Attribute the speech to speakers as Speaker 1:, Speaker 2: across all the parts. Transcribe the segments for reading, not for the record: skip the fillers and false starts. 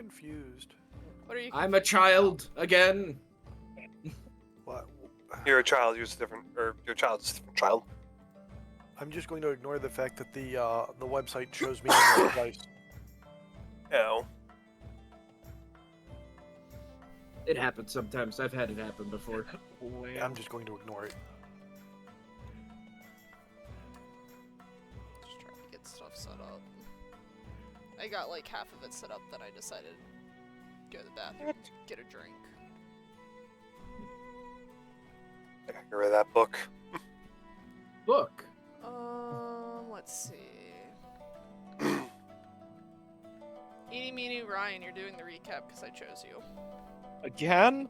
Speaker 1: confused.
Speaker 2: What are you?
Speaker 3: I'm a child again.
Speaker 1: What?
Speaker 4: You're a child. You're a child's a different child.
Speaker 1: I'm just going to ignore the fact that the website shows me in the device.
Speaker 4: No.
Speaker 3: It happens sometimes. I've had it happen before.
Speaker 1: I'm just going to ignore it.
Speaker 2: Just trying to get stuff set up. I got like half of it set up, then I decided to go to the bathroom, get a drink.
Speaker 4: I gotta get rid of that book.
Speaker 3: Book.
Speaker 2: Let's see. Eeny, meeny, Ryan, you're doing the recap because I chose you.
Speaker 5: Again?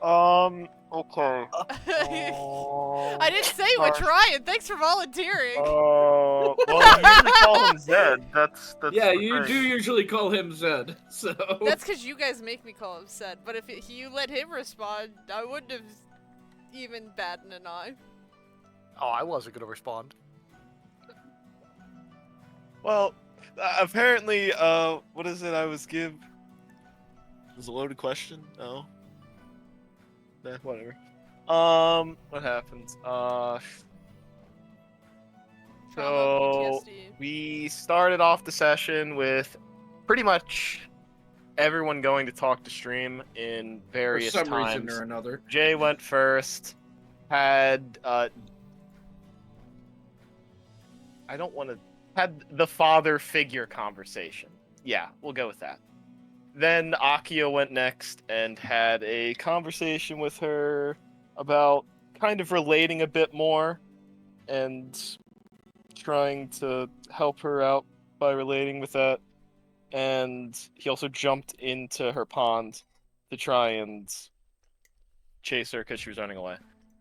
Speaker 5: Okay.
Speaker 2: I didn't say which Ryan. Thanks for volunteering.
Speaker 5: Well, you usually call him Zed. That's
Speaker 3: Yeah,
Speaker 5: the
Speaker 3: you
Speaker 5: thing.
Speaker 3: do usually call him Zed, so...
Speaker 2: That's because you guys make me call him Zed. But if you let him respond, I wouldn't have even batted an eye.
Speaker 1: Oh, I wasn't going to respond.
Speaker 5: Well, apparently, what is it I was give? Was it a loaded question? No. Nah, whatever. What happens?
Speaker 2: Trauma,
Speaker 5: So
Speaker 2: PTSD.
Speaker 5: we started off the session with pretty much everyone going to talk to stream in
Speaker 3: For
Speaker 5: various
Speaker 3: some
Speaker 5: times.
Speaker 3: reason or another.
Speaker 5: Jay went first. Had had the father figure conversation. Yeah, we'll go with that. Then Akio went next and had a conversation with her about kind of relating a bit more and trying to help her out by relating with that. And he also jumped into her pond to try and chase her because she was running away.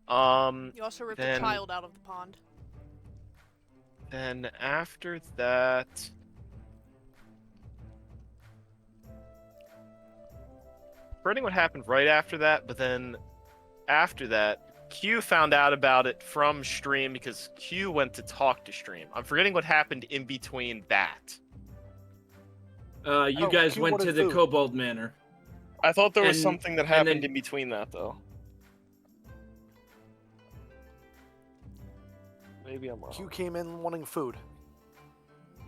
Speaker 2: You also ripped
Speaker 5: then-
Speaker 2: a child out of the pond.
Speaker 5: Then after that... Forgetting what happened right after that, but then after that, Q found out about it from stream because Q went to talk to stream. I'm forgetting what happened in between that.
Speaker 3: You guys
Speaker 1: Q
Speaker 3: went
Speaker 1: wanted
Speaker 3: to the
Speaker 1: food.
Speaker 3: Kobold Manor.
Speaker 5: I thought there was
Speaker 3: And-
Speaker 5: something that
Speaker 3: and
Speaker 5: happened
Speaker 3: then-
Speaker 5: in between that, though. Maybe I'm wrong.
Speaker 1: Q came in wanting food.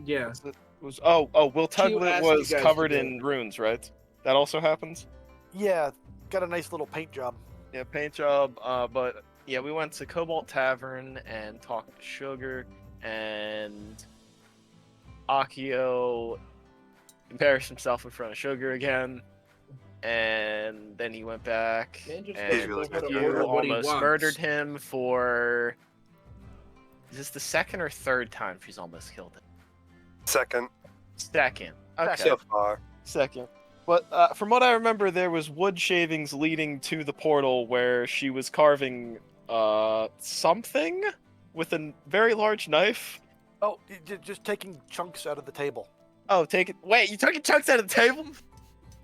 Speaker 3: Yeah.
Speaker 5: Will Tuglet
Speaker 3: asked you
Speaker 5: was
Speaker 3: guys to
Speaker 5: covered
Speaker 3: do
Speaker 5: in runes, right? That also happens?
Speaker 1: Yeah, got a nice little paint job.
Speaker 5: Yeah, paint job. But yeah, we went to Cobalt Tavern and talked to Sugar, and Akio embarrassed himself in front of Sugar again, and then he went back
Speaker 3: Man just
Speaker 5: and
Speaker 4: goes to
Speaker 5: you
Speaker 4: order
Speaker 3: what he
Speaker 5: almost
Speaker 3: wants.
Speaker 5: murdered him for. Is this the second or third time she's almost killed him?
Speaker 4: Second.
Speaker 5: Second. Okay.
Speaker 4: So far.
Speaker 5: Second. But from what I remember, there was wood shavings leading to the portal where she was carving something with a very large knife.
Speaker 1: Oh, just taking chunks out of the table.
Speaker 5: Oh, take it. Wait, you took chunks out of the table?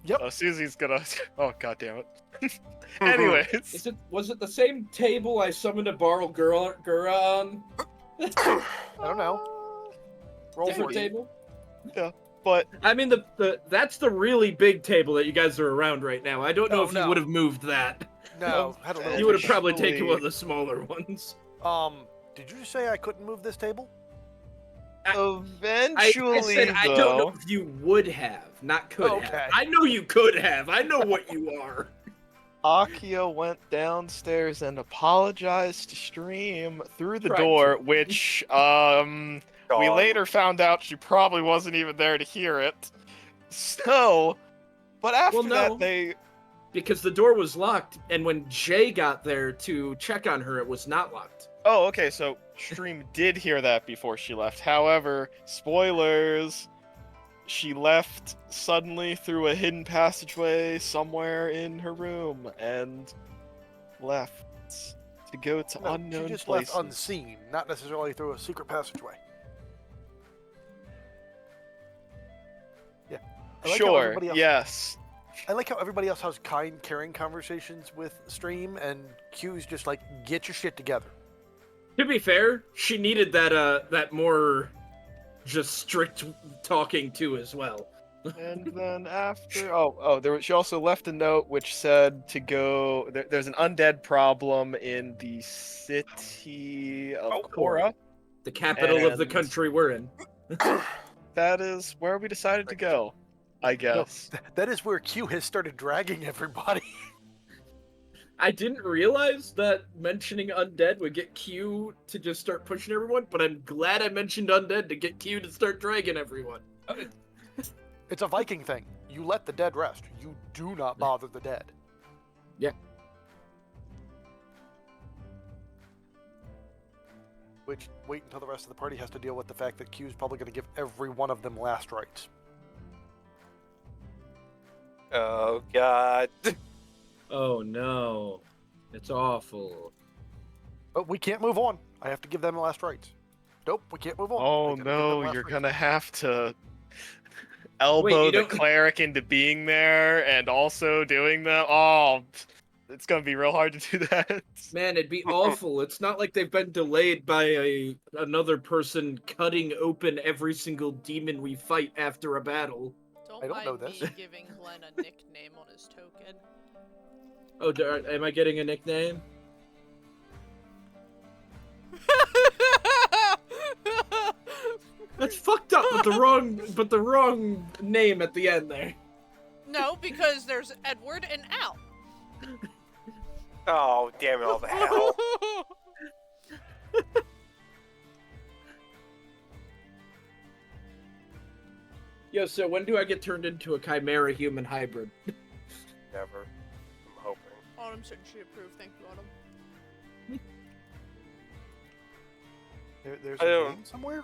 Speaker 1: Yep.
Speaker 5: Oh, Susie's gonna. Oh, god damn it. Anyways.
Speaker 3: Was it the same table I summoned a Barl Gura on?
Speaker 1: I don't know. Roll
Speaker 3: Different
Speaker 1: for it.
Speaker 3: table?
Speaker 5: But
Speaker 3: I mean, that's the really big table that you guys are around right now. I don't know
Speaker 1: Oh,
Speaker 3: if
Speaker 1: no.
Speaker 3: you would have moved that.
Speaker 1: No, had a little.
Speaker 3: You would have probably
Speaker 5: Actually-
Speaker 3: taken one of the smaller ones.
Speaker 1: Did you just say I couldn't move this table?
Speaker 5: eventually,
Speaker 3: I said I don't know
Speaker 5: though,
Speaker 3: if you would have, not could
Speaker 1: Okay.
Speaker 3: have. I know you could have. I know what you are.
Speaker 5: Akio went downstairs and apologized to stream through the
Speaker 3: Tried
Speaker 5: door,
Speaker 3: to.
Speaker 5: which we
Speaker 4: Gone.
Speaker 5: later found out she probably wasn't even there to hear it. So, but after
Speaker 3: Well, no.
Speaker 5: that, they
Speaker 3: Because the door was locked, and when Jay got there to check on her, it was not locked.
Speaker 5: Oh, okay, so stream did hear that before she left. However, spoilers, she left suddenly through a hidden passageway somewhere in her room and left to go to
Speaker 1: No,
Speaker 5: unknown
Speaker 1: she just
Speaker 5: places.
Speaker 1: left unseen, not necessarily through a secret passageway. Yeah. I like how
Speaker 5: Sure,
Speaker 1: everybody else-
Speaker 5: yes.
Speaker 1: I like how everybody else has kind, caring conversations with Stream, and Q's just like, get your shit together.
Speaker 3: To be fair, she needed that more just strict talking to as well.
Speaker 5: And then after, she also left a note which said to go. There's an undead problem in the city of Cora.
Speaker 3: The capital of the
Speaker 5: And-
Speaker 3: country we're in.
Speaker 5: That is where we decided to go, I
Speaker 1: No,
Speaker 5: guess.
Speaker 1: that is where Q has started dragging everybody.
Speaker 3: I didn't realize that mentioning undead would get Q to just start pushing everyone, but I'm glad I mentioned undead to get Q to start dragging everyone.
Speaker 1: It's a Viking thing. You let the dead rest. You do not bother the dead.
Speaker 3: Yeah.
Speaker 1: Which, wait until the rest of the party has to deal with the fact that Q's probably going to give every one of them last rites.
Speaker 4: Oh God.
Speaker 3: Oh no. It's awful.
Speaker 1: But we can't move on. I have to give them the last rites. Nope, we can't move on.
Speaker 5: Oh
Speaker 1: I gotta give them
Speaker 5: no,
Speaker 1: last
Speaker 5: you're
Speaker 1: rites.
Speaker 5: gonna have to elbow
Speaker 3: you
Speaker 5: the
Speaker 3: don't-
Speaker 5: cleric into being there and also doing the. Oh, it's gonna be real hard to do that.
Speaker 3: Man, it'd be awful. It's not like they've been delayed by another person cutting open every single demon we fight after a battle.
Speaker 2: Don't
Speaker 1: I don't
Speaker 2: mind
Speaker 1: know this.
Speaker 2: me giving Glenn a nickname on his token.
Speaker 3: Oh, am I getting a nickname? That's fucked up, but the wrong name at the end there.
Speaker 2: No, because there's Edward and Al.
Speaker 4: Oh, damn it, all the hell.
Speaker 3: Yo, so when do I get turned into a chimera human hybrid?
Speaker 4: Never. I'm hoping.
Speaker 2: Autumn said she approved. Thank you, Autumn.
Speaker 1: There's
Speaker 4: I
Speaker 1: a
Speaker 4: don't-
Speaker 1: name somewhere?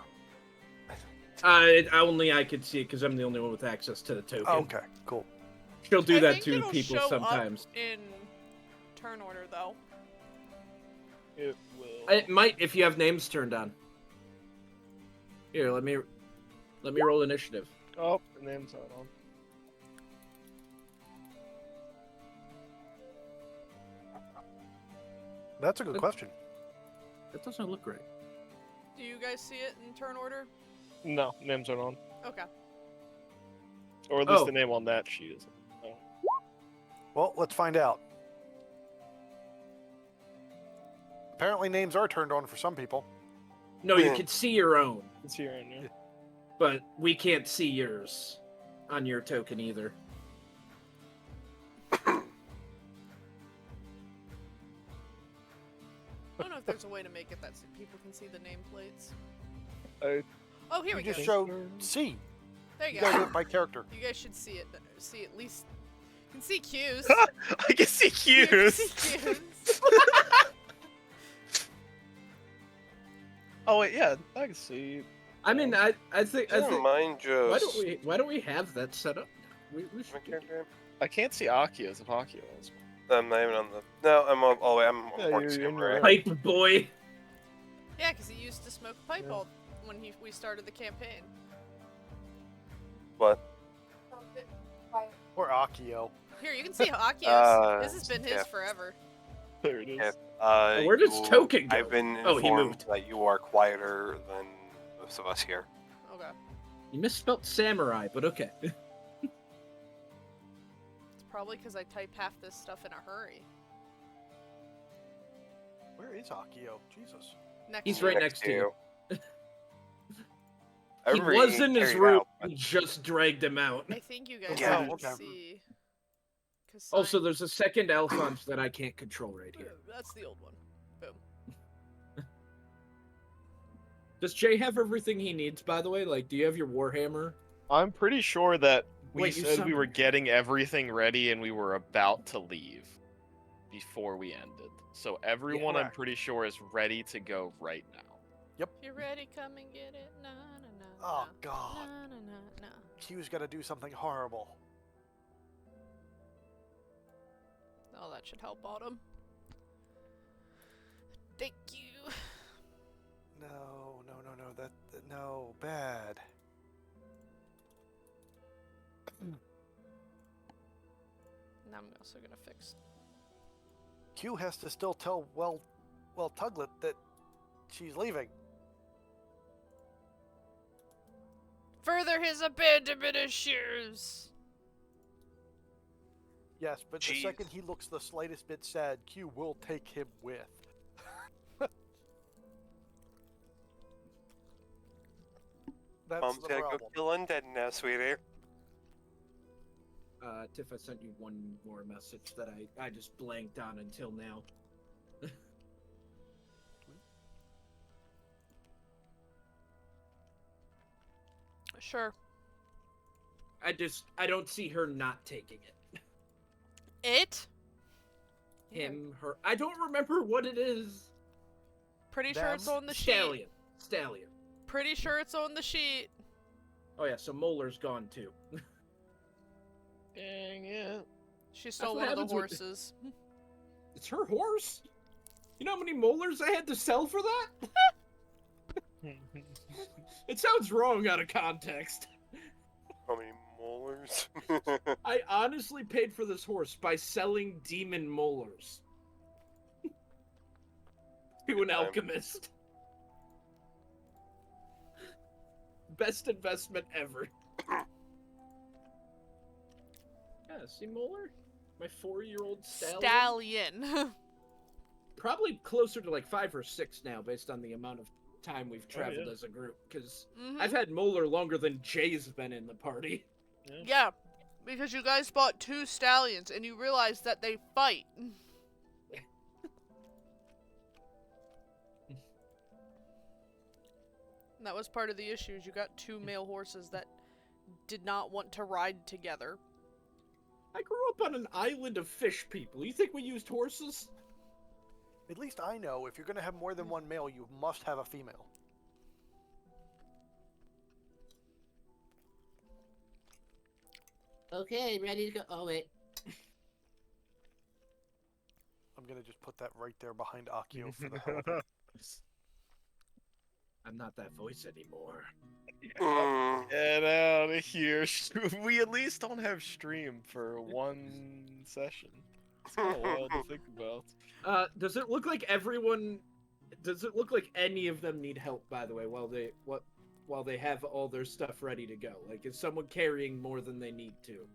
Speaker 3: Only I could see it because I'm the only one with access to the token.
Speaker 1: Oh, okay, cool.
Speaker 3: She'll do
Speaker 2: I
Speaker 3: that
Speaker 2: think
Speaker 3: to
Speaker 2: it'll
Speaker 3: people
Speaker 2: show
Speaker 3: sometimes.
Speaker 2: Up in turn order, though.
Speaker 5: It will.
Speaker 3: It might if you have names turned on. Here, let me roll initiative.
Speaker 5: Oh, the name's not on.
Speaker 1: That's a good question.
Speaker 3: That doesn't look right.
Speaker 2: Do you guys see it in turn order?
Speaker 5: No, names aren't on.
Speaker 2: Okay.
Speaker 5: Or at least
Speaker 3: Oh.
Speaker 5: the name on that sheet isn't. Oh.
Speaker 1: Well, let's find out. Apparently names are turned on for some people.
Speaker 3: No, you can see your own,
Speaker 5: It's here in there.
Speaker 3: but we can't see yours on your token either.
Speaker 2: I don't know if there's a way to make it that so people can see the nameplates.
Speaker 5: I
Speaker 2: Oh, here we
Speaker 1: You
Speaker 2: go.
Speaker 1: just show C.
Speaker 2: There you
Speaker 1: You gotta do
Speaker 2: go.
Speaker 1: it by character.
Speaker 2: You guys should see it. See at least. You can see cues.
Speaker 5: I can see
Speaker 2: You can
Speaker 5: cues.
Speaker 2: see cues.
Speaker 5: Oh wait, yeah, I can see.
Speaker 3: I mean, I think
Speaker 4: Mind just.
Speaker 3: why don't we have that set up? We
Speaker 4: My
Speaker 3: should do
Speaker 4: character name?
Speaker 5: I can't see Akio's if Akio is.
Speaker 4: I'm not even on the. No, I'm all the way. I'm
Speaker 5: Yeah,
Speaker 4: working
Speaker 5: you're in
Speaker 4: right.
Speaker 5: your-
Speaker 3: Pipe boy.
Speaker 2: Yeah, because he used to smoke a pipe all when we started the campaign.
Speaker 4: What?
Speaker 1: Or Akio.
Speaker 2: Here, you can see Akio's. This has been his
Speaker 4: yeah.
Speaker 2: forever.
Speaker 5: There it is.
Speaker 4: Yeah.
Speaker 3: Where does Token go?
Speaker 4: I've been
Speaker 3: Oh, he
Speaker 4: informed
Speaker 3: moved.
Speaker 4: that you are quieter than most of us here.
Speaker 2: Okay.
Speaker 3: You misspelled samurai, but okay.
Speaker 2: It's probably because I type half this stuff in a hurry.
Speaker 1: Where is Akio? Jesus.
Speaker 2: Next
Speaker 3: He's
Speaker 2: to
Speaker 3: right
Speaker 2: you.
Speaker 3: next to you.
Speaker 4: I
Speaker 3: He
Speaker 4: remember
Speaker 3: was
Speaker 4: getting
Speaker 3: in his
Speaker 4: carried
Speaker 3: room.
Speaker 4: out, but-
Speaker 3: We just dragged him out.
Speaker 2: I think you guys
Speaker 4: Yeah.
Speaker 2: can
Speaker 1: Okay.
Speaker 2: see. 'Cause
Speaker 3: Also,
Speaker 2: sign-
Speaker 3: there's a second Alphonse that I can't control right here.
Speaker 2: That's the old one. Boom.
Speaker 3: Does Jay have everything he needs, by the way? Like, do you have your Warhammer?
Speaker 5: I'm pretty sure that we
Speaker 3: Wait, you
Speaker 5: said we were
Speaker 3: summoned-
Speaker 5: getting everything ready and we were about to leave before we ended. So everyone, I'm
Speaker 1: correct.
Speaker 5: pretty sure, is ready to go right now.
Speaker 2: If you're ready, come and get it. Na na na.
Speaker 1: Oh,
Speaker 2: na.
Speaker 1: God.
Speaker 2: Na na na na.
Speaker 1: Q's gotta do something horrible.
Speaker 2: Oh, that should help Autumn. Thank you.
Speaker 1: No, no, bad.
Speaker 2: Now I'm also gonna fix.
Speaker 1: Q has to still tell, well, Tuglet that she's leaving.
Speaker 2: further his abandonment issues.
Speaker 1: Yes, but the
Speaker 4: Jeez.
Speaker 1: second he looks the slightest bit sad, Q will take him with. That's
Speaker 4: Mom's
Speaker 1: the
Speaker 4: gotta go
Speaker 1: problem.
Speaker 4: kill undead now, sweetie.
Speaker 3: Tiff, I sent you one more message that I just blanked on until now.
Speaker 2: Sure.
Speaker 3: I don't see her not taking it.
Speaker 2: It?
Speaker 3: Him, her. I don't remember what it is.
Speaker 2: Pretty sure it's
Speaker 1: Them?
Speaker 2: on the sheet.
Speaker 3: Stallion.
Speaker 2: Pretty sure it's on the sheet.
Speaker 3: Oh yeah, so Molar's gone too.
Speaker 5: Dang it.
Speaker 2: She stole
Speaker 3: what
Speaker 2: one of the
Speaker 3: happens with-
Speaker 2: horses.
Speaker 3: It's her horse? You know how many molars I had to sell for that? It sounds wrong out of context.
Speaker 4: How many molars?
Speaker 3: I honestly paid for this horse by selling demon molars. To an alchemist. Best investment ever. Yeah, see Molar? My 4-year-old stallion? Probably closer to like 5 or 6 now, based on the amount of time we've traveled
Speaker 5: yeah.
Speaker 3: as a group. Because
Speaker 2: Mhm.
Speaker 3: I've had Molar longer than Jay's been in the party.
Speaker 2: Yeah, because you guys bought 2 stallions and you realized that they fight. And that was part of the issues. You got 2 male horses that did not want to ride together.
Speaker 3: I grew up on an island of fish people. You think we used horses?
Speaker 1: At least I know if you're going to have more than one male, you must have a female.
Speaker 3: Okay, ready to go. Oh, wait.
Speaker 1: I'm going to just put that right there behind Akio for the hell of it.
Speaker 3: I'm not that voice anymore.
Speaker 4: Mm.
Speaker 5: Get out of here. We at least don't have stream for one session. It's kind of wild to think about.
Speaker 3: Does it look like everyone... Does it look like any of them need help, by the way, while they have all their stuff ready to go? Like, is someone carrying more than they need to?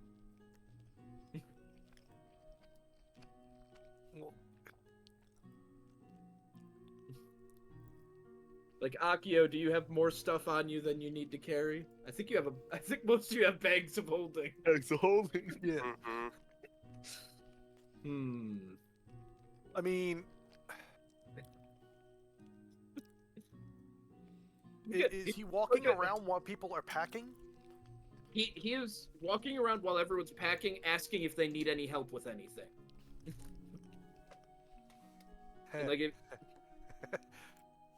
Speaker 1: Well,
Speaker 3: Like, Akio, do you have more stuff on you than you need to carry? I think most of you have bags of holding.
Speaker 5: It's holding.
Speaker 1: yeah.
Speaker 4: Mm-hmm.
Speaker 1: I mean, is he walking around while people are packing?
Speaker 3: He is walking around while everyone's packing, asking if they need any help with anything. And, like, if,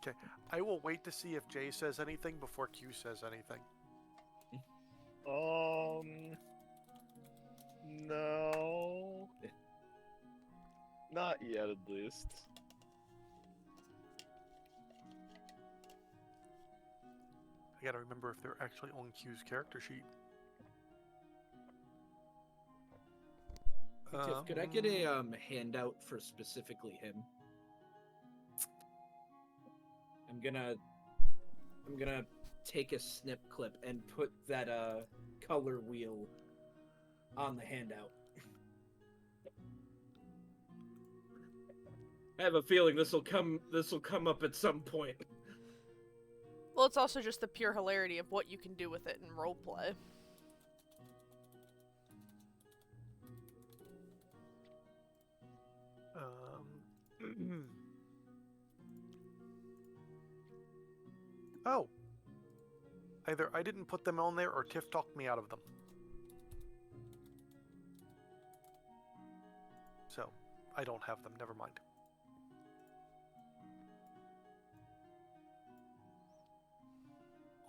Speaker 1: Okay, I will wait to see if Jay says anything before Q says anything.
Speaker 5: No. Not yet, at least.
Speaker 1: I gotta remember if they're actually on Q's character sheet.
Speaker 3: Tiff, could I get a handout for specifically him? I'm gonna take a snip clip and put that color wheel on the handout. I have a feeling this will come up at some point.
Speaker 2: Well, it's also just the pure hilarity of what you can do with it in roleplay.
Speaker 1: Oh. Either I didn't put them on there or Tiff talked me out of them. So, I don't have them, never mind.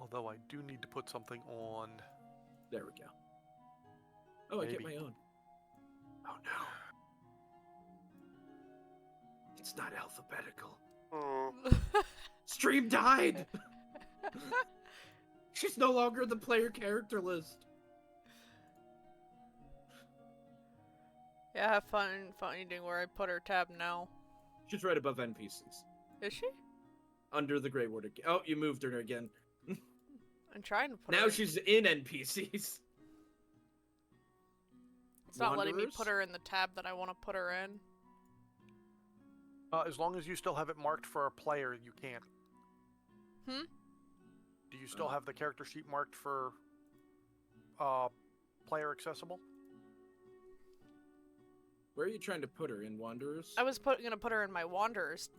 Speaker 1: Although I do need to put something on...
Speaker 3: There we go. Oh, I get
Speaker 1: Maybe.
Speaker 3: my own. Oh no. It's not alphabetical.
Speaker 4: Mm.
Speaker 3: Stream died! She's no longer in the player character list.
Speaker 2: Yeah, have fun finding where I put her tab now.
Speaker 3: She's right above NPCs.
Speaker 2: Is she?
Speaker 3: Under the Grey Ward again. Oh, you moved her again.
Speaker 2: I'm trying to put
Speaker 3: Now
Speaker 2: her.
Speaker 3: she's in NPCs.
Speaker 2: It's not letting me
Speaker 3: Wanderers?
Speaker 2: put her in the tab that I want to put her in.
Speaker 1: As long as you still have it marked for a player, you can.
Speaker 2: Hmm?
Speaker 1: Do you still have the character sheet marked for player accessible?
Speaker 3: Where are you trying to put her? In Wanderers?
Speaker 2: I was gonna put her in my Wanderers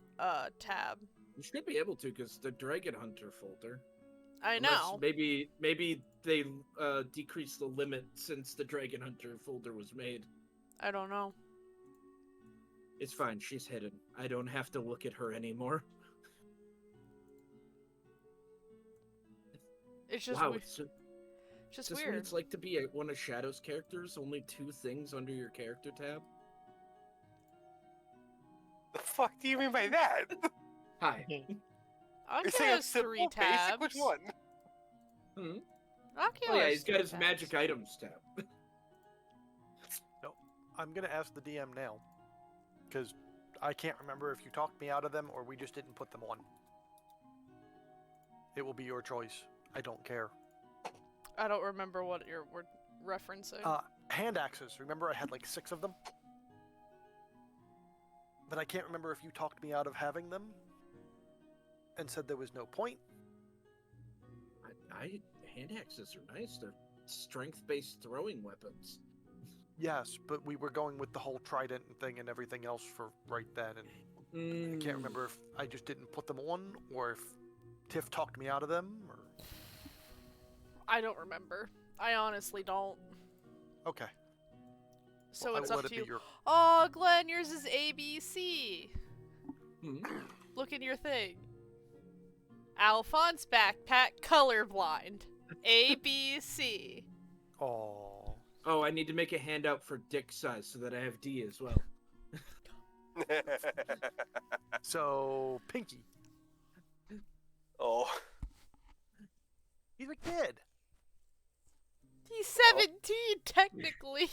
Speaker 2: tab.
Speaker 3: You should be able to, because the Dragon Hunter folder.
Speaker 2: I
Speaker 3: Unless
Speaker 2: know.
Speaker 3: maybe they decreased the limit since the Dragon Hunter folder was made.
Speaker 2: I don't know.
Speaker 3: It's fine, she's hidden. I don't have to look at her anymore.
Speaker 2: It's just
Speaker 3: Wow,
Speaker 2: weird.
Speaker 3: it's
Speaker 2: Just
Speaker 3: this what
Speaker 2: weird.
Speaker 3: it's like to be one of Shadow's characters? Only 2 things under your character tab?
Speaker 4: The fuck do you mean by that?
Speaker 3: Hi.
Speaker 2: Akio
Speaker 4: You're saying
Speaker 2: has
Speaker 4: simple,
Speaker 2: 3
Speaker 4: basic?
Speaker 2: tabs.
Speaker 4: Which one?
Speaker 3: Hmm?
Speaker 2: Akio
Speaker 3: Oh yeah,
Speaker 2: has
Speaker 3: he's got
Speaker 2: 3
Speaker 3: his
Speaker 2: tabs.
Speaker 3: magic items tab.
Speaker 1: I'm gonna ask the DM now, because I can't remember if you talked me out of them or we just didn't put them on. It will be your choice. I don't care.
Speaker 2: I don't remember what we're referencing.
Speaker 1: Hand axes. Remember I had like 6 of them? But I can't remember if you talked me out of having them and said there was no point.
Speaker 3: Hand axes are nice. They're strength-based throwing weapons.
Speaker 1: Yes, but we were going with the whole trident thing and everything else for right then, and I can't remember if I just didn't put them on or if Tiff talked me out of them, or...
Speaker 2: I don't remember. I honestly don't.
Speaker 1: Okay.
Speaker 2: So
Speaker 1: Well,
Speaker 2: it's
Speaker 1: I will
Speaker 2: up
Speaker 1: let
Speaker 2: to
Speaker 1: it
Speaker 2: you.
Speaker 1: be your...
Speaker 2: Oh, Glenn, yours is ABC.
Speaker 3: Hmm?
Speaker 2: Look at your thing. Alphonse backpack colorblind. ABC.
Speaker 1: Oh.
Speaker 3: Oh, I need to make a handout for dick size so that I have D as well.
Speaker 1: So, Pinky.
Speaker 4: Oh.
Speaker 1: He's a kid.
Speaker 2: He's 17, technically.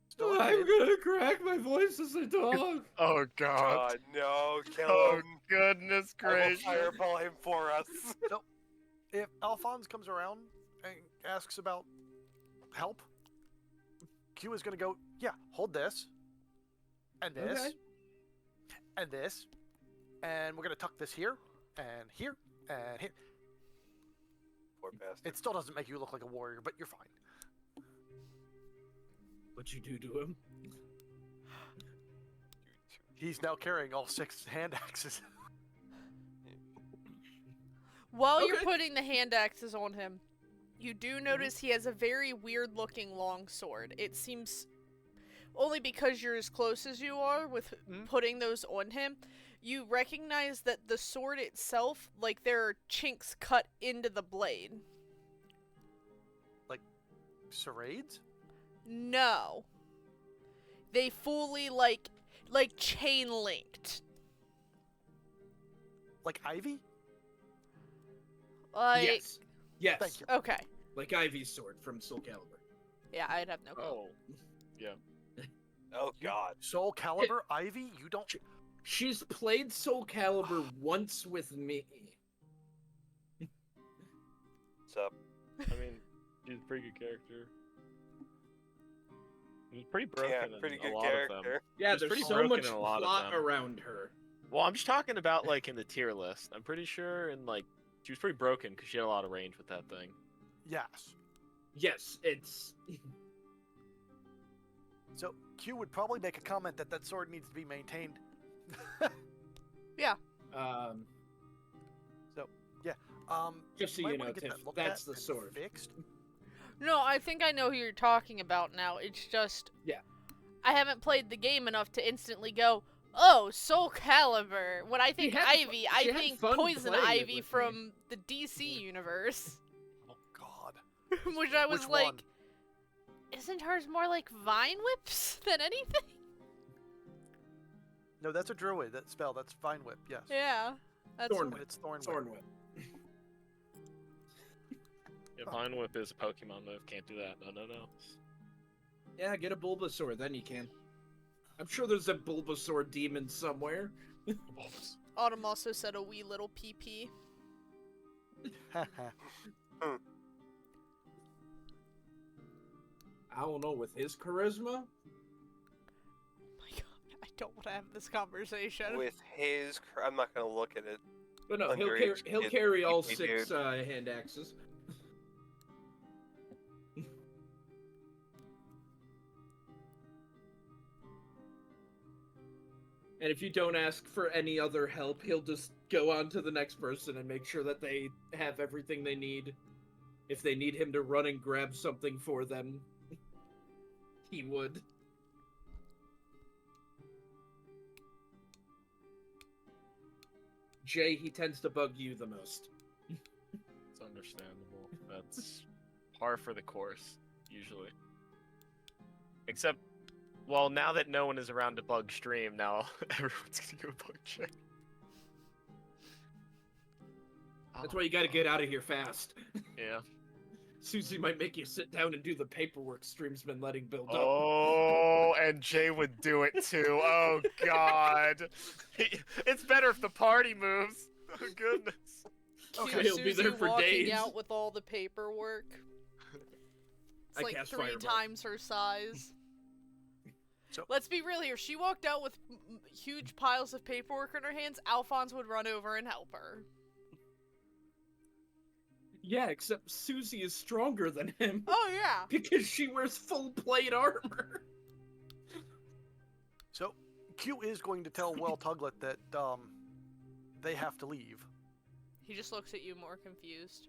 Speaker 1: Still a
Speaker 3: I'm
Speaker 1: kid.
Speaker 3: gonna crack my voice as a dog.
Speaker 5: Oh god.
Speaker 4: God, no, kill
Speaker 5: Oh
Speaker 4: him.
Speaker 5: goodness
Speaker 4: I will
Speaker 5: gracious.
Speaker 4: fireball him for us.
Speaker 1: If Alphonse comes around and asks about help, Q is going to go, yeah, hold this, and this,
Speaker 3: Okay.
Speaker 1: and this, and we're going to tuck this here, and here, and here.
Speaker 4: Poor bastard.
Speaker 1: It still doesn't make you look like a warrior, but you're fine.
Speaker 3: What'd you do to him?
Speaker 1: He's now carrying all 6 hand axes.
Speaker 2: While you're
Speaker 3: Okay.
Speaker 2: putting the hand axes on him, you do notice he has a very weird looking long sword. It seems only because you're as close as you are with putting those on him, you recognize that the sword itself, like there are chinks cut into the blade.
Speaker 1: Serrades?
Speaker 2: No. They fully like chain linked.
Speaker 1: Like Ivy?
Speaker 2: Like
Speaker 3: Yes. Yes.
Speaker 1: Thank you.
Speaker 2: okay.
Speaker 3: Like Ivy's sword from Soul Calibur.
Speaker 2: Yeah, I'd have no clue.
Speaker 5: Oh. Yeah.
Speaker 4: Oh god.
Speaker 1: Soul Calibur? Ivy? You don't...
Speaker 3: She's played Soul Calibur once with me.
Speaker 4: What's up?
Speaker 5: I mean, she's a pretty good character. She's pretty broken
Speaker 4: Yeah,
Speaker 5: in
Speaker 4: pretty
Speaker 5: a
Speaker 4: good
Speaker 5: lot of them.
Speaker 4: character.
Speaker 3: Yeah,
Speaker 5: She's
Speaker 3: there's
Speaker 5: pretty
Speaker 3: so
Speaker 5: broken
Speaker 3: much
Speaker 5: in a lot of
Speaker 3: plot
Speaker 5: them.
Speaker 3: around her.
Speaker 5: Well, I'm just talking about like in the tier list. I'm pretty sure in like she was pretty broken because she had a lot of range with that thing.
Speaker 1: Yes.
Speaker 3: Yes, it's...
Speaker 1: So, Q would probably make a comment that that sword needs to be maintained.
Speaker 3: Um, Just so
Speaker 1: might
Speaker 3: you
Speaker 1: wanna
Speaker 3: know,
Speaker 1: get
Speaker 3: Tiff,
Speaker 1: that looked
Speaker 3: that's
Speaker 1: at
Speaker 3: the
Speaker 1: and
Speaker 3: sword.
Speaker 1: Fixed.
Speaker 2: No, I think I know who you're talking about now. It's just
Speaker 3: Yeah.
Speaker 2: I haven't played the game enough to instantly go, "Oh, Soul Calibur." When I think
Speaker 3: had
Speaker 2: Ivy,
Speaker 3: fu-
Speaker 2: I
Speaker 3: she had
Speaker 2: think
Speaker 3: fun
Speaker 2: Poison
Speaker 3: playing it
Speaker 2: Ivy
Speaker 3: with me.
Speaker 2: from the DC universe.
Speaker 1: Oh, God.
Speaker 2: Which I was
Speaker 1: Which
Speaker 2: like,
Speaker 1: one?
Speaker 2: isn't hers more like Vine Whips than anything?
Speaker 1: No, that's a druid. That spell. That's Vine Whip. Yes.
Speaker 2: Yeah. That's
Speaker 3: Thorn
Speaker 1: But it's Thorn Whip.
Speaker 3: Thorn Whip.
Speaker 5: Yeah, Vine Whip is a Pokemon move. Can't do that. No.
Speaker 3: Yeah, get a Bulbasaur, then you can. I'm sure there's a Bulbasaur demon somewhere.
Speaker 2: Autumn also said a wee little PP.
Speaker 3: I don't know, with his charisma?
Speaker 2: Oh my god, I don't want to have this conversation.
Speaker 4: With his, I'm not gonna look at it.
Speaker 3: But no,
Speaker 4: Underage
Speaker 3: he'll
Speaker 4: kid
Speaker 3: carry all
Speaker 4: creepy
Speaker 3: 6
Speaker 4: dude.
Speaker 3: hand axes. And if you don't ask for any other help, he'll just go on to the next person and make sure that they have everything they need. If they need him to run and grab something for them, he would. Jay, he tends to bug you the most.
Speaker 5: It's understandable. That's par for the course, usually. Except, well, now that no one is around to bug stream, now everyone's gonna go bug check.
Speaker 3: That's why you gotta get out of here fast.
Speaker 5: Yeah.
Speaker 3: Susie might make you sit down and do the paperwork stream's been letting build up.
Speaker 5: Oh, and Jay would do it too. Oh God. It's better if the party moves. Oh goodness.
Speaker 2: Cute
Speaker 3: Okay, he'll be
Speaker 2: Susie
Speaker 3: there for
Speaker 2: walking
Speaker 3: days.
Speaker 2: out with all the paperwork. It's
Speaker 3: I
Speaker 2: like
Speaker 3: cast
Speaker 2: 3
Speaker 3: Fireball.
Speaker 2: times her size.
Speaker 1: So-
Speaker 2: Let's be real here. If she walked out with huge piles of paperwork in her hands, Alphonse would run over and help her.
Speaker 3: Yeah, except Susie is stronger than him.
Speaker 2: Oh yeah.
Speaker 3: Because she wears full plate armor.
Speaker 1: So, Q is going to tell Well Tuglet that they have to leave.
Speaker 2: He just looks at you more confused.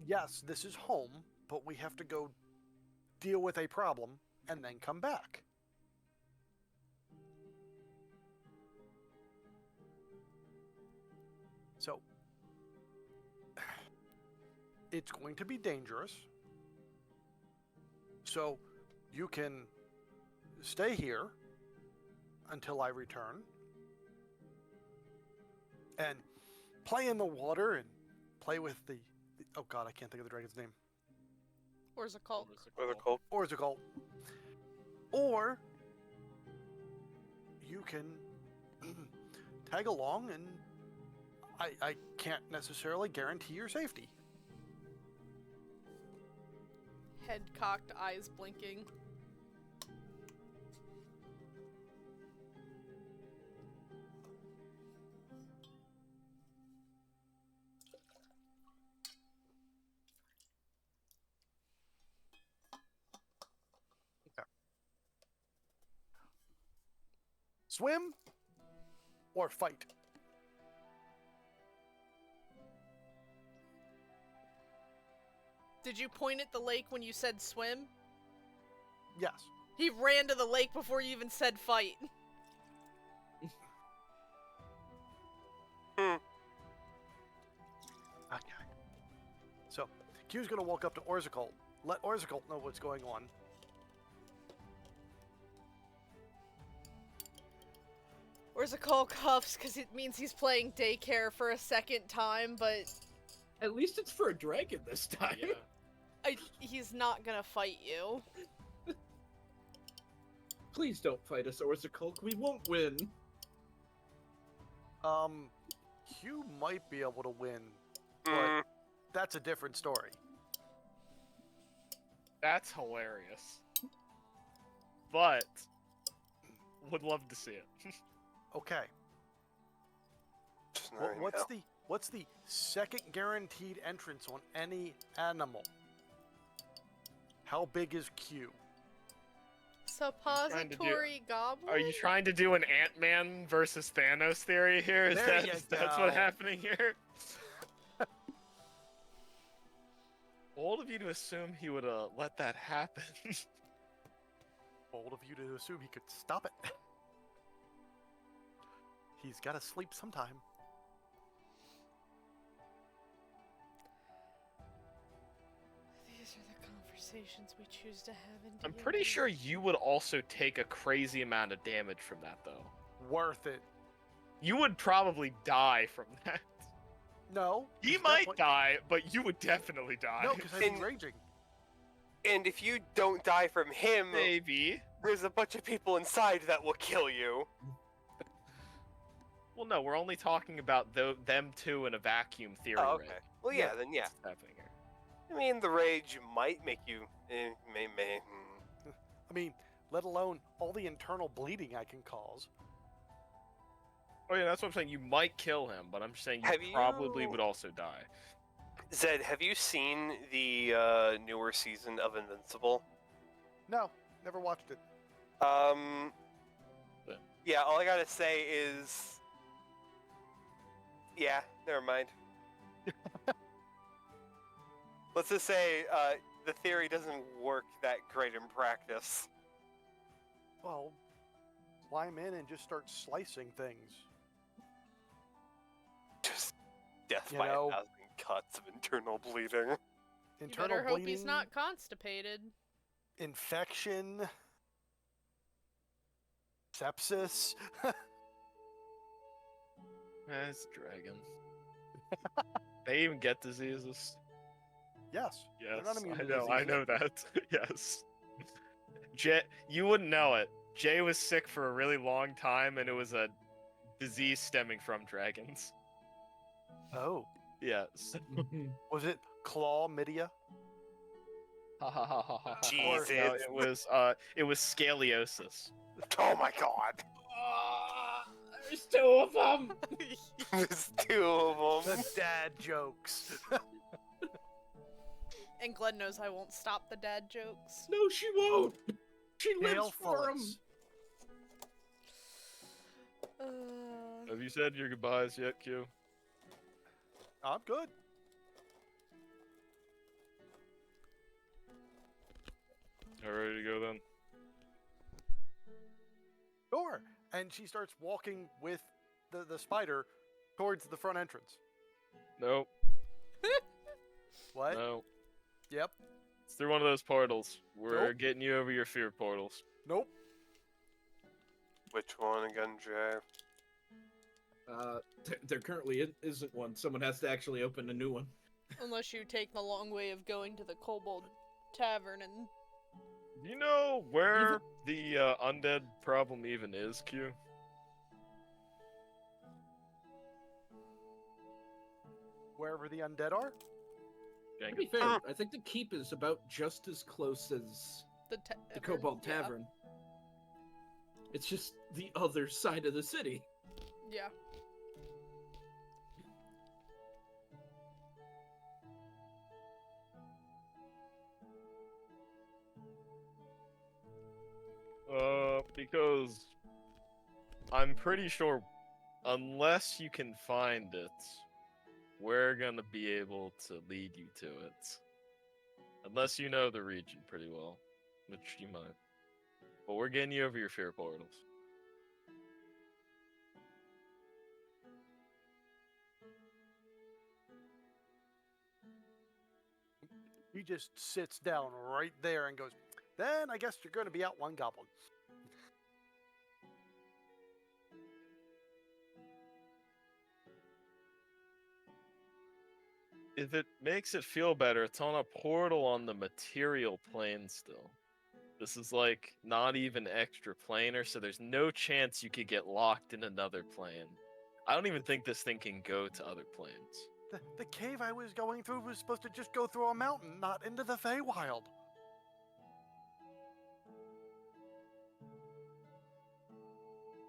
Speaker 1: Yes, this is home, but we have to go deal with a problem and then come back. So, it's going to be dangerous. So, you can stay here until I return and play in the water and play with the oh god, I can't think of the dragon's name.
Speaker 2: Orzakaal.
Speaker 4: Or the cold.
Speaker 1: Orzakaal. Or you can tag along, and I can't necessarily guarantee your safety.
Speaker 2: Head cocked, eyes blinking.
Speaker 1: Swim or fight?
Speaker 2: Did you point at the lake when you said swim?
Speaker 1: Yes.
Speaker 2: He ran to the lake before you even said fight.
Speaker 1: Okay. So, Q's gonna walk up to Orzakaal, let Orzakaal know what's going on.
Speaker 2: Orzakaal cuffs because it means he's playing daycare for a second time, but
Speaker 3: At least it's for a dragon this time.
Speaker 5: Yeah.
Speaker 2: he's not gonna fight you.
Speaker 3: Please don't fight us, Orzakaal. We won't win.
Speaker 1: Q might be able to win, but
Speaker 4: Mm,
Speaker 1: that's a different story.
Speaker 5: That's hilarious. But would love to see it.
Speaker 1: Okay.
Speaker 4: scenario.
Speaker 1: What's the second guaranteed entrance on any animal? How big is Q?
Speaker 2: Suppository goblin?
Speaker 5: Are you trying to do an Ant-Man versus Thanos theory here? Is
Speaker 1: There you
Speaker 5: that's
Speaker 1: go.
Speaker 5: what's happening here? Bold of you to assume he would let that happen.
Speaker 1: Bold of you to assume he could stop it. He's got to sleep sometime.
Speaker 2: These are the conversations we choose to have in
Speaker 5: I'm
Speaker 2: D&D.
Speaker 5: pretty sure you would also take a crazy amount of damage from that, though.
Speaker 1: Worth it.
Speaker 5: You would probably die from that.
Speaker 1: No.
Speaker 5: He
Speaker 1: it's
Speaker 5: might
Speaker 1: definitely-
Speaker 5: die, but you would definitely die.
Speaker 1: No, because I'd be
Speaker 4: In-
Speaker 1: raging.
Speaker 4: And if you don't die from him,
Speaker 5: Maybe.
Speaker 4: there's a bunch of people inside that will kill you.
Speaker 5: Well, no, we're only talking about them two in a vacuum theory.
Speaker 4: Oh, okay.
Speaker 5: Right?
Speaker 4: Well, yeah, then yeah.
Speaker 5: What's happening here?
Speaker 4: I mean, the rage might make you.
Speaker 1: I mean, let alone all the internal bleeding I can cause.
Speaker 5: Oh yeah, that's what I'm saying. You might kill him, but I'm just saying
Speaker 4: Have
Speaker 5: you probably
Speaker 4: you-
Speaker 5: would also die.
Speaker 4: Zed, have you seen the newer season of Invincible?
Speaker 1: No, never watched it.
Speaker 4: Yeah, all I gotta say is. Yeah, never mind. Let's just say the theory doesn't work that great in practice.
Speaker 1: Well, climb in and just start slicing things.
Speaker 4: Just death
Speaker 1: You
Speaker 4: by
Speaker 1: know-
Speaker 4: 1,000 cuts of internal bleeding.
Speaker 2: You
Speaker 1: Internal
Speaker 2: better hope
Speaker 1: bleeding,
Speaker 2: he's not constipated.
Speaker 1: infection, sepsis.
Speaker 5: It's dragon. They even get diseases.
Speaker 1: Yes. they're
Speaker 5: Yes,
Speaker 1: not immune to
Speaker 5: I
Speaker 1: diseases.
Speaker 5: know that. Yes. Jay, you wouldn't know it. Jay was sick for a really long time, and it was a disease stemming from dragons.
Speaker 1: Oh,
Speaker 5: Yes.
Speaker 1: was it chlamydia?
Speaker 5: Ha ha ha ha ha.
Speaker 4: Jesus.
Speaker 5: No, it was scoliosis.
Speaker 4: Oh my god!
Speaker 3: There's two of them.
Speaker 4: There's two of them.
Speaker 1: The dad jokes.
Speaker 2: And Glenn knows I won't stop the dad jokes.
Speaker 3: No, she won't. She
Speaker 1: Gale
Speaker 3: lives for him.
Speaker 1: Fullis.
Speaker 5: Have you said your goodbyes yet, Q?
Speaker 1: I'm good.
Speaker 5: All ready to go then?
Speaker 1: Sure. And she starts walking with the spider towards the front entrance.
Speaker 5: Nope.
Speaker 1: What?
Speaker 5: No.
Speaker 1: Yep.
Speaker 5: It's through one of those portals. We're
Speaker 1: Nope.
Speaker 5: getting you over your fear portals.
Speaker 1: Nope.
Speaker 4: Which one again, Jay?
Speaker 3: There currently isn't one. Someone has to actually open a new one.
Speaker 2: Unless you take the long way of going to the Kobold Tavern and...
Speaker 5: Do you know where the undead problem even is, Q?
Speaker 1: Wherever the undead are?
Speaker 3: To be fair, I think the keep is about just as close as the Kobold
Speaker 2: yeah.
Speaker 3: Tavern. It's just the other side of the city.
Speaker 2: Yeah.
Speaker 5: Because I'm pretty sure unless you can find it, we're gonna be able to lead you to it. Unless you know the region pretty well, which you might. But we're getting you over your fear portals.
Speaker 1: He just sits down right there and goes, then I guess you're going to be out one goblin.
Speaker 5: If it makes it feel better, it's on a portal on the material plane still. This is like not even extra planar, so there's no chance you could get locked in another plane. I don't even think this thing can go to other planes.
Speaker 1: The cave I was going through was supposed to just go through a mountain, not into the Feywild.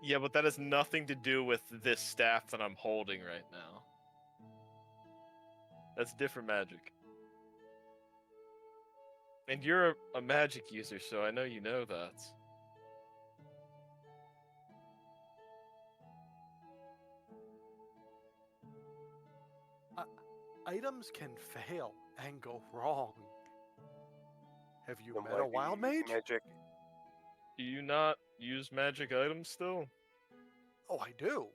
Speaker 5: Yeah, but that has nothing to do with this staff that I'm holding right now. That's different magic. And you're a magic user, so I know you know that.
Speaker 1: Items can fail and go wrong. Have you
Speaker 4: Then
Speaker 1: met
Speaker 4: why
Speaker 1: a
Speaker 4: do you
Speaker 1: wild
Speaker 4: use
Speaker 1: mage?
Speaker 4: Magic.
Speaker 5: Do you not use magic items still?
Speaker 1: Oh, I do.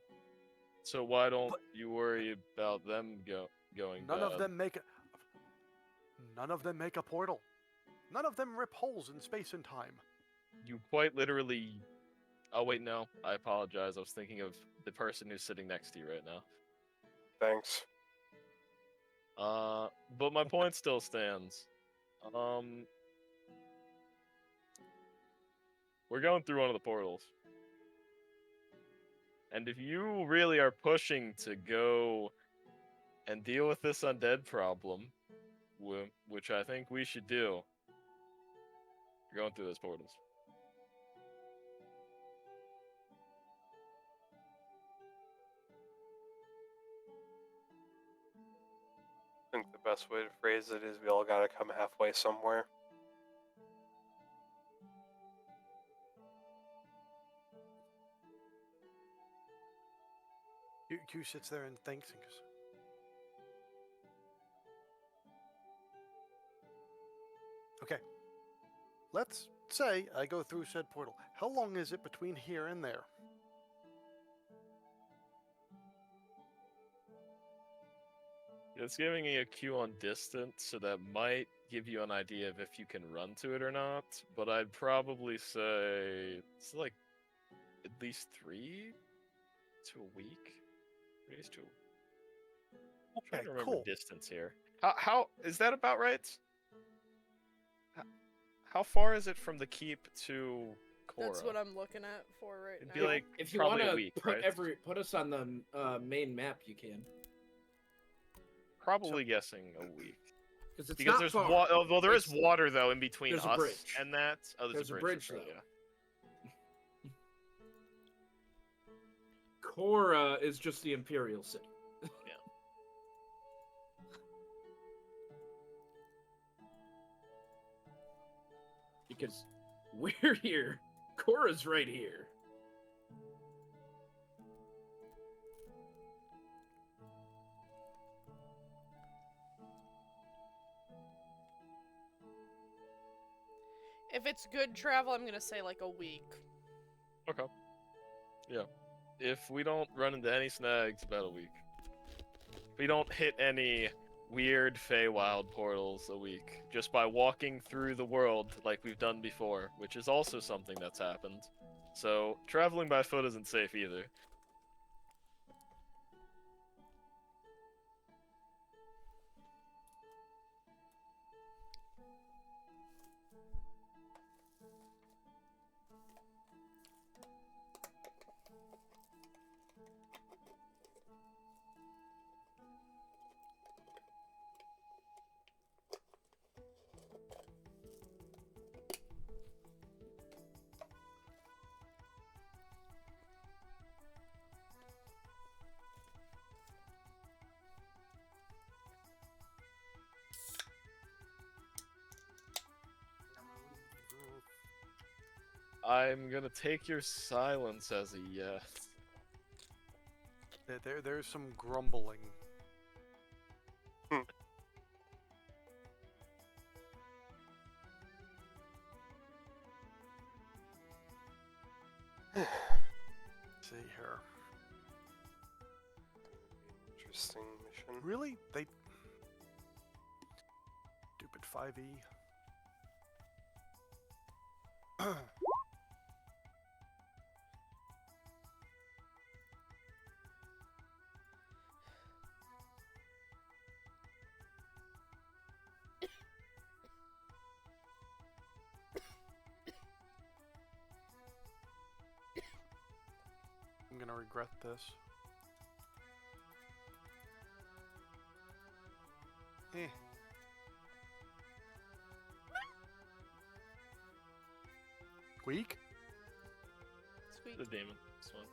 Speaker 5: So why don't
Speaker 1: But-
Speaker 5: you worry about them going
Speaker 1: None
Speaker 5: bad?
Speaker 1: of them make a portal. None of them rip holes in space and time.
Speaker 5: You quite literally... Oh wait, no. I apologize. I was thinking of the person who's sitting next to you right now.
Speaker 4: Thanks.
Speaker 5: But my point still stands. we're going through one of the portals. And if you really are pushing to go and deal with this undead problem, which I think we should do, you're going through those portals.
Speaker 4: I think the best way to phrase it is we all gotta come halfway somewhere.
Speaker 1: Q sits there and thinks and goes, okay, let's say I go through said portal. How long is it between here and there?
Speaker 5: It's giving you a cue on distance, so that might give you an idea of if you can run to it or not. But I'd probably say it's like at least 3 to a week. 3 days to. I'm trying
Speaker 1: Okay,
Speaker 5: to remember
Speaker 1: cool.
Speaker 5: distance here. How is that about right? How far is it from the keep to Cora?
Speaker 2: That's what I'm looking at for right
Speaker 5: It'd
Speaker 2: now.
Speaker 5: be like
Speaker 3: If you
Speaker 5: probably
Speaker 3: want
Speaker 5: a
Speaker 3: to
Speaker 5: week,
Speaker 3: put
Speaker 5: right?
Speaker 3: put us on the main map, you can.
Speaker 5: Probably guessing a week.
Speaker 3: Because it's
Speaker 5: Because
Speaker 3: not
Speaker 5: there's
Speaker 3: far.
Speaker 5: well, there is
Speaker 3: It's-
Speaker 5: water though in between
Speaker 3: there's a
Speaker 5: us
Speaker 3: bridge.
Speaker 5: and that. Oh,
Speaker 3: There's a
Speaker 5: a
Speaker 3: bridge,
Speaker 5: bridge,
Speaker 3: though.
Speaker 5: yeah.
Speaker 3: Cora is just the Imperial City.
Speaker 5: Yeah.
Speaker 3: Because we're here. Cora's right here.
Speaker 2: If it's good travel, I'm gonna say like a week.
Speaker 5: Okay. Yeah. If we don't run into any snags, about a week. If we don't hit any weird Feywild portals a week, just by walking through the world like we've done before, which is also something that's happened. So, traveling by foot isn't safe either. I'm gonna take your silence as a yes.
Speaker 1: There's some grumbling. See here.
Speaker 4: Interesting mission.
Speaker 1: Really? They stupid 5e. I'm gonna regret this. Eh. Weak?
Speaker 2: Sweet.
Speaker 5: The demon. This one.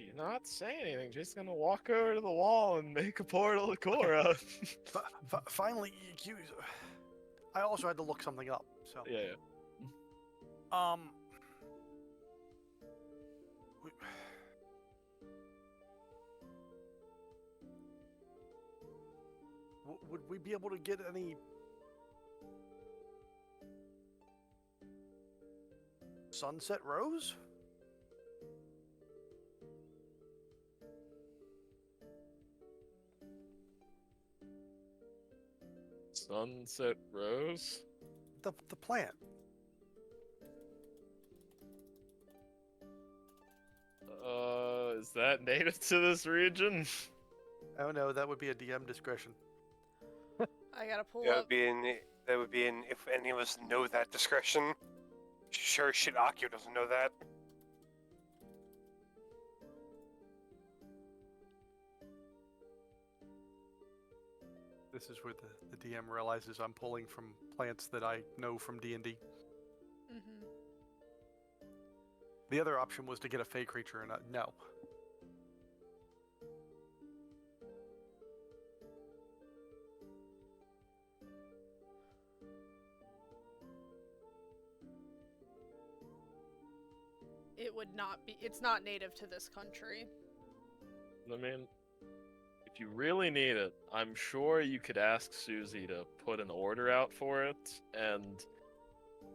Speaker 5: She's not saying anything. She's gonna walk over to the wall and make a portal to Cora.
Speaker 1: Finally, I also had to look something up. So
Speaker 5: Yeah.
Speaker 1: we- would we be able to get any Sunset Rose?
Speaker 5: Sunset Rose?
Speaker 1: The plant.
Speaker 5: Is that native to this region?
Speaker 1: Oh no, that would be a DM discretion.
Speaker 2: I gotta pull
Speaker 4: That
Speaker 2: up.
Speaker 4: would be in if any of us know that discretion. Sure shit, Akio doesn't know that.
Speaker 1: This is where the DM realizes I'm pulling from plants that I know from D&D.
Speaker 2: Mm-hmm.
Speaker 1: The other option was to get a fey creature, and no.
Speaker 2: It would not be. It's not native to this country.
Speaker 5: I mean, if you really need it, I'm sure you could ask Susie to put an order out for it, and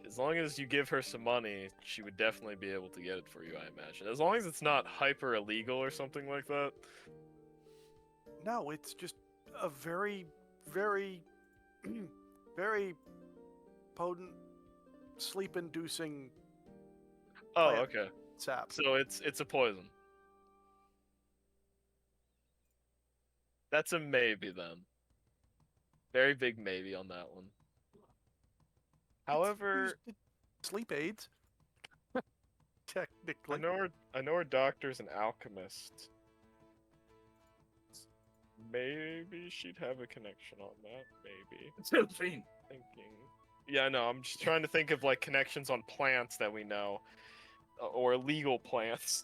Speaker 5: as long as you give her some money, she would definitely be able to get it for you, I imagine. As long as it's not hyper illegal or something like that.
Speaker 1: No, it's just a very, very, very potent, sleep-inducing
Speaker 5: Oh,
Speaker 1: plant
Speaker 5: okay.
Speaker 1: sap.
Speaker 5: So it's a poison. That's a maybe then. Very big maybe on that one. However,
Speaker 1: It's sleep aids. Technically.
Speaker 5: I know her doctor's an alchemist. Maybe she'd have a connection on that. Maybe.
Speaker 3: Sylphine.
Speaker 5: Thinking. Yeah, no, I'm just trying to think of like connections on plants that we know, or legal plants.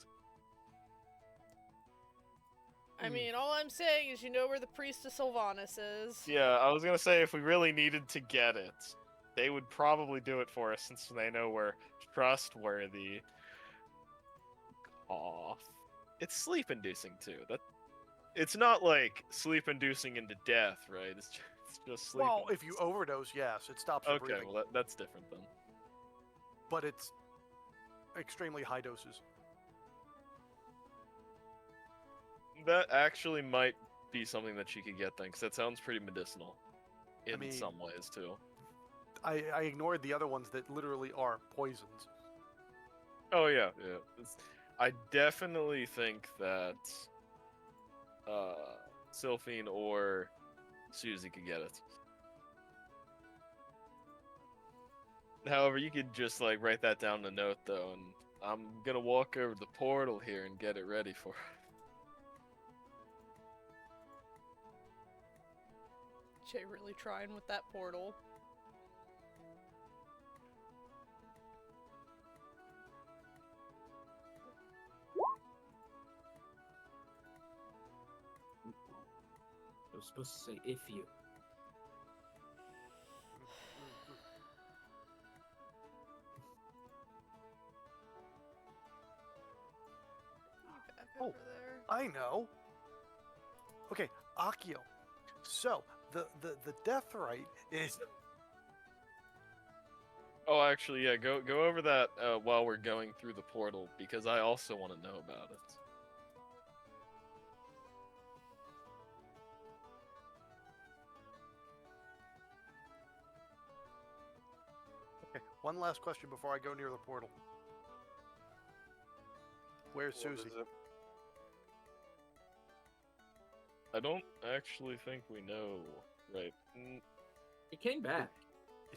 Speaker 2: I mean, all I'm saying is, you know where the priest of Sylvanas is.
Speaker 5: Yeah, I was gonna say if we really needed to get it, they would probably do it for us since they know we're trustworthy. Cough. It's sleep-inducing too. It's not like sleep-inducing into death, right? It's just sleep.
Speaker 1: Well, if you overdose, yes, it stops your
Speaker 5: Okay,
Speaker 1: breathing.
Speaker 5: well that's different then.
Speaker 1: But it's extremely high doses.
Speaker 5: That actually might be something that she could get then, because that sounds pretty medicinal in
Speaker 1: mean,
Speaker 5: some ways too.
Speaker 1: I ignored the other ones that literally are poisons.
Speaker 5: Oh yeah, yeah. I definitely think that Sylphine or Susie could get it. However, you could just like write that down in a note though, and I'm gonna walk over to the portal here and get it ready for her.
Speaker 2: Jay really trying with that portal.
Speaker 3: I was supposed to say if you.
Speaker 2: Back
Speaker 1: Oh.
Speaker 2: over there.
Speaker 1: I know. Okay, Akio. So the death rite is
Speaker 5: Oh, actually, yeah. Go over that while we're going through the portal because I also want to know about it.
Speaker 1: okay. One last question before I go near the portal. Where's
Speaker 4: What
Speaker 1: Susie?
Speaker 4: is it?
Speaker 5: I don't actually think we know, right?
Speaker 3: He came back.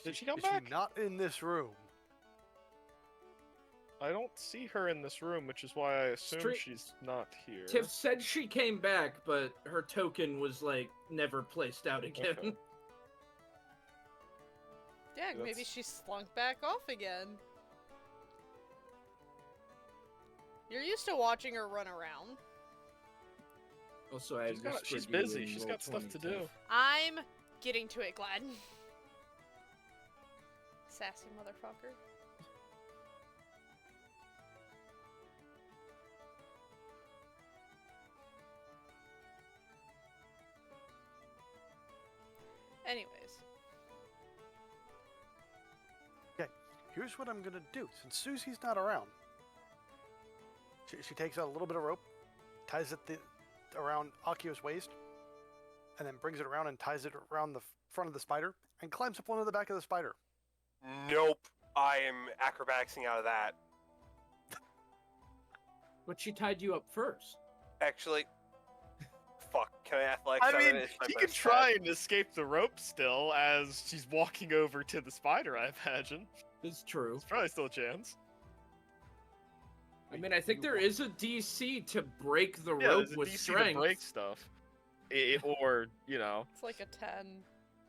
Speaker 5: Did she come
Speaker 1: is
Speaker 5: back?
Speaker 1: she not in this room?
Speaker 5: I don't see her in this room, which is why I assume
Speaker 3: Straight-
Speaker 5: she's not here.
Speaker 3: Tiff said she came back, but her token was like never placed out again.
Speaker 5: Okay.
Speaker 2: Yeah, maybe
Speaker 5: That's-
Speaker 2: she slunk back off again. You're used to watching her run around.
Speaker 3: Also, I
Speaker 5: She's busy. She's got stuff to do.
Speaker 2: I'm getting to it, Glenn. Sassy motherfucker. Anyways.
Speaker 1: Okay, here's what I'm gonna do. Since Susie's not around, she takes out a little bit of rope, ties it around Akio's waist, and then brings it around and ties it around the front of the spider, and climbs up onto the back of the spider.
Speaker 4: Nope. I am acrobaticsing out of that.
Speaker 3: But she tied you up first.
Speaker 4: Actually, fuck. Can I athletics?
Speaker 5: I mean, you can try and escape the rope still as she's walking over to the spider, I imagine.
Speaker 3: It's true.
Speaker 5: There's probably still a chance.
Speaker 3: I mean, I think there is a DC to break the
Speaker 5: Yeah,
Speaker 3: rope
Speaker 5: there's a
Speaker 3: with
Speaker 5: DC
Speaker 3: strength.
Speaker 5: to break stuff. Or, you know...
Speaker 2: It's like a 10.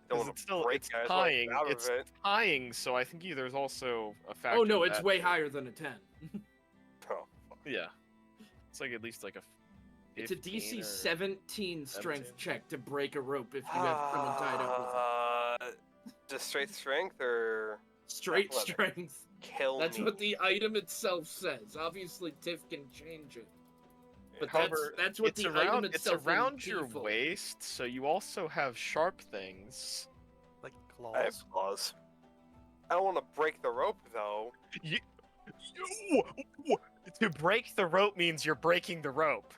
Speaker 4: Don't
Speaker 5: 'cause
Speaker 4: want
Speaker 5: it's
Speaker 4: to
Speaker 5: still
Speaker 4: break
Speaker 5: it's
Speaker 4: guys
Speaker 5: tying.
Speaker 4: out of
Speaker 5: It's
Speaker 4: it.
Speaker 5: tying, so I think there's also a factor.
Speaker 3: Oh no,
Speaker 5: in
Speaker 3: it's
Speaker 5: that
Speaker 3: way
Speaker 5: too.
Speaker 3: higher than a 10.
Speaker 4: Oh, fuck.
Speaker 5: Yeah. It's like at least like a
Speaker 3: It's a
Speaker 5: 15
Speaker 3: DC
Speaker 5: or-
Speaker 3: 17 strength
Speaker 5: 17.
Speaker 3: check to break a rope if you have someone tied up with it.
Speaker 4: Just straight strength or
Speaker 3: Straight
Speaker 4: athletic.
Speaker 3: strength.
Speaker 4: kill
Speaker 3: That's
Speaker 4: me?
Speaker 3: what the item itself says. Obviously, Tiff can change it. But
Speaker 5: However,
Speaker 3: that's what
Speaker 5: it's
Speaker 3: the
Speaker 5: around,
Speaker 3: item itself
Speaker 5: it's around your
Speaker 3: default.
Speaker 5: waist, so you also have sharp things.
Speaker 1: Like
Speaker 4: I have
Speaker 1: claws.
Speaker 4: claws. I don't want to break the rope though.
Speaker 5: To break the rope means you're breaking the rope.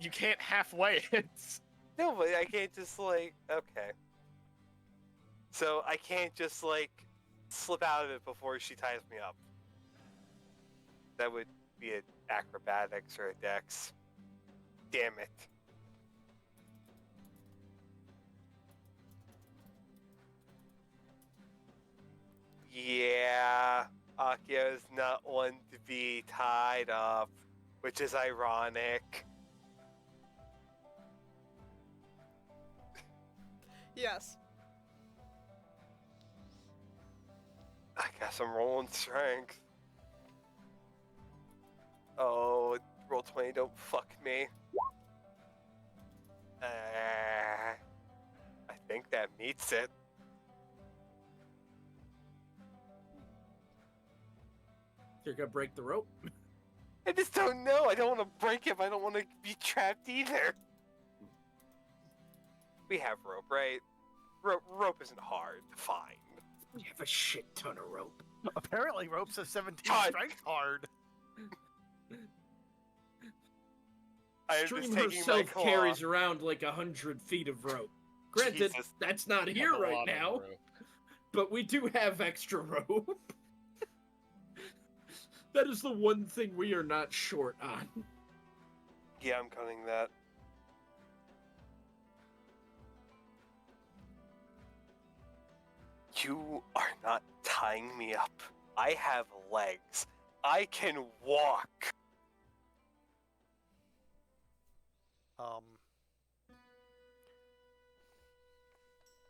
Speaker 5: You can't halfway it.
Speaker 4: No, but I can't just like okay. So I can't just like slip out of it before she ties me up. That would be an acrobatics or a dex. Damn it. Yeah, Akio's not one to be tied up, which is ironic.
Speaker 2: Yes.
Speaker 4: I guess I'm rolling strength. Oh, roll 20, don't fuck me. I think that meets it.
Speaker 3: You're gonna break the rope?
Speaker 4: I just don't know. I don't want to break it, but I don't want to be trapped either. We have rope, right? Rope isn't hard to find.
Speaker 3: We have a shit ton of rope.
Speaker 1: Apparently, rope's a 17
Speaker 4: God.
Speaker 1: strength hard.
Speaker 4: I am just
Speaker 3: Stream
Speaker 4: taking my
Speaker 3: herself
Speaker 4: claw.
Speaker 3: carries around like 100 feet of rope. Granted,
Speaker 4: Jesus.
Speaker 3: that's not
Speaker 5: You
Speaker 3: here
Speaker 5: have a
Speaker 3: right
Speaker 5: lot of
Speaker 3: now,
Speaker 5: rope.
Speaker 3: but we do have extra rope. That is the one thing we are not short on.
Speaker 4: Yeah, I'm cutting that. You are not tying me up. I have legs. I can walk.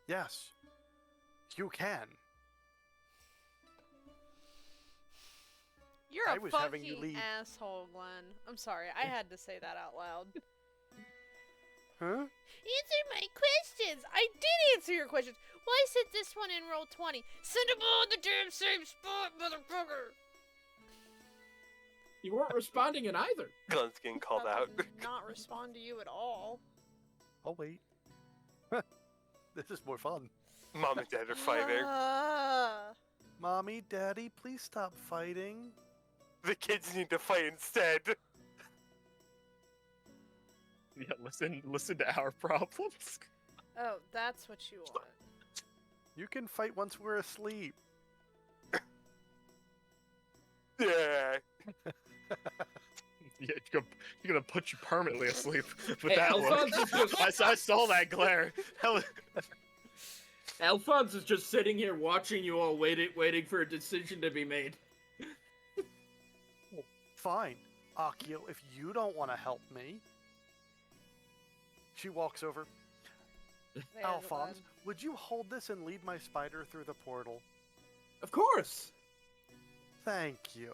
Speaker 1: Yes. You can.
Speaker 2: You're
Speaker 1: I
Speaker 2: a
Speaker 1: was having you
Speaker 2: fucking
Speaker 1: leave.
Speaker 2: asshole, Glenn. I'm sorry, I had to say that out loud.
Speaker 1: Huh?
Speaker 2: Answer my questions! I did answer your questions! Why sent this one in roll 20? Send them all in the damn same spot, motherfucker!
Speaker 3: You weren't responding in either.
Speaker 4: Glenn's getting called out.
Speaker 2: Not respond to you at all.
Speaker 1: Oh, wait. This is more fun.
Speaker 4: Mom and Dad are fighting.
Speaker 1: Mommy, Daddy, please stop fighting.
Speaker 4: The kids need to fight instead.
Speaker 5: Yeah, listen to our problems.
Speaker 2: Oh, that's what you want.
Speaker 1: You can fight once we're asleep.
Speaker 4: Yeah.
Speaker 5: Yeah, you're gonna put you permanently asleep with
Speaker 3: Hey,
Speaker 5: that
Speaker 3: Alphonse
Speaker 5: one.
Speaker 3: is just-
Speaker 5: I saw that glare. That was...
Speaker 3: Alphonse is just sitting here watching you all waiting for a decision to be made.
Speaker 1: Fine, Akio, if you don't want to help me. She walks over.
Speaker 2: There's
Speaker 1: Alphonse,
Speaker 2: Glenn.
Speaker 1: would you hold this and lead my spider through the portal?
Speaker 3: Of course.
Speaker 1: Thank you.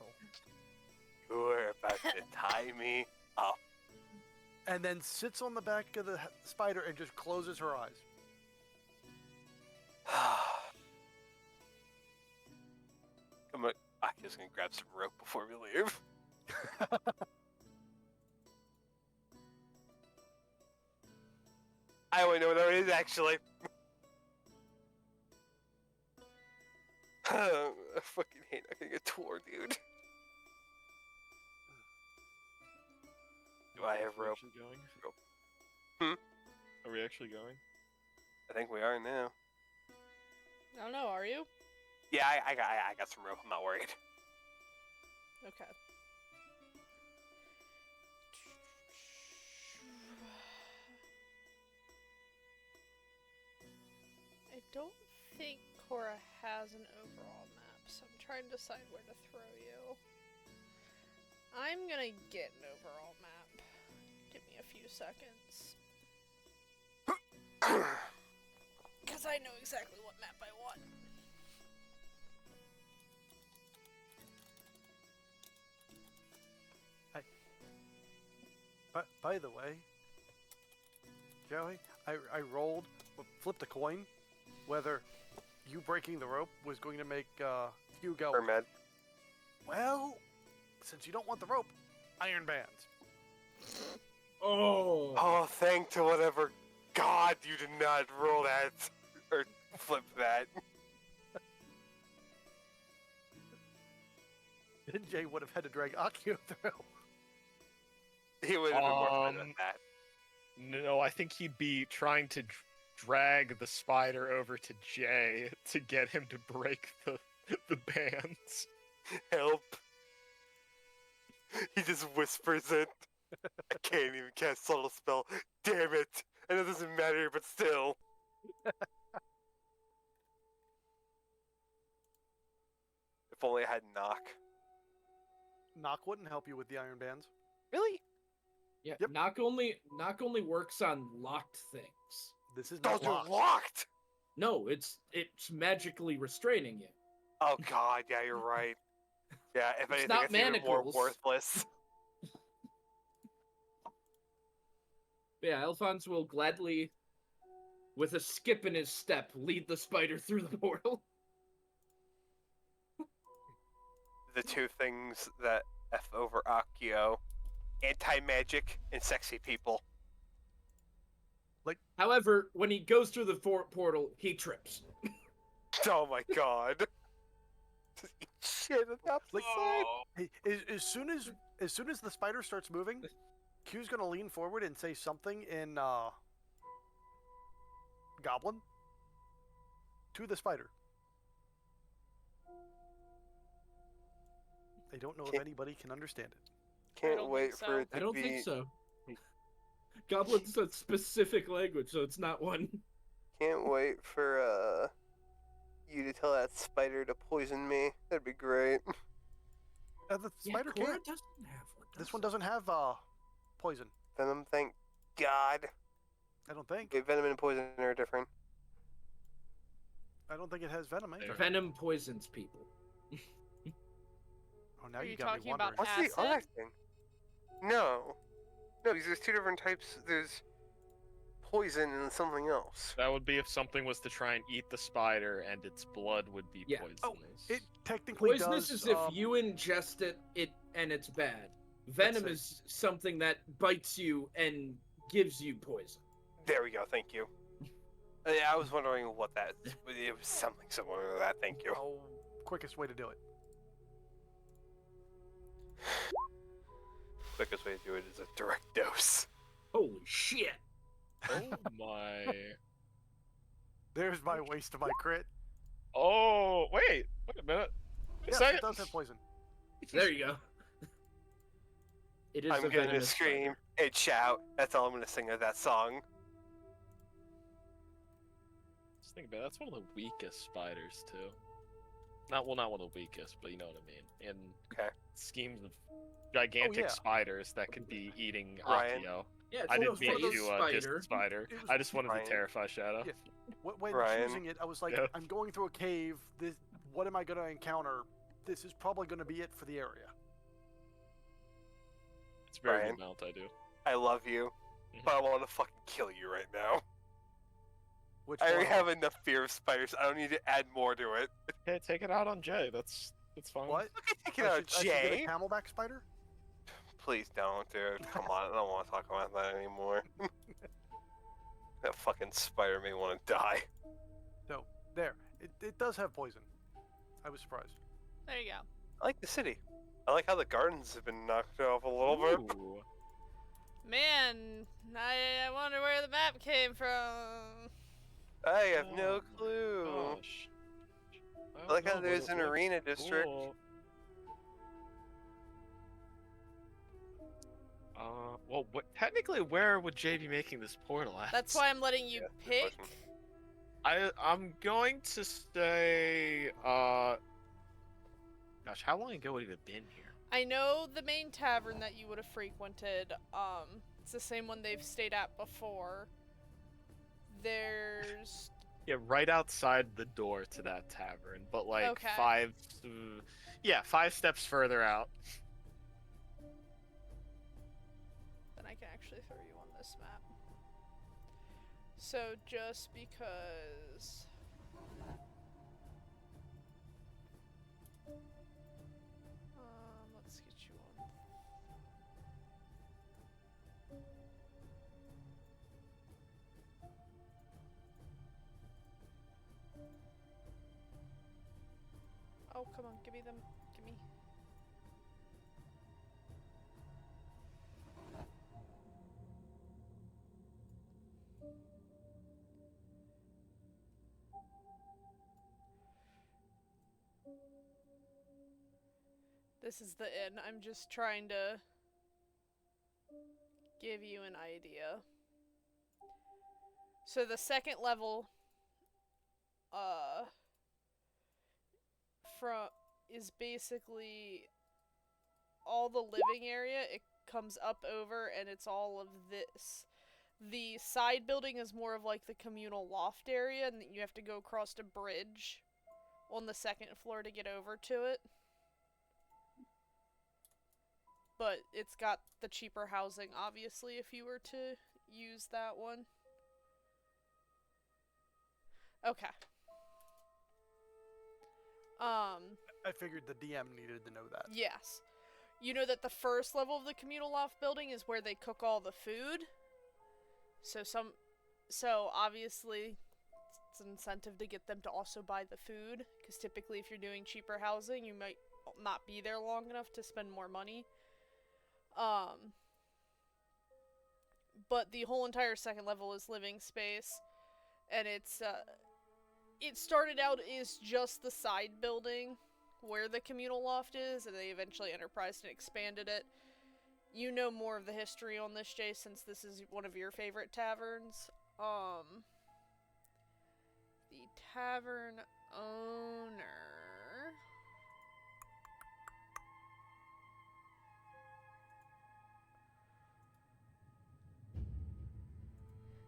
Speaker 4: You're about to tie me up.
Speaker 1: And then sits on the back of the spider and just closes her eyes.
Speaker 4: I'm just gonna grab some rope before we leave. I don't know what it is actually. I fucking hate not gonna get tore, dude. Do I have
Speaker 5: Are we
Speaker 4: rope?
Speaker 5: actually going?
Speaker 4: Hmm?
Speaker 5: Are we actually going?
Speaker 4: I think we are now.
Speaker 2: I don't know, are you?
Speaker 4: Yeah, I got some rope. I'm not worried.
Speaker 2: Okay. I don't think Cora has an overall map, so I'm trying to decide where to throw you. I'm gonna get an overall map. Give me a few seconds. Because I know exactly what map I want.
Speaker 1: By the way, Joey, I rolled, flipped a coin, whether you breaking the rope was going to make you go.
Speaker 4: Or med.
Speaker 1: Well, since you don't want the rope, iron bands.
Speaker 3: Oh.
Speaker 4: Oh, thank to whatever god you did not roll that or flip that.
Speaker 1: Then Jay would have had to drag Akio through.
Speaker 4: He would have been more fun with that.
Speaker 5: No, I think he'd be trying to drag the spider over to Jay to get him to break the bands.
Speaker 4: Help. He just whispers it. I can't even cast subtle spell. Damn it. I know it doesn't matter, but still. If only I had knock.
Speaker 1: Knock wouldn't help you with the iron bands.
Speaker 4: Really?
Speaker 3: Yeah,
Speaker 1: Yep.
Speaker 3: knock only works on locked things.
Speaker 1: This is
Speaker 4: Those
Speaker 1: not
Speaker 4: are
Speaker 1: locked.
Speaker 4: locked!
Speaker 3: No, it's magically restraining you.
Speaker 4: Oh god, yeah, you're right. Yeah, if anything,
Speaker 3: not
Speaker 4: it's even more
Speaker 3: manacles.
Speaker 4: worthless.
Speaker 3: But yeah, Alphonse will gladly, with a skip in his step, lead the spider through the portal.
Speaker 4: The two things that F over Akio, anti-magic and sexy people.
Speaker 3: However, when he goes through the portal, he trips.
Speaker 4: Oh my god. Just eat shit on the opposite side.
Speaker 1: Hey, as soon as the spider starts moving, Q's gonna lean forward and say something in Goblin to the spider. I don't know if anybody can understand it.
Speaker 4: Can't
Speaker 2: don't
Speaker 4: wait
Speaker 2: think so.
Speaker 4: for it to
Speaker 3: I don't
Speaker 4: be...
Speaker 3: think so. Goblin's a specific language, so it's not one.
Speaker 4: Can't wait for you to tell that spider to poison me. That'd be great.
Speaker 1: The spider
Speaker 3: Cora
Speaker 1: can't.
Speaker 3: doesn't have one.
Speaker 1: This one doesn't have poison.
Speaker 4: Venom, thank God.
Speaker 1: I don't think.
Speaker 4: Wait, Venom and poison are different.
Speaker 1: I don't think it has venom either.
Speaker 3: Venom poisons people.
Speaker 1: Oh, now
Speaker 2: Are
Speaker 1: you
Speaker 2: you
Speaker 1: got me
Speaker 2: talking
Speaker 1: wondering.
Speaker 2: about
Speaker 4: What's the other
Speaker 2: acid?
Speaker 4: thing? No. No, because there's two different types. There's poison and something else.
Speaker 5: That would be if something was to try and eat the spider and its blood would be
Speaker 3: Yeah.
Speaker 5: poisonous.
Speaker 1: Oh, it technically
Speaker 3: Poisonous
Speaker 1: does.
Speaker 3: is if you ingest it and it's bad. Venom
Speaker 1: it.
Speaker 3: is something that bites you and gives you poison.
Speaker 4: There we go, thank you. Yeah, I was wondering what that... It was something similar to that, thank you.
Speaker 1: Oh, quickest way to do it.
Speaker 4: Quickest way to do it is a direct dose.
Speaker 3: Holy shit!
Speaker 5: Oh my.
Speaker 1: There's my waste of my crit.
Speaker 5: Oh, wait a minute.
Speaker 1: Yes,
Speaker 5: Say
Speaker 1: it does have poison.
Speaker 3: There you go. It is
Speaker 4: I'm
Speaker 3: a
Speaker 4: gonna
Speaker 3: venomous
Speaker 4: scream
Speaker 3: spider.
Speaker 4: and shout. That's all I'm gonna sing of that song.
Speaker 5: Just think about it. That's one of the weakest spiders too. Not one of the weakest, but you know what I mean. In
Speaker 4: Okay.
Speaker 5: schemes of gigantic
Speaker 1: yeah.
Speaker 5: spiders that could be eating
Speaker 4: Ryan?
Speaker 5: Akio.
Speaker 3: Yeah, it's
Speaker 5: I
Speaker 3: a
Speaker 5: didn't mean
Speaker 3: phase
Speaker 5: to
Speaker 3: spider.
Speaker 5: diss the spider.
Speaker 1: It was-
Speaker 5: I just wanted
Speaker 4: Ryan.
Speaker 5: to terrify Shadow.
Speaker 1: Yeah. When
Speaker 4: Ryan?
Speaker 1: choosing it, I was like,
Speaker 5: Yeah.
Speaker 1: I'm going through a cave. What am I going to encounter? This is probably going to be it for the area.
Speaker 5: It's a very
Speaker 4: Brian.
Speaker 5: good mount, I do.
Speaker 4: I love you, but I want to fucking kill you right now.
Speaker 1: Which
Speaker 4: I already
Speaker 1: one?
Speaker 4: have enough fear of spiders. I don't need to add more to it.
Speaker 5: Okay, take it out on Jay. That's fine.
Speaker 1: What?
Speaker 4: Take it
Speaker 1: I
Speaker 4: out,
Speaker 1: should get
Speaker 4: Jay.
Speaker 1: a camelback spider?
Speaker 4: Please don't, dude. Come on, I don't want to talk about that anymore. That fucking spider may want to die.
Speaker 1: No. There. It does have poison. I was surprised.
Speaker 2: There you go.
Speaker 4: I like the city. I like how the gardens have been knocked off a little bit.
Speaker 5: Ooh.
Speaker 2: Man, I wonder where the map came from.
Speaker 4: I have no
Speaker 5: Oh,
Speaker 4: clue.
Speaker 5: Gosh.
Speaker 4: I like how
Speaker 5: don't know,
Speaker 4: there's
Speaker 5: but
Speaker 4: an
Speaker 5: it looks
Speaker 4: arena district.
Speaker 5: cool. Well, technically, where would Jay be making this portal at?
Speaker 2: That's why I'm letting you
Speaker 4: Yeah, good
Speaker 2: pick.
Speaker 4: question.
Speaker 5: I'm going to say, gosh, how long ago would he have been here?
Speaker 2: I know the main tavern that you would have frequented. It's the same one they've stayed at before. There's
Speaker 5: Yeah, right outside the door to that tavern, but like
Speaker 2: Okay.
Speaker 5: 5 steps further out.
Speaker 2: then I can actually throw you on this map. So just because let's get you on. Oh, come on, give me them. Give me. This is the inn. I'm just trying to give you an idea. So the second level is basically all the living area. It comes up over and it's all of this. The side building is more of like the communal loft area, and you have to go across a bridge on the second floor to get over to it. But it's got the cheaper housing, obviously, if you were to use that one. Okay.
Speaker 1: I figured the DM needed to know that.
Speaker 2: Yes. You know that the first level of the communal loft building is where they cook all the food. So obviously it's an incentive to get them to also buy the food, because typically if you're doing cheaper housing, you might not be there long enough to spend more money. But the whole entire second level is living space, and it's it started out as just the side building where the communal loft is, and they eventually enterprised and expanded it. You know more of the history on this, Jay, since this is one of your favorite taverns. The tavern owner.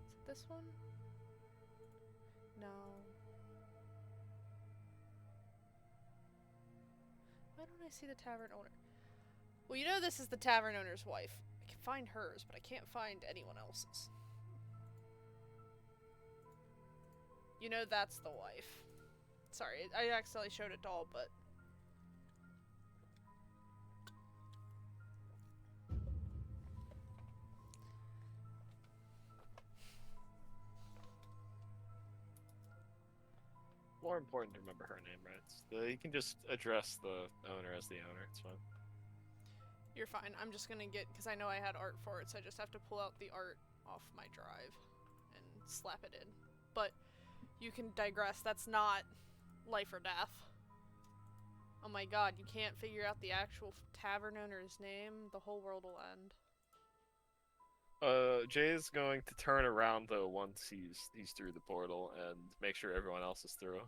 Speaker 2: Is it this one? No. Why don't I see the tavern owner? Well, you know this is the tavern owner's wife. I can find hers, but I can't find anyone else's. You know that's the wife. Sorry, I accidentally showed it to all, but...
Speaker 5: More important to remember her name, right? You can just address the owner as the owner. It's fine.
Speaker 2: You're fine. I'm just gonna get, because I know I had art for it, so I just have to pull out the art off my drive and slap it in. But you can digress. That's not life or death. Oh my god, you can't figure out the actual tavern owner's name? The whole world will end.
Speaker 5: Jay is going to turn around though once he's through the portal and make sure everyone else is through.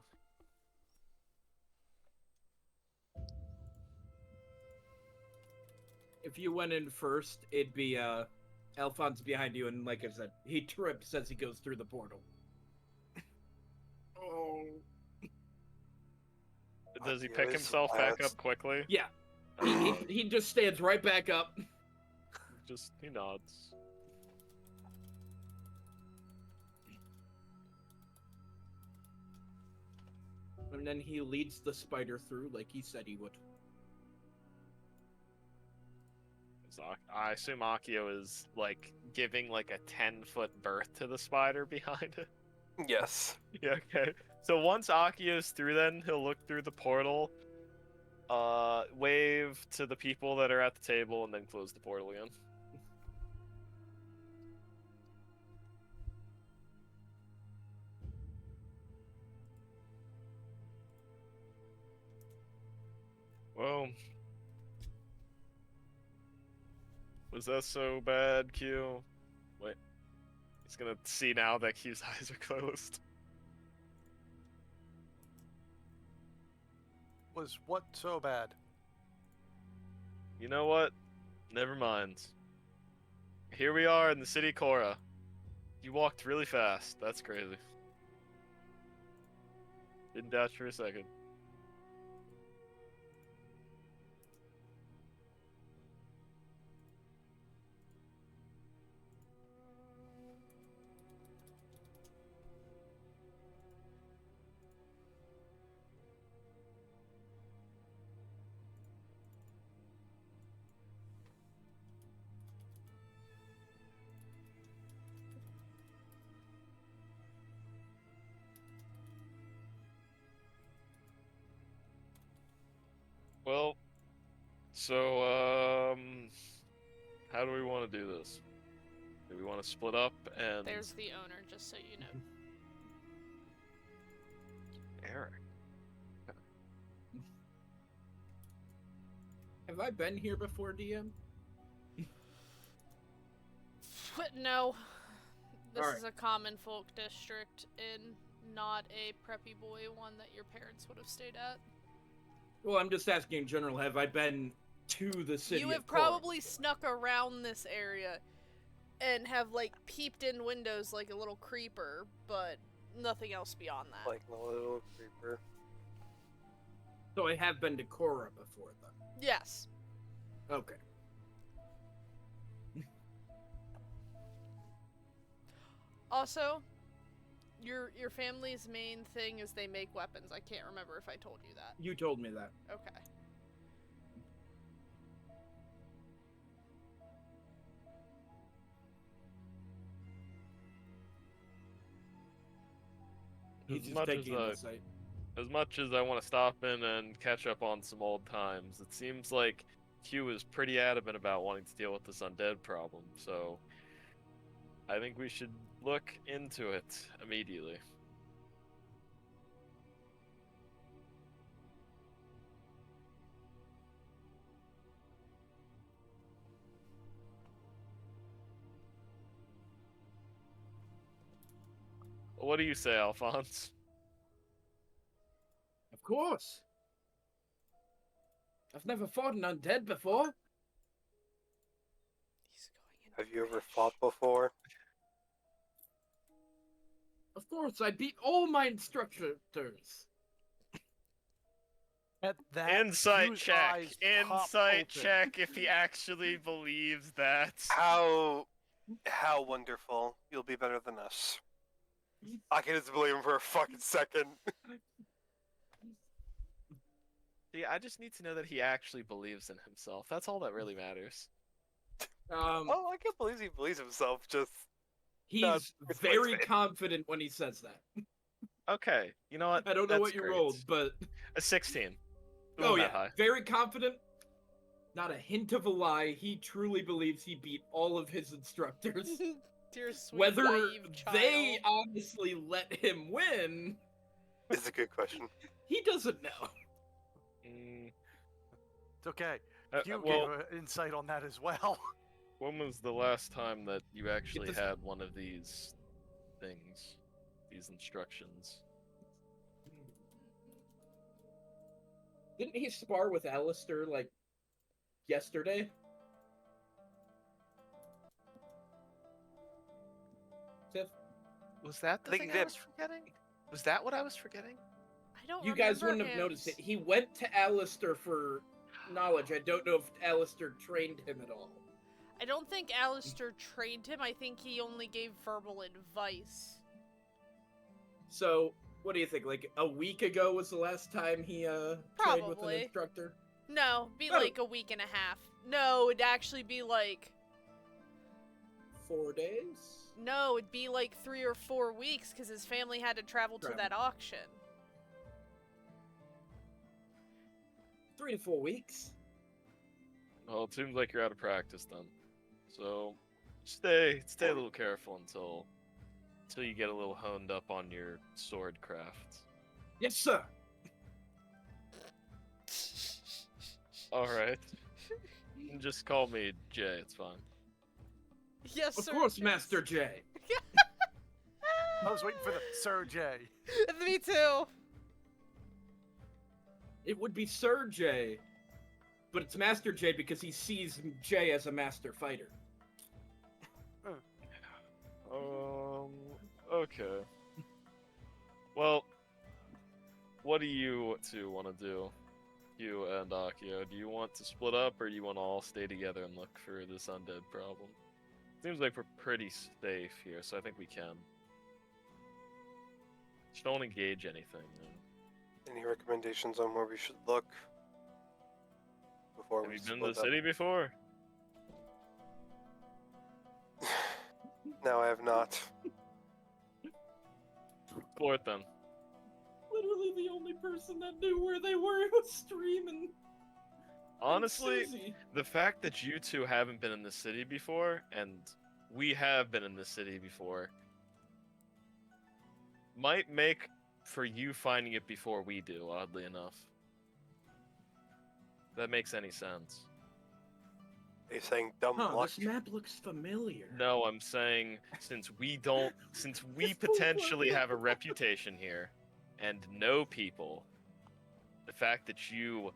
Speaker 3: If you went in first, it'd be Alphonse behind you, and like I said, he trips as he goes through the portal. Oh.
Speaker 5: Does he pick himself back up quickly?
Speaker 3: Yeah. He just stands right back up.
Speaker 5: he nods.
Speaker 3: And then he leads the spider through like he said he would.
Speaker 5: I assume Akio is like giving like a 10-foot berth to the spider behind it.
Speaker 4: Yes.
Speaker 5: Yeah, okay. So once Akio's through, then he'll look through the portal, wave to the people that are at the table, and then close the portal again. Well, was that so bad, Q? Wait, he's gonna see now that Q's eyes are closed.
Speaker 1: Was what so bad?
Speaker 5: You know what? Never mind. Here we are in the city Korra. You walked really fast. That's crazy. Didn't doubt you for a second. Well, so, how do we want to do this? Do we want to split up and...
Speaker 2: There's the owner, just so you know.
Speaker 5: Eric.
Speaker 3: Have I been here before, DM?
Speaker 2: No. This
Speaker 3: Alright.
Speaker 2: is a common folk district and not a preppy boy one that your parents would have stayed at.
Speaker 3: Well, I'm just asking in general, have I been to the city
Speaker 2: You
Speaker 3: of
Speaker 2: have
Speaker 3: Korra?
Speaker 2: probably snuck around this area and have, like, peeped in windows like a little creeper, but nothing else beyond that.
Speaker 4: Like a little creeper.
Speaker 3: So I have been to Korra before, then.
Speaker 2: Yes.
Speaker 3: Okay.
Speaker 2: Also, your family's main thing is they make weapons. I can't remember if I told you that.
Speaker 3: You told me that.
Speaker 2: Okay.
Speaker 3: He's
Speaker 5: As
Speaker 3: just
Speaker 5: much
Speaker 3: taking
Speaker 5: as,
Speaker 3: insight.
Speaker 5: As much as I want to stop in and catch up on some old times, it seems like Q is pretty adamant about wanting to deal with this undead problem, so I think we should look into it immediately. What do you say, Alphonse?
Speaker 3: Of course. I've never fought an undead before.
Speaker 2: He's going in
Speaker 4: Have you ever
Speaker 2: British.
Speaker 4: fought before?
Speaker 3: Of course, I beat all my instructors.
Speaker 1: At that,
Speaker 5: Insight
Speaker 1: Q's
Speaker 5: check.
Speaker 1: eyes pop
Speaker 5: Insight
Speaker 1: open.
Speaker 5: check if he actually believes that.
Speaker 4: How wonderful. You'll be better than us. I can't just believe him for a fucking second.
Speaker 5: See, I just need to know that he actually believes in himself. That's all that really matters.
Speaker 4: Oh, I can't believe he believes himself. Just
Speaker 3: He's
Speaker 4: it's
Speaker 3: very
Speaker 4: like-
Speaker 3: confident when he says that.
Speaker 5: Okay, you know what?
Speaker 3: I don't know
Speaker 5: That's
Speaker 3: what you
Speaker 5: great.
Speaker 3: rolled, but
Speaker 5: A 16.
Speaker 3: oh
Speaker 5: Wasn't
Speaker 3: yeah,
Speaker 5: that high.
Speaker 3: very confident. Not a hint of a lie. He truly believes he beat all of his instructors.
Speaker 2: Dear sweet
Speaker 3: Whether
Speaker 2: naive child.
Speaker 3: they honestly let him win,
Speaker 4: It's a good question.
Speaker 3: he doesn't know.
Speaker 1: It's okay. You
Speaker 5: well,
Speaker 1: gave insight on that as well.
Speaker 5: when was the last time that you actually
Speaker 3: this-
Speaker 5: had one of these things? These instructions?
Speaker 3: Didn't he spar with Alistair like yesterday? Tiff?
Speaker 5: Was that the
Speaker 4: think
Speaker 5: thing
Speaker 4: he
Speaker 5: I
Speaker 4: did.
Speaker 5: was forgetting? Was that what I was forgetting?
Speaker 2: I don't
Speaker 3: You guys
Speaker 2: remember
Speaker 3: wouldn't have
Speaker 2: him.
Speaker 3: noticed it. He went to Alistair for knowledge. I don't know if Alistair trained him at all.
Speaker 2: I don't think Alistair trained him. I think he only gave verbal advice.
Speaker 3: So, what do you think? Like, a week ago was the last time he, trained with an
Speaker 2: Probably.
Speaker 3: instructor?
Speaker 2: No, be
Speaker 3: Oh.
Speaker 2: like a week and a half. No, it'd actually be like...
Speaker 3: 4 days?
Speaker 2: No, it'd be like 3 or 4 weeks because his family had to travel to that auction.
Speaker 3: 3 to 4 weeks?
Speaker 5: Well, it seems like you're out of practice then. So, stay a little careful until you get a little honed up on your sword craft.
Speaker 3: Yes, sir!
Speaker 5: Alright. You can just call me Jay, it's fine.
Speaker 2: Yes,
Speaker 3: Of
Speaker 2: sir.
Speaker 3: course, Master J.
Speaker 1: I was waiting for the Sir J.
Speaker 2: Me too.
Speaker 3: It would be Sir J, but it's Master J because he sees J as a master fighter.
Speaker 5: Okay. Well, what do you two want to do? You and Akio, do you want to split up or do you want to all stay together and look for this undead problem? Seems like we're pretty safe here, so I think we can. Just don't engage anything.
Speaker 4: Any recommendations on where we should look before
Speaker 5: Have
Speaker 4: we
Speaker 5: you been
Speaker 4: split
Speaker 5: to the
Speaker 4: up?
Speaker 5: city before?
Speaker 4: No, I have not.
Speaker 5: Explore it then.
Speaker 3: Literally the only person that knew where they were was Stream and
Speaker 5: Honestly,
Speaker 3: Susie.
Speaker 5: the fact that you two haven't been in the city before, and we have been in the city before, might make for you finding it before we do, oddly enough. If that makes any sense.
Speaker 4: Are you saying dumb luck?
Speaker 3: This map looks familiar.
Speaker 5: No, I'm saying since we
Speaker 3: It's
Speaker 5: potentially
Speaker 3: bullshit.
Speaker 5: have a reputation here and know people, the fact that you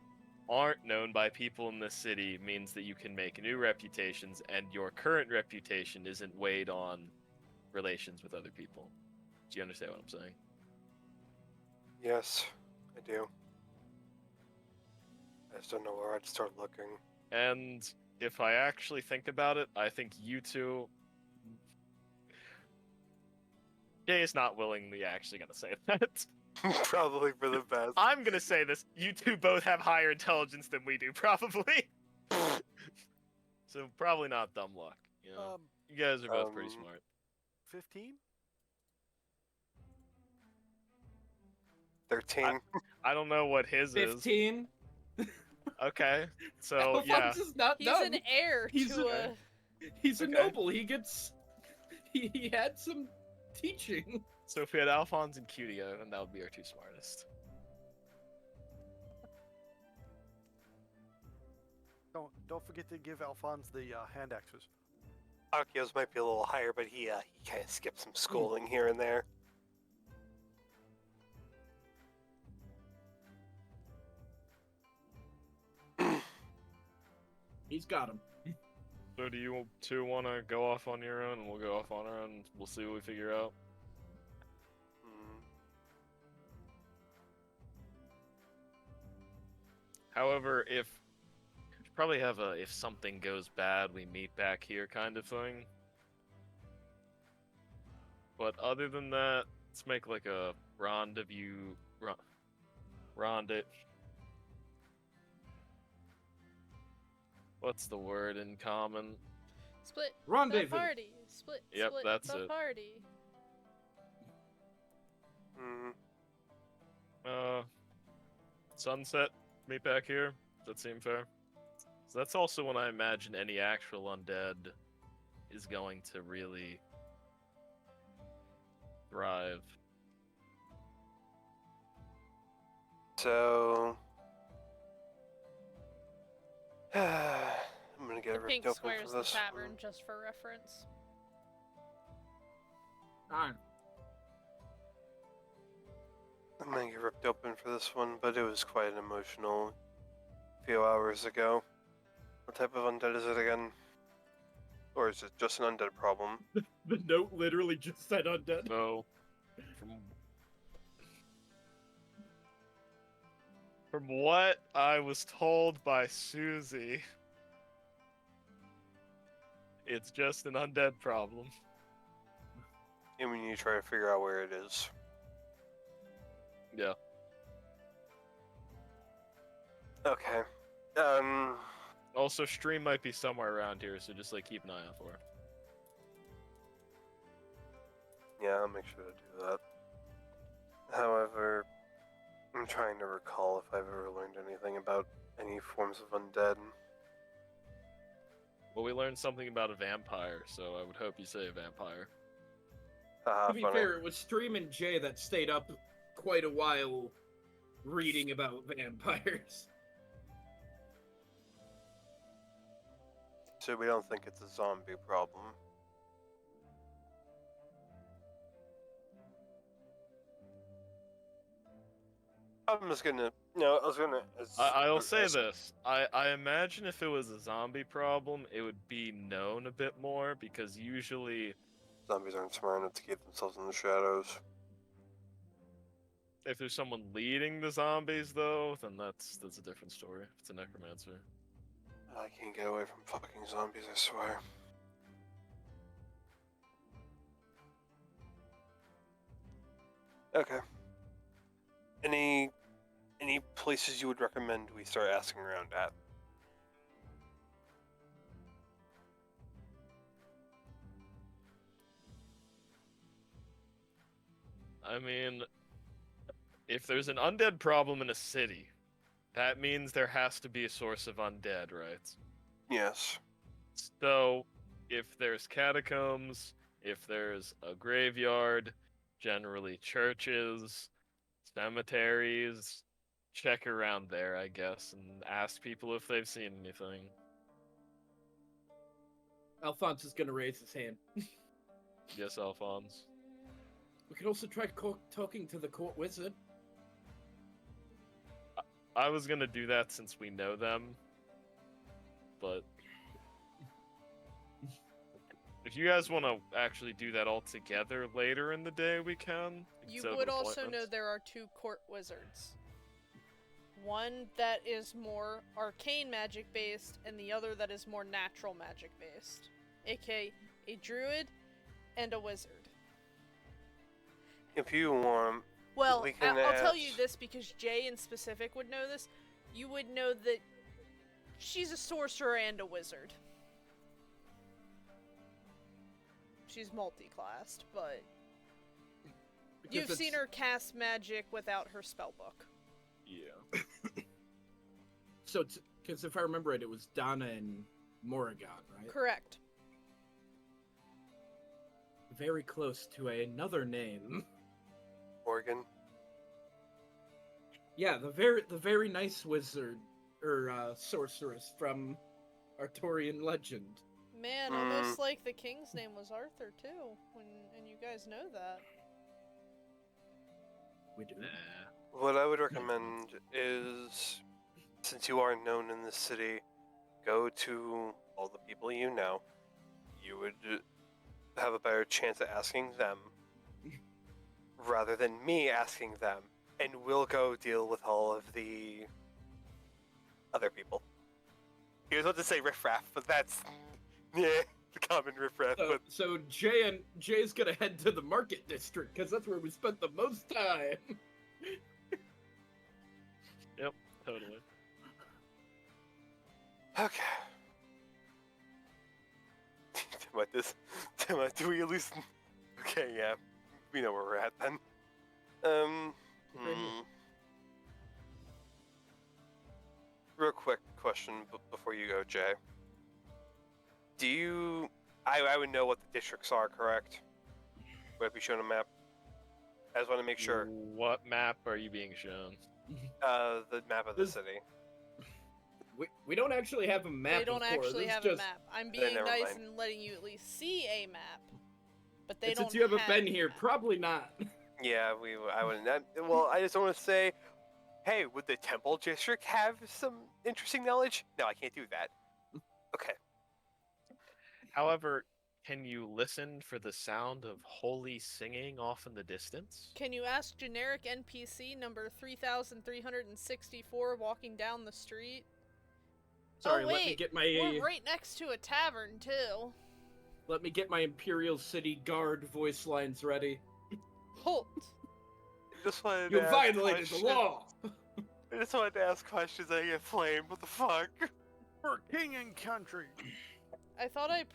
Speaker 5: aren't known by people in this city means that you can make new reputations and your current reputation isn't weighed on relations with other people. Do you understand what I'm saying?
Speaker 4: Yes, I do. I just don't know where I'd start looking.
Speaker 5: And if I actually think about it, I think you two... Jay is not willingly actually going to say that.
Speaker 4: Probably for the best.
Speaker 5: I'm going to say this. You two both have higher intelligence than we do, probably. So probably not dumb luck. You know? You guys are both pretty smart.
Speaker 1: 15?
Speaker 4: 13.
Speaker 5: I don't know what his
Speaker 3: 15?
Speaker 5: is. Okay, so
Speaker 3: Alphonse
Speaker 5: yeah.
Speaker 3: is not
Speaker 2: He's
Speaker 3: dumb.
Speaker 2: an heir
Speaker 3: He's
Speaker 2: to
Speaker 3: a-
Speaker 2: a...
Speaker 3: He's a
Speaker 5: Okay.
Speaker 3: noble. He gets... He had some teaching.
Speaker 5: So if we had Alphonse and Cutio, then that would be our two smartest.
Speaker 1: Don't forget to give Alphonse the hand axes.
Speaker 4: Akio's might be a little higher, but he kind of skipped some schooling here and there.
Speaker 3: He's got him.
Speaker 5: So do you two want to go off on your own, and we'll go off on our own, we'll see what we figure out?
Speaker 4: Hmm.
Speaker 5: However, if... Probably have a if something goes bad, we meet back here kind of thing. But other than that, let's make like a rendezvous... What's the word in common?
Speaker 2: Split
Speaker 3: Rendezvous.
Speaker 2: the party. Split,
Speaker 5: Yep,
Speaker 2: split
Speaker 5: that's
Speaker 2: the
Speaker 5: it.
Speaker 2: party.
Speaker 4: Hmm.
Speaker 5: Sunset, meet back here. Does that seem fair? So that's also when I imagine any actual undead is going to really thrive.
Speaker 4: So... I'm gonna get
Speaker 2: The
Speaker 4: ripped
Speaker 2: pink
Speaker 4: open
Speaker 2: square's
Speaker 4: for
Speaker 2: the
Speaker 4: this.
Speaker 2: tavern, just for reference.
Speaker 3: Alright.
Speaker 4: I'm gonna get ripped open for this one, but it was quite an emotional few hours ago. What type of undead is it again? Or is it just an undead problem?
Speaker 3: The note literally just said undead.
Speaker 5: So, from what I was told by Susie, It's just an undead problem.
Speaker 4: And we need to try to figure out where it is.
Speaker 5: Yeah.
Speaker 4: Okay.
Speaker 5: Also, stream might be somewhere around here, so just like keep an eye out for it.
Speaker 4: Yeah, I'll make sure to do that. However, I'm trying to recall if I've ever learned anything about any forms of undead.
Speaker 5: Well, we learned something about a vampire, so I would hope you say a vampire.
Speaker 4: Haha,
Speaker 3: To be
Speaker 4: funny.
Speaker 3: fair, it was Stream and Jay that stayed up quite a while reading about vampires.
Speaker 4: So we don't think it's a zombie problem. I'm just gonna. No, I was gonna.
Speaker 5: I'll say this. I imagine if it was a zombie problem, it would be known a bit more, because usually,
Speaker 4: Zombies aren't smart enough to keep themselves in the shadows.
Speaker 5: if there's someone leading the zombies, though, then that's a different story. If it's a necromancer.
Speaker 4: I can't get away from fucking zombies, I swear. Okay. Any places you would recommend we start asking around at?
Speaker 5: I mean, if there's an undead problem in a city, that means there has to be a source of undead, right?
Speaker 4: Yes.
Speaker 5: So, if there's catacombs, if there's a graveyard, generally churches, cemeteries, check around there, I guess, and ask people if they've seen anything.
Speaker 3: Alphonse is gonna raise his hand.
Speaker 5: Yes, Alphonse.
Speaker 3: We could also try talking to the court wizard.
Speaker 5: I was gonna do that since we know them, but if you guys want to actually do that all together later in the day, we can.
Speaker 2: You
Speaker 5: instead of
Speaker 2: would
Speaker 5: an
Speaker 2: also know
Speaker 5: appointment.
Speaker 2: there are two court wizards. One that is more arcane magic based, and the other that is more natural magic based. AKA a druid and a wizard.
Speaker 4: If you want,
Speaker 2: Well,
Speaker 4: we can
Speaker 2: I'll tell you
Speaker 4: ask-
Speaker 2: this because Jay in specific would know this. You would know that she's a sorcerer and a wizard. She's multi-classed, but
Speaker 3: Because
Speaker 2: you've seen
Speaker 3: it's-
Speaker 2: her cast magic without her spellbook.
Speaker 5: Yeah.
Speaker 3: So, because if I remember it, it was Donna and Morrigan, right?
Speaker 2: Correct.
Speaker 3: Very close to another name.
Speaker 4: Morgan.
Speaker 3: Yeah, the very nice wizard or sorceress from Arthurian legend.
Speaker 2: Man, almost like the king's name was Arthur too. And you guys know that.
Speaker 3: We do.
Speaker 4: What I would recommend is, since you are known in the city, go to all the people you know. You would have a better chance at asking them rather than me asking them, and we'll go deal with all of the other people. He was about to say riffraff, but that's the common riffraff. But
Speaker 3: So Jay's gonna head to the market district because that's where we spent the most time.
Speaker 5: Yep. Totally.
Speaker 4: okay. Do we at least? Okay, yeah, we know where we're at then. Real quick question before you go, Jay. Do you? I would know what the districts are, correct? Would I be shown a map? I just want to make sure.
Speaker 5: What map are you being shown?
Speaker 4: The map of the
Speaker 3: This-
Speaker 4: city.
Speaker 3: We don't actually have a map.
Speaker 2: They don't
Speaker 3: of course.
Speaker 2: actually
Speaker 3: It's
Speaker 2: have
Speaker 3: just,
Speaker 2: a map. I'm being
Speaker 4: never
Speaker 2: nice
Speaker 4: mind.
Speaker 2: and letting you at least see a map. But they
Speaker 3: and
Speaker 2: don't
Speaker 3: since you haven't
Speaker 2: have
Speaker 3: been
Speaker 2: a
Speaker 3: here,
Speaker 2: map.
Speaker 3: probably not.
Speaker 4: Yeah, I wouldn't. Well, I just want to say, hey, would the temple district have some interesting knowledge? No, I can't do that. Okay.
Speaker 5: However, can you listen for the sound of holy singing off in the distance?
Speaker 2: Can you ask generic NPC number 3364 walking down the street?
Speaker 3: Sorry,
Speaker 2: oh,
Speaker 3: let me
Speaker 2: wait,
Speaker 3: get my.
Speaker 2: We're right next to a tavern, too.
Speaker 3: Let me get my Imperial City Guard voice lines ready.
Speaker 2: Halt!
Speaker 4: Just wanted
Speaker 3: You
Speaker 4: to ask
Speaker 3: violated the
Speaker 4: questions.
Speaker 3: law!
Speaker 4: I just wanted to ask questions. I get flamed. What the fuck?
Speaker 1: For king and country.
Speaker 2: I thought I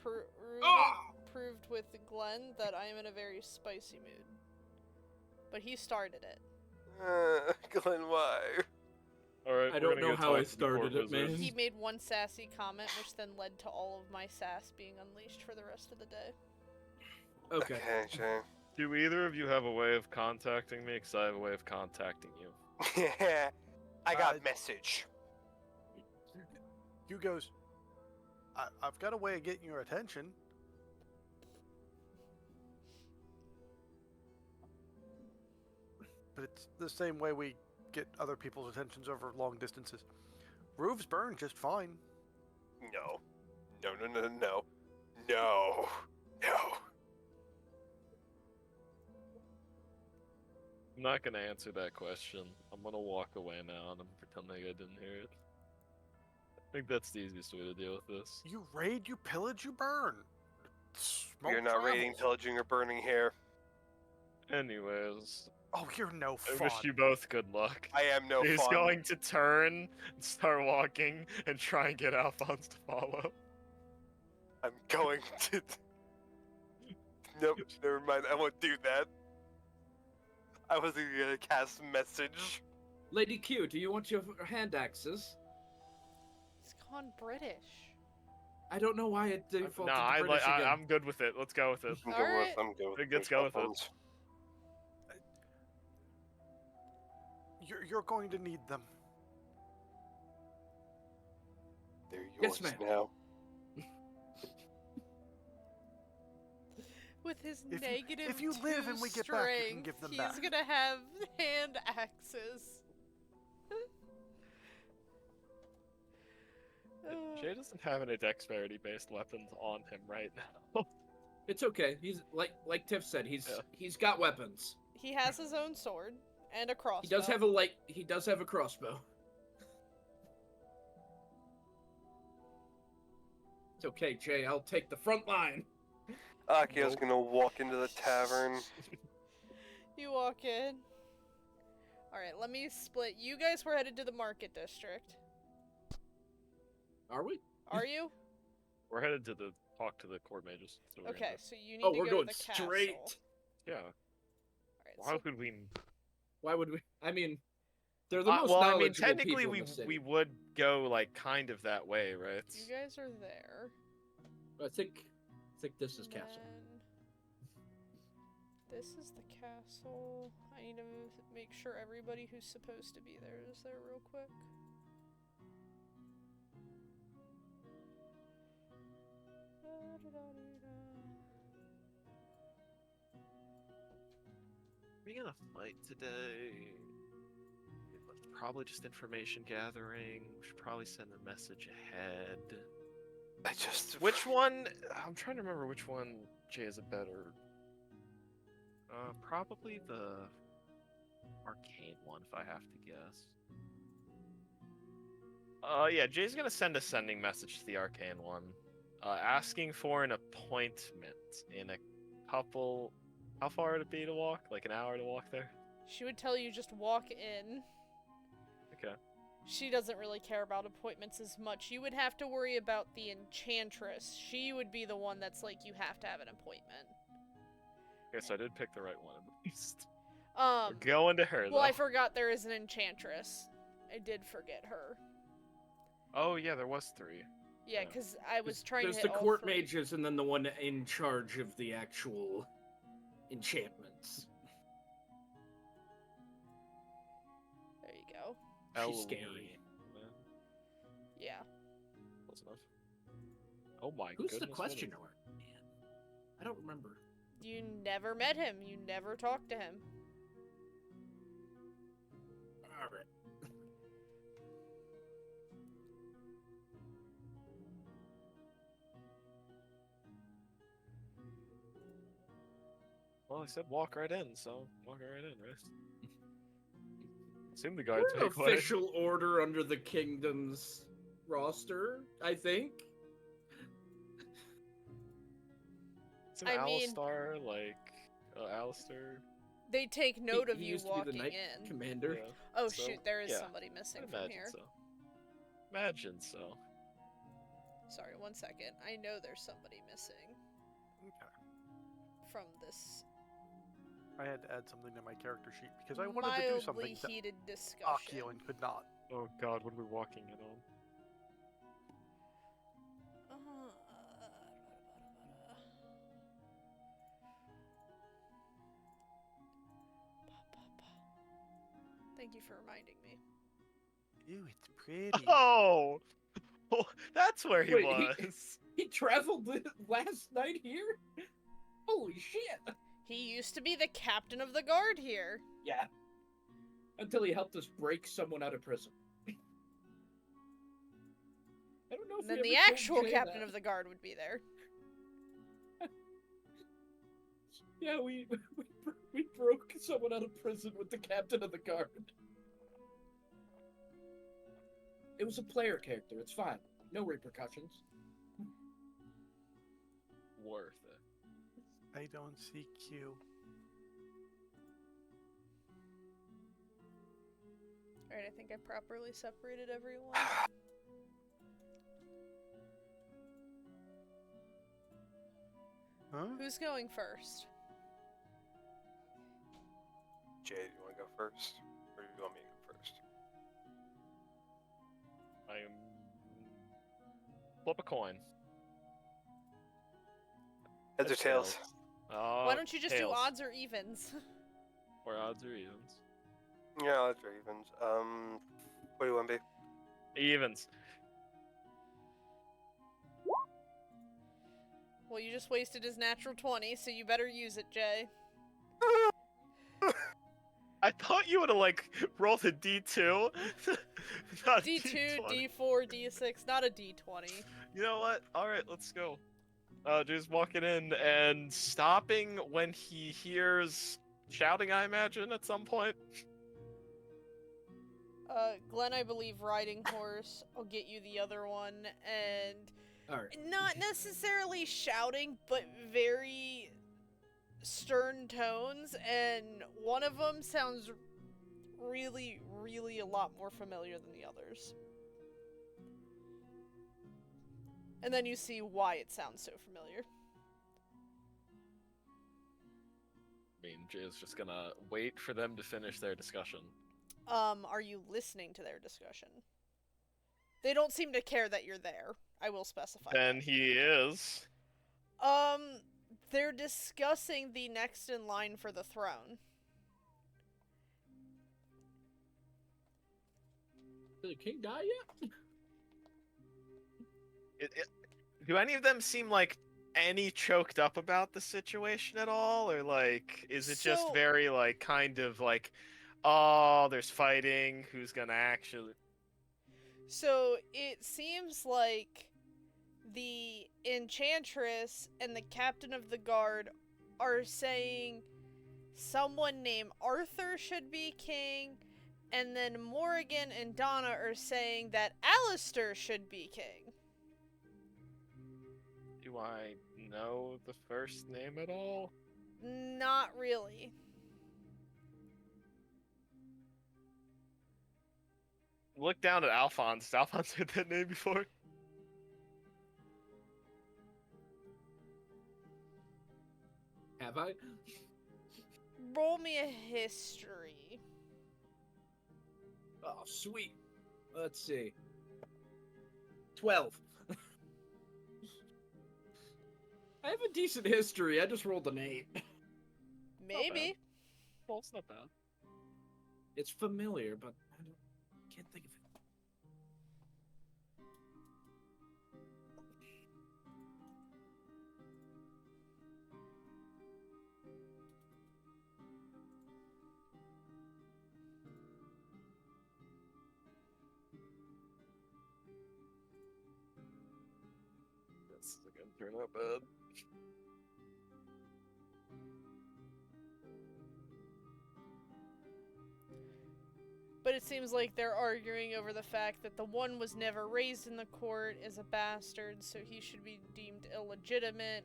Speaker 3: Ah!
Speaker 2: proved with Glenn that I am in a very spicy mood. But he started it.
Speaker 4: Glenn, why?
Speaker 5: All right.
Speaker 3: I don't know how I started it, man.
Speaker 2: He made one sassy comment, which then led to all of my sass being unleashed for the rest of the day.
Speaker 3: Okay.
Speaker 4: Okay, Jay.
Speaker 5: Do either of you have a way of contacting me? Because I have a way of contacting you.
Speaker 4: Yeah. I got message.
Speaker 1: Hugh goes, I've got a way of getting your attention. But it's the same way we get other people's attentions over long distances. Roofs burn just fine.
Speaker 4: No. No, no, no, no. No. No.
Speaker 5: I'm not gonna answer that question. I'm gonna walk away now and I'm pretending I didn't hear it. I think that's the easiest way to deal with this.
Speaker 1: You raid, you pillage, you burn. Smoke
Speaker 4: You're not raiding,
Speaker 1: travels.
Speaker 4: pillaging, or burning here.
Speaker 5: Anyways,
Speaker 1: Oh, you're no
Speaker 5: I
Speaker 1: fun.
Speaker 5: wish you both good luck.
Speaker 4: I am no
Speaker 5: He's
Speaker 4: fun.
Speaker 5: going to turn and start walking and try and get Alphonse to follow.
Speaker 4: I'm going to... Nope, never mind. I won't do that. I wasn't gonna cast message.
Speaker 3: Lady Q, do you want your hand axes?
Speaker 2: He's gone British.
Speaker 3: I don't know why it defaulted
Speaker 5: No,
Speaker 3: to British again.
Speaker 5: I'm good with it. Let's go with it.
Speaker 4: I'm
Speaker 2: Alright.
Speaker 4: I'm good with
Speaker 5: Let's go with it.
Speaker 4: phones.
Speaker 1: You're going to need them.
Speaker 4: They're
Speaker 3: Yes,
Speaker 4: yours
Speaker 3: ma'am.
Speaker 4: now.
Speaker 2: With his
Speaker 1: If you-
Speaker 2: negative
Speaker 1: if you live
Speaker 2: 2
Speaker 1: and we get back, you can
Speaker 2: strength,
Speaker 1: give them
Speaker 2: he's
Speaker 1: back.
Speaker 2: gonna have hand axes.
Speaker 5: Jay doesn't have any dexterity-based weapons on him right now.
Speaker 3: It's okay. He's like Tiff said. He's got weapons.
Speaker 2: He has his own sword and a crossbow.
Speaker 3: He does have a crossbow. It's okay, Jay. I'll take the front line.
Speaker 4: Akio's gonna walk into the tavern.
Speaker 2: You walk in. Alright, let me split. You guys were headed to the market district.
Speaker 3: Are we?
Speaker 2: Are you?
Speaker 5: We're headed to talk to the court mages. So we're
Speaker 2: Okay,
Speaker 5: gonna-
Speaker 2: so you need
Speaker 3: Oh,
Speaker 2: to
Speaker 3: we're
Speaker 2: go
Speaker 3: going
Speaker 2: to the
Speaker 3: straight.
Speaker 2: castle.
Speaker 5: Yeah.
Speaker 2: Alright,
Speaker 5: Why
Speaker 2: so
Speaker 5: would we?
Speaker 3: Why would we? I mean, they're the most
Speaker 5: Well, I mean,
Speaker 3: knowledgeable
Speaker 5: technically,
Speaker 3: people
Speaker 5: we
Speaker 3: in the city.
Speaker 5: we would go like kind of that way, right?
Speaker 2: you guys are there.
Speaker 3: I think this is castle.
Speaker 2: Then this is the castle. I need to make sure everybody who's supposed to be there is there real quick.
Speaker 5: We gonna fight today? Probably just information gathering. We should probably send a message ahead.
Speaker 4: I just...
Speaker 5: Which one? I'm trying to remember which one Jay is a better. Probably the arcane one, if I have to guess. Yeah, Jay's gonna send a sending message to the arcane one, asking for an appointment in a couple. How far would it be to walk? Like an hour to walk there?
Speaker 2: She would tell you just walk in.
Speaker 5: Okay.
Speaker 2: She doesn't really care about appointments as much. You would have to worry about the enchantress. She would be the one that's like, you have to have an appointment.
Speaker 5: Guess I did pick the right one at least.
Speaker 2: Um,
Speaker 5: We're going to her,
Speaker 2: well,
Speaker 5: though.
Speaker 2: I forgot there is an enchantress. I did forget her.
Speaker 5: Oh, yeah, there was 3.
Speaker 2: Yeah,
Speaker 5: Yeah.
Speaker 2: because I was trying
Speaker 3: There's
Speaker 2: to
Speaker 3: the
Speaker 2: hit all
Speaker 3: court
Speaker 2: 3.
Speaker 3: mages and then the one in charge of the actual enchantments.
Speaker 2: There you go.
Speaker 3: She's scary.
Speaker 2: Yeah.
Speaker 5: Close enough. Oh my
Speaker 3: Who's
Speaker 5: goodness.
Speaker 3: the
Speaker 5: what
Speaker 3: question
Speaker 5: is-
Speaker 3: mark? Man, I don't remember.
Speaker 2: You never met him. You never talked to him.
Speaker 3: All right.
Speaker 5: Well, I said walk right in, so walk right in, right? Assume the guards
Speaker 3: We're an
Speaker 5: make way.
Speaker 3: official order under the kingdom's roster, I think.
Speaker 5: Isn't
Speaker 2: I mean-
Speaker 5: Alistar like Alistair?
Speaker 2: They take note of
Speaker 3: He
Speaker 2: you
Speaker 3: used to be the
Speaker 2: walking
Speaker 3: knight
Speaker 2: in.
Speaker 3: commander.
Speaker 5: Yeah.
Speaker 2: Oh
Speaker 5: So,
Speaker 2: shoot, there is
Speaker 5: yeah,
Speaker 2: somebody missing from
Speaker 5: Imagine
Speaker 2: here.
Speaker 5: so. Imagine so.
Speaker 2: Sorry, 1 second. I know there's somebody missing
Speaker 1: Okay.
Speaker 2: from this
Speaker 1: I had to add something to my character sheet because I wanted to do
Speaker 2: mildly
Speaker 1: something that
Speaker 2: heated discussion.
Speaker 1: Akio and could not.
Speaker 5: Oh god, what are we walking in on?
Speaker 2: Thank you for reminding me.
Speaker 1: Ew, it's pretty.
Speaker 5: Oh! Oh, that's where he
Speaker 3: Wait,
Speaker 5: was.
Speaker 3: He traveled last night here? Holy shit!
Speaker 2: He used to be the captain of the guard here.
Speaker 3: Yeah. Until he helped us break someone out of prison. I don't know if
Speaker 2: And then
Speaker 3: we
Speaker 2: the
Speaker 3: ever told
Speaker 2: actual
Speaker 3: Jay
Speaker 2: captain
Speaker 3: that.
Speaker 2: of the guard would be there.
Speaker 3: Yeah, we broke someone out of prison with the captain of the guard. It was a player character. It's fine. No repercussions.
Speaker 5: Worth it.
Speaker 1: I don't see Q.
Speaker 2: Alright, I think I properly separated everyone.
Speaker 1: Huh?
Speaker 2: Who's going first?
Speaker 4: Jay, do you want to go first? Or do you want me to go first?
Speaker 5: I am. Flip a coin.
Speaker 4: Heads or tails?
Speaker 2: Why don't you just do
Speaker 5: tails.
Speaker 2: odds or evens?
Speaker 5: Or odds or evens?
Speaker 4: Yeah, odds or evens. What do you want to be?
Speaker 5: Evens.
Speaker 2: Well, you just wasted his natural 20, so you better use it, Jay.
Speaker 5: I thought you would have like rolled a D2. Not a
Speaker 2: D2,
Speaker 5: D20.
Speaker 2: D4, D6, not a D20.
Speaker 5: You know what? Alright, let's go. Just walking in and stopping when he hears shouting, I imagine, at some point.
Speaker 2: Glenn, I believe, riding horse. I'll get you the other one, and
Speaker 3: Alright.
Speaker 2: not necessarily shouting, but very stern tones, and one of them sounds really, really a lot more familiar than the others. And then you see why it sounds so familiar.
Speaker 5: I mean, Jay's just gonna wait for them to finish their discussion.
Speaker 2: Are you listening to their discussion? They don't seem to care that you're there. I will specify.
Speaker 5: Then he is.
Speaker 2: They're discussing the next in line for the throne.
Speaker 3: Did the king die yet?
Speaker 5: Do any of them seem like any choked up about the situation at all, or like is it just
Speaker 2: So-
Speaker 5: very like kind of like, oh, there's fighting, who's gonna actually?
Speaker 2: So it seems like the enchantress and the captain of the guard are saying someone named Arthur should be king, and then Morrigan and Donna are saying that Alistair should be king.
Speaker 5: Do I know the first name at all?
Speaker 2: Not really.
Speaker 5: Look down at Alphonse. Has Alphonse heard that name before?
Speaker 3: Have I?
Speaker 2: Roll me a history.
Speaker 3: Oh, sweet. Let's see. 12. I have a decent history. I just rolled an 8.
Speaker 2: Maybe.
Speaker 5: Well, it's not bad.
Speaker 3: It's familiar, but can't think of it.
Speaker 5: This is gonna turn out bad.
Speaker 2: But it seems like they're arguing over the fact that the one was never raised in the court, is a bastard, so he should be deemed illegitimate,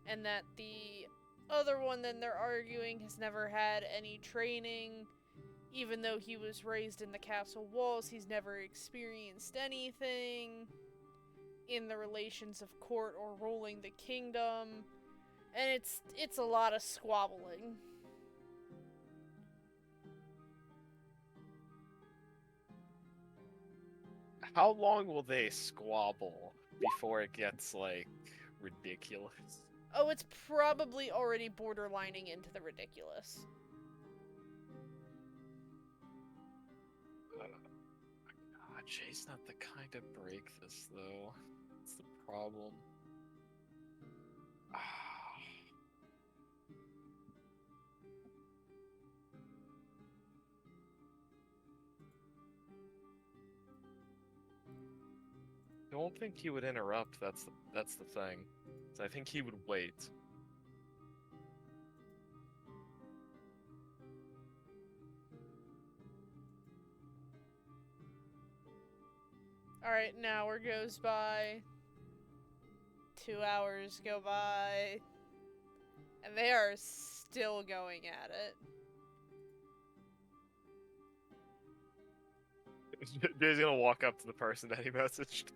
Speaker 2: and that the other one that they're arguing has never had any training. Even though he was raised in the castle walls, he's never experienced anything in the relations of court or ruling the kingdom. And it's a lot of squabbling.
Speaker 5: How long will they squabble before it gets, like, ridiculous?
Speaker 2: Oh, it's probably already borderlining into the ridiculous.
Speaker 5: God, Jay's not the kind to break this, though. That's the problem. I don't think he would interrupt. That's the thing. So I think he would wait.
Speaker 2: Alright, an hour goes by. 2 hours go by. And they are still going at it.
Speaker 5: Jay's gonna walk up to the person that he messaged.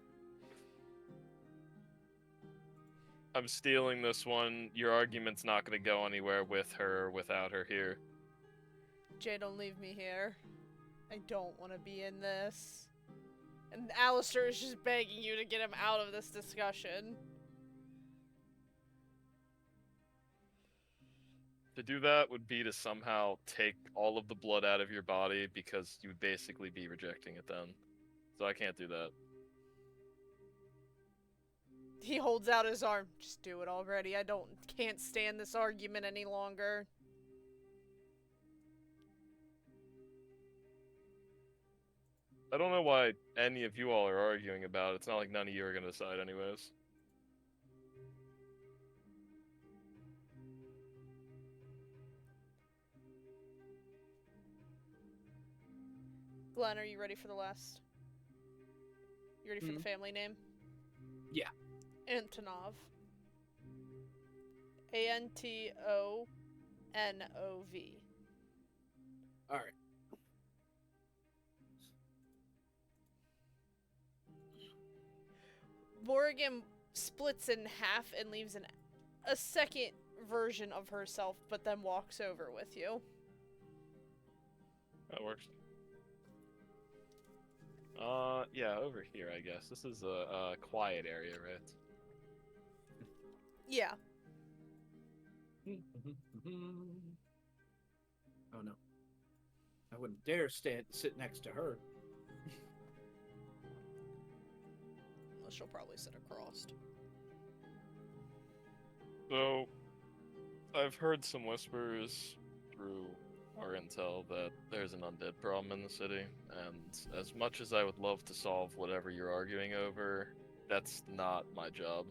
Speaker 5: I'm stealing this one. Your argument's not gonna go anywhere with her or without her here.
Speaker 2: Jay, don't leave me here. I don't want to be in this. And Alistair is just begging you to get him out of this discussion.
Speaker 5: To do that would be to somehow take all of the blood out of your body, because you would basically be rejecting it then. So I can't do that.
Speaker 2: He holds out his arm. Just do it already. Can't stand this argument any longer.
Speaker 5: I don't know why any of you all are arguing about it. It's not like none of you are gonna decide anyways.
Speaker 2: Glenn, are you ready for the last? You ready for the family name?
Speaker 3: Yeah.
Speaker 2: Antonov. Antonov.
Speaker 3: All right.
Speaker 2: Morrigan splits in half and leaves a second version of herself, but then walks over with you.
Speaker 5: That works. Yeah, over here, I guess. This is a quiet area, right?
Speaker 2: Yeah.
Speaker 3: Oh no. I wouldn't dare sit next to her.
Speaker 2: Well, she'll probably sit across.
Speaker 5: So, I've heard some whispers through our intel that there's an undead problem in the city, and as much as I would love to solve whatever you're arguing over, that's not my job.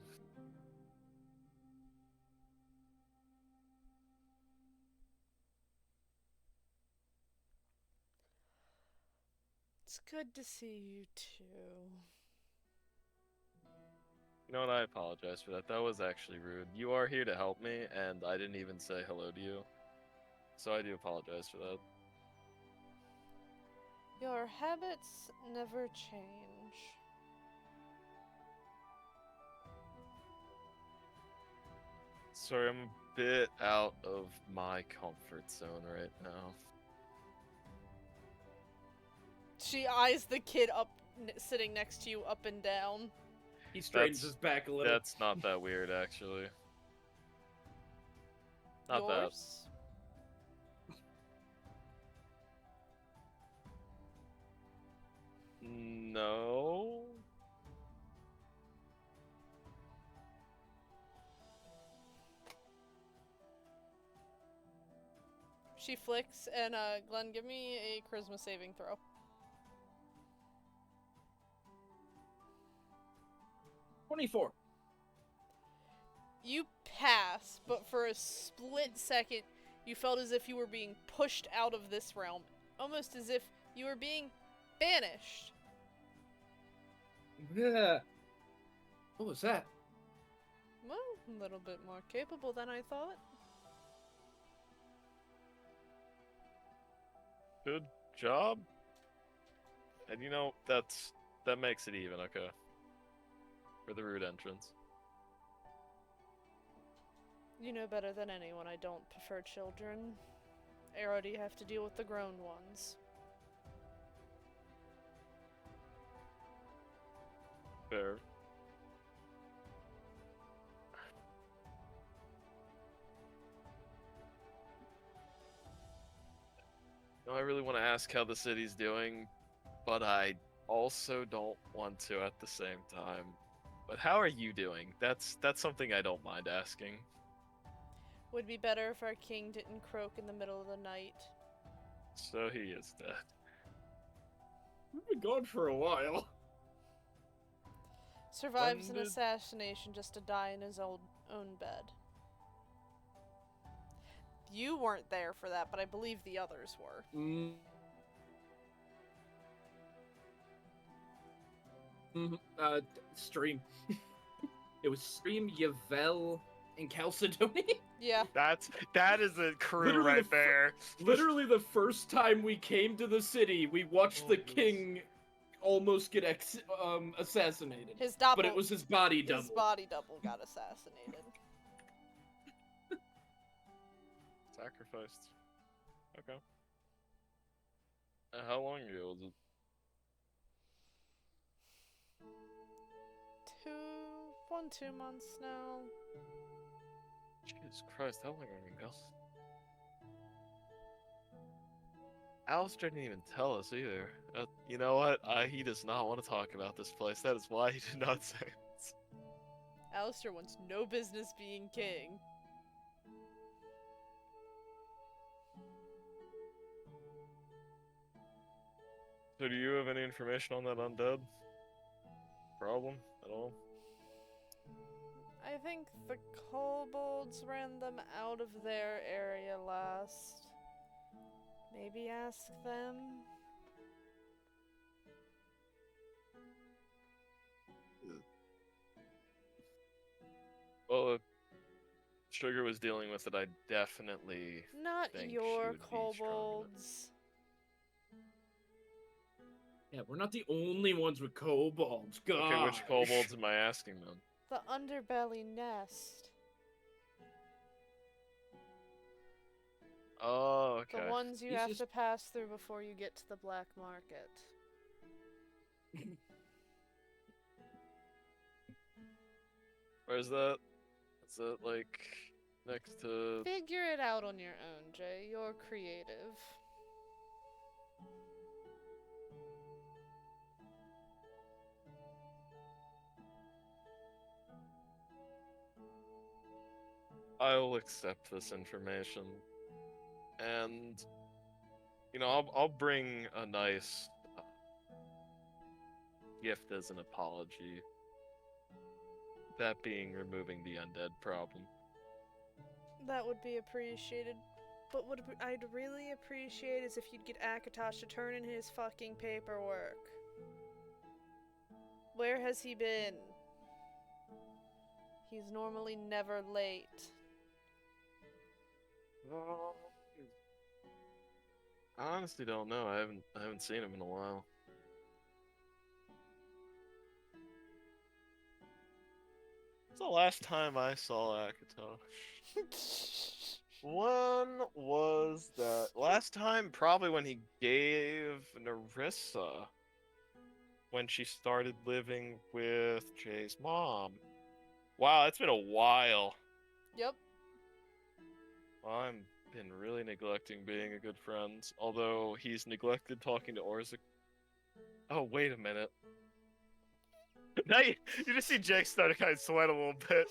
Speaker 2: It's good to see you too.
Speaker 5: You know what, I apologize for that. That was actually rude. You are here to help me, and I didn't even say hello to you. So I do apologize for that.
Speaker 2: Your habits never change.
Speaker 5: Sorry, I'm a bit out of my comfort zone right now.
Speaker 2: She eyes the kid sitting next to you up and down.
Speaker 3: He straightens his back a little.
Speaker 5: That's not that weird, actually. Not that.
Speaker 2: Yours?
Speaker 5: No.
Speaker 2: She flicks, and Glenn, give me a charisma saving throw.
Speaker 3: $24.
Speaker 2: You pass, but for a split second, you felt as if you were being pushed out of this realm. Almost as if you were being banished.
Speaker 3: Yeah. What was that?
Speaker 2: Well, A little bit more capable than I thought.
Speaker 5: Good job. And you know, that makes it even, okay. For the root entrance.
Speaker 2: You know better than anyone I don't prefer children. I already have to deal with the grown ones.
Speaker 5: Fair. No, I really want to ask how the city's doing, but I also don't want to at the same time. But how are you doing? That's something I don't mind asking.
Speaker 2: Would be better if our king didn't croak in the middle of the night.
Speaker 5: So he is dead.
Speaker 3: We've been gone for a while.
Speaker 2: Survives
Speaker 5: When
Speaker 2: an
Speaker 5: did-
Speaker 2: assassination just to die in his own bed. You weren't there for that, but I believe the others were.
Speaker 3: Stream. It was Stream, Yvel, and Chalcedony.
Speaker 2: Yeah.
Speaker 5: That is a crew
Speaker 3: Literally
Speaker 5: right
Speaker 3: the
Speaker 5: there.
Speaker 3: Literally the first time we came to the city, we watched the
Speaker 5: Oh,
Speaker 3: king almost get assassinated.
Speaker 2: His double.
Speaker 3: But it was his body double.
Speaker 2: His body double got assassinated.
Speaker 5: Sacrificed. Okay. How long ago was it?
Speaker 2: 2 months now.
Speaker 5: Jesus Christ, how long ago? Alistair didn't even tell us either. You know what? He does not want to talk about this place. That is why he did not say it.
Speaker 2: Alistair wants no business being king.
Speaker 5: So do you have any information on that undead problem at all?
Speaker 2: I think the kobolds ran them out of their area last. Maybe ask them?
Speaker 5: Well, if Sugar was dealing with it, I definitely
Speaker 2: Not
Speaker 5: think she
Speaker 2: your
Speaker 5: would be strong enough.
Speaker 2: kobolds.
Speaker 3: Yeah, we're not the only ones with kobolds. God.
Speaker 5: Okay, which kobolds am I asking then?
Speaker 2: The underbelly nest.
Speaker 5: Oh, okay.
Speaker 2: The ones you
Speaker 3: He's
Speaker 2: have
Speaker 3: just-
Speaker 2: to pass through before you get to the black market.
Speaker 5: Where's that? Is that like next to?
Speaker 2: Figure it out on your own, Jay. You're creative.
Speaker 5: I'll accept this information, and you know I'll bring a nice gift as an apology. That being removing the undead problem.
Speaker 2: That would be appreciated. But what I'd really appreciate is if you'd get Akatosh to turn in his fucking paperwork. Where has he been? He's normally never late.
Speaker 5: I honestly don't know. I haven't seen him in a while. What's the last time I saw Akatosh? When was that? Last time, probably when he gave Narissa. When she started living with Jay's mom. Wow, it's been a while.
Speaker 2: Yep.
Speaker 5: Well, I've been really neglecting being a good friend. Although he's neglected talking to Orzakaal. Oh, wait a minute. Now you just see Jake start to kind of sweat a little bit.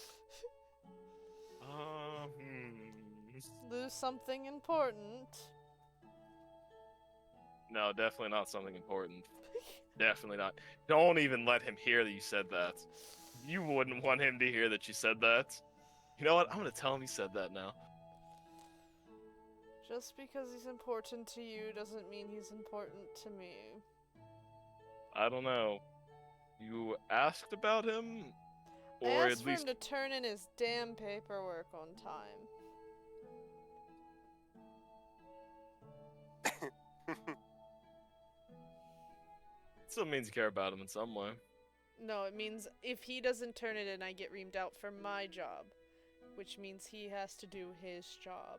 Speaker 2: Lose something important.
Speaker 5: No, definitely not something important. Definitely not. Don't even let him hear that you said that. You wouldn't want him to hear that you said that. You know what? I'm gonna tell him you said that now.
Speaker 2: Just because he's important to you doesn't mean he's important to me.
Speaker 5: I don't know. You asked about him?
Speaker 2: I
Speaker 5: Or
Speaker 2: asked
Speaker 5: at
Speaker 2: for
Speaker 5: least
Speaker 2: him to turn in his damn paperwork on time.
Speaker 5: still means you care about him in some way.
Speaker 2: No, it means if he doesn't turn it in, I get reamed out for my job. Which means he has to do his job.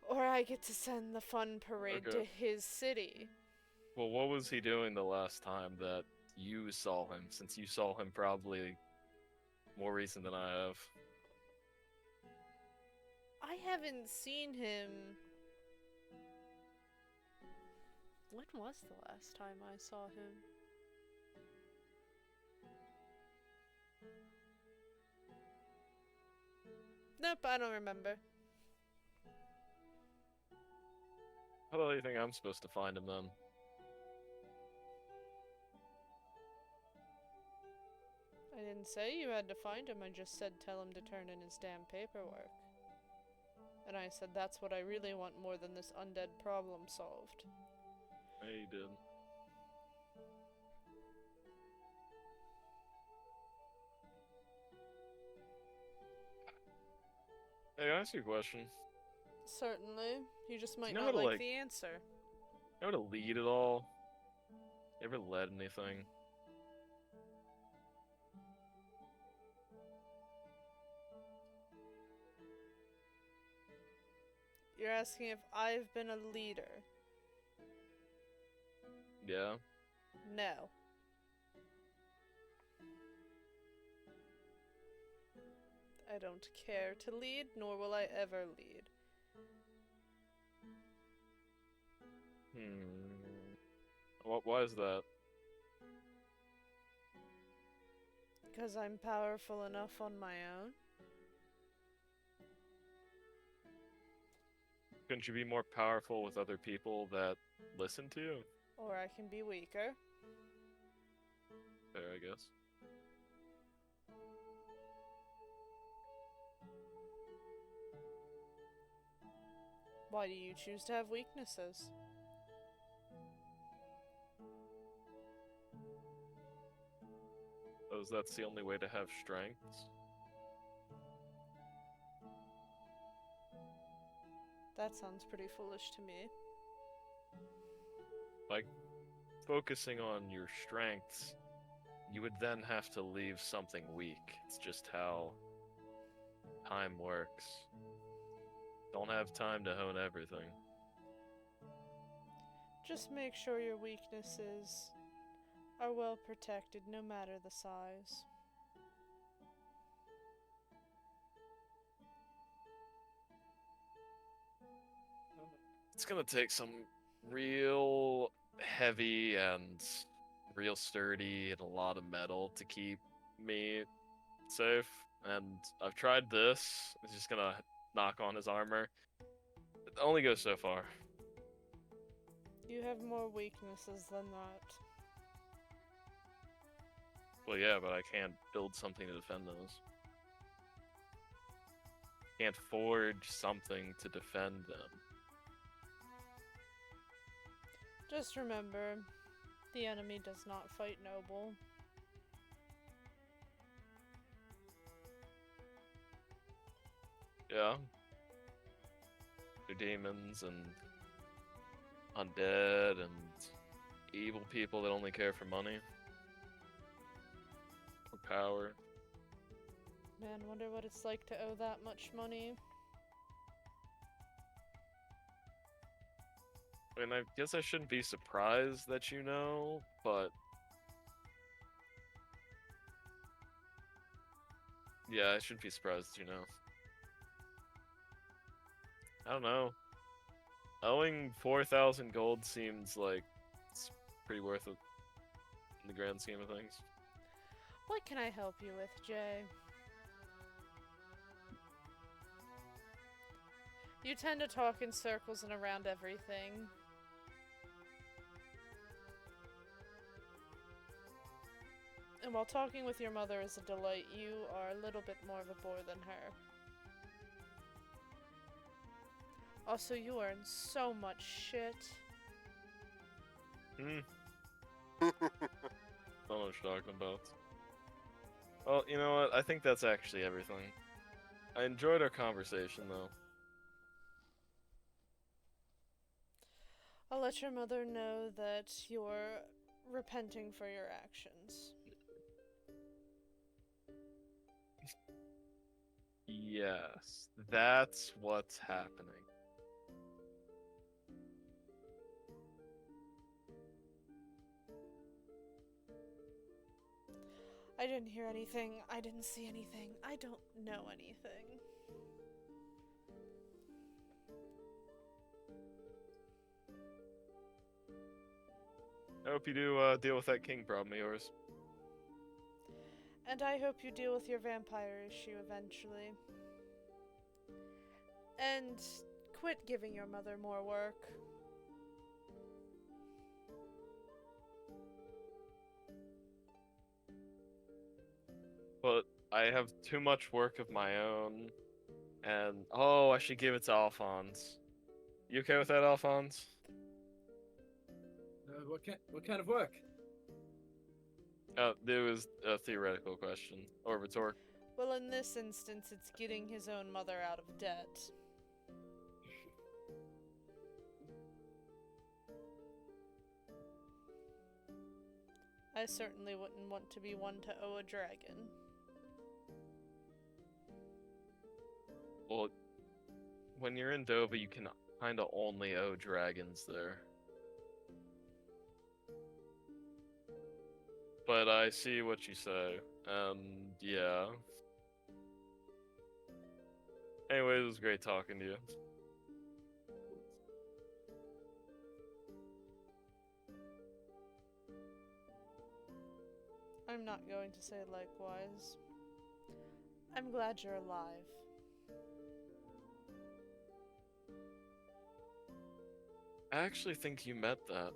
Speaker 2: Or I get to send the fun parade
Speaker 5: Okay.
Speaker 2: to his city.
Speaker 5: Well, what was he doing the last time that you saw him? Since you saw him probably more recent than I have.
Speaker 2: I haven't seen him. When was the last time I saw him? Nope, I don't remember.
Speaker 5: How do you think I'm supposed to find him then?
Speaker 2: I didn't say you had to find him, I just said tell him to turn in his damn paperwork. And I said that's what I really want more than this undead problem solved.
Speaker 5: Yeah, you did. Hey, can I ask you a question?
Speaker 2: Certainly. You just might
Speaker 5: know
Speaker 2: not
Speaker 5: how to,
Speaker 2: like
Speaker 5: like-
Speaker 2: the answer.
Speaker 5: You know how to lead at all? You ever led anything?
Speaker 2: You're asking if I've been a leader.
Speaker 5: Yeah.
Speaker 2: No. I don't care to lead, nor will I ever lead.
Speaker 5: Why is that?
Speaker 2: Because I'm powerful enough on my own.
Speaker 5: Couldn't you be more powerful with other people that listen to you?
Speaker 2: Or I can be weaker.
Speaker 5: Fair, I guess.
Speaker 2: Why do you choose to have weaknesses?
Speaker 5: Oh, that's the only way to have strengths?
Speaker 2: That sounds pretty foolish to me.
Speaker 5: Like, focusing on your strengths, you would then have to leave something weak. It's just how time works. Don't have time to hone everything.
Speaker 2: Just make sure your weaknesses are well protected no matter the size.
Speaker 5: It's gonna take some real heavy and real sturdy and a lot of metal to keep me safe. And I've tried this. It's just gonna knock on his armor. It only goes so far.
Speaker 2: You have more weaknesses than that.
Speaker 5: Well, yeah, but I can't build something to defend those. Can't forge something to defend them.
Speaker 2: Just remember, the enemy does not fight noble.
Speaker 5: Yeah. They're demons and undead and evil people that only care for money. Or power.
Speaker 2: Man, wonder what it's like to owe that much money.
Speaker 5: I mean, I guess I shouldn't be surprised that you know, but... Yeah, I shouldn't be surprised, you know. I don't know. Owing 4,000 gold seems like it's pretty worth it in the grand scheme of things.
Speaker 2: What can I help you with, Jay? You tend to talk in circles and around everything. And while talking with your mother is a delight, you are a little bit more of a bore than her. Also, you earn so much shit.
Speaker 5: I don't know what you're talking about. Well, you know what? I think that's actually everything. I enjoyed our conversation, though.
Speaker 2: I'll let your mother know that you're repenting for your actions.
Speaker 5: Yes, that's what's happening.
Speaker 2: I didn't hear anything. I didn't see anything. I don't know anything.
Speaker 5: I hope you do deal with that king problem of yours.
Speaker 2: And I hope you deal with your vampire issue eventually. And quit giving your mother more work.
Speaker 5: But I have too much work of my own, and oh, I should give it to Alphonse. You okay with that, Alphonse?
Speaker 3: What kind of work?
Speaker 5: It was a theoretical question, or rhetorical.
Speaker 2: Well, in this instance, it's getting his own mother out of debt. I certainly wouldn't want to be one to owe a dragon.
Speaker 5: Well, when you're in Dova, you can kind of only owe dragons there. But I see what you say, and yeah. Anyway, it was great talking to you.
Speaker 2: I'm not going to say likewise. I'm glad you're alive.
Speaker 5: I actually think you meant that.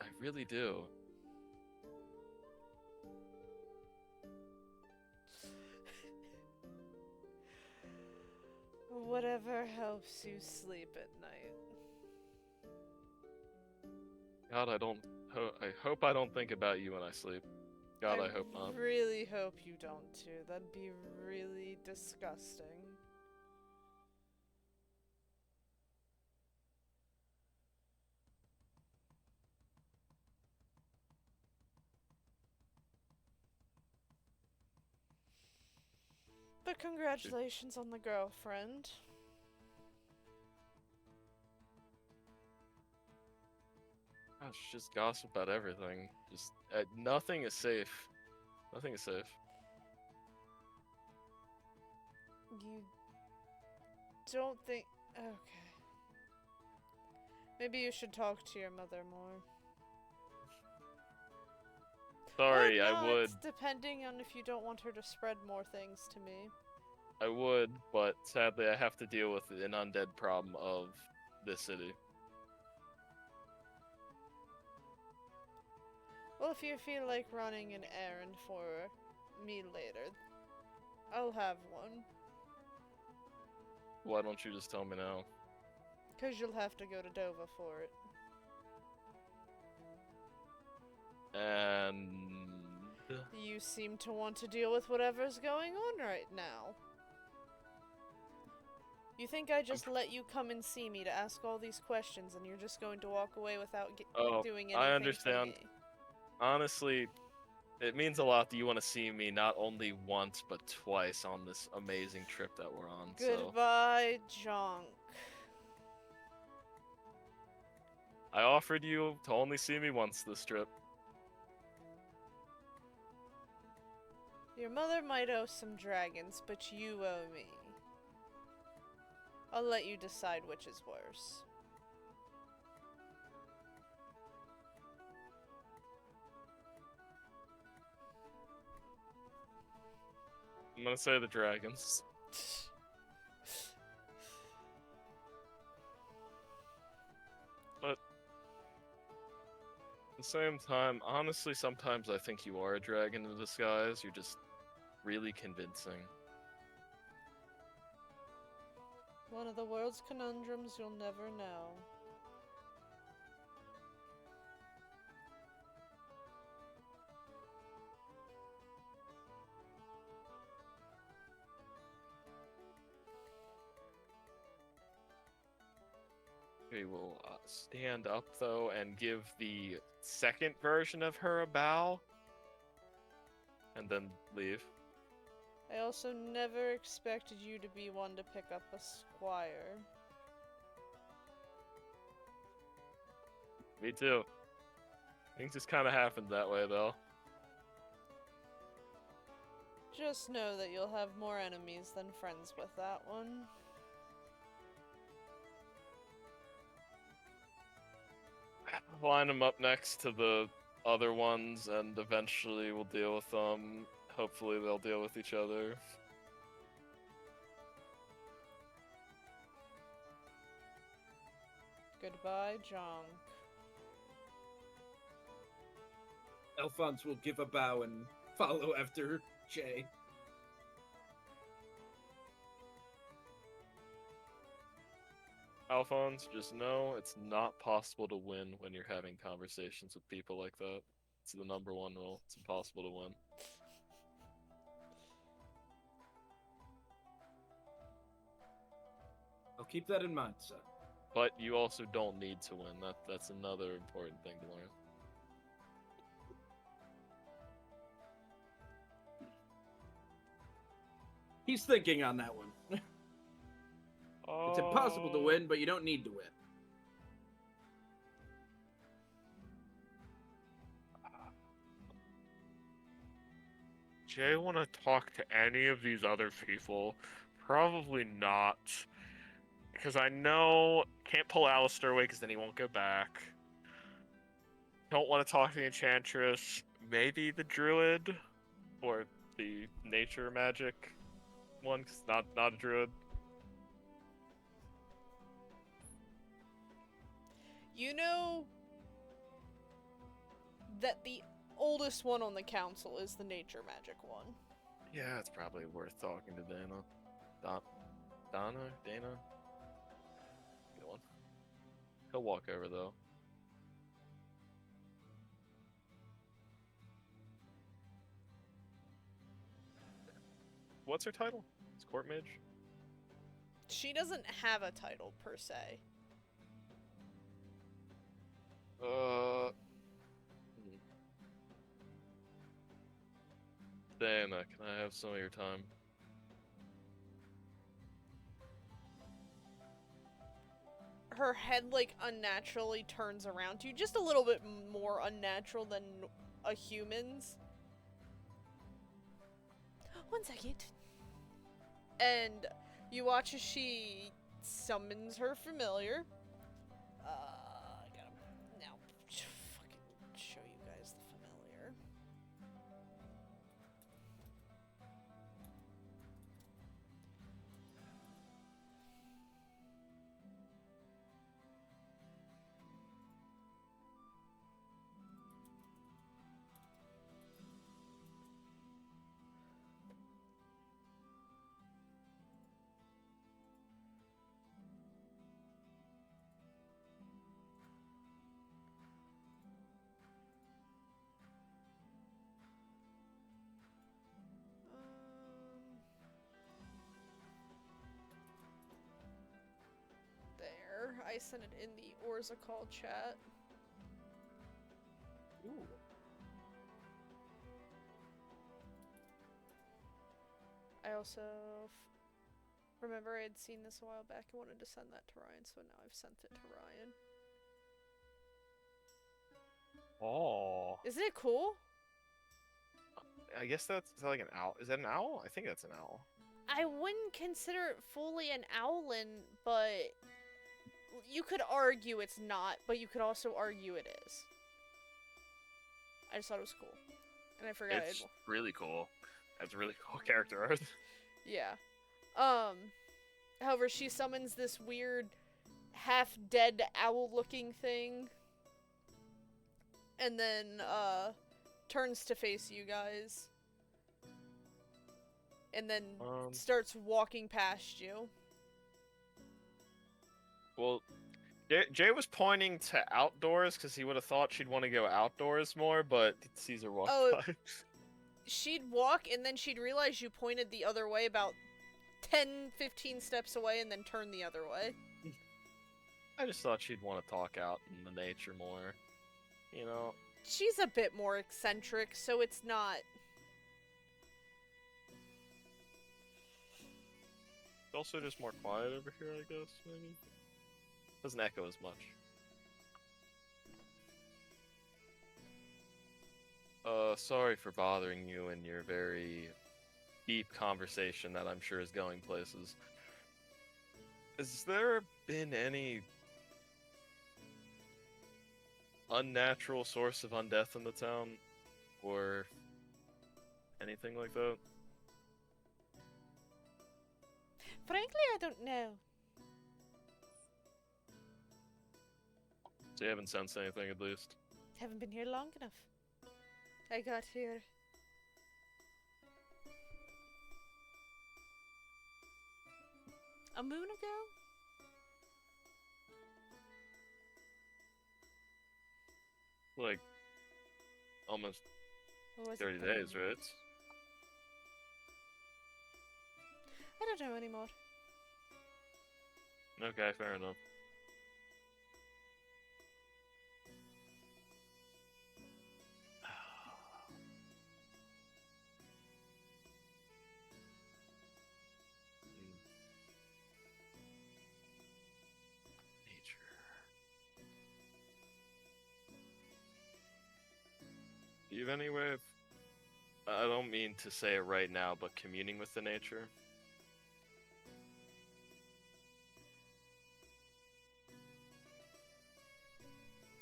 Speaker 5: I really do.
Speaker 2: Whatever helps you sleep at night.
Speaker 5: God, I hope I don't think about you when I sleep. God, I hope not.
Speaker 2: I really hope you don't too. That'd be really disgusting. But congratulations on the girlfriend.
Speaker 5: Gosh, just gossip about everything. Just nothing is safe. Nothing is safe.
Speaker 2: You don't think... Okay. Maybe you should talk to your mother more.
Speaker 5: Sorry,
Speaker 2: Or
Speaker 5: I
Speaker 2: not,
Speaker 5: would.
Speaker 2: depending on if you don't want her to spread more things to me.
Speaker 5: I would, but sadly I have to deal with an undead problem of this city.
Speaker 2: Well, if you feel like running an errand for me later, I'll have one.
Speaker 5: Why don't you just tell me now?
Speaker 2: Because you'll have to go to Dova for it.
Speaker 5: And...
Speaker 2: You seem to want to deal with whatever's going on right now. You think I just let you come and see me to ask all these questions and you're just going to walk away without doing anything
Speaker 5: I understand.
Speaker 2: to me?
Speaker 5: Honestly, it means a lot that you want to see me not only once, but twice on this amazing trip that we're on, so...
Speaker 2: Goodbye, junk.
Speaker 5: I offered you to only see me once this trip.
Speaker 2: Your mother might owe some dragons, but you owe me. I'll let you decide which is worse.
Speaker 5: I'm gonna say the dragons. But at the same time, honestly, sometimes I think you are a dragon in disguise. You're just really convincing.
Speaker 2: One of the world's conundrums you'll never know.
Speaker 5: We will stand up, though, and give the second version of her a bow. And then leave.
Speaker 2: I also never expected you to be one to pick up a squire.
Speaker 5: Me too. Things just kind of happened that way, though.
Speaker 2: Just know that you'll have more enemies than friends with that one.
Speaker 5: Line them up next to the other ones, and eventually we'll deal with them. Hopefully they'll deal with each other.
Speaker 2: Goodbye, Jong.
Speaker 3: Alphonse will give a bow and follow after Jay.
Speaker 5: Alphonse, just know it's not possible to win when you're having conversations with people like that. It's the number one rule. It's impossible to win.
Speaker 3: I'll keep that in mind, son.
Speaker 5: But you also don't need to win. That's another important thing to learn.
Speaker 3: He's thinking on that one. It's impossible to win, but you don't need to win.
Speaker 5: Jay want to talk to any of these other people? Probably not. Because I know can't pull Alistair away because then he won't go back. Don't want to talk to the Enchantress. Maybe the Druid? Or the nature magic one, because not a Druid.
Speaker 2: You know that the oldest one on the council is the nature magic one.
Speaker 5: Yeah, it's probably worth talking to Dana. Dana? Good one. He'll walk over, though. What's her title? It's Court Mage?
Speaker 2: She doesn't have a title, per se.
Speaker 5: Dana, can I have some of your time?
Speaker 2: Her head, like, unnaturally turns around to you. Just a little bit more unnatural than a human's. 1 second. And you watch as she summons her familiar. I gotta now fucking show you guys the familiar. There, I sent it in the Orzakaal chat.
Speaker 3: Ooh.
Speaker 2: I also remember I had seen this a while back and wanted to send that to Ryan, so now I've sent it to Ryan.
Speaker 5: Oh.
Speaker 2: Isn't it cool?
Speaker 5: I guess that's like an owl. Is that an owl? I think that's an owl.
Speaker 2: I wouldn't consider it fully an owlin, but you could argue it's not, but you could also argue it is. I just thought it was cool. And I forgot
Speaker 5: It's really cool. That's really cool character art.
Speaker 2: Yeah. However, she summons this weird half-dead owl-looking thing. And then, turns to face you guys. And then starts walking past you.
Speaker 5: Well, Jay was pointing to outdoors because he would have thought she'd want to go outdoors more, but Caesar walked by.
Speaker 2: She'd walk, and then she'd realize you pointed the other way about 10-15 steps away, and then turn the other way.
Speaker 5: I just thought she'd want to talk out in the nature more. You know?
Speaker 2: She's a bit more eccentric, so it's not...
Speaker 5: It's also just more quiet over here, I guess, maybe? Doesn't echo as much. Sorry for bothering you in your very deep conversation that I'm sure is going places. Has there been any unnatural source of undeath in the town? Or anything like that?
Speaker 2: Frankly, I don't know.
Speaker 5: So you haven't sensed anything, at least?
Speaker 2: Haven't been here long enough. I got here a moon ago?
Speaker 5: Like, almost
Speaker 2: Or was
Speaker 5: 30
Speaker 2: it
Speaker 5: days, right?
Speaker 2: I don't know anymore.
Speaker 5: Okay, fair enough. Nature. Do you have any way of... I don't mean to say it right now, but communing with the nature?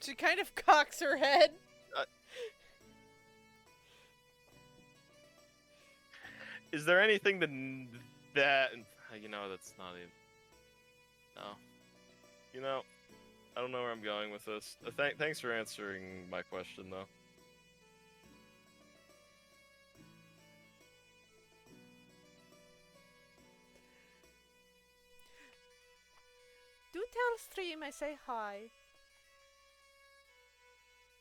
Speaker 2: She kind of cocks her head.
Speaker 5: Is there anything that... You know, that's not even... No. You know, I don't know where I'm going with this. Thanks for answering my question, though.
Speaker 2: Do tell Stream I say hi.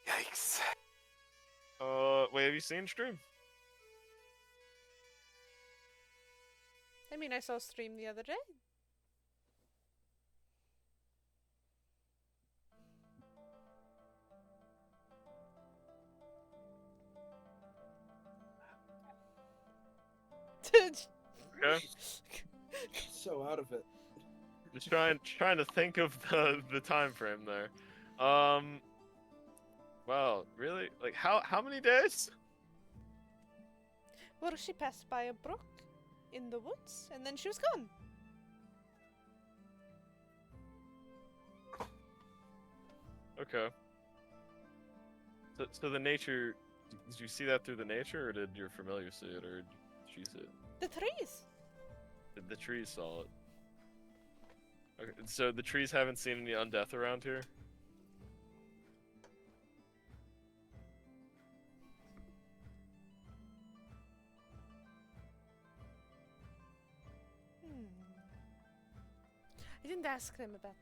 Speaker 4: Yikes.
Speaker 5: Wait, have you seen Stream?
Speaker 2: I mean, I saw Stream the other day.
Speaker 5: Okay.
Speaker 3: So out of it.
Speaker 5: Just trying to think of the time frame there. Wow, really? Like how many days?
Speaker 2: Well, she passed by a brook in the woods, and then she was gone.
Speaker 5: Okay. So the nature, did you see that through the nature, or did your familiar see it, or did she see it?
Speaker 2: The trees.
Speaker 5: The trees saw it. Okay, so the trees haven't seen any undeath around here?
Speaker 2: I didn't ask them about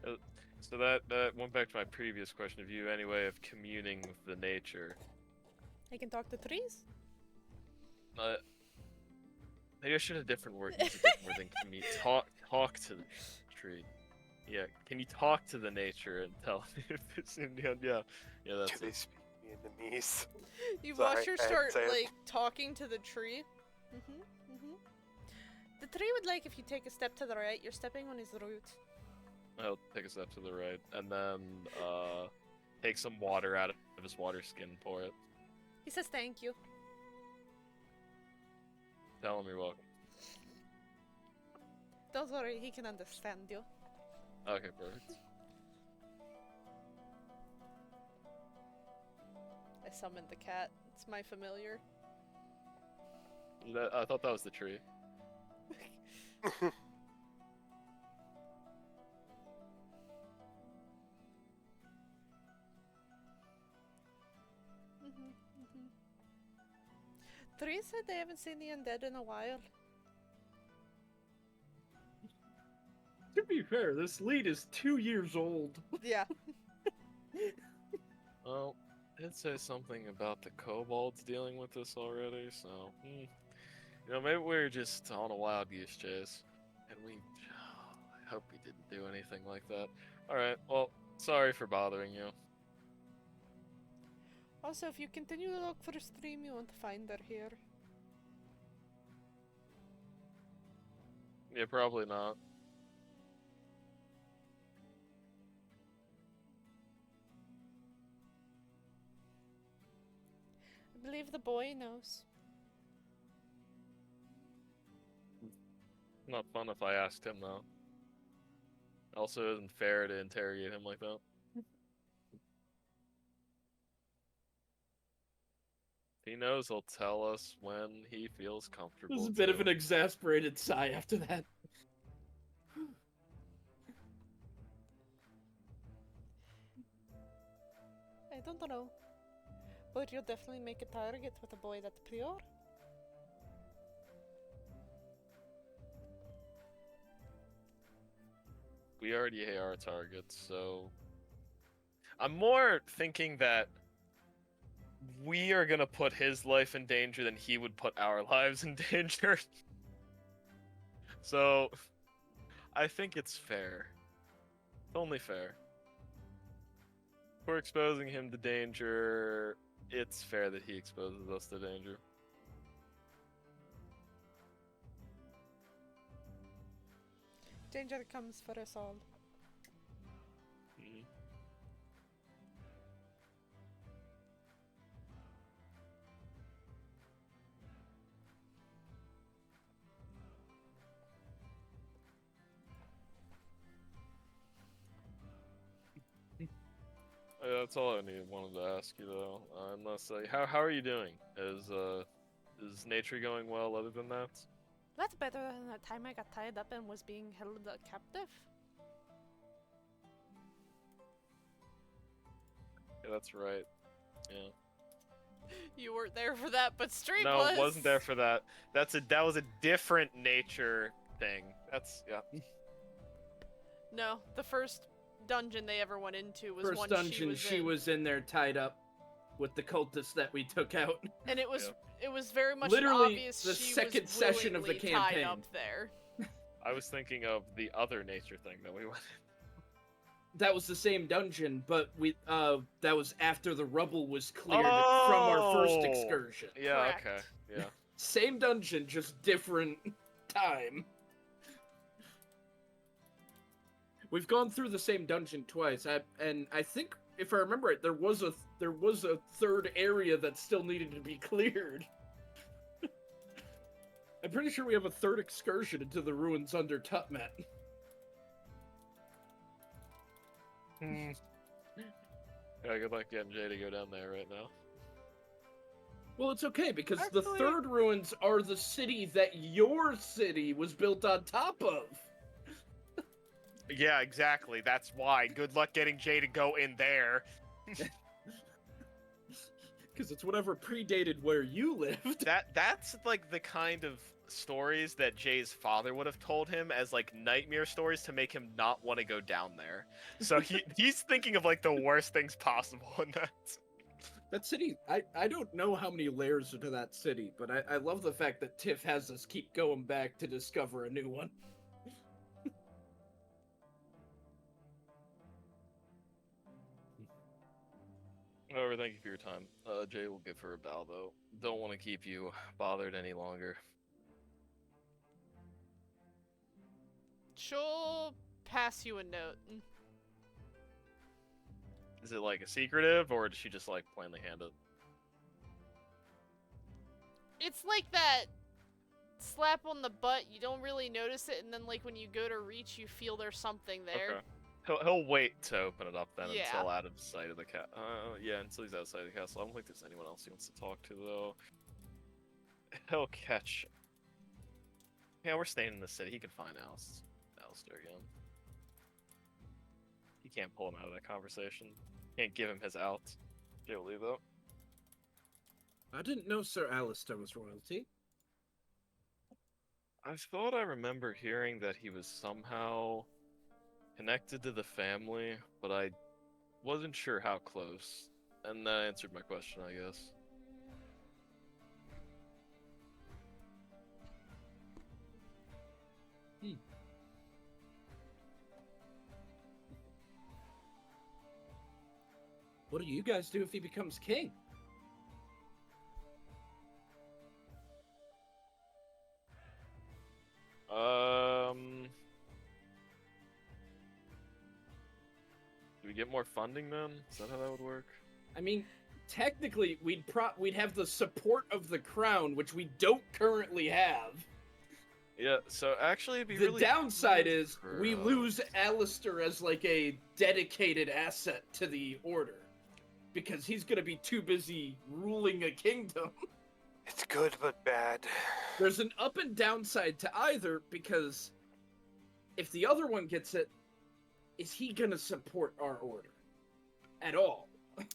Speaker 2: that.
Speaker 5: So that went back to my previous question of you, any way of communing with the nature.
Speaker 2: I can talk to trees.
Speaker 5: Maybe I should have a different word. Use a different word than commute. Talk to the tree. Yeah, can you talk to the nature and tell if it's in the end? Yeah, that's
Speaker 4: Do they
Speaker 5: it.
Speaker 4: speak Vietnamese?
Speaker 2: You
Speaker 4: Sorry,
Speaker 2: watch her
Speaker 4: I had to
Speaker 2: start,
Speaker 4: say it.
Speaker 2: like, talking to the tree. The tree would like if you take a step to the right, you're stepping on his root.
Speaker 5: I'll take a step to the right, and then take some water out of his water skin, pour it.
Speaker 2: He says thank you.
Speaker 5: Tell him you're welcome.
Speaker 2: Don't worry, he can understand you.
Speaker 5: Okay, perfect.
Speaker 2: I summoned the cat. It's my familiar.
Speaker 5: I thought that was the tree.
Speaker 2: Trees said they haven't seen the undead in a while.
Speaker 3: To be fair, this lead is 2 years old.
Speaker 2: Yeah.
Speaker 5: Well, it says something about the kobolds dealing with this already, so... You know, maybe we're just on a wild goose chase. And we... hope he didn't do anything like that. Alright, well, sorry for bothering you.
Speaker 2: Also, if you continue to look for a stream, you won't find her here.
Speaker 5: Yeah, probably not.
Speaker 2: I believe the boy knows.
Speaker 5: Not fun if I asked him, though. Also, isn't fair to interrogate him like that. If he knows, he'll tell us when he feels comfortable.
Speaker 3: There's a bit of an exasperated sigh after that.
Speaker 2: I don't know. But you'll definitely make a target with a boy that pure.
Speaker 5: We already hit our targets, so... I'm more thinking that we are gonna put his life in danger than he would put our lives in danger. So, I think it's fair. It's only fair. If we're exposing him to danger, it's fair that he exposes us to danger.
Speaker 2: Danger comes for us all.
Speaker 5: Mhm. That's all I wanted to ask you though. Unless how are you doing? Is nature going well other than that?
Speaker 2: That's better than the time I got tied up and was being held captive.
Speaker 5: Yeah, that's right. Yeah.
Speaker 2: You weren't there for that, but Street
Speaker 5: No,
Speaker 2: was.
Speaker 5: wasn't there for that. That was a different nature thing. That's yeah.
Speaker 2: No, the first dungeon they ever went into was
Speaker 3: First
Speaker 2: one
Speaker 3: dungeon,
Speaker 2: she
Speaker 3: was in there tied up with the cultists that we took out.
Speaker 2: and it was
Speaker 5: Yeah.
Speaker 2: it was very much
Speaker 3: Literally
Speaker 2: obvious
Speaker 3: the
Speaker 2: she
Speaker 3: second
Speaker 2: was
Speaker 3: session of the
Speaker 2: willingly tied
Speaker 3: campaign.
Speaker 2: up there.
Speaker 5: I was thinking of the other nature thing that we went.
Speaker 3: That was the same dungeon, but that was after the rubble was cleared from our first
Speaker 5: Oh!
Speaker 3: excursion.
Speaker 5: Yeah.
Speaker 2: Correct.
Speaker 5: Okay. Yeah.
Speaker 3: Same dungeon, just different time. We've gone through the same dungeon twice, and I think if I remember it, there was a third area that still needed to be cleared. I'm pretty sure we have a third excursion into the ruins under Tutmet.
Speaker 5: Yeah. Good luck getting Jay to go down there right now.
Speaker 3: Well, it's okay, because the
Speaker 2: Actually-
Speaker 3: third ruins are the city that your city was built on top of.
Speaker 5: Yeah, exactly. That's why. Good luck getting Jay to go in there.
Speaker 3: Because it's whatever predated where you lived.
Speaker 5: That's like the kind of stories that Jay's father would have told him as like nightmare stories to make him not want to go down there. So he's thinking of like the worst things possible in that.
Speaker 3: That city, I don't know how many layers are to that city, but I love the fact that Tiff has us keep going back to discover a new one.
Speaker 5: However, thank you for your time. Jay will give her a bow though. Don't want to keep you bothered any longer.
Speaker 2: She'll pass you a note.
Speaker 5: Is it like a secretive, or does she just like plainly hand it?
Speaker 2: It's like that slap on the butt, you don't really notice it, and then like when you go to reach, you feel there's something there.
Speaker 5: Okay. He'll wait to open it up then
Speaker 2: Yeah.
Speaker 5: until out of sight of the cat. Yeah, until he's outside the castle. I don't think there's anyone else he wants to talk to though. He'll catch. Yeah, we're staying in the city. He can find Alistair again. He can't pull him out of that conversation. Can't give him his out. Jay will leave though.
Speaker 3: I didn't know Sir Alistair was royalty.
Speaker 5: I thought I remember hearing that he was somehow connected to the family, but I wasn't sure how close. And that answered my question, I guess.
Speaker 3: What do you guys do if he becomes king?
Speaker 5: Do we get more funding then? Is that how that would work?
Speaker 3: I mean, technically, we'd have the support of the crown, which we don't currently have.
Speaker 5: Yeah, so actually it'd be
Speaker 3: The
Speaker 5: really
Speaker 3: downside is we
Speaker 5: Bro.
Speaker 3: lose Alistair as like a dedicated asset to the order. Because he's gonna be too busy ruling a kingdom.
Speaker 4: It's good but bad.
Speaker 3: There's an up and downside to either, because if the other one gets it, is he gonna support our order at all?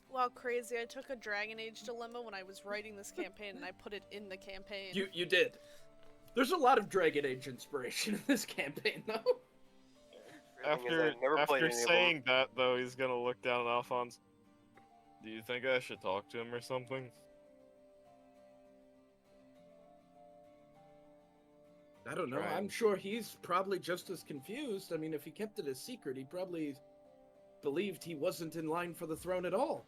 Speaker 2: Wow, crazy. I took a Dragon Age dilemma when I was writing this campaign and I put it in the campaign.
Speaker 3: You did. There's a lot of Dragon Age inspiration in this campaign, though.
Speaker 5: After saying that, though, he's gonna look down at Alphonse. Do you think I should talk to him or something?
Speaker 3: I don't know. I'm sure he's probably just as confused. I mean, if he kept it a secret, he probably believed he wasn't in line for the throne at all.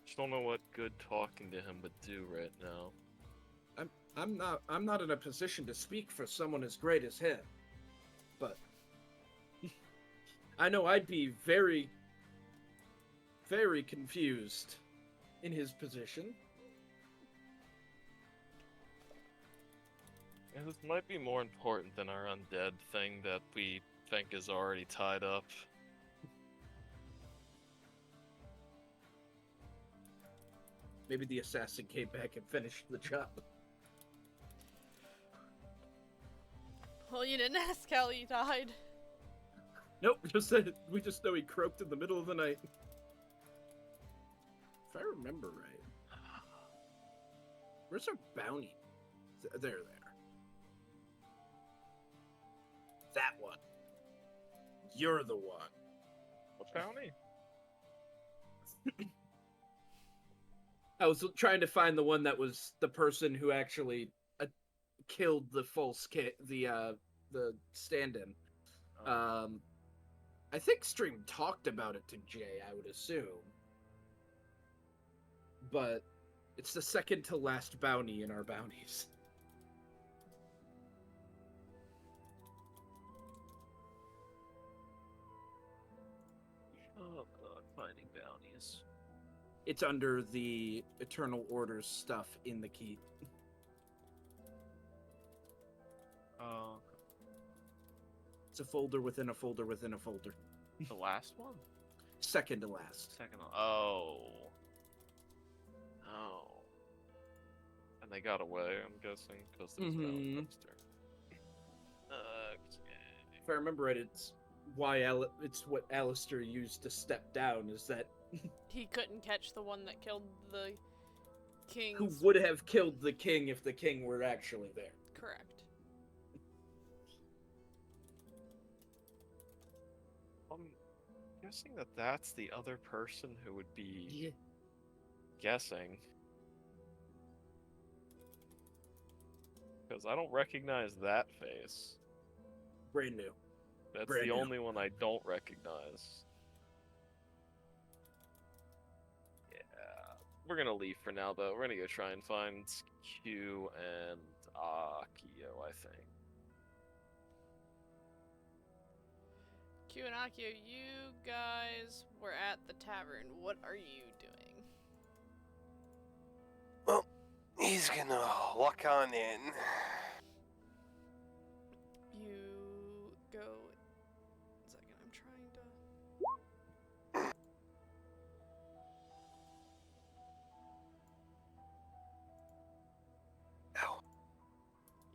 Speaker 5: Just don't know what good talking to him would do right now.
Speaker 3: I'm not in a position to speak for someone as great as him, but I know I'd be very, very confused in his position.
Speaker 5: Yeah, this might be more important than our undead thing that we think is already tied up.
Speaker 3: Maybe the assassin came back and finished the job.
Speaker 2: Well, you didn't ask how he died.
Speaker 3: Nope, we just know he croaked in the middle of the night. If I remember right. Where's our bounty? There. That one. You're the one.
Speaker 5: What bounty?
Speaker 3: I was trying to find the one that was the person who actually killed the the stand-in. I think Stream talked about it to Jay, I would assume. But it's the second to last bounty in our bounties.
Speaker 5: Oh god, finding bounties.
Speaker 3: It's under the Eternal Orders stuff in the key.
Speaker 5: Oh.
Speaker 3: It's a folder within a folder within a folder.
Speaker 5: The last one?
Speaker 3: Second to last.
Speaker 5: Second one. Oh. Oh. And they got away, I'm guessing, because there's no dumpster. Okay.
Speaker 3: If I remember right, it's what Alistair used to step down, is that
Speaker 2: He couldn't catch the one that killed the king.
Speaker 3: who would have killed the king if the king were actually there.
Speaker 2: Correct.
Speaker 5: I'm guessing that that's the other person who would be guessing. Because I don't recognize that face.
Speaker 3: Brand new.
Speaker 5: That's
Speaker 3: Brand
Speaker 5: the
Speaker 3: new.
Speaker 5: only one I don't recognize. Yeah. We're gonna leave for now, though. We're gonna go try and find Q and Akio, I think.
Speaker 2: Q and Akio, you guys were at the tavern. What are you doing?
Speaker 4: Well, he's gonna walk on in.
Speaker 2: You go. 1 second, I'm trying to.
Speaker 4: Ow.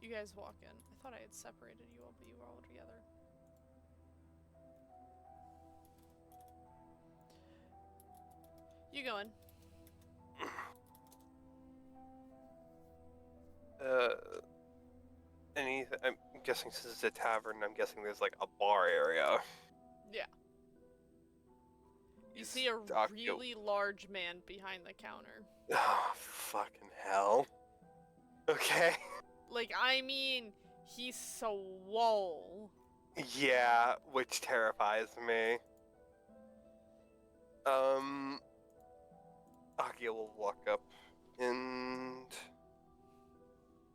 Speaker 2: You guys walk in. I thought I had separated you all, but you were all together. You go in.
Speaker 4: I'm guessing since it's a tavern, I'm guessing there's like a bar area.
Speaker 2: Yeah. You see a really large man behind the counter.
Speaker 4: Oh, fucking hell. Okay.
Speaker 2: Like, I mean, he's swole.
Speaker 4: Yeah, which terrifies me. Akio will walk up and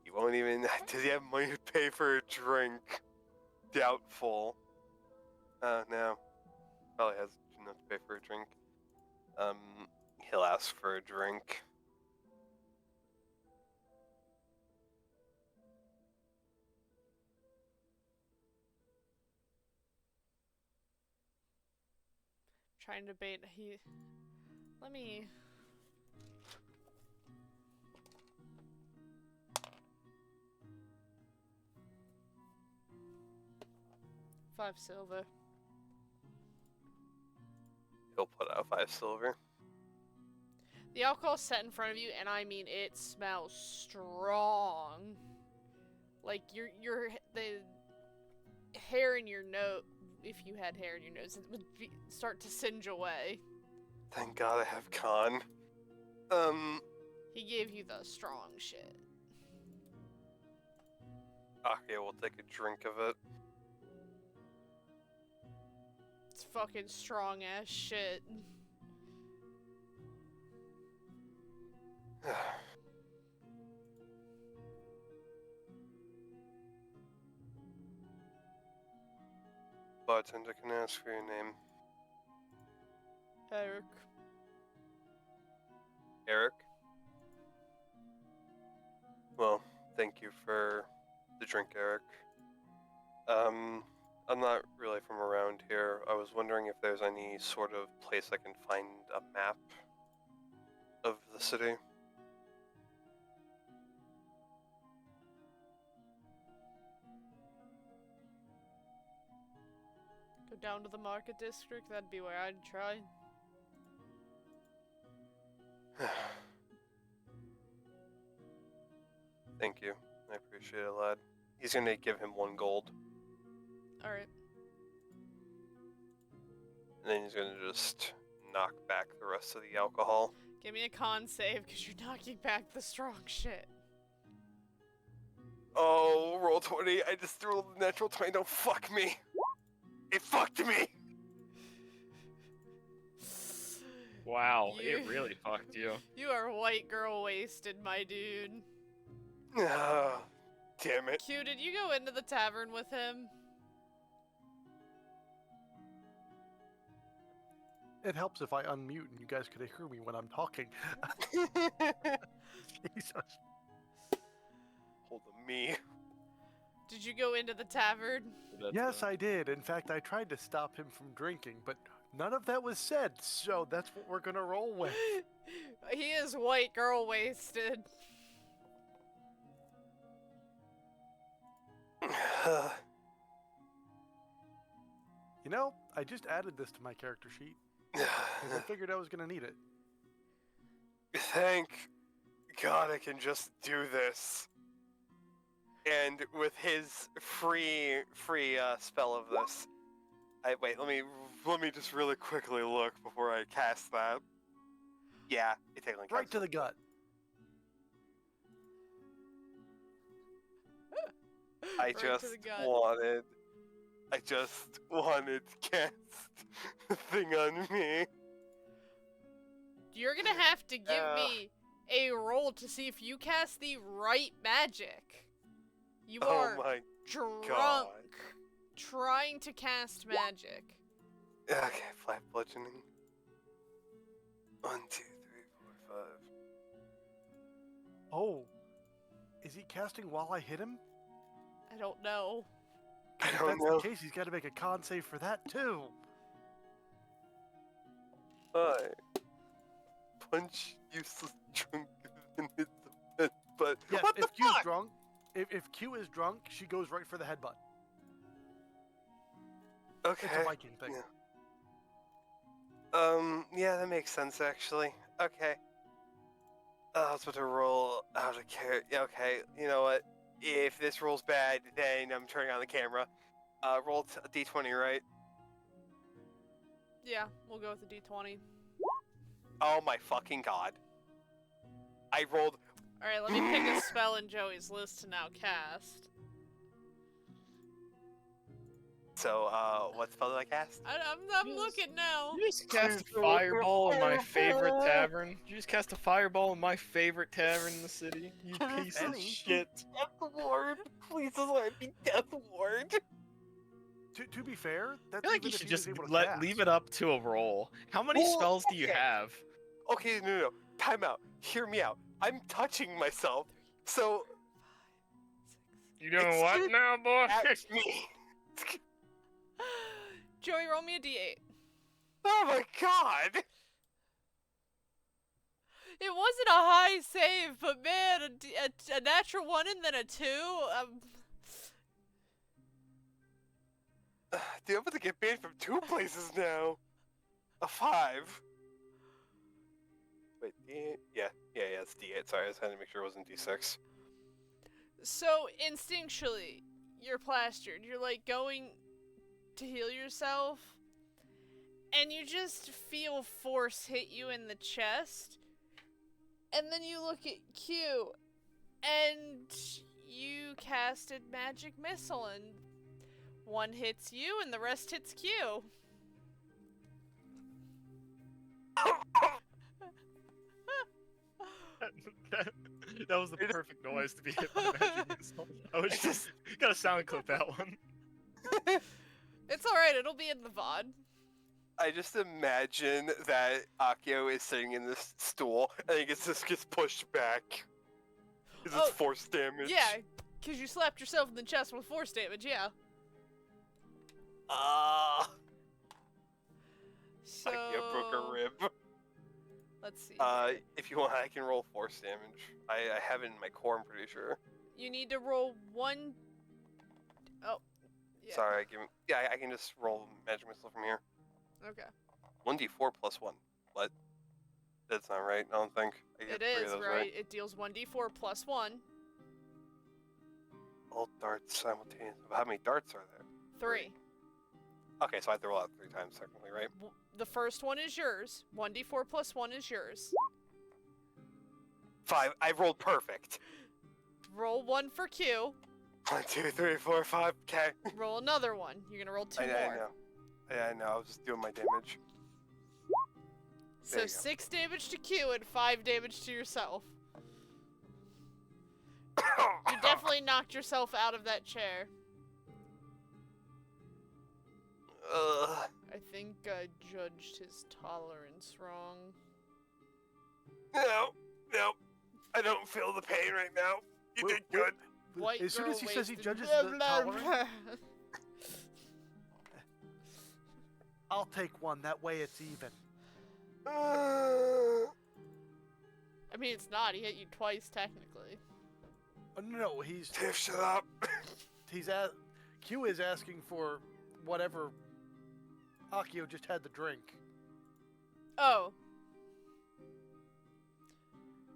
Speaker 4: he won't even. Does he have money to pay for a drink? Doubtful. No. Probably has enough to pay for a drink. He'll ask for a drink.
Speaker 2: Trying to bait. Let me. $5 silver.
Speaker 4: He'll put out 5 silver.
Speaker 2: The alcohol's set in front of you, and I mean, it smells strong. Like, the hair in your nose, if you had hair in your nose, it would start to singe away.
Speaker 4: Thank God I have con.
Speaker 2: He gave you the strong shit.
Speaker 4: Okay, we'll take a drink of it.
Speaker 2: It's fucking strong ass shit.
Speaker 4: Bartender, can I ask for your name?
Speaker 2: Eric.
Speaker 4: Eric? Well, thank you for the drink, Eric. I'm not really from around here. I was wondering if there's any sort of place I can find a map of the city.
Speaker 2: Go down to the market district, that'd be where I'd try.
Speaker 4: Thank you. I appreciate it, lad. He's gonna give him 1 gold.
Speaker 2: Alright.
Speaker 4: And then he's gonna just knock back the rest of the alcohol.
Speaker 2: Give me a con save, because you're knocking back the strong shit.
Speaker 4: Oh, roll 20. I just threw a natural 20. Don't fuck me. It fucked me.
Speaker 5: Wow, it really fucked you.
Speaker 2: You are white girl wasted, my dude.
Speaker 4: Ah, damn it.
Speaker 2: Q, did you go into the tavern with him?
Speaker 1: It helps if I unmute and you guys can hear me when I'm talking. Jesus.
Speaker 4: Hold on me.
Speaker 2: Did you go into the tavern?
Speaker 1: Yes, I did. In fact, I tried to stop him from drinking, but none of that was said, so that's what we're gonna roll with.
Speaker 2: He is white girl wasted.
Speaker 1: You know, I just added this to my character sheet, because I figured I was gonna need it.
Speaker 4: Thank God I can just do this. And with his free spell of this, wait. Let me just really quickly look before I cast that. Yeah, it technically
Speaker 1: Right to the gut.
Speaker 4: I
Speaker 2: Right to
Speaker 4: just
Speaker 2: the gut.
Speaker 4: wanted to cast the thing on me.
Speaker 2: You're gonna have to give me a roll to see if you cast the right magic. You are
Speaker 4: my
Speaker 2: drunk
Speaker 4: God.
Speaker 2: trying to cast magic.
Speaker 4: Okay, flat bludgeoning. 1, 2, 3, 4, 5.
Speaker 1: Oh, is he casting while I hit him?
Speaker 2: I don't know.
Speaker 4: I
Speaker 1: If
Speaker 4: don't
Speaker 1: that's
Speaker 4: know.
Speaker 1: the case, he's got to make a con save for that too.
Speaker 4: I punch useless drunk in the head, but
Speaker 1: Yes,
Speaker 4: what the
Speaker 1: if Q's
Speaker 4: fuck?
Speaker 1: drunk, if Q is drunk, she goes right for the headbutt.
Speaker 4: Okay.
Speaker 1: It's a Viking thing.
Speaker 4: Yeah, that makes sense actually. Okay. I was about to roll out of character. Yeah, okay, you know what? If this rolls bad, then I'm turning on the camera. Roll a d20, right?
Speaker 2: Yeah, we'll go with the d20.
Speaker 4: Oh my fucking god. I rolled
Speaker 2: Alright, let me pick a spell in Joey's list to now cast.
Speaker 4: So, what spell do I cast?
Speaker 2: I'm looking now.
Speaker 5: You just cast a fireball in my favorite tavern. You just cast a fireball in my favorite tavern in the city. You piece of shit.
Speaker 4: Death Ward! Please just let it be Death Ward!
Speaker 1: To be fair,
Speaker 5: I
Speaker 1: that's
Speaker 5: feel like
Speaker 1: even
Speaker 5: you
Speaker 1: if
Speaker 5: should
Speaker 1: he was
Speaker 5: just
Speaker 1: able to
Speaker 5: leave
Speaker 1: cast.
Speaker 5: it up to a roll. How many
Speaker 4: Well,
Speaker 5: spells do you
Speaker 4: okay.
Speaker 5: have?
Speaker 4: Okay, no. Time out. Hear me out. I'm touching myself, so
Speaker 5: You doing
Speaker 4: It's
Speaker 5: what
Speaker 4: good
Speaker 5: now, boy?
Speaker 4: at me.
Speaker 2: Joey, roll me a d8.
Speaker 4: Oh my god!
Speaker 2: It wasn't a high save, but man, a natural 1 and then a 2.
Speaker 4: Dude, I'm about to get banned from 2 places now. A 5. Wait, D8? Yeah, it's D8. Sorry, I just had to make sure it wasn't D6.
Speaker 2: So instinctually, you're plastered. You're like going to heal yourself, and you just feel force hit you in the chest. And then you look at Q, and you casted magic missile, and one hits you, and the rest hits Q.
Speaker 5: That was the perfect noise to be hit by magic missile. I was just gotta sound clip that one.
Speaker 2: It's alright, it'll be in the VOD.
Speaker 4: I just imagine that Akio is sitting in this stool, and he just gets pushed back. Because it's force damage.
Speaker 2: Yeah, because you slapped yourself in the chest with force damage, yeah. So...
Speaker 4: Akio broke a rib.
Speaker 2: Let's see.
Speaker 4: If you want, I can roll force damage. I have it in my core, I'm pretty sure.
Speaker 2: You need to roll 1... Oh, yeah.
Speaker 4: Sorry, I can just roll magic missile from here.
Speaker 2: Okay.
Speaker 4: 1d4 plus 1. What? That's not right, I don't think. I get
Speaker 2: It
Speaker 4: 3 of
Speaker 2: is,
Speaker 4: those,
Speaker 2: right? It deals 1d4 plus 1.
Speaker 4: All darts simultaneously. How many darts are there?
Speaker 2: 3.
Speaker 4: Okay, so I have to roll out 3 times, technically, right?
Speaker 2: The first one is yours. 1d4 plus 1 is yours.
Speaker 4: 5. I rolled perfect.
Speaker 2: Roll 1 for Q.
Speaker 4: 1, 2, 3, 4, 5. Okay.
Speaker 2: Roll another one. You're gonna roll 2
Speaker 4: I
Speaker 2: more.
Speaker 4: know. Yeah, I know. I was just doing my damage.
Speaker 2: So
Speaker 4: There you go.
Speaker 2: 6 damage to Q and 5 damage to yourself. You definitely knocked yourself out of that chair. I think I judged his tolerance wrong.
Speaker 4: No. I don't feel the pain right now. You did good.
Speaker 2: White
Speaker 1: As soon
Speaker 2: girl
Speaker 1: as he says he
Speaker 2: wasted-
Speaker 1: judges
Speaker 2: blah,
Speaker 1: the
Speaker 2: blah,
Speaker 1: tolerance,
Speaker 2: blah.
Speaker 1: I'll take one. That way it's even.
Speaker 2: I mean, it's not. He hit you twice, technically.
Speaker 1: No, he's
Speaker 4: Tiff, shut up.
Speaker 1: Q is asking for whatever Akio just had to drink.
Speaker 2: Oh.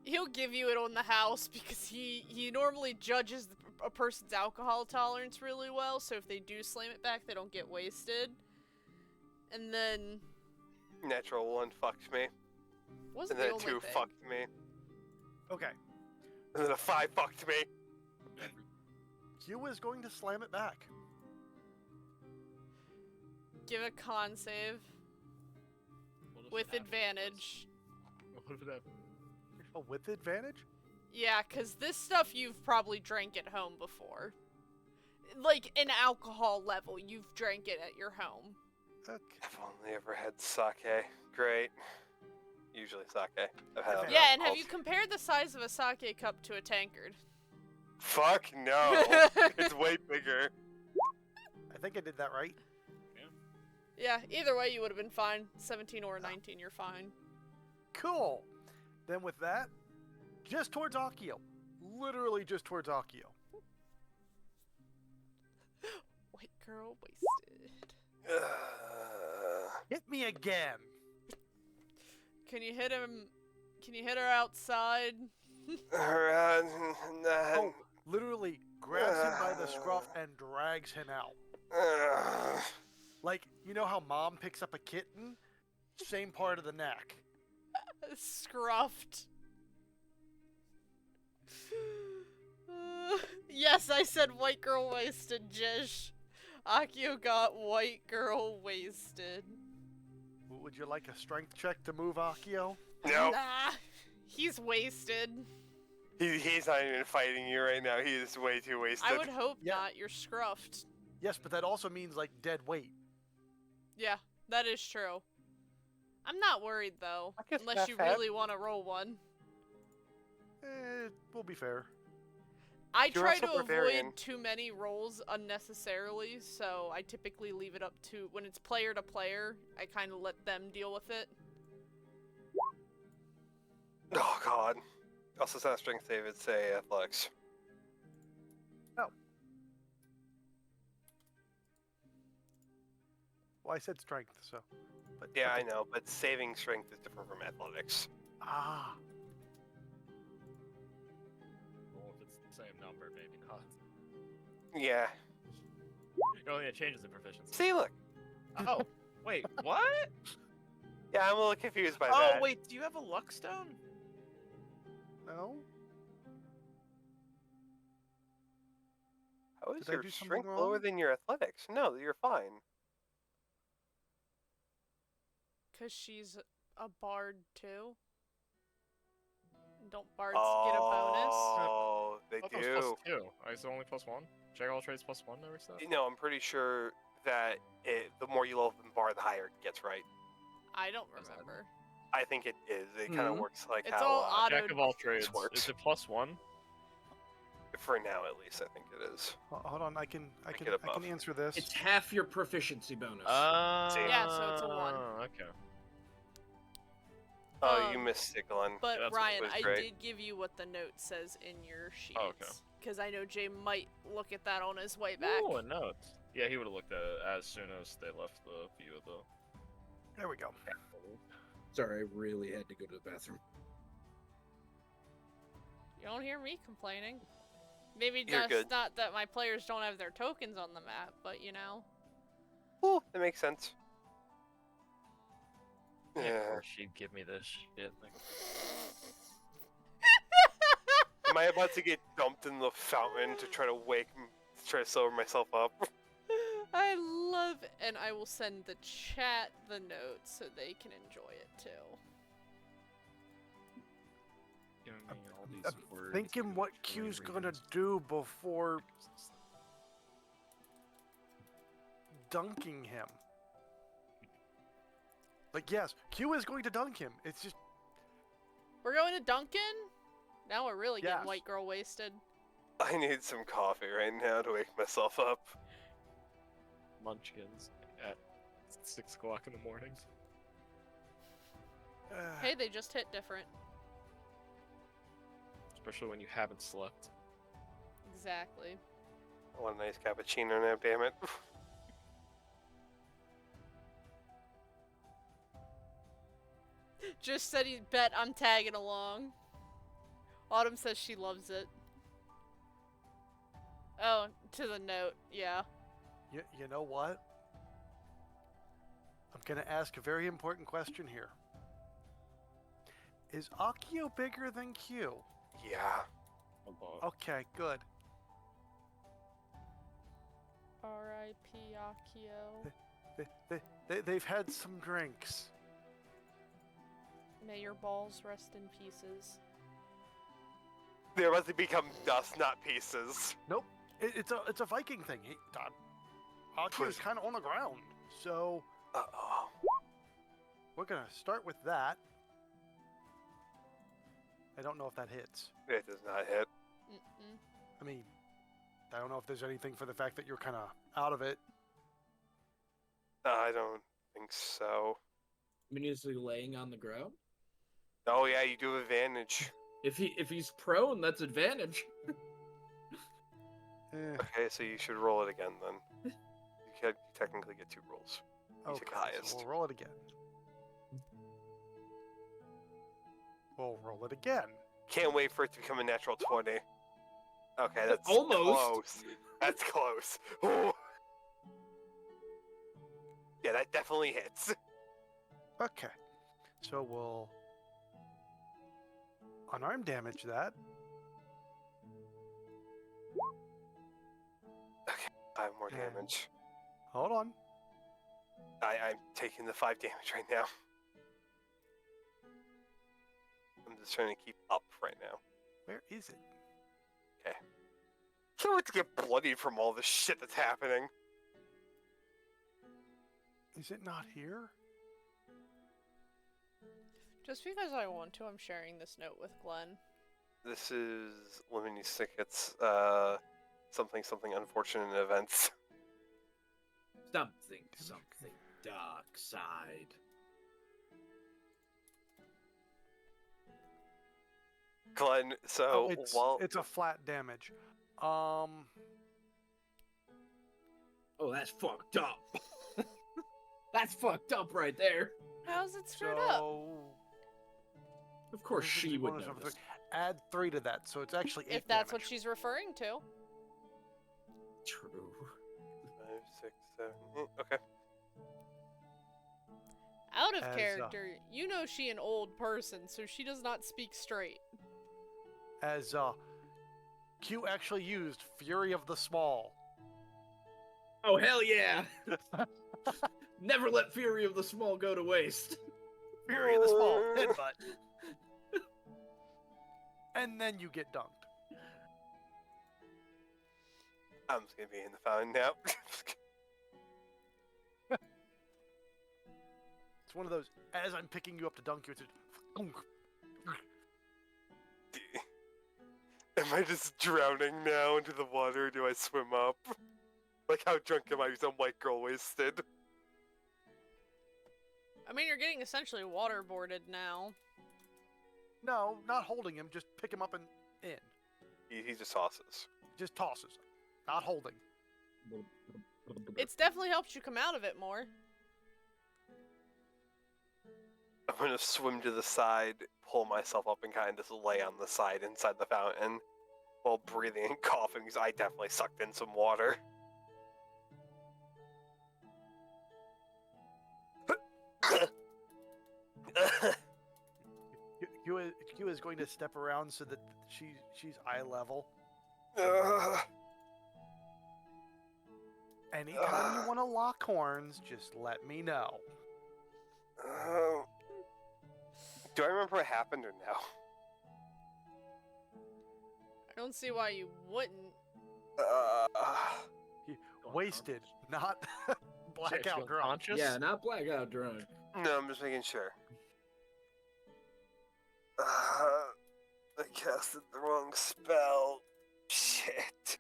Speaker 2: He'll give you it on the house because he normally judges a person's alcohol tolerance really well, so if they do slam it back, they don't get wasted. And then...
Speaker 4: Natural 1 fucked me.
Speaker 2: Wasn't
Speaker 4: And
Speaker 2: the
Speaker 4: then
Speaker 2: only
Speaker 4: 2
Speaker 2: thing.
Speaker 4: fucked me.
Speaker 1: Okay.
Speaker 4: And then a 5 fucked me.
Speaker 1: Q is going to slam it back.
Speaker 2: Give a con save with advantage.
Speaker 5: What if it happened?
Speaker 1: Oh, with advantage?
Speaker 2: Yeah, because this stuff you've probably drank at home before. Like, an alcohol level, you've drank it at your home.
Speaker 1: Okay.
Speaker 4: I've only ever had sake. Great. Usually sake. I've had other
Speaker 2: Yeah, and have
Speaker 4: alcohols.
Speaker 2: you compared the size of a sake cup to a tankard?
Speaker 4: Fuck no. It's way bigger.
Speaker 1: I think I did that right.
Speaker 2: Yeah, either way you would have been fine. 17 or 19, you're fine.
Speaker 1: Cool. Then with that, just towards Akio. Literally just towards Akio.
Speaker 2: White girl wasted.
Speaker 1: Hit me again.
Speaker 2: Can you hit him? Can you hit her outside?
Speaker 1: Oh, literally grabs him by the scruff and drags him out. Like, you know how mom picks up a kitten? Same part of the neck.
Speaker 2: Scruffed. Yes, I said white girl wasted, Jish. Akio got white girl wasted.
Speaker 1: Would you like a strength check to move Akio?
Speaker 4: No,
Speaker 2: Nah, he's wasted.
Speaker 4: he's not even fighting you right now. He is way too wasted.
Speaker 2: I would hope
Speaker 1: Yeah.
Speaker 2: not. You're scruffed.
Speaker 1: Yes, but that also means like dead weight.
Speaker 2: Yeah, that is true. I'm not worried though,
Speaker 4: I guess
Speaker 2: unless
Speaker 4: not
Speaker 2: you
Speaker 4: fat.
Speaker 2: really want to roll one.
Speaker 1: We'll be fair.
Speaker 2: I
Speaker 4: You're
Speaker 2: try
Speaker 4: also
Speaker 2: to
Speaker 4: barbarian.
Speaker 2: avoid too many rolls unnecessarily, so I typically leave it up to, when it's player to player, I kind of let them deal with it.
Speaker 4: Oh god. Also, it's not a strength save. It's a athletics.
Speaker 1: Well, I said strength, so. But
Speaker 4: Yeah,
Speaker 1: okay.
Speaker 4: I know, but saving strength is different from athletics.
Speaker 1: Ah,
Speaker 5: Well, if it's the same number, maybe not.
Speaker 4: Yeah.
Speaker 5: It changes the proficiency.
Speaker 4: See, look.
Speaker 5: Oh, wait, what?
Speaker 4: Yeah, I'm a little confused by
Speaker 5: Oh,
Speaker 4: that.
Speaker 5: wait, do you have a luck stone?
Speaker 1: no.
Speaker 4: How is
Speaker 1: Did I
Speaker 4: your
Speaker 1: do something
Speaker 4: strength lower
Speaker 1: wrong?
Speaker 4: than your athletics? No, you're fine.
Speaker 2: Because she's a bard too. Don't bards get a bonus?
Speaker 4: Oh, they
Speaker 5: I thought that was
Speaker 4: do.
Speaker 5: +2. Is it only +1? Check all trades +1 every step?
Speaker 4: No, I'm pretty sure that the more you level up in bar, the higher it gets, right?
Speaker 2: I don't
Speaker 5: What's that?
Speaker 2: remember.
Speaker 4: I think it is. It kind of
Speaker 3: Mhm.
Speaker 4: works like
Speaker 2: It's
Speaker 4: how,
Speaker 2: all auto.
Speaker 5: Jack of all trades.
Speaker 4: works.
Speaker 5: Is it +1?
Speaker 4: for now at least, I think it is.
Speaker 1: Hold on, I can
Speaker 4: Make it above.
Speaker 1: answer this.
Speaker 3: It's half your proficiency bonus.
Speaker 2: Yeah, so it's a 1.
Speaker 5: Okay.
Speaker 4: Oh, you
Speaker 2: Um,
Speaker 4: missed Siglin.
Speaker 2: But
Speaker 5: that's what
Speaker 2: Ryan,
Speaker 4: was
Speaker 2: I
Speaker 4: great.
Speaker 2: did give you what the note says in your sheets.
Speaker 5: Oh, okay.
Speaker 2: Because I know Jay might look at that on his way back.
Speaker 5: Ooh, a note. Yeah, he would have looked at it as soon as they left the view of the...
Speaker 1: There we go.
Speaker 3: Sorry, I really had to go to the bathroom.
Speaker 2: You don't hear me complaining. Maybe
Speaker 4: You're
Speaker 2: just
Speaker 4: good.
Speaker 2: not that my players don't have their tokens on the map, but you know.
Speaker 4: Oh, that makes sense.
Speaker 5: Yeah,
Speaker 4: Yeah.
Speaker 5: of course she'd give me this shit. Like,
Speaker 4: Am I about to get dumped in the fountain to try to sober myself up?
Speaker 2: I love, and I will send the chat the note so they can enjoy it too.
Speaker 5: giving me all these
Speaker 1: I'm
Speaker 5: words
Speaker 1: thinking
Speaker 5: with
Speaker 1: what
Speaker 5: joy
Speaker 1: Q's gonna
Speaker 5: readers.
Speaker 1: do before dunking him. Like, yes, Q is going to dunk him. It's just,
Speaker 2: We're going to Duncan? Now we're really getting
Speaker 1: Yes.
Speaker 2: white girl wasted.
Speaker 4: I need some coffee right now to wake myself up.
Speaker 5: Munchkins at 6 o'clock in the morning.
Speaker 2: Hey, they just hit different.
Speaker 5: Especially when you haven't slept.
Speaker 2: Exactly.
Speaker 4: I want a nice cappuccino now, damn it.
Speaker 2: Just said he bet I'm tagging along. Autumn says she loves it. Oh, to the note, yeah.
Speaker 1: you know what? I'm gonna ask a very important question here. Is Akio bigger than Q?
Speaker 4: Yeah.
Speaker 5: Above.
Speaker 1: Okay, good.
Speaker 2: R.I.P. Akio.
Speaker 1: They've had some drinks.
Speaker 2: May your balls rest in pieces.
Speaker 4: They're about to become dust, not pieces.
Speaker 1: Nope. It's a Viking thing. Akio's kind of on the ground, so
Speaker 4: Uh-oh.
Speaker 1: we're gonna start with that. I don't know if that hits.
Speaker 4: It does not hit.
Speaker 2: Mm-mm.
Speaker 1: I mean, I don't know if there's anything for the fact that you're kind of out of it.
Speaker 4: I don't think so.
Speaker 3: I mean, is he laying on the ground?
Speaker 4: Oh yeah, you do have advantage.
Speaker 3: If he's prone, that's advantage.
Speaker 4: Okay, so you should roll it again then. You could technically get 2 rolls. You took the
Speaker 1: So
Speaker 4: highest.
Speaker 1: we'll roll it again. We'll roll it again.
Speaker 4: Can't wait for it to become a natural 20. Okay, that's
Speaker 3: Almost.
Speaker 4: close. That's close. Ooh. Yeah, that definitely hits.
Speaker 1: Okay. So we'll unarmed damage that.
Speaker 4: Okay, 5 more
Speaker 1: Yeah.
Speaker 4: damage.
Speaker 1: Hold on.
Speaker 4: I'm taking the 5 damage right now. I'm just trying to keep up right now.
Speaker 1: Where is it?
Speaker 4: Okay. I can't wait to get bloodied from all this shit that's happening.
Speaker 1: Is it not here?
Speaker 2: Just because I want to, I'm sharing this note with Glenn.
Speaker 4: This is Lemony Snicket's something unfortunate events.
Speaker 3: Something dark side.
Speaker 4: Glenn, so
Speaker 1: it's a flat damage.
Speaker 3: Oh, that's fucked up. That's fucked up right there.
Speaker 2: How's it screwed up?
Speaker 3: Of course she would know.
Speaker 1: Add 3 to that, so it's actually 8
Speaker 2: If that's
Speaker 1: damage.
Speaker 2: what she's referring to.
Speaker 3: True.
Speaker 4: 5, 6, 7, 8. Okay.
Speaker 2: Out of
Speaker 1: As,
Speaker 2: character, you know she an old person, so she does not speak straight.
Speaker 1: As Q actually used Fury of the Small.
Speaker 3: Oh, hell yeah! Never let Fury of the Small go to waste.
Speaker 1: Fury of the Small. Headbutt. And then you get dunked.
Speaker 4: I'm just gonna be in the fountain now.
Speaker 1: It's one of those, as I'm picking you up to dunk you, it's just...
Speaker 4: Am I just drowning now into the water, or do I swim up? Like, how drunk am I? Some white girl wasted.
Speaker 2: I mean, you're getting essentially waterboarded now.
Speaker 1: No, not holding him, just pick him up and in.
Speaker 4: He just tosses.
Speaker 1: Just tosses him. Not holding.
Speaker 2: It's definitely helped you come out of it more.
Speaker 4: I'm gonna swim to the side, pull myself up, and kind of just lay on the side inside the fountain while breathing and coughing because I definitely sucked in some water.
Speaker 1: Q is going to step around so that she's eye level. Anytime you want to lock horns, just let me know.
Speaker 4: Do I remember what happened or no?
Speaker 2: I don't see why you wouldn't.
Speaker 1: Wasted, not blackout drunk.
Speaker 5: Conscious?
Speaker 3: Yeah, not blackout drunk.
Speaker 4: No, I'm just making sure. I casted the wrong spell. Shit.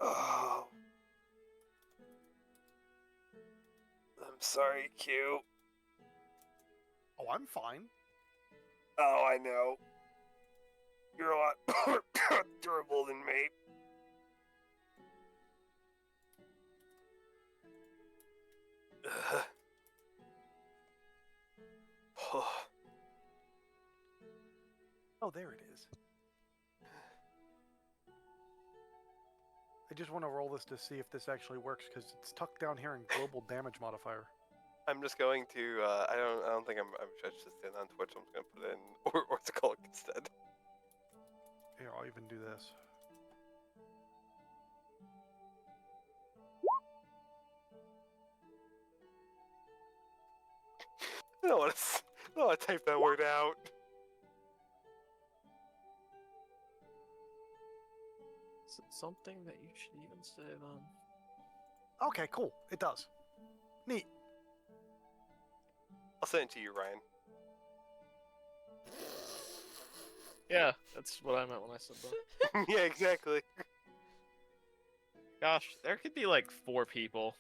Speaker 4: Oh. I'm sorry, Q.
Speaker 1: Oh, I'm fine.
Speaker 4: Oh, I know. You're a lot more durable than me.
Speaker 1: Oh, there it is. I just want to roll this to see if this actually works because it's tucked down here in global damage modifier.
Speaker 4: I'm just going to. I don't think I'm judged to stand on Twitch. I'm just gonna put it in Orzakaal instead.
Speaker 1: Here, I'll even do this.
Speaker 4: I don't want to type that word out.
Speaker 5: Is it something that you should even save on?
Speaker 1: Okay, cool. It does. Neat.
Speaker 4: I'll send it to you, Ryan.
Speaker 5: Yeah, that's what I meant when I said that.
Speaker 4: Yeah, exactly.
Speaker 5: Gosh, there could be like 4 people,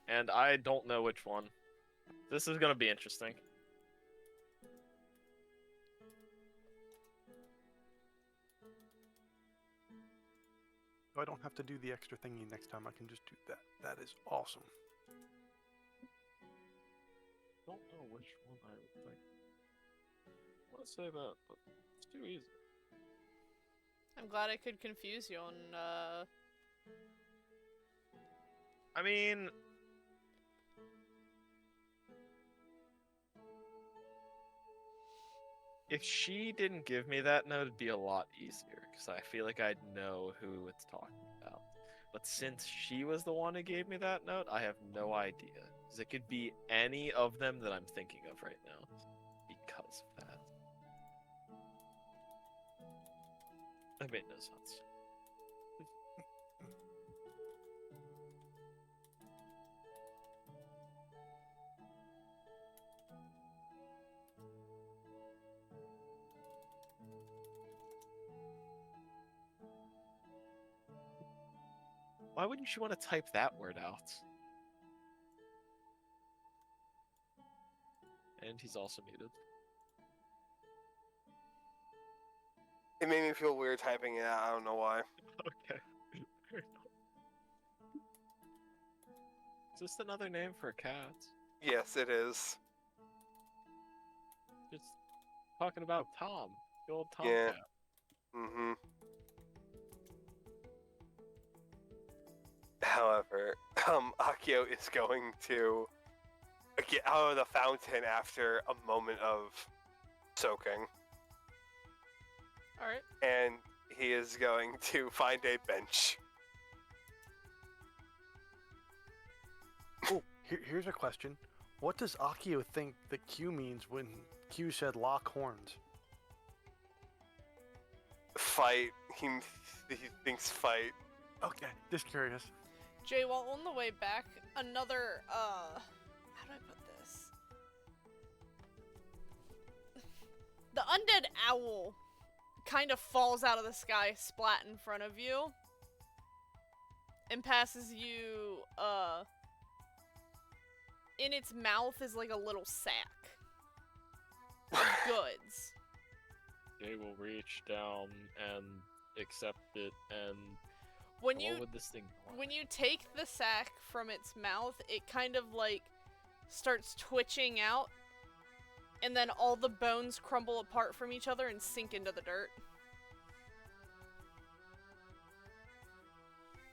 Speaker 5: and I don't know which one. This is gonna be interesting.
Speaker 1: I don't have to do the extra thingy next time. I can just do that. That is awesome.
Speaker 5: Don't know which one I would think. I want to say that, but it's too easy.
Speaker 2: I'm glad I could confuse you on,
Speaker 5: I mean, If she didn't give me that note, it'd be a lot easier, because I feel like I'd know who it's talking about. But since she was the one who gave me that note, I have no idea. Because it could be any of them that I'm thinking of right now. Because of that. That made no sense. Why wouldn't you want to type that word out? And he's also muted.
Speaker 4: It made me feel weird typing it out. I don't know why.
Speaker 5: Okay. Is this another name for a cat?
Speaker 4: Yes, it is.
Speaker 5: Just talking about Tom. The old Tom
Speaker 4: Yeah.
Speaker 5: cat.
Speaker 4: Mm-hmm. However, Akio is going to get out of the fountain after a moment of soaking.
Speaker 2: Alright.
Speaker 4: And he is going to find a bench.
Speaker 1: Oh, here's a question. What does Akio think that Q means when Q said lock horns?
Speaker 4: Fight. He thinks fight.
Speaker 1: Okay, just curious.
Speaker 2: Jay, while on the way back, another, how do I put this? The undead owl kind of falls out of the sky, splat in front of you, and passes you, in its mouth is like a little sack of goods.
Speaker 5: They will reach down and accept it, and
Speaker 2: When
Speaker 5: what
Speaker 2: you
Speaker 5: would this thing want?
Speaker 2: When you take the sack from its mouth, it kind of like starts twitching out, and then all the bones crumble apart from each other and sink into the dirt.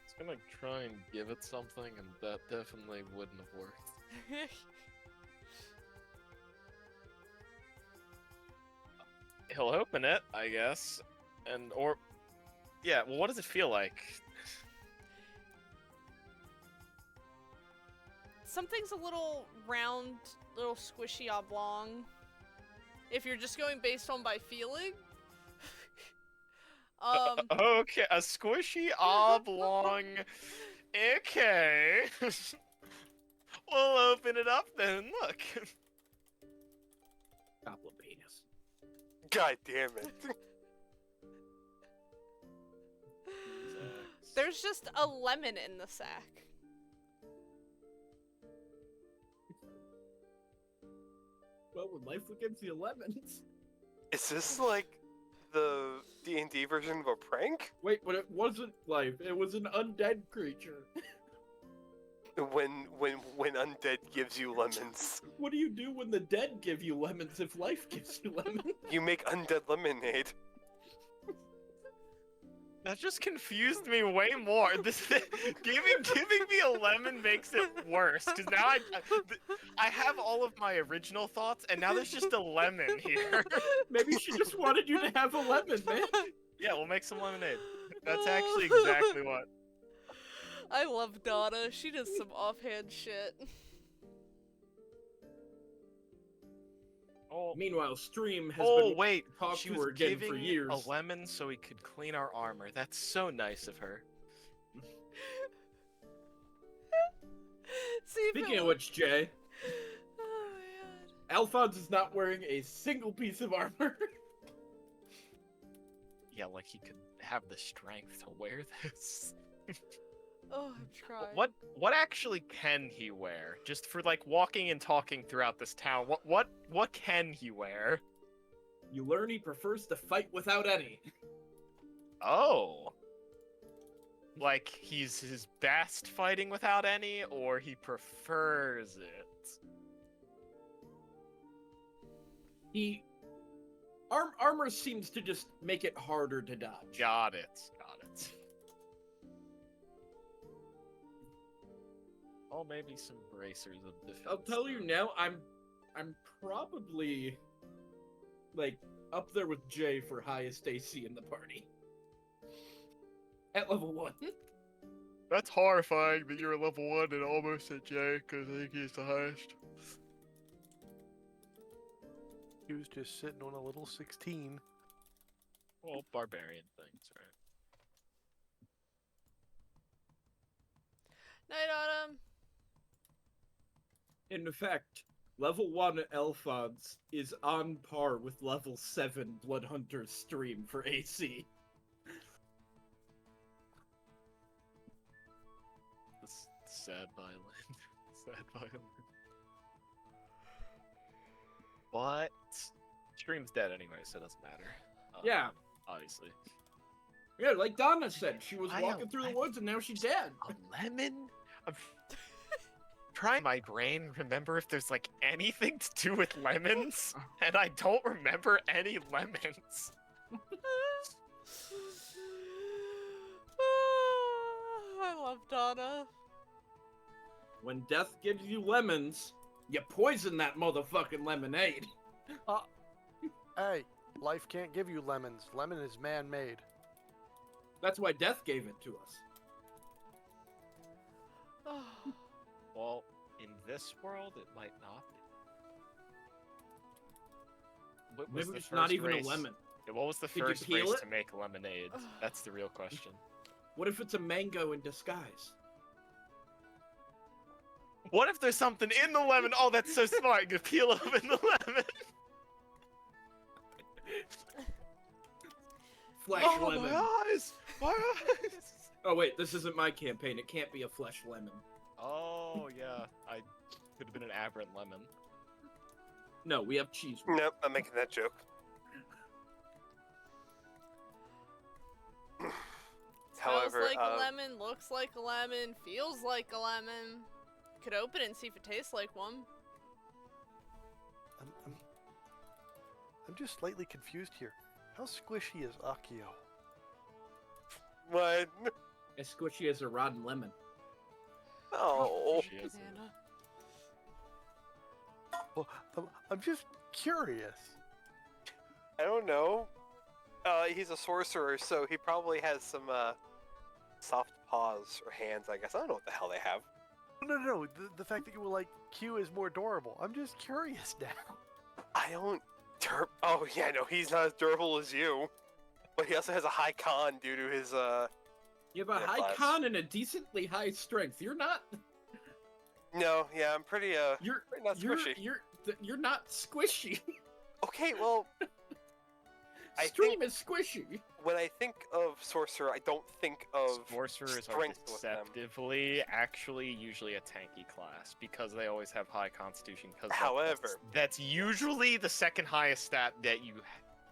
Speaker 5: It's gonna try and give it something, and that definitely wouldn't have worked. He'll open it, I guess, yeah. Well, what does it feel like?
Speaker 2: Something's a little round, little squishy oblong. If you're just going based on by feeling.
Speaker 5: Okay, a squishy oblong. Okay. We'll open it up then. Look.
Speaker 3: Goblin penis.
Speaker 4: God damn it.
Speaker 2: There's just a lemon in the sack.
Speaker 3: Well, when life gives you lemons.
Speaker 4: Is this like the D&D version of a prank?
Speaker 3: Wait, but it wasn't life. It was an undead creature.
Speaker 4: When undead gives you lemons,
Speaker 3: What do you do when the dead give you lemons if life gives you lemons?
Speaker 4: you make undead lemonade.
Speaker 5: That just confused me way more. Giving me a lemon makes it worse, because now I have all of my original thoughts, and now there's just a lemon here.
Speaker 3: Maybe she just wanted you to have a lemon, man.
Speaker 5: Yeah, we'll make some lemonade. That's actually exactly what.
Speaker 2: I love Donna. She does some offhand shit.
Speaker 5: Oh,
Speaker 3: Meanwhile, Stream has
Speaker 5: oh
Speaker 3: been
Speaker 5: wait,
Speaker 3: talked
Speaker 5: she
Speaker 3: to
Speaker 5: was
Speaker 3: her again
Speaker 5: giving
Speaker 3: for years.
Speaker 5: a lemon so we could clean our armor. That's so nice of her.
Speaker 2: See,
Speaker 3: Speaking of which, Jay,
Speaker 2: oh my god.
Speaker 3: Alphonse is not wearing a single piece of armor.
Speaker 5: Yeah, like he could have the strength to wear this.
Speaker 2: Oh, I'm trying.
Speaker 5: What actually can he wear? Just for like walking and talking throughout this town. What can he wear?
Speaker 3: You learn he prefers to fight without any.
Speaker 5: Oh. Like he's his best fighting without any, or he prefers it.
Speaker 3: Armor seems to just make it harder to dodge.
Speaker 5: Got it. Oh, maybe some bracers of defense.
Speaker 3: I'll tell you now, I'm probably like Up there with Jay for highest AC in the party. At level 1.
Speaker 5: That's horrifying that you're a level 1 and almost at J, because I think he's the highest.
Speaker 1: He was just sitting on a little 16.
Speaker 5: Well, barbarian things, right?
Speaker 2: Night Autumn.
Speaker 3: In fact, level 1 Alphonse is on par with level 7 Bloodhunter's stream for AC.
Speaker 5: Sad violin. Sad violin. But stream's dead anyway, so it doesn't matter.
Speaker 3: Yeah.
Speaker 5: Obviously.
Speaker 3: Yeah, like Donna said, she was
Speaker 5: I
Speaker 3: walking
Speaker 5: know,
Speaker 3: through the woods and now she's dead.
Speaker 5: A lemon? I'm trying my brain remember if there's like anything to do with lemons, and I don't remember any lemons.
Speaker 2: I love Donna.
Speaker 3: When death gives you lemons, you poison that motherfucking lemonade.
Speaker 1: Hey, life can't give you lemons. Lemon is man-made.
Speaker 3: That's why death gave it to us.
Speaker 5: Well, in this world, it might not be. What was
Speaker 3: Maybe
Speaker 5: the
Speaker 3: it's not
Speaker 5: first
Speaker 3: even
Speaker 5: race?
Speaker 3: a lemon.
Speaker 5: What was the
Speaker 3: Did you
Speaker 5: first
Speaker 3: peel
Speaker 5: race
Speaker 3: it?
Speaker 5: to make lemonade? That's the real question.
Speaker 3: What if it's a mango in disguise?
Speaker 5: What if there's something in the lemon? Oh, that's so smart. You can peel open the lemon.
Speaker 3: Flesh
Speaker 5: Oh,
Speaker 3: lemon.
Speaker 5: my eyes! My eyes!
Speaker 3: Oh wait, this isn't my campaign. It can't be a flesh lemon.
Speaker 5: Oh, yeah. I could have been an aberrant lemon.
Speaker 3: No, we have cheese.
Speaker 4: Nope, I'm making that joke.
Speaker 2: Smells
Speaker 4: However,
Speaker 2: like a lemon, looks like a lemon, feels like a lemon. Could open it and see if it tastes like one.
Speaker 1: I'm just slightly confused here. How squishy is Akio?
Speaker 4: what?
Speaker 3: As squishy as a rotten lemon.
Speaker 4: Oh,
Speaker 5: She is.
Speaker 2: Banana.
Speaker 1: Well, I'm just curious.
Speaker 4: I don't know. He's a sorcerer, so he probably has some soft paws or hands. I guess I don't know what the hell they have.
Speaker 1: No. The fact that you were like, Q is more durable. I'm just curious now.
Speaker 4: I don't. Oh yeah, no, he's not as durable as you. But he also has a high con due to his
Speaker 3: You have a
Speaker 4: Yeah,
Speaker 3: high
Speaker 4: class.
Speaker 3: con and a decently high strength. You're not.
Speaker 4: No, yeah, I'm pretty
Speaker 3: You're
Speaker 4: pretty not
Speaker 3: you're
Speaker 4: squishy.
Speaker 3: you're not squishy.
Speaker 4: Okay, well, I
Speaker 3: Stream is squishy.
Speaker 4: when I think of sorcerer, I don't think of
Speaker 5: Sorcerers are
Speaker 4: strength with them.
Speaker 5: deceptively actually usually a tanky class because they always have high constitution.
Speaker 4: However,
Speaker 5: that's usually the second highest stat that you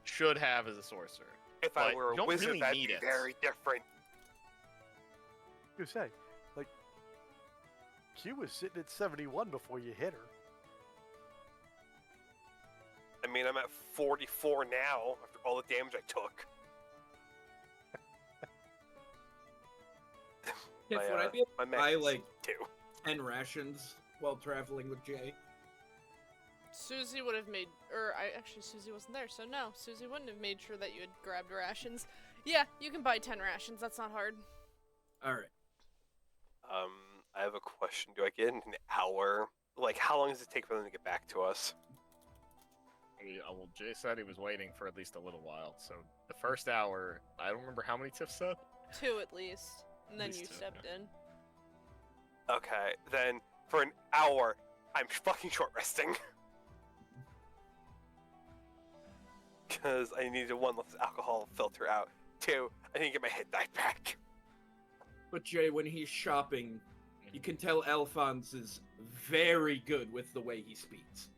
Speaker 5: should have as a sorcerer.
Speaker 4: if I
Speaker 5: but
Speaker 4: were
Speaker 5: you
Speaker 4: a
Speaker 5: don't
Speaker 4: wizard,
Speaker 5: really
Speaker 4: that'd
Speaker 5: need
Speaker 4: be
Speaker 5: it.
Speaker 4: very different.
Speaker 1: You say, like, Q was sitting at 71 before you hit her.
Speaker 4: I mean, I'm at 44 now after all the damage I took.
Speaker 3: If
Speaker 4: My,
Speaker 3: would I be able
Speaker 4: my
Speaker 3: to
Speaker 4: max
Speaker 3: buy
Speaker 4: is
Speaker 3: like
Speaker 4: 2.
Speaker 3: 10 rations while traveling with Jay?
Speaker 2: Susie would have made, actually Susie wasn't there, so no, Susie wouldn't have made sure that you had grabbed rations. Yeah, you can buy 10 rations, that's not hard.
Speaker 3: Alright.
Speaker 4: I have a question. Do I get in an hour? Like, how long does it take for them to get back to us?
Speaker 5: Well, Jay said he was waiting for at least a little while. So the first hour, I don't remember how many Tiff said.
Speaker 2: 2 at least, and then
Speaker 5: least
Speaker 2: you
Speaker 5: 2,
Speaker 2: stepped in.
Speaker 4: Okay, then for an hour, I'm fucking short resting. Because I need to, 1, let this alcohol filter out. 2, I need to get my hit die back.
Speaker 3: But Jay, when he's shopping, you can tell Alphonse is very good with the way he speaks.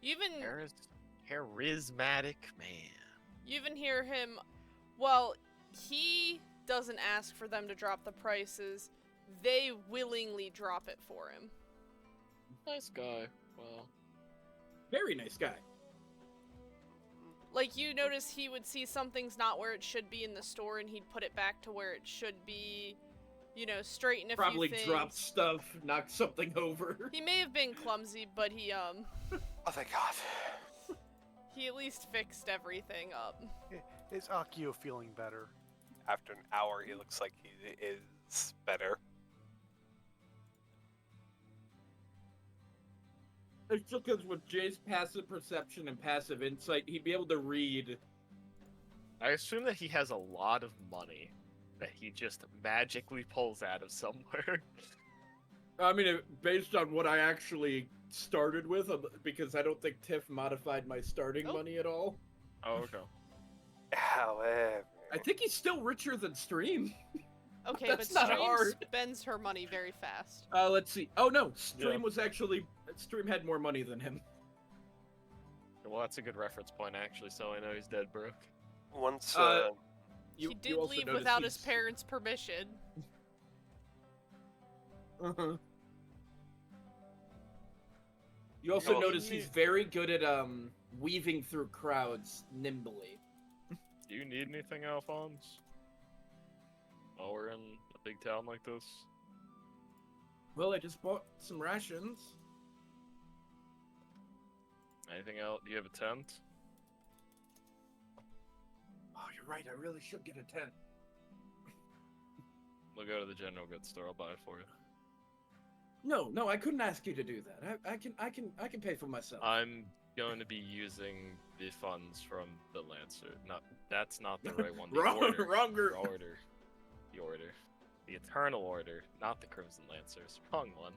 Speaker 2: You even
Speaker 5: Charismatic man.
Speaker 2: You even hear him, well, he doesn't ask for them to drop the prices. They willingly drop it for him.
Speaker 5: Nice guy. Well,
Speaker 3: Very nice guy.
Speaker 2: Like, you notice he would see something's not where it should be in the store and he'd put it back to where it should be, you know, straighten a
Speaker 3: Probably
Speaker 2: few things.
Speaker 3: dropped stuff, knocked something over.
Speaker 2: He may have been clumsy, but he He at least fixed everything up.
Speaker 1: Is Akio feeling better?
Speaker 4: After an hour, he looks like he is better.
Speaker 3: It's just because with Jay's passive perception and passive insight, he'd be able to read.
Speaker 5: I assume that he has a lot of money that he just magically pulls out of somewhere.
Speaker 3: I mean, based on what I actually started with, because I don't think Tiff modified my starting money at all.
Speaker 5: Oh, okay.
Speaker 4: However,
Speaker 3: I think he's still richer than Stream.
Speaker 2: Okay,
Speaker 3: That's
Speaker 2: but
Speaker 3: not
Speaker 2: Stream
Speaker 3: hard.
Speaker 2: spends her money very fast.
Speaker 3: Let's see. Oh no, Stream
Speaker 5: Yeah.
Speaker 3: was actually Stream had more money than him.
Speaker 5: Well, that's a good reference point, actually, so I know he's dead broke.
Speaker 4: once
Speaker 3: You
Speaker 2: he did
Speaker 3: you also
Speaker 2: leave
Speaker 3: notice
Speaker 2: without his
Speaker 3: he's-
Speaker 2: parents' permission.
Speaker 3: Uh-huh. You also
Speaker 5: Oh,
Speaker 3: notice
Speaker 5: he-
Speaker 3: he's very good at weaving through crowds nimbly.
Speaker 5: Do you need anything, Alphonse? While we're in a big town like this?
Speaker 3: Well, I just bought some rations.
Speaker 5: Anything else? Do you have a tent?
Speaker 3: Oh, you're right. I really should get a tent.
Speaker 5: We'll go to the general goods store. I'll buy it for you.
Speaker 3: No, I couldn't ask you to do that. I can pay for myself.
Speaker 5: I'm going to be using the funds from the Lancer. That's not the right one. The order.
Speaker 3: Wronger.
Speaker 5: The order. The order. The Eternal Order, not the Crimson Lancers. Wrong one.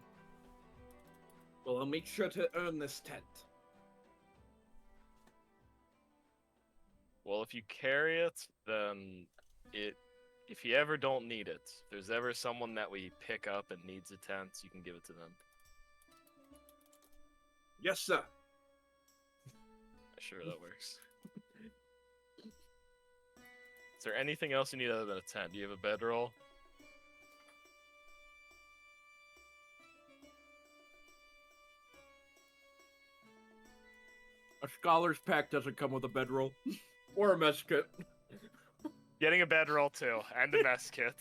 Speaker 3: Well, I'll make sure to earn this tent.
Speaker 5: Well, if you carry it, then if you ever don't need it, if there's ever someone that we pick up and needs a tent, you can give it to them.
Speaker 3: Yes, sir.
Speaker 5: Sure, that works. Is there anything else you need other than a tent? Do you have a bedroll?
Speaker 3: A scholar's pack doesn't come with a bedroll or a mess kit.
Speaker 5: Getting a bedroll too, and a mess kit.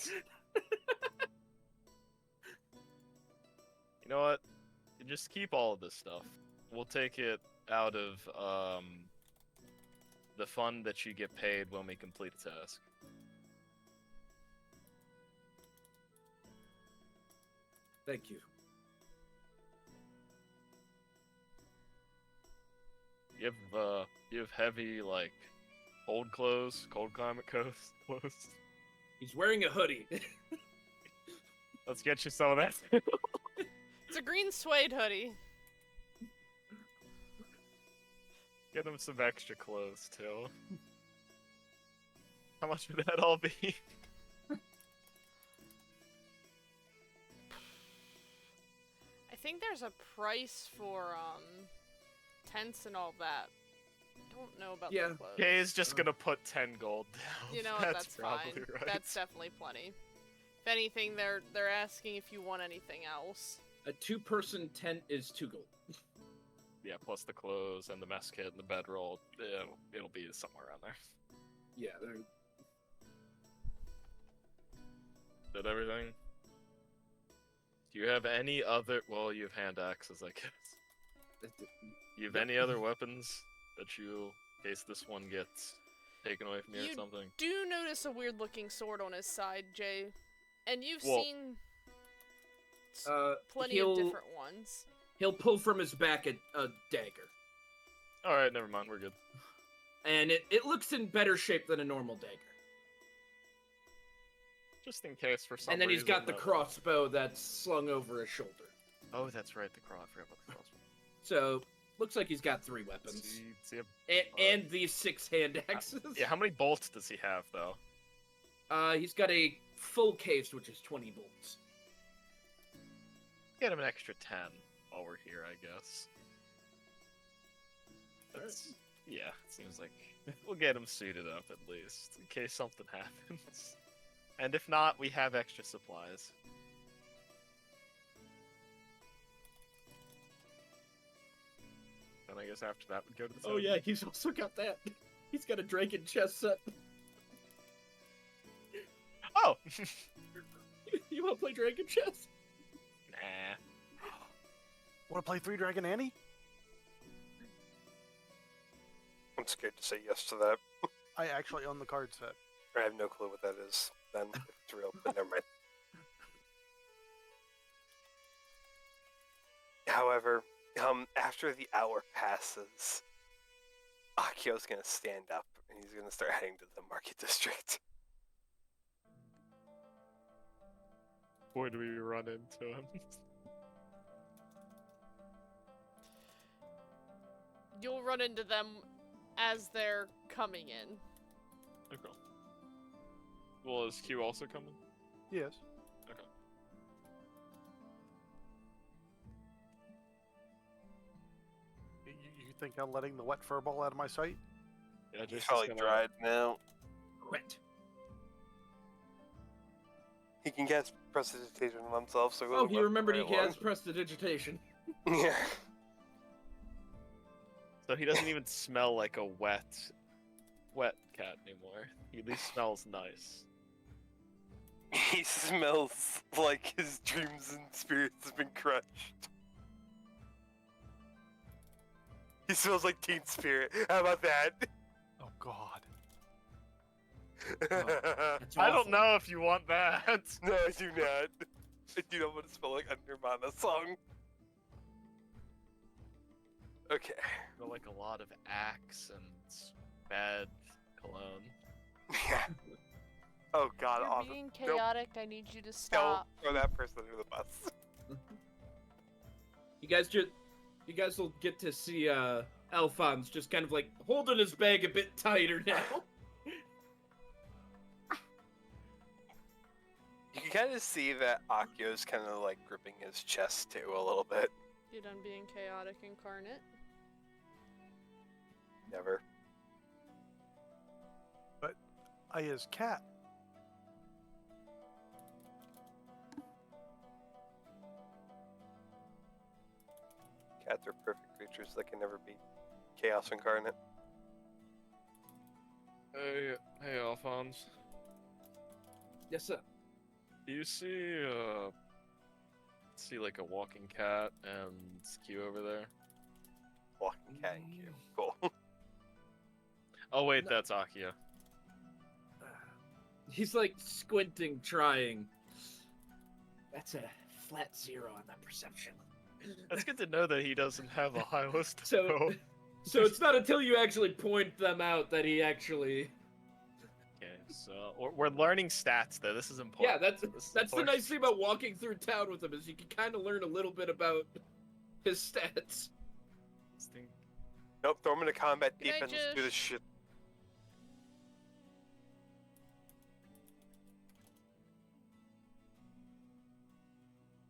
Speaker 5: You know what? You just keep all of this stuff. We'll take it out of the fund that you get paid when we complete a task.
Speaker 3: Thank you.
Speaker 5: You have heavy, like, cold clothes, cold climate clothes.
Speaker 3: He's wearing a hoodie.
Speaker 5: Let's get you some of that.
Speaker 2: It's a green suede hoodie.
Speaker 5: Get him some extra clothes too. How much would that all be?
Speaker 2: I think there's a price for tents and all that. Don't know about
Speaker 3: Yeah.
Speaker 2: the clothes.
Speaker 5: Kay is just gonna put 10 gold down.
Speaker 2: You know what, that's
Speaker 5: probably
Speaker 2: fine.
Speaker 5: right.
Speaker 2: That's definitely plenty. If anything, they're asking if you want anything else.
Speaker 3: A two-person tent is 2 gold.
Speaker 5: Yeah, plus the clothes and the mess kit and the bedroll. It'll be somewhere around there.
Speaker 3: Yeah,
Speaker 5: Did everything? Do you have any other? Well, you have hand axes, I guess. You have any other weapons that you, in case this one gets taken away from you or
Speaker 2: You
Speaker 5: something?
Speaker 2: do notice a weird looking sword on his side, Jay. And you've
Speaker 5: Well-
Speaker 2: seen plenty
Speaker 3: he'll,
Speaker 2: of different ones.
Speaker 3: He'll pull from his back a dagger.
Speaker 5: All right, never mind. We're good.
Speaker 3: And it looks in better shape than a normal dagger.
Speaker 5: Just in case for some
Speaker 3: And then he's got
Speaker 5: reason
Speaker 3: the
Speaker 5: that-
Speaker 3: crossbow that's slung over his shoulder.
Speaker 5: Oh, that's right. The cross. I forgot about the crossbow.
Speaker 3: So, looks like he's got 3 weapons.
Speaker 5: See,
Speaker 3: And these 6 hand axes.
Speaker 5: yeah, how many bolts does he have, though?
Speaker 3: He's got a full case, which is 20 bolts.
Speaker 5: Get him an extra 10 while we're here, I guess. That's, yeah, it seems like we'll get him suited up at least, in case something happens. And if not, we have extra supplies. And I guess after that, we'd go to the
Speaker 3: Oh yeah, he's also got that. He's got a dragon chess set.
Speaker 5: Oh!
Speaker 3: You want to play dragon chess?
Speaker 5: Nah.
Speaker 1: Want to play Three Dragon Annie?
Speaker 4: scared to say yes to that.
Speaker 1: I actually own the card set.
Speaker 4: I have no clue what that is. Then if it's real, but never mind. However, after the hour passes, Akio's gonna stand up and he's gonna start heading to the market district.
Speaker 5: Where do we run into him?
Speaker 2: You'll run into them as they're coming in.
Speaker 5: Okay. Well, is Q also coming?
Speaker 1: Yes.
Speaker 5: Okay.
Speaker 1: You think I'm letting the wet furball out of my sight?
Speaker 5: Yeah,
Speaker 4: He's
Speaker 5: just
Speaker 4: probably dried now.
Speaker 3: Quit.
Speaker 4: He can cast prestidigitation on himself, so
Speaker 3: Oh, he remembered he has prestidigitation.
Speaker 4: Yeah.
Speaker 5: So he doesn't even smell like a wet cat anymore. He at least smells nice.
Speaker 4: He smells like his dreams and spirits have been crushed. He smells like Teen Spirit. How about that?
Speaker 1: Oh God.
Speaker 3: That's
Speaker 5: I don't
Speaker 3: awful.
Speaker 5: know if you want that.
Speaker 4: No, I do not. I do not want to smell like a Nirvana song. Okay.
Speaker 5: Smell like a lot of Axe and bad cologne.
Speaker 4: Yeah. Oh God,
Speaker 2: You're
Speaker 4: awesome.
Speaker 2: being
Speaker 4: Nope.
Speaker 2: chaotic. I need you to
Speaker 4: Don't
Speaker 2: stop.
Speaker 4: throw that person under the bus.
Speaker 3: You guys will get to see Alphonse just kind of like holding his bag a bit tighter now.
Speaker 4: You can kind of see that Akio's kind of like gripping his chest too a little bit.
Speaker 2: You done being chaotic incarnate?
Speaker 4: Never.
Speaker 1: I is cat.
Speaker 4: Cats are perfect creatures that can never be chaos incarnate.
Speaker 5: Hey, Alphonse.
Speaker 3: Yes, sir.
Speaker 5: Do you see like a walking cat and Q over there?
Speaker 4: Walking cat and Q. Cool.
Speaker 5: Oh wait,
Speaker 3: No.
Speaker 5: that's Akio.
Speaker 3: He's like squinting, trying. That's a flat 0 on that perception.
Speaker 5: That's good to know that he doesn't have a high list.
Speaker 3: So So it's not until you actually point them out that he actually.
Speaker 5: Okay, so we're learning stats though. This is
Speaker 3: Yeah,
Speaker 5: important.
Speaker 3: that's
Speaker 5: This is
Speaker 3: the
Speaker 5: important.
Speaker 3: nice thing about walking through town with him is you can kind of learn a little bit about his stats.
Speaker 5: This thing-
Speaker 4: Nope, throw him into combat
Speaker 2: Can I
Speaker 4: defense. Let's do
Speaker 2: just-
Speaker 4: this shit.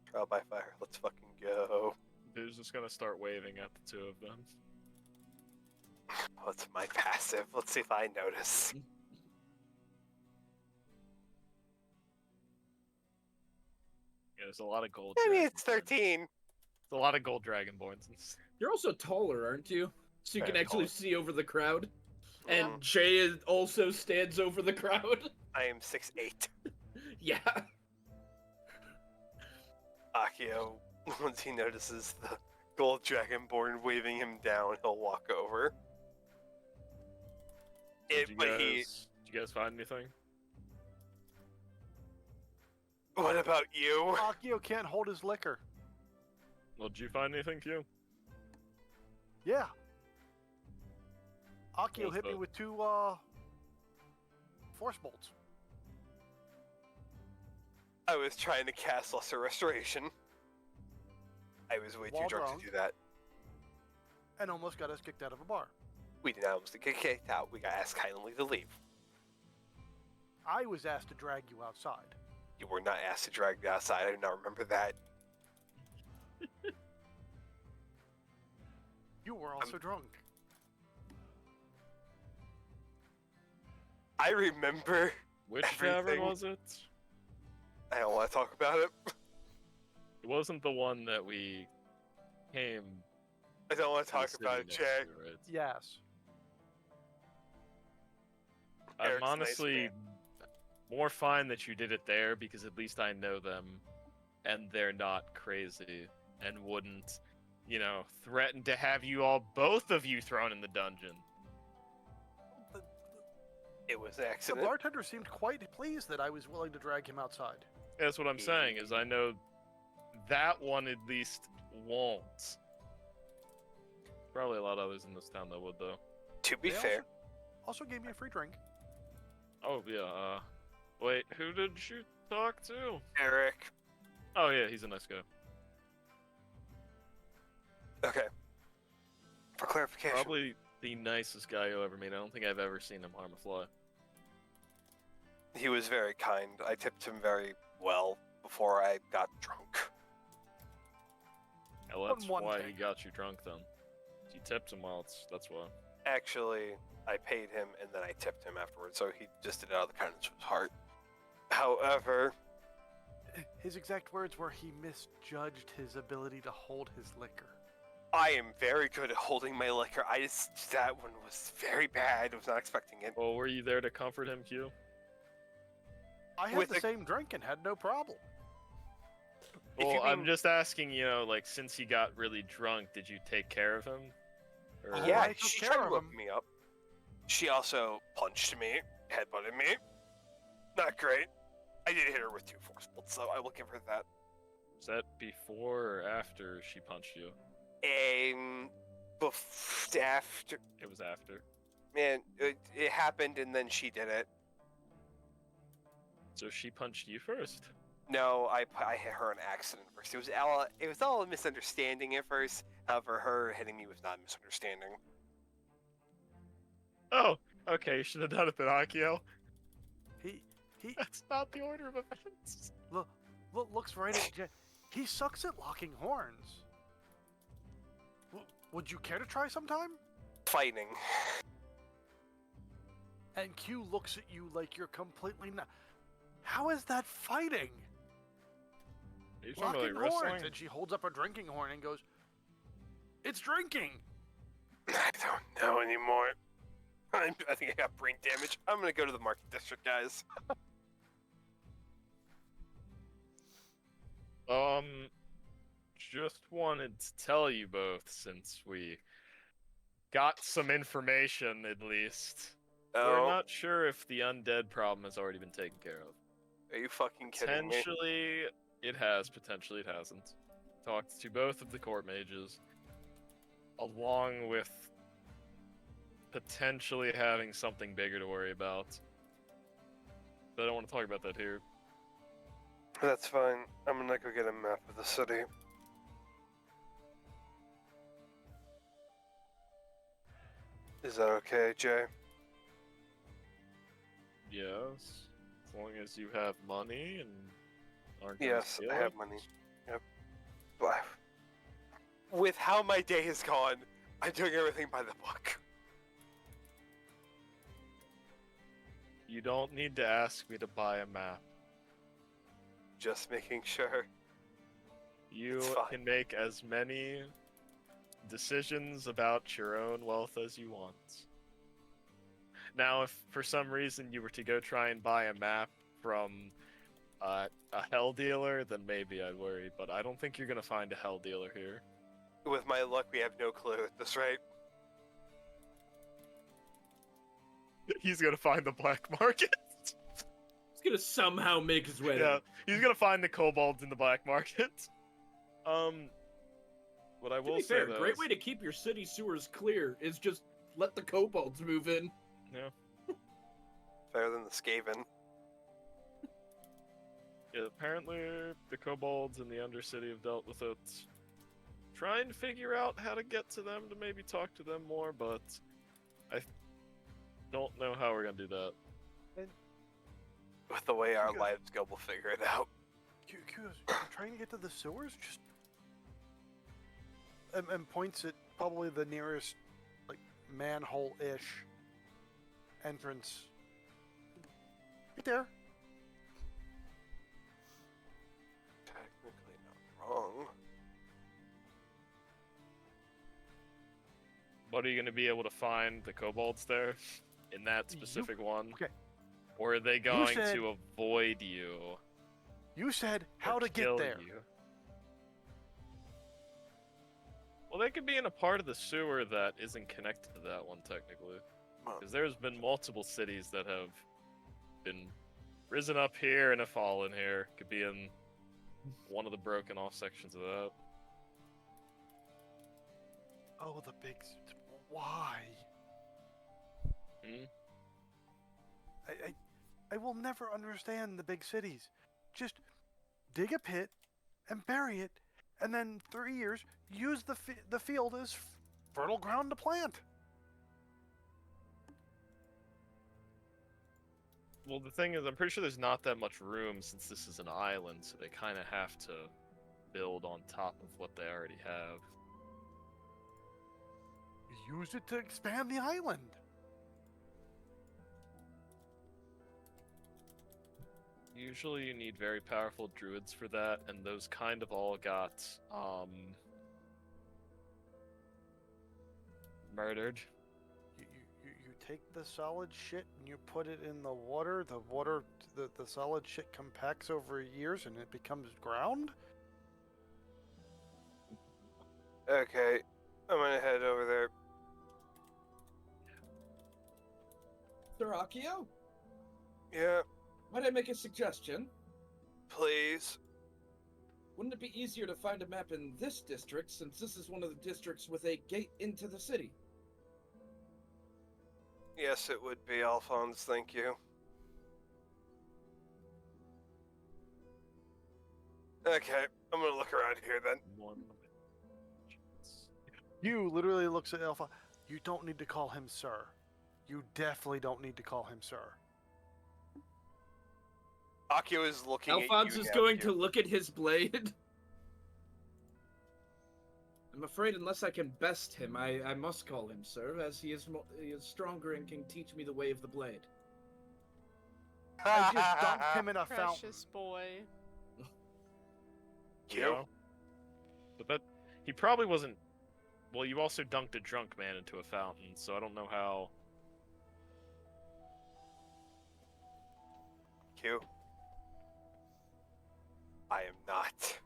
Speaker 4: Trial by fire. Let's fucking go.
Speaker 5: Dude's just gonna start waving at the two of them.
Speaker 4: What's my passive? Let's see if I notice.
Speaker 5: Yeah, there's a lot of gold.
Speaker 4: Maybe it's
Speaker 5: dragonborns.
Speaker 4: 13.
Speaker 5: There's a lot of gold dragonborns.
Speaker 3: You're also taller, aren't you? So you can
Speaker 4: Very
Speaker 3: actually
Speaker 4: tall.
Speaker 3: see over the crowd.
Speaker 2: Yeah.
Speaker 3: And Jay also stands over the crowd.
Speaker 4: I am 6'8".
Speaker 3: Yeah.
Speaker 4: Akio, once he notices the gold dragonborn waving him down, he'll walk over.
Speaker 5: Did you
Speaker 4: But he.
Speaker 5: Did you guys find anything?
Speaker 4: What about you?
Speaker 1: Akio can't hold his liquor.
Speaker 5: Well, did you find anything, Q?
Speaker 1: Yeah. Akio
Speaker 5: What's
Speaker 1: hit me
Speaker 5: that?
Speaker 1: with 2 force bolts.
Speaker 4: I was trying to cast Lesser Restoration. I was way too
Speaker 1: While
Speaker 4: drunk
Speaker 1: drunk.
Speaker 4: to do that.
Speaker 1: And almost got us kicked out of a bar.
Speaker 4: We did not almost get kicked out. We got asked kindly to leave.
Speaker 1: I was asked to drag you outside.
Speaker 4: You were not asked to drag me outside. I do not remember that.
Speaker 1: You were also drunk.
Speaker 4: I remember.
Speaker 5: Which tavern
Speaker 4: Everything.
Speaker 5: was it?
Speaker 4: I don't want to talk about it.
Speaker 5: It wasn't the one that we came.
Speaker 4: I don't want to
Speaker 5: to the
Speaker 4: talk
Speaker 5: city
Speaker 4: about it,
Speaker 5: next
Speaker 4: Jay.
Speaker 5: to, right?
Speaker 1: Yes.
Speaker 5: I'm
Speaker 4: Eric's a nice
Speaker 5: honestly
Speaker 4: man.
Speaker 5: more fine that you did it there because at least I know them, and they're not crazy and wouldn't, threaten to have both of you thrown in the dungeon.
Speaker 4: It was an
Speaker 1: The
Speaker 4: accident.
Speaker 1: bartender seemed quite pleased that I was willing to drag him outside.
Speaker 5: That's what I'm saying, is I know that one at least won't. Probably a lot of others in this town that would, though.
Speaker 4: To be
Speaker 1: They
Speaker 4: fair,
Speaker 1: also gave me a free drink.
Speaker 5: Oh, yeah, wait, who did you talk to?
Speaker 4: Eric.
Speaker 5: Oh, yeah, he's a nice guy.
Speaker 4: Okay. For clarification.
Speaker 5: Probably the nicest guy you'll ever meet. I don't think I've ever seen him harm a fly.
Speaker 4: He was very kind. I tipped him very well before I got drunk.
Speaker 5: Well, that's
Speaker 1: One
Speaker 5: why
Speaker 1: thing.
Speaker 5: he got you drunk, then. You tipped him well, that's why.
Speaker 4: Actually, I paid him and then I tipped him afterwards, so he just did it out of the kindness of his heart. However,
Speaker 1: His exact words were he misjudged his ability to hold his liquor.
Speaker 4: I am very good at holding my liquor. That one was very bad. I was not expecting it.
Speaker 5: Well, were you there to comfort him, Q?
Speaker 1: I had
Speaker 4: With
Speaker 1: the
Speaker 4: the-
Speaker 1: same drink and had no problem.
Speaker 4: If
Speaker 5: Well,
Speaker 4: you
Speaker 5: I'm
Speaker 4: mean-
Speaker 5: just asking, like, since he got really drunk, did you take care of him? Or...
Speaker 1: Oh,
Speaker 4: Yeah,
Speaker 1: I took
Speaker 4: she
Speaker 1: care
Speaker 4: tried to
Speaker 1: of
Speaker 4: whip
Speaker 1: him.
Speaker 4: me up. She also punched me, headbutted me. Not great. I did hit her with 2 force bolts, so I will give her that.
Speaker 5: Was that before or after she punched you?
Speaker 4: After,
Speaker 5: It was after.
Speaker 4: man, it happened and then she did it.
Speaker 5: So she punched you first?
Speaker 4: No, I hit her in an accident first. It was all a misunderstanding at first. However, her hitting me was not a misunderstanding.
Speaker 5: Oh, okay, you should have done it then, Akio.
Speaker 1: He
Speaker 5: That's not the order of events.
Speaker 1: looks right at Jay. He sucks at locking horns. Would you care to try sometime?
Speaker 4: Fighting.
Speaker 1: And Q looks at you like you're completely not. How is that fighting?
Speaker 5: Are you talking
Speaker 1: Locking
Speaker 5: about like
Speaker 1: horns,
Speaker 5: wrestling?
Speaker 1: and she holds up a drinking horn and goes, "It's drinking."
Speaker 4: I don't know anymore. I think I got brain damage. I'm gonna go to the market district, guys.
Speaker 5: Just wanted to tell you both, since we got some information at least. We're
Speaker 4: Oh,
Speaker 5: not sure if the undead problem has already been taken care of.
Speaker 4: are you fucking kidding me?
Speaker 5: Potentially it has, potentially it hasn't. Talked to both of the court mages, along with potentially having something bigger to worry about. But I don't want to talk about that here.
Speaker 4: That's fine. I'm gonna go get a map of the city. Is that okay, Jay?
Speaker 5: Yes, as long as you have money and aren't gonna
Speaker 4: Yes,
Speaker 5: steal
Speaker 4: I have
Speaker 5: it.
Speaker 4: money. Yep. But with how my day has gone, I'm doing everything by the book.
Speaker 5: You don't need to ask me to buy a map.
Speaker 4: Just making sure.
Speaker 5: You
Speaker 4: It's fine.
Speaker 5: can make as many decisions about your own wealth as you want. Now, if for some reason you were to go try and buy a map from a hell dealer, then maybe I'd worry, but I don't think you're gonna find a hell dealer here.
Speaker 4: With my luck, we have no clue at this rate.
Speaker 5: He's gonna find the black market.
Speaker 3: He's gonna somehow make his way.
Speaker 5: Yeah, he's gonna find the kobolds in the black market. What I
Speaker 3: To
Speaker 5: will
Speaker 3: be
Speaker 5: say
Speaker 3: fair,
Speaker 5: though,
Speaker 3: great
Speaker 5: is-
Speaker 3: way to keep your city sewers clear is just let the kobolds move in.
Speaker 5: yeah,
Speaker 4: Better than the Skaven.
Speaker 5: yeah, apparently the kobolds in the Undercity have dealt with it. Trying to figure out how to get to them to maybe talk to them more, but I don't know how we're gonna do that.
Speaker 4: With the way our
Speaker 1: You got-
Speaker 4: lives go, we'll figure it out.
Speaker 1: Q goes, "You're trying to get to the sewers? Just and points at probably the nearest like manhole-ish entrance. Right there.
Speaker 4: Technically not wrong.
Speaker 5: What are you gonna be able to find the kobolds there in that specific one?
Speaker 1: okay.
Speaker 5: Or are they going
Speaker 1: said-
Speaker 5: to avoid you?
Speaker 1: You said
Speaker 5: or
Speaker 1: how to get
Speaker 5: kill
Speaker 1: there.
Speaker 5: you? Well, they could be in a part of the sewer that isn't connected to that one, technically. Because there's been multiple cities that have been risen up here and have fallen here. Could be in one of the broken off sections of that.
Speaker 1: Oh, the big. Why?
Speaker 5: Hmm?
Speaker 1: I will never understand the big cities. Just dig a pit and bury it, and then 3 years use the field as fertile ground to plant.
Speaker 5: Well, the thing is, I'm pretty sure there's not that much room since this is an island, so they kind of have to build on top of what they already have.
Speaker 1: Use it to expand the island.
Speaker 5: Usually you need very powerful druids for that, and those kind of all got, murdered.
Speaker 1: You take the solid shit and you put it in the water. The solid shit compacts over years and it becomes ground.
Speaker 4: Okay, I'm gonna head over there.
Speaker 3: Orzakaal,
Speaker 4: Yeah,
Speaker 3: might I make a suggestion?
Speaker 4: please.
Speaker 3: Wouldn't it be easier to find a map in this district, since this is one of the districts with a gate into the city?
Speaker 4: Yes, it would be, Alphonse, thank you. Okay, I'm gonna look around here then.
Speaker 1: You literally looks at Alpha. You don't need to call him sir. You definitely don't need to call him sir.
Speaker 4: Akio is looking
Speaker 3: Alphonse
Speaker 4: at you
Speaker 3: is
Speaker 4: now,
Speaker 3: going
Speaker 4: Q.
Speaker 3: to look at his blade. I'm afraid unless I can best him, I must call him sir, as he is stronger and can teach me the way of the blade.
Speaker 1: I just dunked him in a fountain.
Speaker 2: Precious boy.
Speaker 4: Q?
Speaker 5: But he probably wasn't. Well, you also dunked a drunk man into a fountain, so I don't know how.
Speaker 4: Q? I am not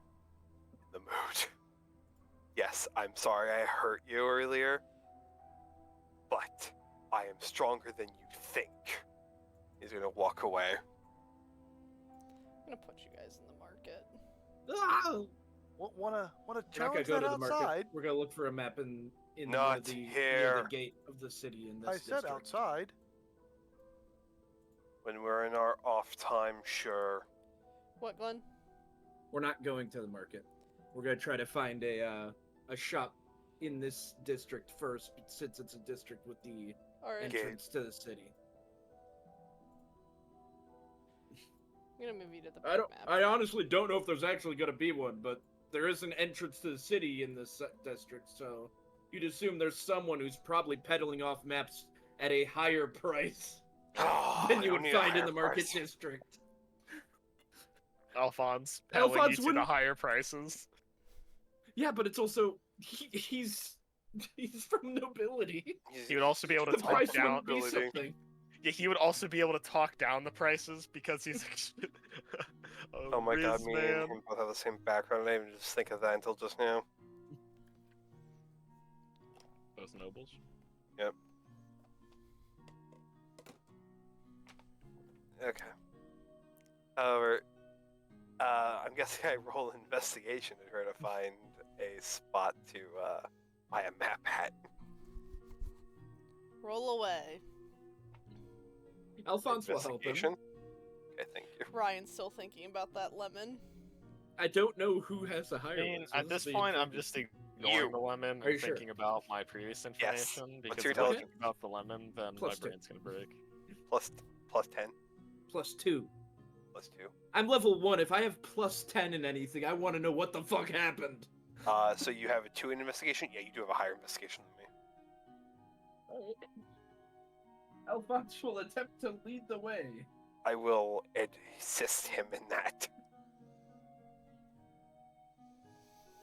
Speaker 4: in the mood. Yes, I'm sorry I hurt you earlier, but I am stronger than you think. He's gonna walk away.
Speaker 2: I'm gonna put you guys in the market.
Speaker 3: Ah!
Speaker 1: Wanna
Speaker 3: We're not gonna
Speaker 1: challenge
Speaker 3: go
Speaker 1: that
Speaker 3: to the market.
Speaker 1: outside?
Speaker 3: We're gonna look for a map in
Speaker 4: Not
Speaker 3: near
Speaker 4: here.
Speaker 3: the gate of the city in this
Speaker 1: I said
Speaker 3: district.
Speaker 1: outside.
Speaker 4: When we're in our off time, sure.
Speaker 2: What, Glenn?
Speaker 3: We're not going to the market. We're gonna try to find a shop in this district first, since it's a district with the
Speaker 2: Alright.
Speaker 3: entrance to the city.
Speaker 2: I'm gonna move you to the
Speaker 3: I don't.
Speaker 2: map.
Speaker 3: I honestly don't know if there's actually gonna be one, but there is an entrance to the city in this district, so you'd assume there's someone who's probably peddling off maps at a higher price than you would find in the market district.
Speaker 5: Alphonse
Speaker 3: Alphonse
Speaker 5: you to the
Speaker 3: wouldn't-
Speaker 5: higher prices.
Speaker 3: Yeah, but it's also he's from nobility.
Speaker 5: He would also be able to
Speaker 3: The
Speaker 5: talk
Speaker 3: price
Speaker 5: down.
Speaker 3: wouldn't be something.
Speaker 5: Yeah, he would also be able to talk down the prices because he's a
Speaker 4: Oh my god,
Speaker 5: Riz
Speaker 4: me
Speaker 5: man.
Speaker 4: and him both have the same background. I didn't even just think of that until just now.
Speaker 5: Those nobles.
Speaker 4: Yep. Okay. However, I'm guessing I roll investigation to try to find a spot to buy a map at.
Speaker 2: Roll away.
Speaker 3: Alphonse will help him.
Speaker 4: Investigation? Okay, thank you.
Speaker 2: Ryan's still thinking about that lemon.
Speaker 3: I don't know who has a higher
Speaker 5: I mean,
Speaker 3: one, so
Speaker 5: at this
Speaker 3: is
Speaker 5: point, I'm
Speaker 3: intriguing.
Speaker 5: just ignoring the lemon
Speaker 3: Are you
Speaker 5: and
Speaker 3: sure?
Speaker 5: thinking about my previous information.
Speaker 4: What's
Speaker 5: Because
Speaker 4: your
Speaker 5: if I
Speaker 3: intelligence?
Speaker 5: think about the lemon, then
Speaker 3: Plus
Speaker 5: my
Speaker 3: 2.
Speaker 5: brain's gonna break.
Speaker 4: Plus 10?
Speaker 3: +2.
Speaker 4: Plus 2.
Speaker 3: I'm level 1. If I have +10 in anything, I want to know what the fuck happened.
Speaker 4: So you have a 2 in investigation? Yeah, you do have a higher investigation than me.
Speaker 3: Alphonse will attempt to lead the way.
Speaker 4: I will assist him in that.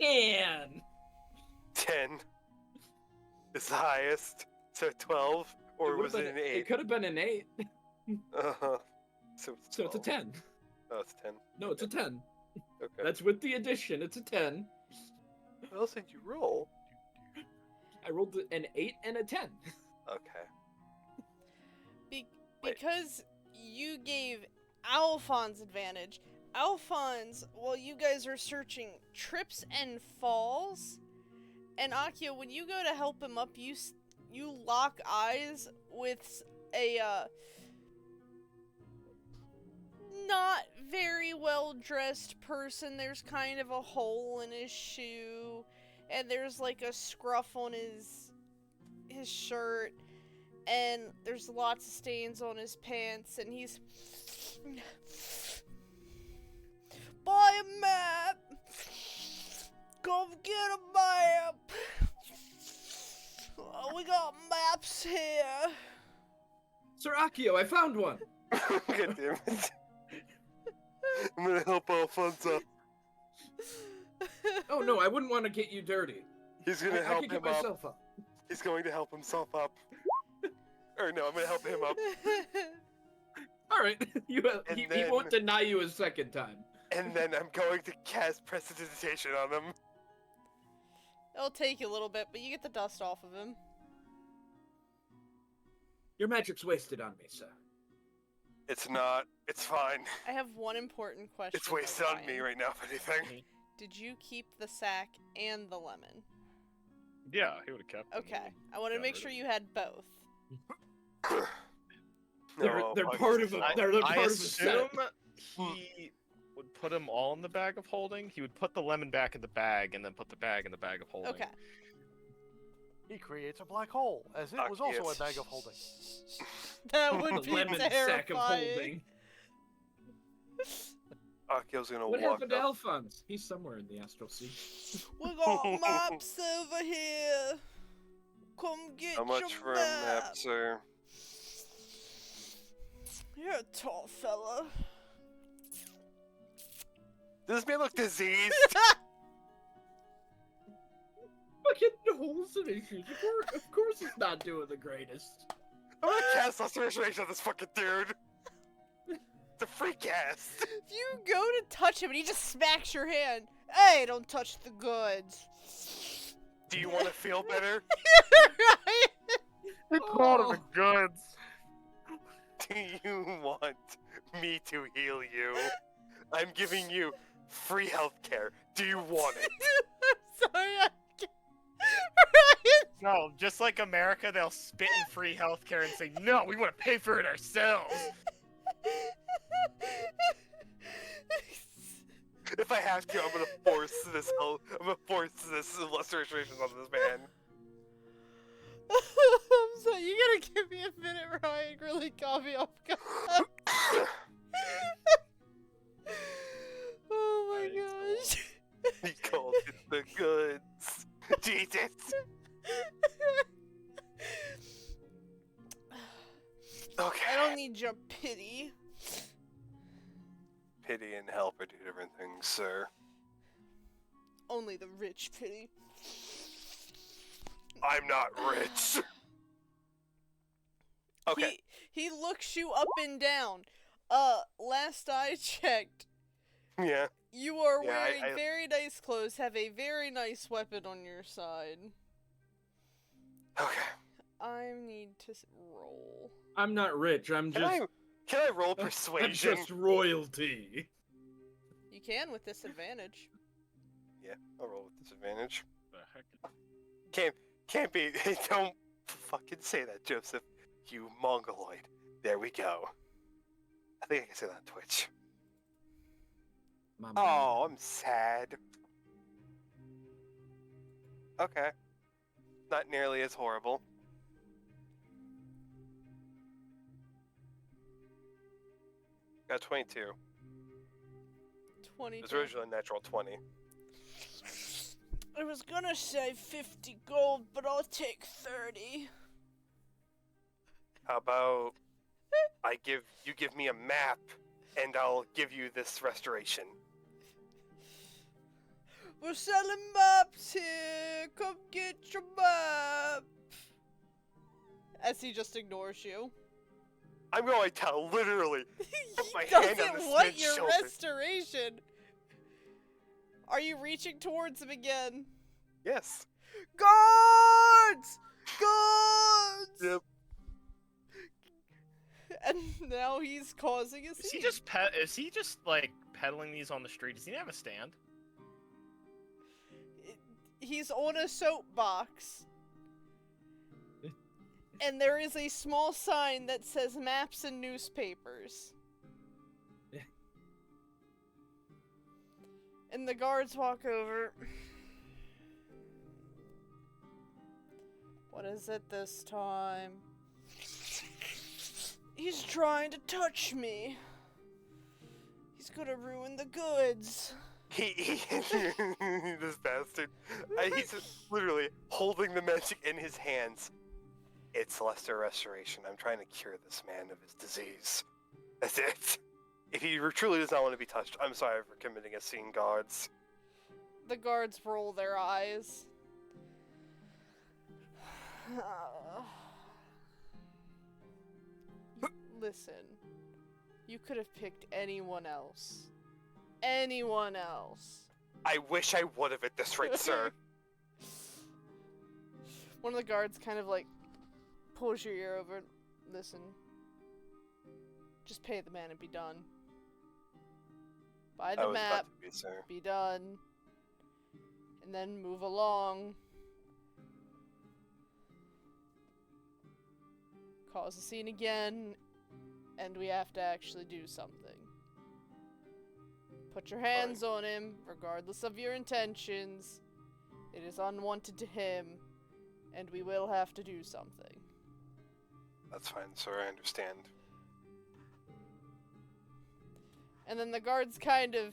Speaker 3: And
Speaker 4: 10 is the highest. So 12? Or was it an 8?
Speaker 3: It could have been an 8.
Speaker 4: Uh-huh. So it's
Speaker 3: So it's a
Speaker 4: 12.
Speaker 3: 10.
Speaker 4: Oh, it's 10.
Speaker 3: No, it's a 10.
Speaker 4: Okay.
Speaker 3: That's with the addition. It's a 10.
Speaker 4: What else did you roll?
Speaker 3: I rolled an 8 and a 10.
Speaker 4: Okay.
Speaker 2: because you gave Alphonse advantage, Alphonse, while you guys are searching, trips and falls. And Akio, when you go to help him up, you lock eyes with a not very well dressed person. There's kind of a hole in his shoe, and there's like a scruff on his shirt, and there's lots of stains on his pants, and he's buy a map. Come get a map. We got maps here.
Speaker 3: Sir Akio, I found one.
Speaker 4: God damn it. I'm gonna help Alfonso.
Speaker 3: Oh no, I wouldn't want to get you dirty.
Speaker 4: He's gonna
Speaker 3: I
Speaker 4: help
Speaker 3: can get
Speaker 4: him up.
Speaker 3: myself up.
Speaker 4: He's going to help himself up. Or no, I'm gonna help him up.
Speaker 3: All right, he won't deny you a second time.
Speaker 4: And then I'm going to cast Prestidigitation on him.
Speaker 2: It'll take you a little bit, but you get the dust off of him.
Speaker 3: Your magic's wasted on me, sir.
Speaker 4: It's not. It's fine.
Speaker 2: I have one important question.
Speaker 4: It's wasted on me
Speaker 2: Ryan.
Speaker 4: right now, if anything.
Speaker 2: Did you keep the sack and the lemon?
Speaker 5: Yeah, he would have kept them.
Speaker 2: Okay. I want to
Speaker 5: got
Speaker 2: make
Speaker 5: rid
Speaker 2: sure
Speaker 5: of
Speaker 2: you had both.
Speaker 3: They're
Speaker 4: fuck.
Speaker 3: part of a. They're part
Speaker 5: I
Speaker 3: of a
Speaker 5: assume
Speaker 3: set.
Speaker 5: he would put them all in the bag of holding. He would put the lemon back in the bag, and then put the bag in the bag of holding.
Speaker 2: Okay.
Speaker 1: He creates a black hole, as it was also a bag of holding.
Speaker 2: That would
Speaker 3: A
Speaker 2: be
Speaker 3: lemon
Speaker 2: terrifying.
Speaker 3: sack of holding.
Speaker 4: Akio's gonna
Speaker 3: What
Speaker 4: walk
Speaker 3: happened to
Speaker 4: up.
Speaker 3: Alphonse? He's somewhere in the astral sea.
Speaker 2: We got maps over here. Come get
Speaker 4: How
Speaker 2: your
Speaker 4: much for a map, sir?
Speaker 2: You're a tall fella.
Speaker 4: Does this man look diseased?
Speaker 3: Fucking holes in his shoes. Of course he's not doing the greatest.
Speaker 4: I'm gonna cast Restoration on this fucking dude. It's a free cast.
Speaker 2: If you go to touch him and he just smacks your hand, hey, don't touch the goods.
Speaker 4: Do you want to feel better?
Speaker 2: Right?
Speaker 5: He called him the goods.
Speaker 4: Do you want me to heal you? I'm giving you free healthcare. Do you want it?
Speaker 2: I'm sorry, I can't.
Speaker 5: No, just like America, they'll spit in free healthcare and say, no, we want to pay for it ourselves.
Speaker 4: If I have to, I'm gonna force this. I'm gonna force this restoration on this man.
Speaker 2: I'm sorry, you gotta give me a minute, Ryan. Really caught me off guard. Oh my gosh.
Speaker 4: He called it the goods. Jesus. Okay.
Speaker 2: I don't need your pity.
Speaker 4: Pity and help are two different things, sir.
Speaker 2: Only the rich pity.
Speaker 4: I'm not rich. Okay.
Speaker 2: He looks you up and down. Last I checked,
Speaker 4: Yeah.
Speaker 2: you are
Speaker 4: Yeah,
Speaker 2: wearing very nice clothes, have a very nice weapon on your side.
Speaker 4: Okay.
Speaker 2: I need to roll.
Speaker 3: I'm not rich. I'm
Speaker 4: Can
Speaker 3: just.
Speaker 4: I roll
Speaker 3: I'm
Speaker 4: persuasion?
Speaker 3: just royalty.
Speaker 2: You can with disadvantage.
Speaker 4: Yeah, I'll roll with disadvantage.
Speaker 5: The heck?
Speaker 4: Can't be. Don't fucking say that, Joseph. You mongoloid. There we go. I think I can say that on Twitch.
Speaker 3: My man.
Speaker 4: Oh, I'm sad. Okay. Not nearly as horrible. Got 22. It
Speaker 2: 20.
Speaker 4: was originally a natural 20.
Speaker 2: I was gonna say 50 gold, but I'll take 30.
Speaker 4: How about you give me a map and I'll give you this restoration.
Speaker 2: We're selling maps here. Come get your map. As he just ignores you.
Speaker 4: I'm going to literally put my
Speaker 2: He
Speaker 4: hand on
Speaker 2: doesn't
Speaker 4: this
Speaker 2: want
Speaker 4: man's
Speaker 2: your
Speaker 4: shoulder.
Speaker 2: restoration. Are you reaching towards him again?
Speaker 4: Yes.
Speaker 2: Guards! Guards!
Speaker 4: Yep.
Speaker 2: and now he's causing a scene.
Speaker 5: Is he just like peddling these on the street? Does he have a stand?
Speaker 2: He's on a soapbox. And there is a small sign that says maps and newspapers. And the guards walk over. What is it this time? He's trying to touch me. He's gonna ruin the goods.
Speaker 4: This bastard. He's just literally holding the magic in his hands. It's Lester Restoration. I'm trying to cure this man of his disease. That's it. If he truly does not want to be touched, I'm sorry for committing a scene, guards.
Speaker 2: The guards roll their eyes. Listen, you could have picked anyone else. Anyone else.
Speaker 4: I wish I would have at this rate, sir.
Speaker 2: One of the guards kind of like pulls your ear over. Listen, just pay the man and be done. Buy the map, be done, and then move along. Cause a scene again, and we have to actually do something. Put your hands on him, regardless of your intentions. It is unwanted to him, and we will have to do something.
Speaker 4: That's fine, sir, I understand.
Speaker 2: And then the guards kind of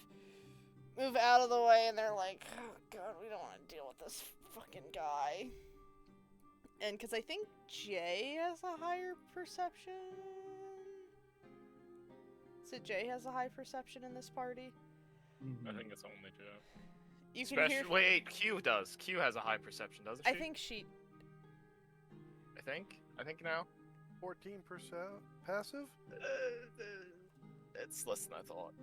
Speaker 2: move out of the way, and they're like, oh god, we don't want to deal with this fucking guy. And because I think Jay has a higher perception? Is it Jay has a high perception in this party?
Speaker 5: I think it's only Joe.
Speaker 2: You can hear...
Speaker 5: Wait, Q does. Q has a high perception, doesn't she?
Speaker 2: I think she...
Speaker 5: I think now.
Speaker 1: 14% passive?
Speaker 5: It's less than I thought.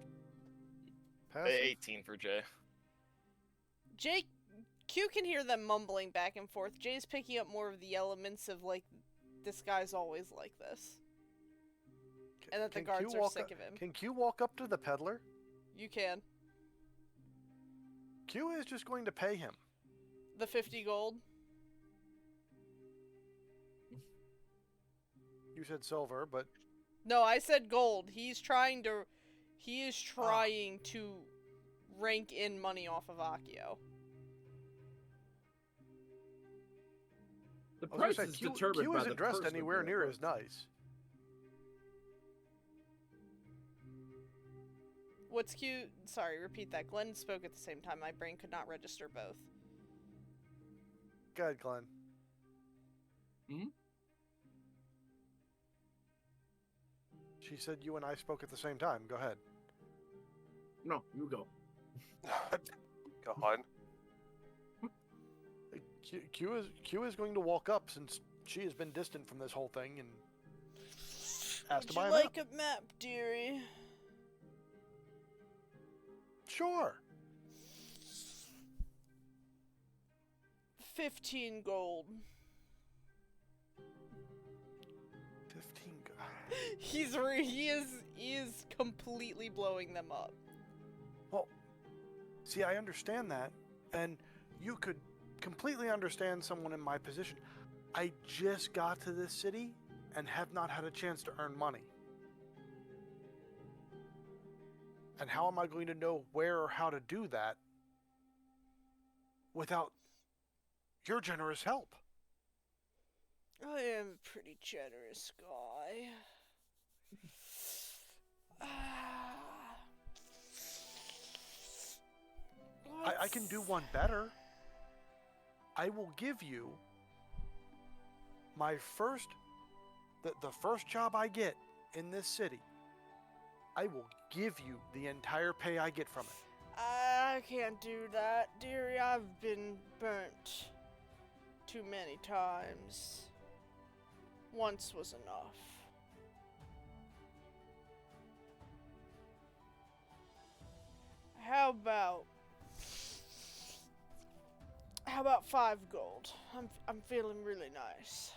Speaker 1: Passive?
Speaker 5: 18 for Jay.
Speaker 2: Q can hear them mumbling back and forth. Jay's picking up more of the elements of, like, this guy's always like this. And that the guards are sick of him.
Speaker 1: Can Q walk up to the peddler?
Speaker 2: You can.
Speaker 1: Q is just going to pay him.
Speaker 2: The 50 gold?
Speaker 1: You said silver, but...
Speaker 2: No, I said gold. He is trying to rank in money off of Akio.
Speaker 3: The price is determined
Speaker 1: Q
Speaker 3: by
Speaker 1: isn't
Speaker 3: the
Speaker 1: dressed
Speaker 3: person
Speaker 1: anywhere
Speaker 3: who
Speaker 1: near
Speaker 3: approaches.
Speaker 1: as nice.
Speaker 2: What's Q? Sorry, repeat that. Glenn spoke at the same time. My brain could not register both.
Speaker 1: Go ahead, Glenn.
Speaker 3: Hmm?
Speaker 1: She said you and I spoke at the same time. Go ahead.
Speaker 3: No, you go.
Speaker 4: Go on.
Speaker 1: Q is going to walk up since she has been distant from this whole thing and ask to buy a map.
Speaker 2: Would you like a map, dearie?
Speaker 1: Sure.
Speaker 2: 15 gold.
Speaker 1: 15
Speaker 2: He is completely blowing them up.
Speaker 1: Well, see, I understand that, and you could completely understand someone in my position. I just got to this city and have not had a chance to earn money. And how am I going to know where or how to do that without your generous help?
Speaker 2: I am a pretty generous guy.
Speaker 1: I can do one better. I will give you my first, the first job I get in this city. I will give you the entire pay I get from it.
Speaker 2: I can't do that, dearie. I've been burnt too many times. Once was enough. How about 5 gold? I'm feeling really nice.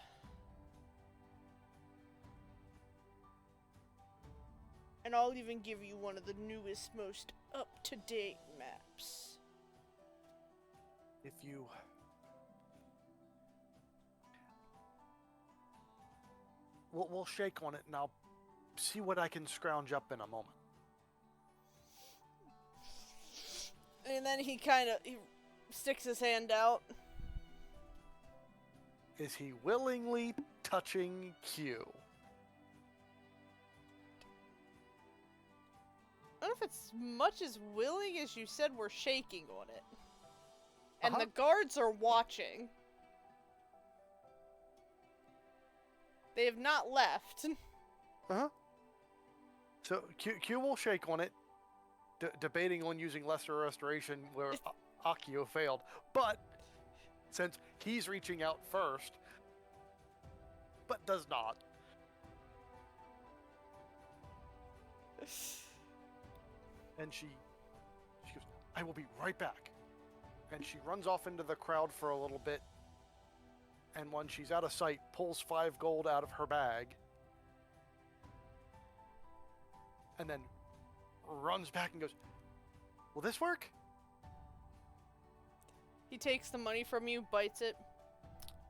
Speaker 2: And I'll even give you one of the newest, most up-to-date maps.
Speaker 1: If you... We'll shake on it, and I'll see what I can scrounge up in a moment.
Speaker 2: And then he sticks his hand out.
Speaker 1: Is he willingly touching Q?
Speaker 2: I don't know if it's much as willing as you said we're shaking on it. And the guards are watching. They have not left.
Speaker 1: So Q will shake on it, debating on using Lesser Restoration where Akio failed. But since he's reaching out first, but does not. And she goes, I will be right back. And she runs off into the crowd for a little bit. And when she's out of sight, pulls 5 gold out of her bag. And then runs back and goes, will this work?
Speaker 2: He takes the money from you, bites it.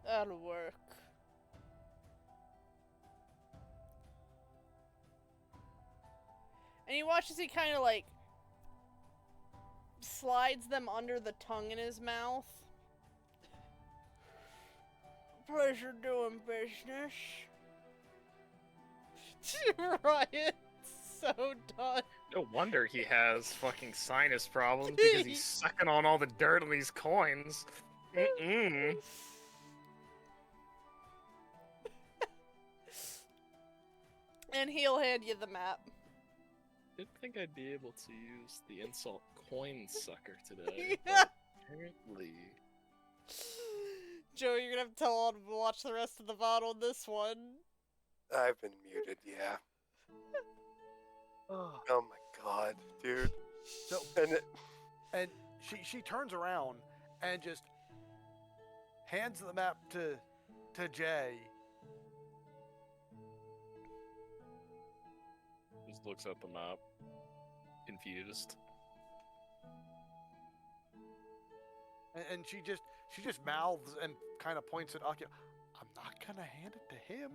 Speaker 2: That'll work. And he watches he kind of like slides them under the tongue in his mouth. Pleasure doing business. Ryan's so done.
Speaker 5: No wonder he has fucking sinus problems because he's sucking on all the dirt on these coins. Mm-mm.
Speaker 2: And he'll hand you the map.
Speaker 5: Didn't think I'd be able to use the insult coin sucker today.
Speaker 2: Yeah.
Speaker 5: But apparently.
Speaker 2: Joe, you're gonna have to tell all to watch the rest of the VOD on this one.
Speaker 4: I've been muted, yeah. Oh my god, dude.
Speaker 1: So, and she turns around and just hands the map to Jay.
Speaker 5: Just looks at the map, confused.
Speaker 1: And she just mouths and kind of points at Akio. I'm not gonna hand it to him.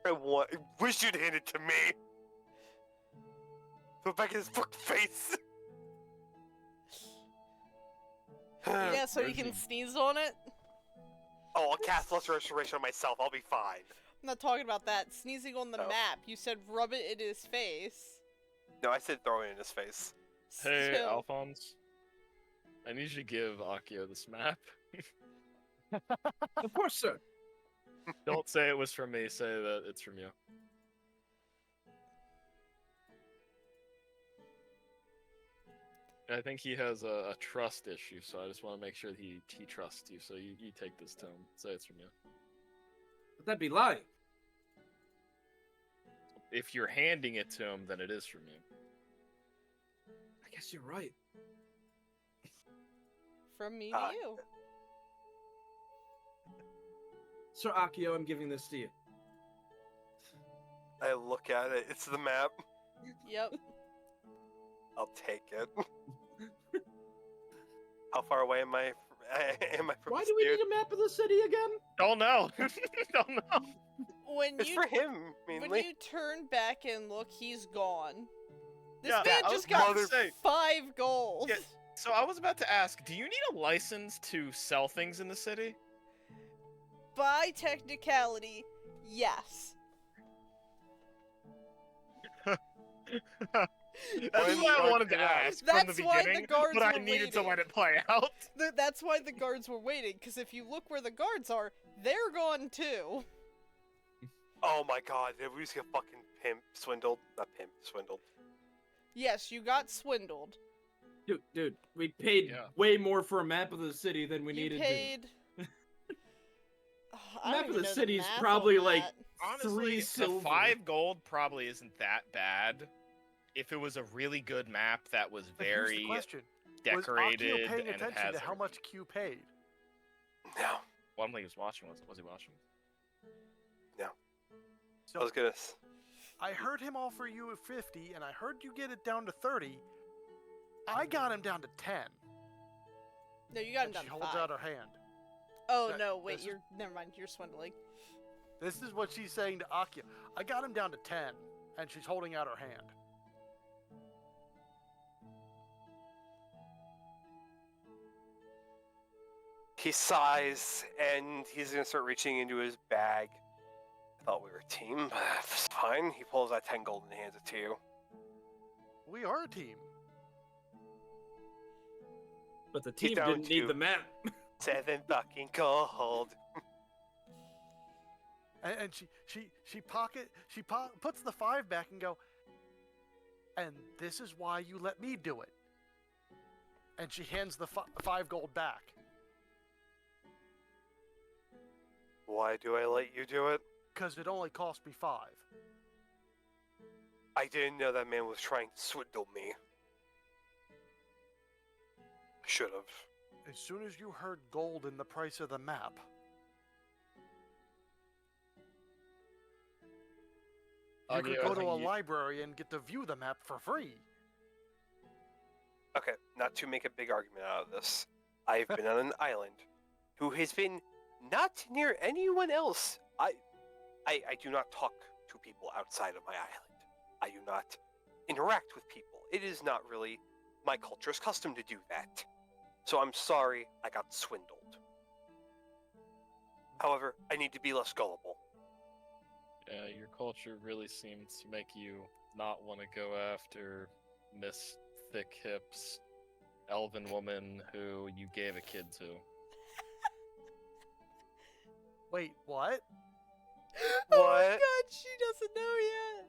Speaker 4: I wish you'd hand it to me. Throw it back in his fucking face.
Speaker 2: Yeah, so you
Speaker 5: Where's
Speaker 2: can
Speaker 5: he?
Speaker 2: sneeze on it.
Speaker 4: Oh, I'll cast Lesser Restoration on myself. I'll be fine.
Speaker 2: I'm not talking about that. Sneezing on the
Speaker 4: Oh.
Speaker 2: map. You said rub it in his face.
Speaker 4: No, I said throw it in his face.
Speaker 5: Hey,
Speaker 2: Still.
Speaker 5: Alphonse. I need you to give Akio this map.
Speaker 3: Of course, sir.
Speaker 5: Don't say it was from me, say that it's from you. I think he has a trust issue, so I just want to make sure that he trusts you, so you take this to him. Say it's from you.
Speaker 3: But that'd be lying.
Speaker 5: If you're handing it to him, then it is from you.
Speaker 3: I guess you're right.
Speaker 2: From me to you.
Speaker 3: Sir Akio, I'm giving this to you.
Speaker 4: I look at it. It's the map.
Speaker 2: Yep.
Speaker 4: I'll take it. How far away am I from
Speaker 3: Why
Speaker 4: this
Speaker 3: do we
Speaker 4: dude?
Speaker 3: need a map of the city again?
Speaker 5: Don't know. Don't know.
Speaker 2: When
Speaker 4: It's
Speaker 2: you
Speaker 4: for him,
Speaker 2: when
Speaker 4: mainly.
Speaker 2: you turn back and look, he's gone. This
Speaker 5: Yeah,
Speaker 2: man
Speaker 5: I
Speaker 2: just
Speaker 5: was
Speaker 2: got
Speaker 5: about to say.
Speaker 2: 5 gold.
Speaker 5: Yeah. So I was about to ask, do you need a license to sell things in the city?
Speaker 2: By technicality, yes.
Speaker 5: That's what I wanted to ask from the
Speaker 2: That's why the
Speaker 5: beginning,
Speaker 2: guards
Speaker 5: but I
Speaker 2: were
Speaker 5: needed to
Speaker 2: waiting.
Speaker 5: let it play out.
Speaker 2: That's why the guards were waiting, because if you look where the guards are, they're gone too.
Speaker 4: Oh my god, did we just get fucking swindled? Not swindled.
Speaker 2: Yes, you got swindled.
Speaker 3: Dude, we paid
Speaker 5: Yeah.
Speaker 3: way more for a map of the city than we
Speaker 2: You
Speaker 3: needed
Speaker 2: paid... I don't
Speaker 3: Map of
Speaker 2: even
Speaker 3: the
Speaker 2: know
Speaker 3: city is
Speaker 2: math
Speaker 3: probably
Speaker 2: on
Speaker 3: like
Speaker 2: that.
Speaker 5: Honestly,
Speaker 3: 3
Speaker 5: the
Speaker 3: silver.
Speaker 5: 5 gold probably isn't that bad. If it was a really good map that was
Speaker 1: But here's the
Speaker 5: very
Speaker 1: question.
Speaker 5: decorated
Speaker 1: Was Akio paying
Speaker 5: and it
Speaker 1: attention
Speaker 5: has
Speaker 1: to how much Q paid?
Speaker 4: No.
Speaker 5: One thing he was watching was he watching?
Speaker 4: I was gonna.
Speaker 1: I heard him offer you a 50, and I heard you get it down to 30. I got him down to 10.
Speaker 2: No, you got him
Speaker 1: And
Speaker 2: down
Speaker 1: she
Speaker 2: to
Speaker 1: holds
Speaker 2: 5.
Speaker 1: out her hand.
Speaker 2: Oh,
Speaker 1: That-
Speaker 2: no, wait,
Speaker 1: this is-
Speaker 2: you're... Never mind, you're swindling.
Speaker 1: This is what she's saying to Akia. I got him down to 10, and she's holding out her hand.
Speaker 4: He sighs, and he's gonna start reaching into his bag. I thought we were a team, but it's fine. He pulls out 10 gold and hands it to you.
Speaker 1: We are a team.
Speaker 3: But the team
Speaker 4: down
Speaker 3: didn't need
Speaker 4: to-
Speaker 3: the map.
Speaker 4: 7 fucking gold.
Speaker 1: And she puts the 5 back and go, and this is why you let me do it. And she hands the 5 gold back.
Speaker 4: Why do I let you do it?
Speaker 1: Because it only cost me 5.
Speaker 4: I didn't know that man was trying to swindle me. I should have.
Speaker 1: As soon as you heard gold in the price of the map, you could go to a library and get to view the map for free.
Speaker 4: Okay, not to make a big argument out of this. I've been on an island who has been not near anyone else. I do not talk to people outside of my island. I do not interact with people. It is not really my culture's custom to do that. So I'm sorry I got swindled. However, I need to be less gullible.
Speaker 5: Yeah, your culture really seems to make you not want to go after Miss Thick Hips, elven woman who you gave a kid to.
Speaker 1: Wait, what?
Speaker 2: Oh my
Speaker 4: What?
Speaker 2: god, she doesn't know yet.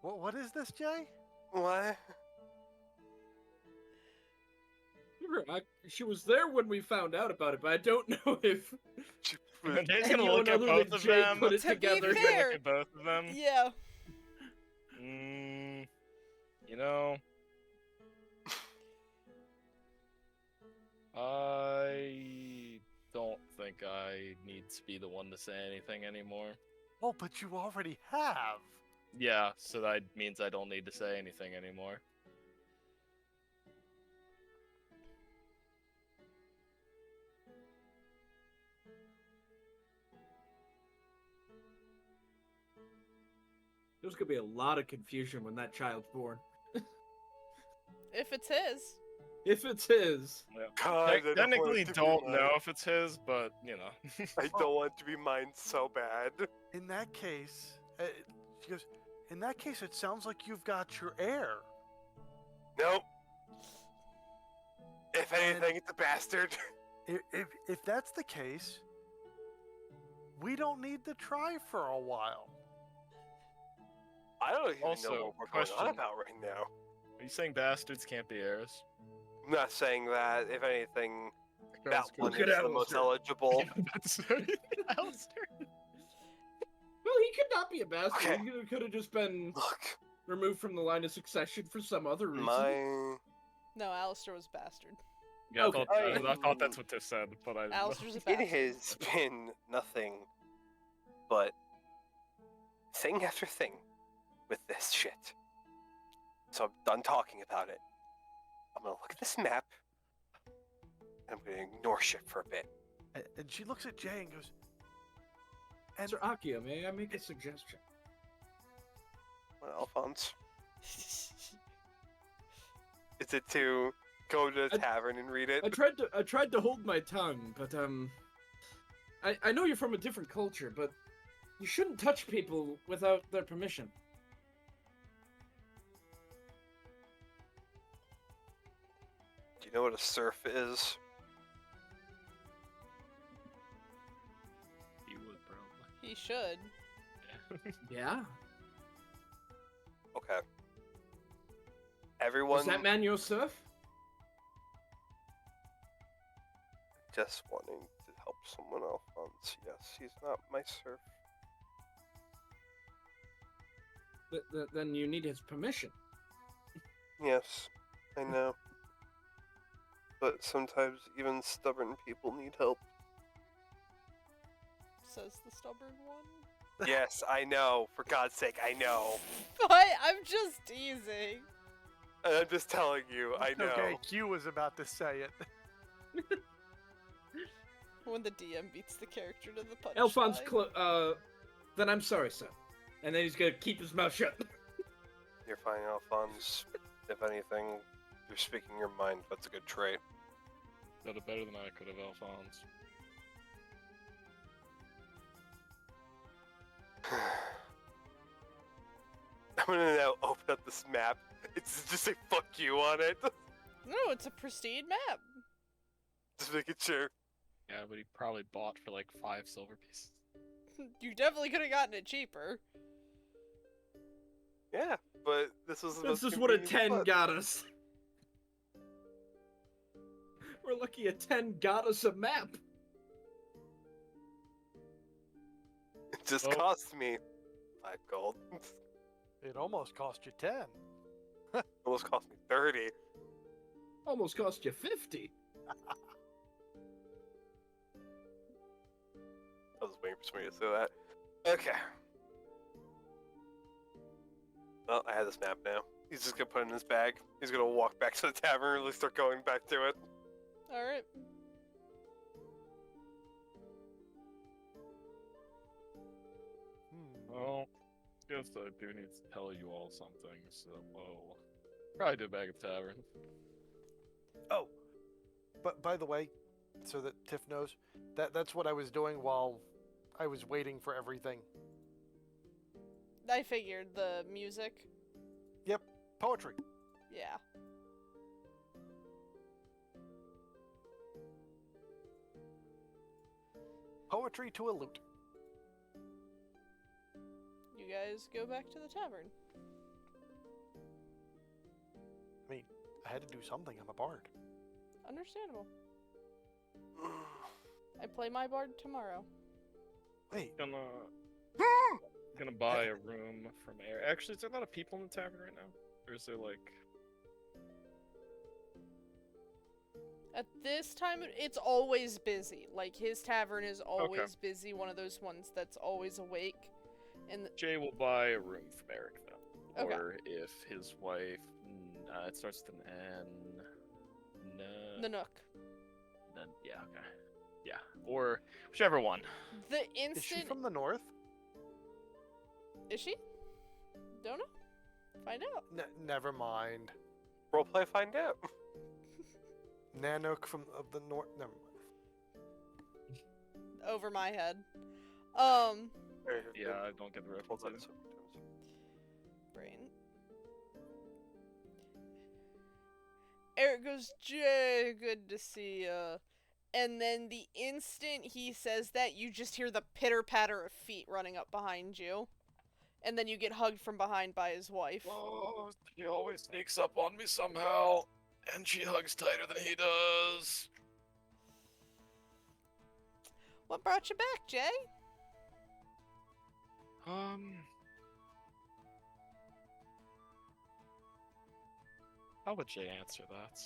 Speaker 4: What?
Speaker 1: What is this, Jay?
Speaker 4: What?
Speaker 3: She was there when we found out about it, but I don't know if
Speaker 5: And Jay's gonna
Speaker 3: anyone
Speaker 5: look at
Speaker 3: other
Speaker 5: both
Speaker 3: than
Speaker 5: of
Speaker 3: Jay
Speaker 5: them.
Speaker 3: put it
Speaker 2: To be
Speaker 3: together.
Speaker 5: He's gonna
Speaker 2: fair-
Speaker 5: look at both of them.
Speaker 2: Yeah.
Speaker 5: You know, I don't think I need to be the one to say anything anymore.
Speaker 1: Oh, but you already have.
Speaker 5: Yeah, so that means I don't need to say anything anymore.
Speaker 3: There's gonna be a lot of confusion when that child's born.
Speaker 2: If it's his.
Speaker 3: If it's his.
Speaker 5: Yeah.
Speaker 4: God, I don't want
Speaker 5: Technically
Speaker 4: it to be
Speaker 5: don't
Speaker 4: mine.
Speaker 5: know if it's his, but you know.
Speaker 4: I don't want it to be mine so bad.
Speaker 1: In that case, she goes, in that case, it sounds like you've got your heir.
Speaker 4: Nope. If anything, it's a bastard.
Speaker 1: If that's the case, we don't need to try for a while.
Speaker 4: I don't even
Speaker 5: Also,
Speaker 4: know what we're going on
Speaker 5: question.
Speaker 4: about right now.
Speaker 5: Are you saying bastards can't be heirs?
Speaker 4: I'm not saying that. If anything, that
Speaker 5: That's
Speaker 4: one
Speaker 3: Look
Speaker 4: is
Speaker 3: at
Speaker 4: the most
Speaker 3: Alistair.
Speaker 4: eligible.
Speaker 5: That's Alistair.
Speaker 3: Well, he could not be a bastard.
Speaker 4: Okay.
Speaker 3: He could have just been
Speaker 4: Look,
Speaker 3: removed from the line of succession for some other reason.
Speaker 4: my
Speaker 2: No, Alistair was a bastard.
Speaker 5: Yeah,
Speaker 3: Okay.
Speaker 5: I thought that's what they said, but I didn't know.
Speaker 2: Alistair's a
Speaker 4: it
Speaker 2: bastard.
Speaker 4: has been nothing but thing after thing with this shit. So I'm done talking about it. I'm gonna look at this map, and I'm gonna ignore shit for a bit.
Speaker 1: And she looks at Jay and goes, and
Speaker 3: Sir Akia, may I make a suggestion?
Speaker 4: What, Alphonse? Is it to go to the tavern and read it?
Speaker 3: I tried to hold my tongue, but I know you're from a different culture, but you shouldn't touch people without their permission.
Speaker 4: Do you know what a serf is?
Speaker 5: He would probably.
Speaker 2: He should.
Speaker 3: Yeah.
Speaker 4: Okay. Everyone
Speaker 3: Is that man your serf?
Speaker 4: just wanting to help someone, Alphonse. Yes, he's not my serf.
Speaker 3: Then you need his permission.
Speaker 4: Yes, I know. But sometimes even stubborn people need help.
Speaker 2: Says the stubborn one.
Speaker 4: Yes, I know. For God's sake, I know.
Speaker 2: But I'm just teasing.
Speaker 4: I'm just telling you, I know.
Speaker 1: Okay, Q was about to say it.
Speaker 2: When the DM beats the character to the punchline.
Speaker 3: Alphonse, then I'm sorry, son. And then he's gonna keep his mouth shut.
Speaker 4: You're fine, Alphonse. If anything, you're speaking your mind. That's a good trait.
Speaker 5: Said it better than I could have, Alphonse.
Speaker 4: I'm gonna now open up this map. It's just say "fuck you" on it.
Speaker 2: No, it's a pristine map.
Speaker 4: Just making sure.
Speaker 5: Yeah, but he probably bought for like 5 silver pieces.
Speaker 2: You definitely could have gotten it cheaper.
Speaker 4: Yeah, but this was the
Speaker 3: This
Speaker 4: most
Speaker 3: is what a
Speaker 4: convenient
Speaker 3: 10
Speaker 4: spot.
Speaker 3: got us. We're lucky a 10 got us a map.
Speaker 4: It just
Speaker 5: Oh.
Speaker 4: cost me 5 gold.
Speaker 1: It almost cost you 10.
Speaker 4: Almost cost me 30.
Speaker 3: Almost cost you 50.
Speaker 4: I was waiting for somebody to say that. Okay. Well, I have this map now. He's just gonna put it in his bag. He's gonna walk back to the tavern and really start going back to it.
Speaker 2: Alright.
Speaker 5: Well, guess I do need to tell you all something, so, probably do back at the tavern.
Speaker 1: Oh, but by the way, so that Tiff knows, that's what I was doing while I was waiting for everything.
Speaker 2: I figured the music.
Speaker 1: Poetry.
Speaker 2: Yeah.
Speaker 1: Poetry to a lute.
Speaker 2: You guys go back to the tavern.
Speaker 1: I mean, I had to do something. I'm a bard.
Speaker 2: Understandable. I play my bard tomorrow.
Speaker 1: Wait.
Speaker 5: Gonna buy a room from Eric. Actually, is there a lot of people in the tavern right now? Or is there like...
Speaker 2: At this time, it's always busy. Like, his tavern is always busy. One of those ones that's always awake. And
Speaker 5: Jay will buy a room from Eric then.
Speaker 2: Okay.
Speaker 5: Or if his wife... it starts with an N...
Speaker 2: the Nook.
Speaker 5: Then, yeah, okay. Yeah, or whichever one.
Speaker 2: The
Speaker 1: Is she
Speaker 2: instant...
Speaker 1: from the north?
Speaker 2: Is she? Don't know. Find out.
Speaker 1: Never mind.
Speaker 4: Roleplay, find out.
Speaker 1: Nanook from of the north. Never mind.
Speaker 2: Over my head.
Speaker 5: Yeah, I don't get the
Speaker 4: Hold on.
Speaker 5: reference.
Speaker 2: Brain. Eric goes, Jay, good to see ya. And then the instant he says that, you just hear the pitter-patter of feet running up behind you. And then you get hugged from behind by his wife.
Speaker 5: Oh, he always sneaks up on me somehow, and she hugs tighter than he does.
Speaker 2: What brought you back, Jay?
Speaker 5: How would Jay answer that?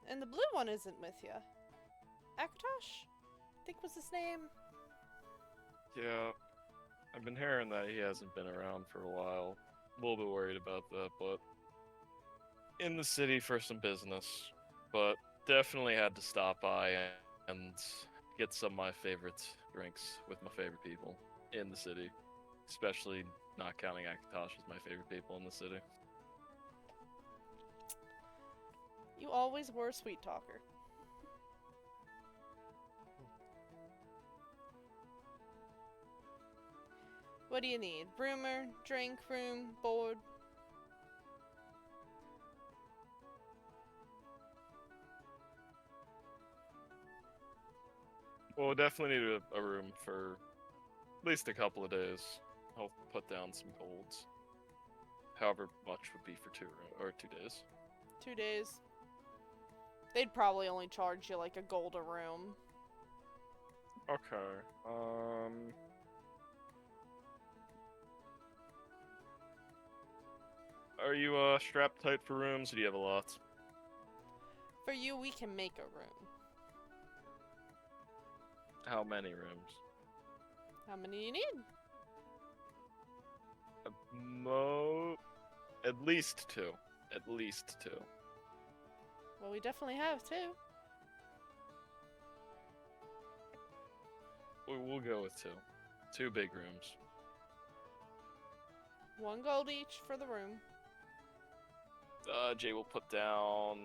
Speaker 2: And the blue one isn't with you. Akatosh? I think was his name.
Speaker 5: Yeah, I've been hearing that he hasn't been around for a while. A little bit worried about that, but in the city for some business. But definitely had to stop by and get some of my favorite drinks with my favorite people in the city. Especially not counting Akatosh as my favorite people in the city.
Speaker 2: You always were a sweet talker. What do you need? Roomer, drink, room, board?
Speaker 5: Well, we'll definitely need a room for at least a couple of days. I'll put down some golds. However much would be for 2 days.
Speaker 2: 2 days. They'd probably only charge you like a gold a room.
Speaker 5: Okay. Are you strapped tight for rooms, or do you have a lot?
Speaker 2: For you, we can make a room.
Speaker 5: How many rooms?
Speaker 2: How many you need?
Speaker 5: At least 2. At least 2.
Speaker 2: Well, we definitely have 2.
Speaker 5: We'll go with 2. 2 big rooms.
Speaker 2: 1 gold each for the room.
Speaker 5: Jay will put down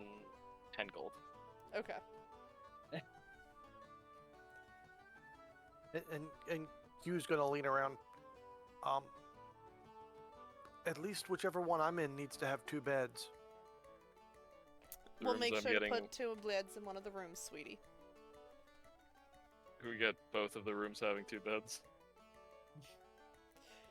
Speaker 5: 10 gold.
Speaker 2: Okay.
Speaker 1: And Q's gonna lean around. At least whichever one I'm in needs to have 2 beds.
Speaker 5: The
Speaker 2: We'll
Speaker 5: rooms
Speaker 2: make
Speaker 5: I'm
Speaker 2: sure
Speaker 5: getting,
Speaker 2: to put 2 beds in one of the rooms, sweetie.
Speaker 5: we get both of the rooms having 2 beds.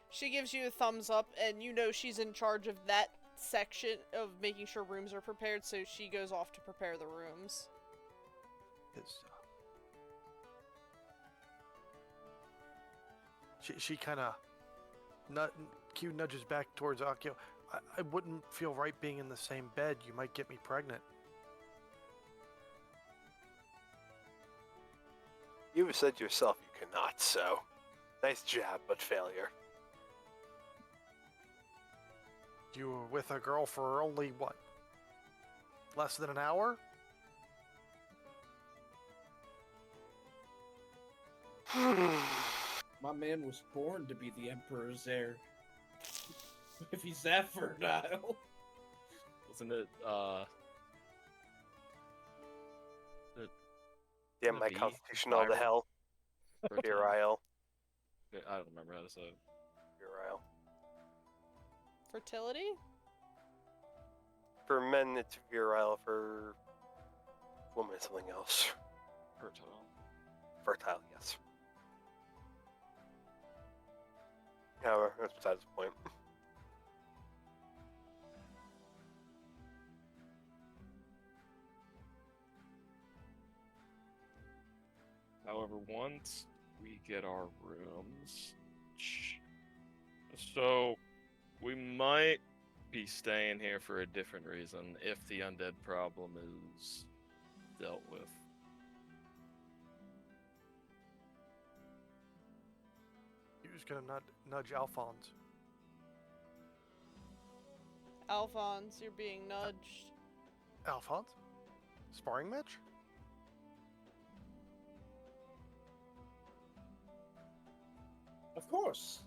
Speaker 2: She gives you a thumbs up, and you know she's in charge of that section of making sure rooms are prepared, so she goes off to prepare the rooms.
Speaker 1: She kind of Q nudges back towards Akio. I wouldn't feel right being in the same bed. You might get me pregnant.
Speaker 4: You have said yourself you cannot, so nice jab, but failure.
Speaker 1: You were with a girl for only, what, less than an hour?
Speaker 3: My man was born to be the Emperor's heir. If he's that fertile.
Speaker 5: Wasn't it,
Speaker 4: Damn my
Speaker 5: be
Speaker 4: constitution all to hell. Virile.
Speaker 5: I don't remember how to say it.
Speaker 4: Virile.
Speaker 2: Fertility?
Speaker 4: For men, it's virile. For women, it's something else.
Speaker 5: Fertile.
Speaker 4: Fertile, yes. However, that's besides the point.
Speaker 5: However, once we get our rooms, so we might be staying here for a different reason if the undead problem is dealt with.
Speaker 1: He was gonna nudge Alphonse.
Speaker 2: Alphonse, you're being nudged.
Speaker 1: Alphonse? Sparring match?
Speaker 3: Of course.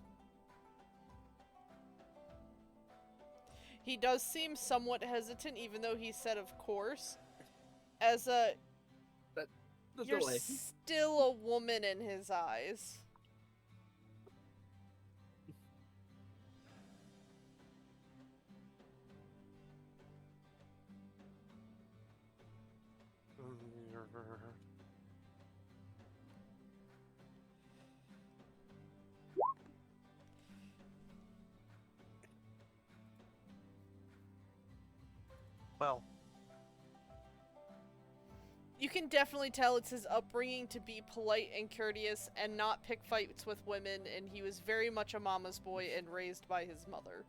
Speaker 2: He does seem somewhat hesitant, even though he said of course. As a...
Speaker 3: The
Speaker 2: You're
Speaker 3: delay.
Speaker 2: still a woman in his eyes.
Speaker 1: Well,
Speaker 2: You can definitely tell it's his upbringing to be polite and courteous and not pick fights with women, and he was very much a mama's boy and raised by his mother.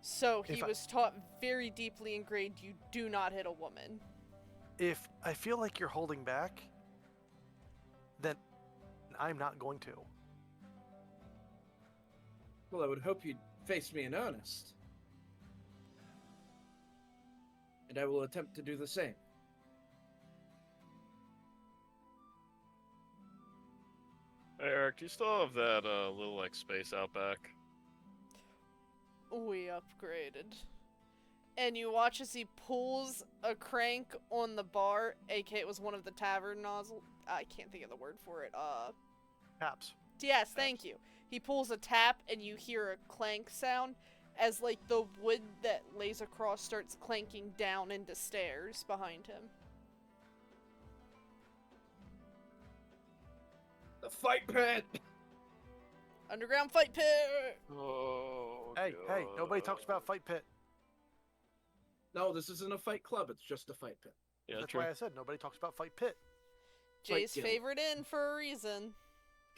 Speaker 2: So he was taught very deeply ingrained, you do not hit a woman.
Speaker 1: if I feel like you're holding back, then I'm not going to.
Speaker 3: Well, I would hope you'd face me in earnest. And I will attempt to do the same.
Speaker 5: Hey, Eric, do you still have that little like space out back?
Speaker 2: We upgraded. And you watch as he pulls a crank on the bar, aka it was one of the tavern nozzle. I can't think of the word for it.
Speaker 1: Taps.
Speaker 2: Yes, thank you. He pulls a tap and you hear a clank sound as like the wood that lays across starts clanking down into stairs behind him.
Speaker 3: The fight pit!
Speaker 2: Underground fight pit!
Speaker 5: Oh.
Speaker 1: Hey, nobody talks about Fight Pit.
Speaker 3: No, this isn't a fight club, it's just a fight pit.
Speaker 5: Yeah,
Speaker 1: That's
Speaker 5: true.
Speaker 1: why I said nobody talks about Fight Pit.
Speaker 2: Jay's
Speaker 3: guild.
Speaker 2: favorite inn for a reason.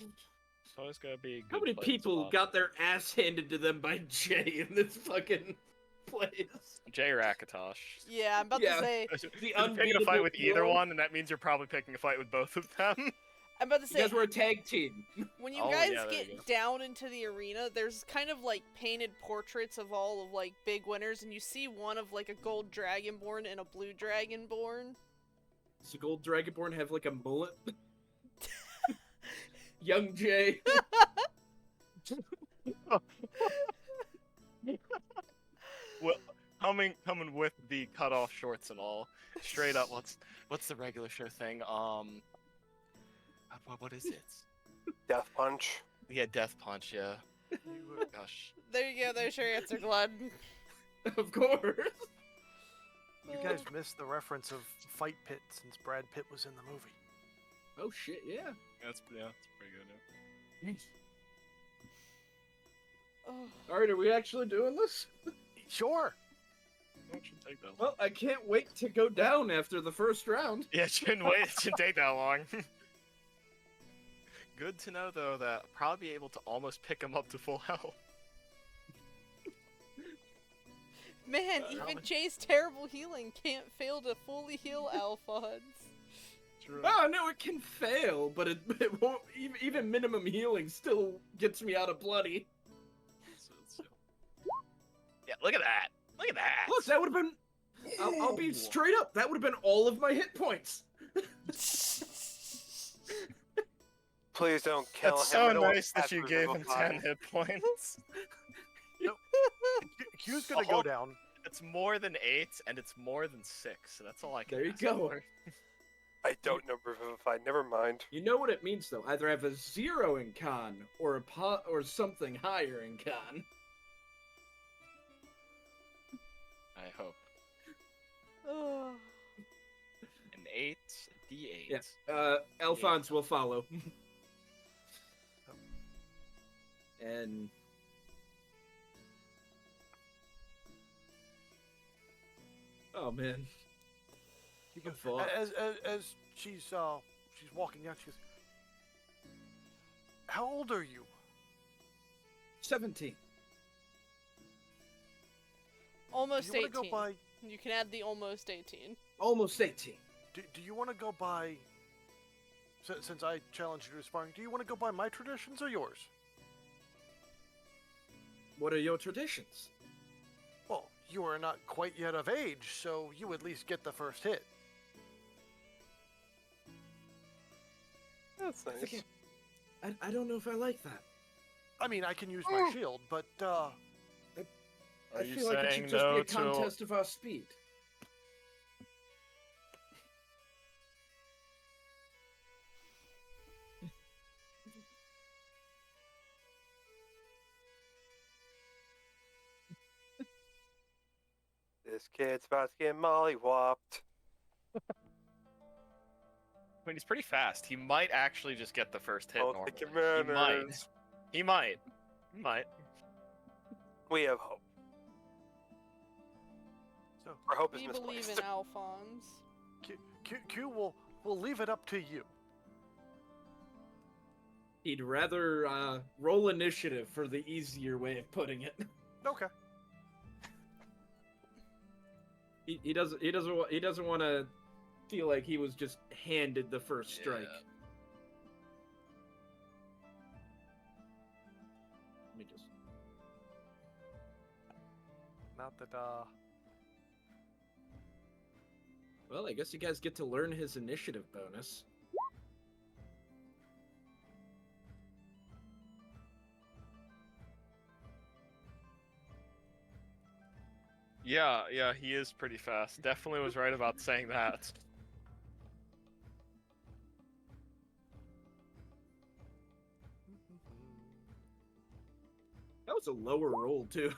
Speaker 5: It's always gotta be a good
Speaker 3: How many
Speaker 5: fight
Speaker 3: people
Speaker 5: spot.
Speaker 3: got their ass handed to them by Jay in this fucking place?
Speaker 5: Jay Rakatosh.
Speaker 2: Yeah, I'm about
Speaker 3: Yeah.
Speaker 2: to say,
Speaker 3: The
Speaker 5: You're picking a fight with
Speaker 3: unbeatable
Speaker 5: either
Speaker 3: duo.
Speaker 5: one, and that means you're probably picking a fight with both of them.
Speaker 2: I'm about to
Speaker 3: You
Speaker 2: say,
Speaker 3: guys were a tag team.
Speaker 2: when you
Speaker 5: Oh,
Speaker 2: guys
Speaker 5: yeah, there you go.
Speaker 2: get down into the arena, there's kind of like painted portraits of all of like big winners, and you see one of like a gold dragonborn and a blue dragonborn.
Speaker 3: Does the gold dragonborn have like a mullet? Young Jay.
Speaker 5: Well, coming with the cut off shorts and all, straight up. What's the regular show thing? What is it?
Speaker 4: Death Punch.
Speaker 5: Yeah, Death Punch. Yeah. Gosh.
Speaker 2: There you go. There's your answer, Glad.
Speaker 3: Of course.
Speaker 1: You guys missed the reference of Fight Pit since Brad Pitt was in the movie.
Speaker 3: Oh shit, yeah.
Speaker 5: That's pretty good.
Speaker 2: Oh.
Speaker 3: Alright, are we actually doing this?
Speaker 1: Sure.
Speaker 3: Well, I can't wait to go down after the first round.
Speaker 5: Yeah, it shouldn't wait. It shouldn't take that long. Good to know, though, that I'll probably be able to almost pick him up to full health.
Speaker 2: Man, even Jay's terrible healing can't fail to fully heal Alphonse.
Speaker 5: True.
Speaker 3: Oh, no, it can fail, but it won't. Even minimum healing still gets me out of bloody.
Speaker 5: Yeah, look at that. Look at that.
Speaker 3: Look, that would have been. I'll be straight up. That would have been all of my hit points.
Speaker 4: Please don't kill
Speaker 5: That's
Speaker 4: him.
Speaker 5: so
Speaker 4: I don't want
Speaker 5: nice that you
Speaker 4: Patrick
Speaker 5: gave
Speaker 4: to
Speaker 5: him
Speaker 4: go
Speaker 5: 10
Speaker 4: by.
Speaker 5: hit points.
Speaker 1: Q's gonna go down.
Speaker 5: It's more than 8, and it's more than 6, so that's all I can
Speaker 3: There you
Speaker 5: ask
Speaker 3: go.
Speaker 5: for.
Speaker 4: I don't know Revivify. Never mind.
Speaker 3: You know what it means, though. Either have a 0 in con or or something higher in con.
Speaker 5: I hope.
Speaker 2: Oh.
Speaker 5: An 8, a D8.
Speaker 3: Yeah. Alphonse will follow. And oh man,
Speaker 1: You can,
Speaker 3: Fuck.
Speaker 1: as she's walking out, she goes, "How old are you?"
Speaker 3: 17.
Speaker 2: Almost
Speaker 1: Do you want
Speaker 2: 18.
Speaker 1: to go by?
Speaker 2: You can add the almost 18.
Speaker 3: Almost 18.
Speaker 1: Do you want to go by? Since I challenged you to sparring, do you want to go by my traditions or yours?
Speaker 3: What are your traditions?
Speaker 1: Well, you are not quite yet of age, so you at least get the first hit.
Speaker 4: That's nice.
Speaker 3: Okay. I don't know if I like that.
Speaker 1: I mean, I can use my shield, but
Speaker 5: Are
Speaker 3: I
Speaker 5: you
Speaker 3: feel like it
Speaker 5: saying
Speaker 3: should just
Speaker 5: no
Speaker 3: be a
Speaker 5: to-
Speaker 3: contest of our speed.
Speaker 4: This kid's about to get mollywopped.
Speaker 5: I mean, he's pretty fast. He might actually just get the first hit
Speaker 4: Don't
Speaker 5: normally.
Speaker 4: think it
Speaker 5: He might.
Speaker 4: matters.
Speaker 5: He might. He might.
Speaker 4: We have hope.
Speaker 1: so
Speaker 4: Our hope is
Speaker 2: We believe
Speaker 4: misplaced.
Speaker 2: in Alphonse.
Speaker 1: Q will leave it up to you.
Speaker 3: He'd rather roll initiative for the easier way of putting it.
Speaker 1: Okay.
Speaker 3: He doesn't want to feel like he was just handed the first strike.
Speaker 5: Yeah.
Speaker 3: Let me just.
Speaker 1: Not that
Speaker 3: Well, I guess you guys get to learn his initiative bonus.
Speaker 5: Yeah, he is pretty fast. Definitely was right about saying that.
Speaker 3: That was a lower roll too.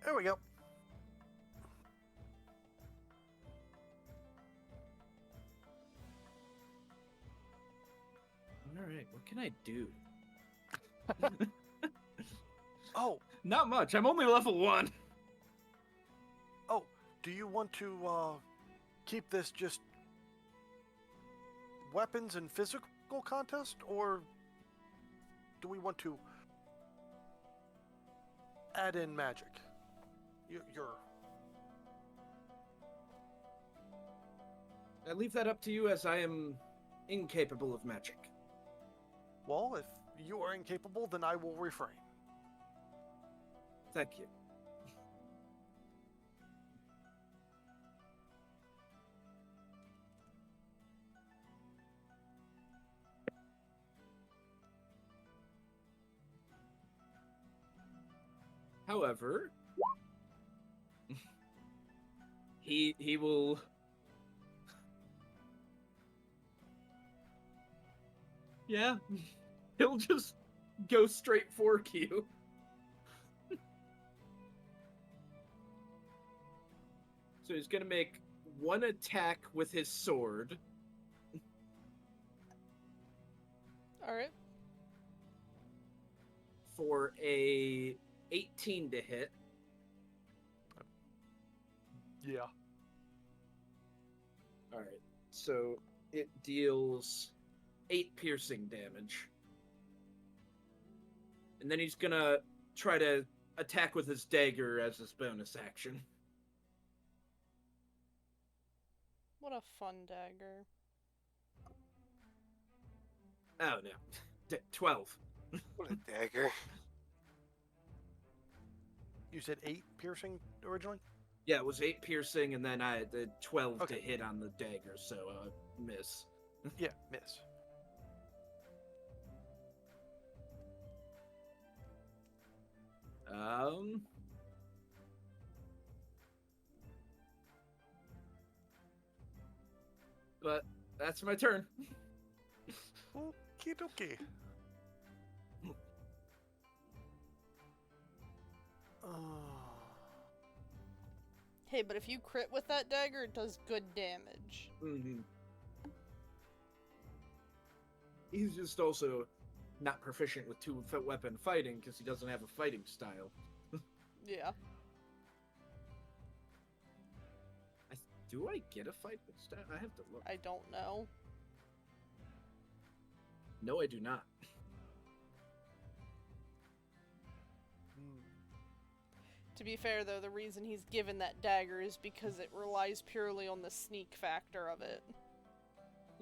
Speaker 1: there we go.
Speaker 3: All right, what can I do?
Speaker 1: Oh,
Speaker 3: Not much. I'm only level 1.
Speaker 1: do you want to keep this just weapons and physical contest, or do we want to add in magic? You're
Speaker 3: I leave that up to you, as I am incapable of magic.
Speaker 1: Well, if you are incapable, then I will refrain.
Speaker 3: Thank you. However, he will. Yeah, he'll just go straight for Q. So he's gonna make one attack with his sword.
Speaker 2: Alright.
Speaker 3: For a 18 to hit.
Speaker 1: Yeah.
Speaker 3: Alright, so it deals 8 piercing damage. And then he's gonna try to attack with his dagger as his bonus action.
Speaker 2: What a fun dagger.
Speaker 3: Oh no. 12.
Speaker 4: What a dagger.
Speaker 1: You said 8 piercing originally?
Speaker 3: Yeah, it was 8 piercing, and then I did 12
Speaker 1: Okay.
Speaker 3: to hit on the dagger, so miss.
Speaker 1: Yeah, miss.
Speaker 3: But that's my turn.
Speaker 1: Okie dokie.
Speaker 2: Hey, but if you crit with that dagger, it does good damage.
Speaker 3: Mm-hmm. He's just also not proficient with two-foot weapon fighting because he doesn't have a fighting style.
Speaker 2: Yeah.
Speaker 3: Do I get a fighting style? I have to look.
Speaker 2: I don't know.
Speaker 3: No, I do not.
Speaker 2: To be fair, though, the reason he's given that dagger is because it relies purely on the sneak factor of it.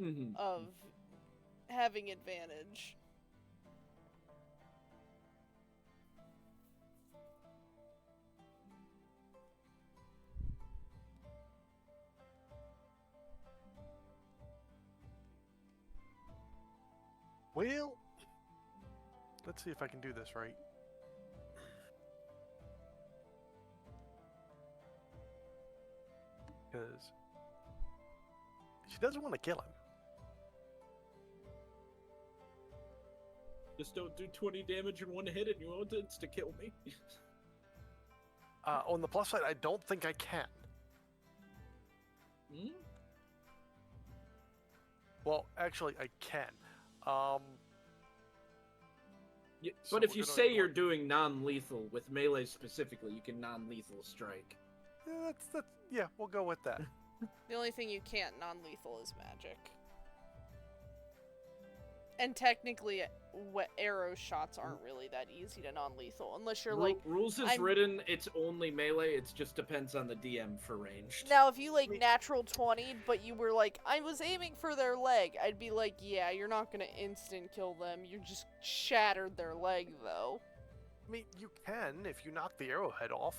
Speaker 3: Mm-hmm.
Speaker 2: Of having advantage.
Speaker 1: Well, let's see if I can do this right. Because she doesn't want to kill him.
Speaker 3: Just don't do 20 damage in one hit and you won't insta-kill me.
Speaker 1: On the plus side, I don't think I can.
Speaker 3: Hmm?
Speaker 1: Well, actually, I can.
Speaker 3: Yeah,
Speaker 1: So
Speaker 3: but if
Speaker 1: we're
Speaker 3: you
Speaker 1: gonna
Speaker 3: say
Speaker 1: go-
Speaker 3: you're doing non-lethal, with melee specifically, you can non-lethal strike.
Speaker 1: Yeah, yeah, we'll go with that.
Speaker 2: The only thing you can't non-lethal is magic. And technically, arrow shots aren't really that easy to non-lethal, unless you're like...
Speaker 3: Rules is
Speaker 2: I'm-
Speaker 3: written, it's only melee, it just depends on the DM for ranged.
Speaker 2: Now, if you, like, natural 20, but you were like, I was aiming for their leg, I'd be like, yeah, you're not gonna instant kill them, you just shattered their leg, though.
Speaker 1: I mean, you can if you knock the arrowhead off.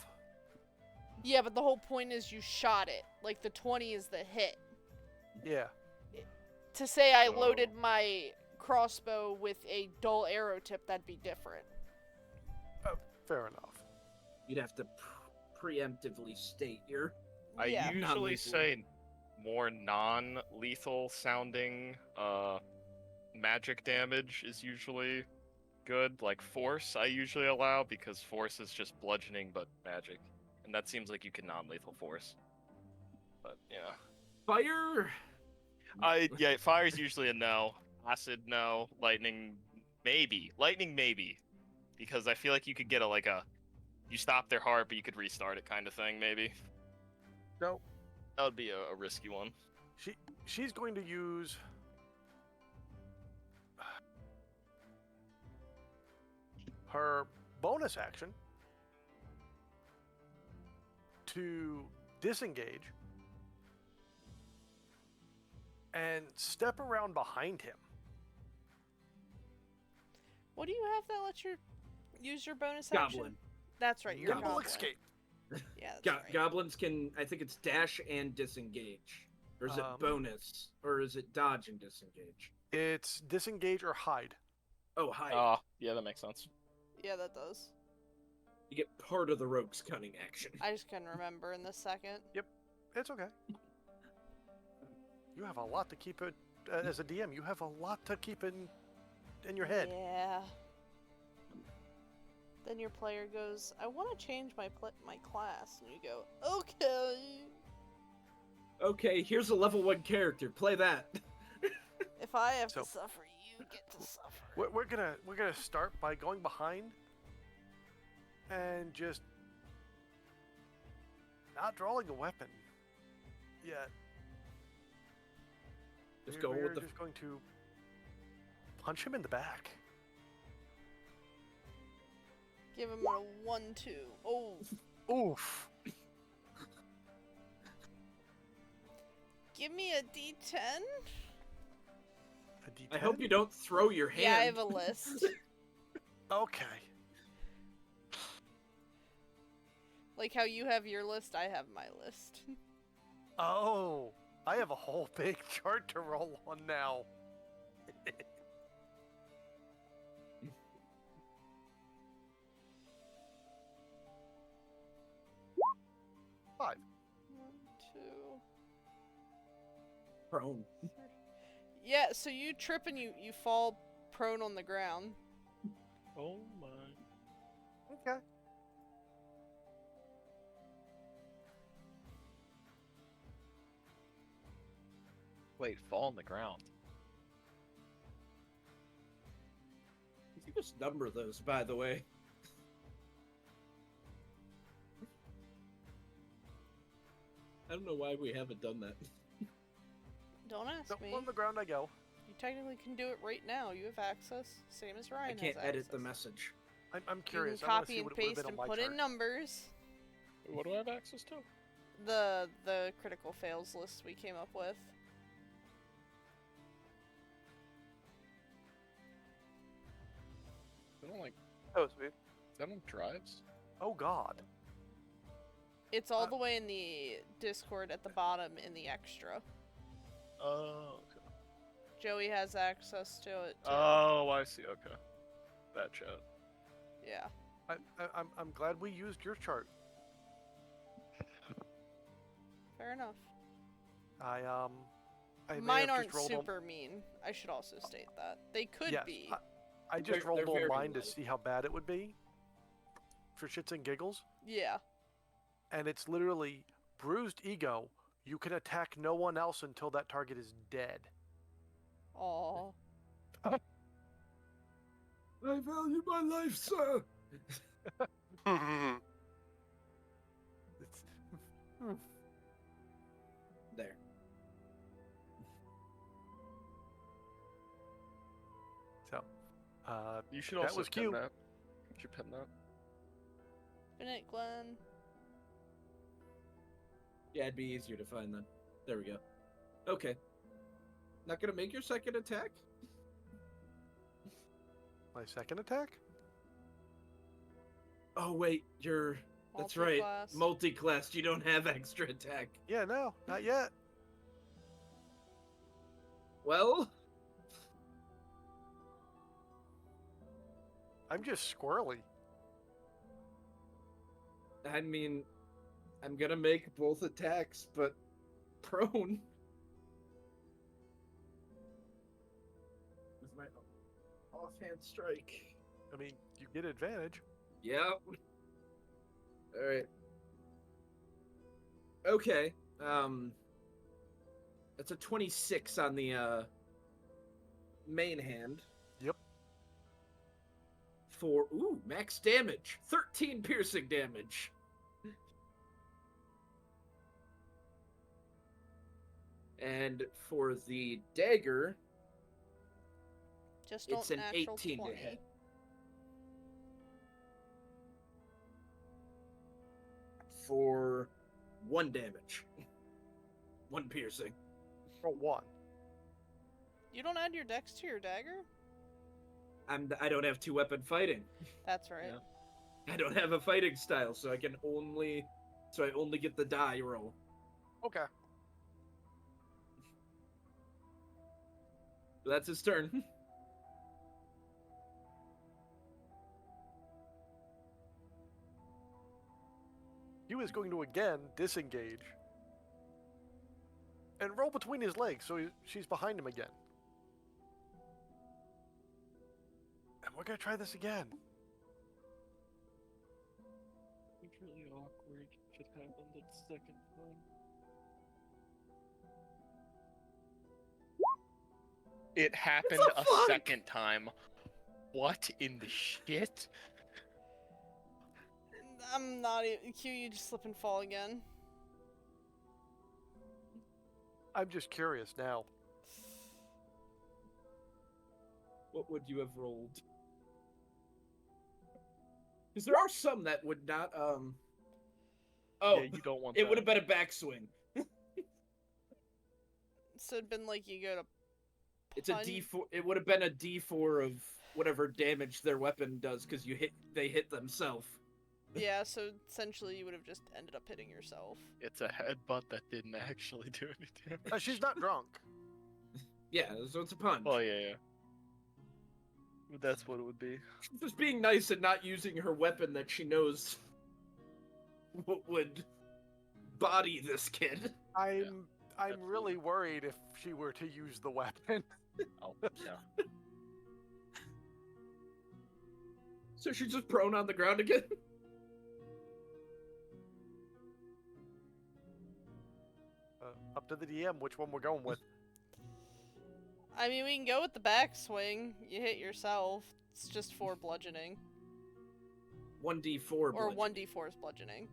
Speaker 2: Yeah, but the whole point is you shot it. Like, the 20 is the hit.
Speaker 1: Yeah.
Speaker 2: To say I loaded my crossbow with a dull arrow tip, that'd be different.
Speaker 1: Fair enough.
Speaker 3: You'd have to preemptively state your...
Speaker 5: I
Speaker 2: Yeah.
Speaker 5: usually
Speaker 3: Non-lethal.
Speaker 5: say more non-lethal sounding magic damage is usually good. Like force I usually allow because force is just bludgeoning but magic. And that seems like you can non-lethal force. But yeah.
Speaker 3: Fire!
Speaker 5: Yeah, fire's usually a no. Acid, no. Lightning, maybe. Lightning, maybe. Because I feel like you could get you stop their heart, but you could restart it kind of thing, maybe.
Speaker 1: No,
Speaker 5: That would be a risky one.
Speaker 1: she's going to use her bonus action to disengage and step around behind him.
Speaker 2: What do you have that lets you use your bonus
Speaker 3: Goblin.
Speaker 2: action? That's right, you're a
Speaker 1: Nimble
Speaker 2: goblin.
Speaker 1: escape.
Speaker 2: Yeah, that's right.
Speaker 3: Goblins can, I think it's dash and disengage. Or is it bonus? Or is it dodge and disengage?
Speaker 1: It's disengage or hide.
Speaker 3: Oh, hide.
Speaker 5: Oh, yeah, that makes sense.
Speaker 2: Yeah, that does.
Speaker 3: You get part of the rogue's cunning action.
Speaker 2: I just couldn't remember in this second.
Speaker 1: It's okay. You have a lot to keep it as a DM. You have a lot to keep in your head.
Speaker 2: Yeah. Then your player goes, I want to change my class. And you go, okay.
Speaker 3: Okay, here's a level 1 character. Play that.
Speaker 2: If I have
Speaker 1: So-
Speaker 2: to suffer, you get to suffer.
Speaker 1: We're gonna start by going behind and just not drawing a weapon yet.
Speaker 3: Just go with
Speaker 1: We're
Speaker 3: the...
Speaker 1: just going to punch him in the back.
Speaker 2: Give him a 1-2. Oh.
Speaker 1: Oof.
Speaker 2: Give me a D10?
Speaker 1: A D10?
Speaker 3: I hope you don't throw your hand.
Speaker 2: Yeah, I have a list.
Speaker 1: Okay.
Speaker 2: Like how you have your list, I have my list.
Speaker 1: Oh, I have a whole big chart to roll on now. Five.
Speaker 2: 1, 2.
Speaker 3: Prone.
Speaker 2: Yeah, so you trip and you fall prone on the ground.
Speaker 5: Oh my.
Speaker 1: Okay.
Speaker 5: Wait, fall on the ground.
Speaker 3: You just number those, by the way. I don't know why we haven't done that.
Speaker 2: Don't ask
Speaker 1: So
Speaker 2: me.
Speaker 1: on the ground I go.
Speaker 2: You technically can do it right now. You have access, same as Ryan
Speaker 3: I can't
Speaker 2: has
Speaker 3: edit
Speaker 2: access.
Speaker 3: the message.
Speaker 1: I'm
Speaker 2: You
Speaker 1: curious.
Speaker 2: can
Speaker 1: I wanna
Speaker 2: copy
Speaker 1: see
Speaker 2: and
Speaker 1: what it would've
Speaker 2: paste
Speaker 1: been
Speaker 2: and
Speaker 1: on my
Speaker 2: put in
Speaker 1: chart.
Speaker 2: numbers.
Speaker 5: What do I have access to?
Speaker 2: The critical fails list we came up with.
Speaker 5: I don't like.
Speaker 4: That was weird.
Speaker 5: That one drives.
Speaker 1: Oh God.
Speaker 2: It's all the way in the Discord at the bottom in the extra.
Speaker 5: Oh. Okay.
Speaker 2: Joey has access to it too.
Speaker 5: Oh, I see. Okay. That chat.
Speaker 2: Yeah.
Speaker 1: I'm glad we used your chart.
Speaker 2: Fair enough.
Speaker 1: I may
Speaker 2: Mine
Speaker 1: have
Speaker 2: aren't
Speaker 1: just rolled on-
Speaker 2: super mean. I should also state that. They could
Speaker 1: Yes,
Speaker 2: be.
Speaker 1: I just
Speaker 3: They're
Speaker 1: rolled on
Speaker 3: very
Speaker 1: mine to
Speaker 3: low.
Speaker 1: see how bad it would be. For shits and giggles.
Speaker 2: Yeah.
Speaker 1: And it's literally bruised ego. You can attack no one else until that target is dead.
Speaker 2: Aw.
Speaker 3: I value my life, sir.
Speaker 1: It's,
Speaker 3: There.
Speaker 1: so,
Speaker 5: You should
Speaker 1: That
Speaker 5: also
Speaker 1: was
Speaker 5: pin
Speaker 1: cute.
Speaker 5: that. You should pin that.
Speaker 2: Spin it, Glenn.
Speaker 3: Yeah, it'd be easier to find then. There we go. Okay. Not gonna make your second attack?
Speaker 1: my second attack?
Speaker 3: Oh wait, you're... That's right.
Speaker 2: Multi-class.
Speaker 3: Multi-classed, you don't have extra attack.
Speaker 1: Yeah, no, not yet.
Speaker 3: Well...
Speaker 1: I'm just squirrely.
Speaker 3: I mean, I'm gonna make both attacks, but prone. With my offhand strike.
Speaker 1: I mean, you get advantage.
Speaker 3: Yeah. Alright. Okay. That's a 26 on the main hand.
Speaker 1: Yep.
Speaker 3: For max damage. 13 piercing damage. And for the dagger,
Speaker 2: Just
Speaker 3: it's
Speaker 2: don't
Speaker 3: an
Speaker 2: natural
Speaker 3: 18
Speaker 2: 20.
Speaker 3: to hit. For 1 damage. 1 piercing.
Speaker 1: Oh, one.
Speaker 2: You don't add your dex to your dagger?
Speaker 3: I don't have 2-weapon fighting.
Speaker 2: That's right.
Speaker 3: Yeah. I don't have a fighting style, so I only get the die roll.
Speaker 1: Okay.
Speaker 3: So that's his turn.
Speaker 1: He was going to again disengage and roll between his legs, so she's behind him again. And we're gonna try this again.
Speaker 5: It's really awkward if it happened at the second time. It happened a
Speaker 3: fuck?
Speaker 5: second time. What in the shit?
Speaker 2: I'm not even. Q, you just slip and fall again.
Speaker 1: I'm just curious now.
Speaker 3: What would you have rolled? Because there are some that would not. Oh,
Speaker 5: Yeah, you don't want
Speaker 3: it
Speaker 5: that.
Speaker 3: would have been a backswing.
Speaker 2: So it'd been like you go to.
Speaker 3: It's a D4. It would have been a D4 of whatever damage their weapon does because they hit themselves.
Speaker 2: Yeah, so essentially you would have just ended up hitting yourself.
Speaker 5: It's a headbutt that didn't actually do any damage.
Speaker 1: She's not drunk.
Speaker 3: Yeah, so it's a punch.
Speaker 5: Oh yeah. But that's what it would be.
Speaker 3: Just being nice and not using her weapon that she knows would body this kid.
Speaker 1: I'm
Speaker 5: absolutely.
Speaker 1: really worried if she were to use the weapon.
Speaker 5: Oh yeah.
Speaker 3: So she's just prone on the ground again.
Speaker 1: Up to the DM, which one we're going with.
Speaker 2: I mean, we can go with the backswing. You hit yourself. It's just 4 bludgeoning.
Speaker 3: 1d4
Speaker 2: Or
Speaker 3: bludgeoning.
Speaker 2: 1d4 is bludgeoning.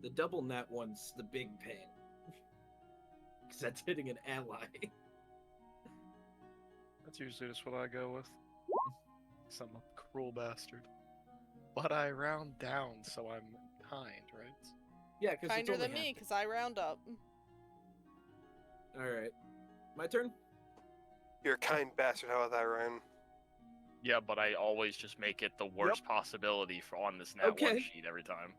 Speaker 3: The double nat one's the big pain. Because that's hitting an ally.
Speaker 5: That's usually just what I go with. 'Cause I'm a cruel bastard. But I round down, so I'm kind, right?
Speaker 3: Yeah, because
Speaker 2: Kinder than me, because I round up.
Speaker 3: Alright. My turn?
Speaker 4: You're a kind bastard. How about that, Ryan?
Speaker 5: Yeah, but I always just make it the worst possibility for on this nat
Speaker 3: Okay.
Speaker 5: 1 sheet every time.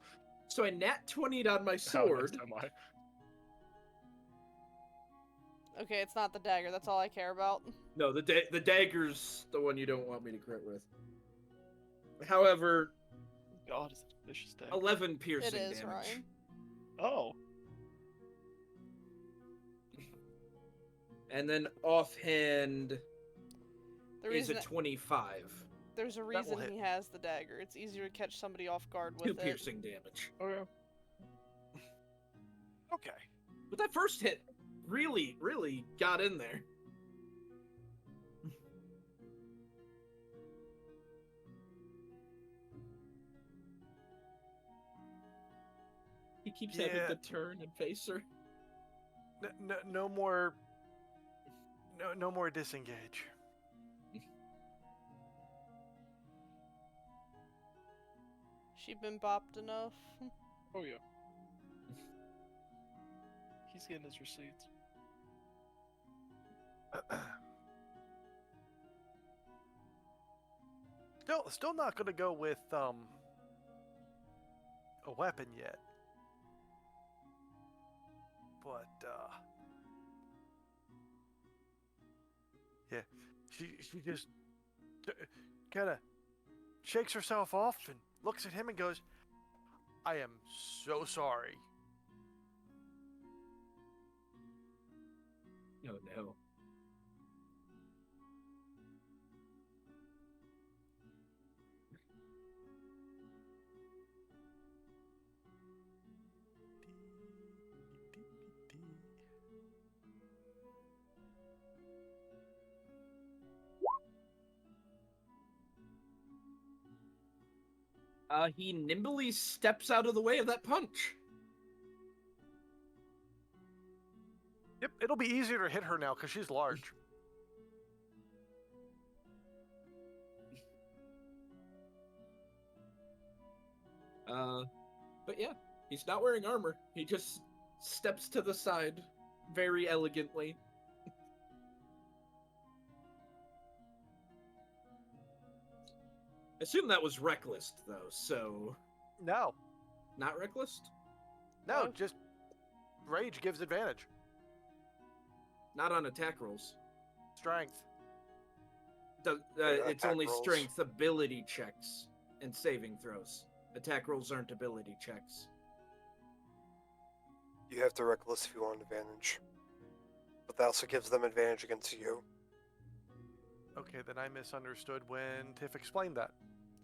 Speaker 3: So I nat 20'd on my
Speaker 5: How
Speaker 3: sword.
Speaker 5: nice am I?
Speaker 2: Okay, it's not the dagger. That's all I care about.
Speaker 3: No, the dagger's the one you don't want me to crit with. However,
Speaker 5: God, is it a vicious dagger?
Speaker 3: 11
Speaker 2: It
Speaker 3: piercing
Speaker 2: is,
Speaker 3: damage.
Speaker 2: Ryan.
Speaker 5: Oh.
Speaker 3: And then offhand
Speaker 2: The
Speaker 3: is a
Speaker 2: reason
Speaker 3: 25.
Speaker 2: there's a
Speaker 1: will
Speaker 2: reason
Speaker 1: hit.
Speaker 2: he has the dagger. It's easier to catch somebody off guard
Speaker 3: 2
Speaker 2: with it.
Speaker 3: piercing damage.
Speaker 5: Oh yeah.
Speaker 1: Okay.
Speaker 3: But that first hit really, really got in there. He keeps having
Speaker 1: Yeah.
Speaker 3: to turn and face her.
Speaker 1: No more. No more disengage.
Speaker 2: She been bopped enough.
Speaker 5: Oh yeah. He's getting his receipts.
Speaker 1: Still not gonna go with a weapon yet. But yeah, she just kind of shakes herself off and looks at him and goes, "I am so sorry."
Speaker 3: Oh no. He nimbly steps out of the way of that punch.
Speaker 1: Yep, it'll be easier to hit her now because she's large.
Speaker 3: But yeah, he's not wearing armor. He just steps to the side very elegantly. I assume that was reckless, though, so...
Speaker 1: No.
Speaker 3: Not reckless?
Speaker 1: No,
Speaker 2: Oh.
Speaker 1: just rage gives advantage.
Speaker 3: Not on attack rolls.
Speaker 1: Strength.
Speaker 3: It's
Speaker 4: attack
Speaker 3: only
Speaker 4: rolls.
Speaker 3: strength ability checks and saving throws. Attack rolls aren't ability checks.
Speaker 4: You have to reckless if you want advantage. But that also gives them advantage against you.
Speaker 1: Okay, then I misunderstood when Tiff explained that.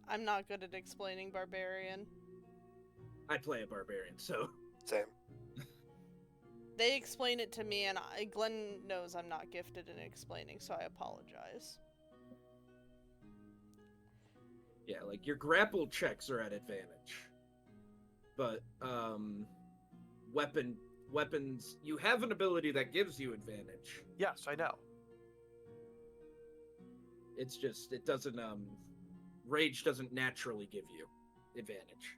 Speaker 2: I'm not good at explaining barbarian.
Speaker 3: I play a barbarian, so...
Speaker 4: Same.
Speaker 2: They explain it to me, and Glenn knows I'm not gifted in explaining, so I apologize.
Speaker 3: Yeah, like, your grapple checks are at advantage. But, weapons... You have an ability that gives you advantage.
Speaker 1: Yes, I know.
Speaker 3: It's just, it doesn't, Rage doesn't naturally give you advantage.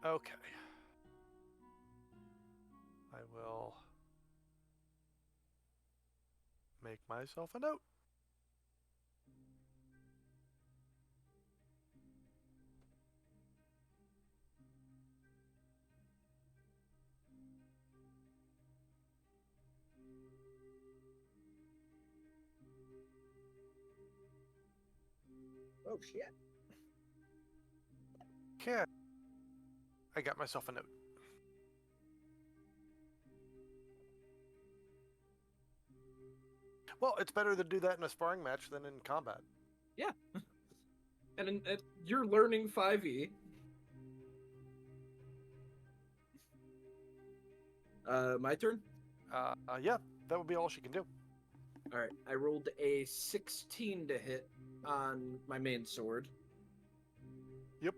Speaker 1: Okay. I will make myself a note.
Speaker 3: Oh, shit.
Speaker 1: Okay. I got myself a note. Well, it's better to do that in a sparring match than in combat.
Speaker 3: Yeah. And you're learning 5e. My turn?
Speaker 1: Yeah, that would be all she can do.
Speaker 3: Alright, I rolled a 16 to hit on my main sword.
Speaker 1: Yep.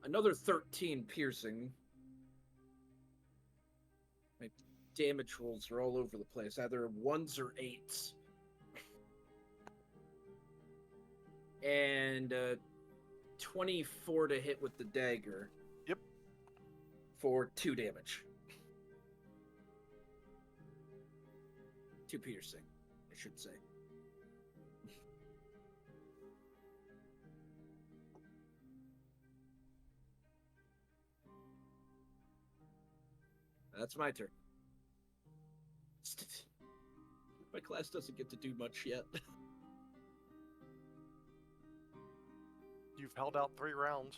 Speaker 3: Another 13 piercing. My damage rolls are all over the place, either 1s or 8s. And 24 to hit with the dagger.
Speaker 1: Yep.
Speaker 3: For 2 damage. 2 piercing, I should say. That's my turn. My class doesn't get to do much yet.
Speaker 1: You've held out 3 rounds.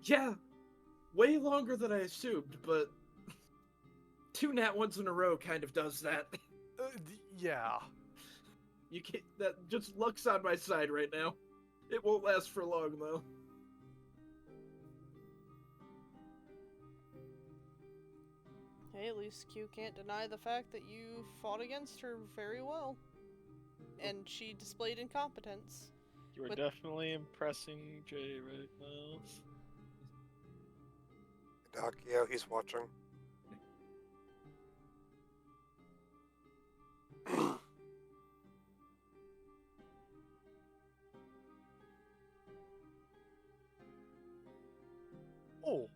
Speaker 3: Yeah, way longer than I assumed, but 2 nat ones in a row kind of does that.
Speaker 1: Yeah.
Speaker 3: You can't. That just luck's on my side right now. It won't last for long though.
Speaker 2: Hey, at least Q can't deny the fact that you fought against her very well. And she displayed incompetence.
Speaker 5: You are
Speaker 2: With-
Speaker 5: definitely impressing Jay right now.
Speaker 4: Akio, he's watching.
Speaker 1: Oh.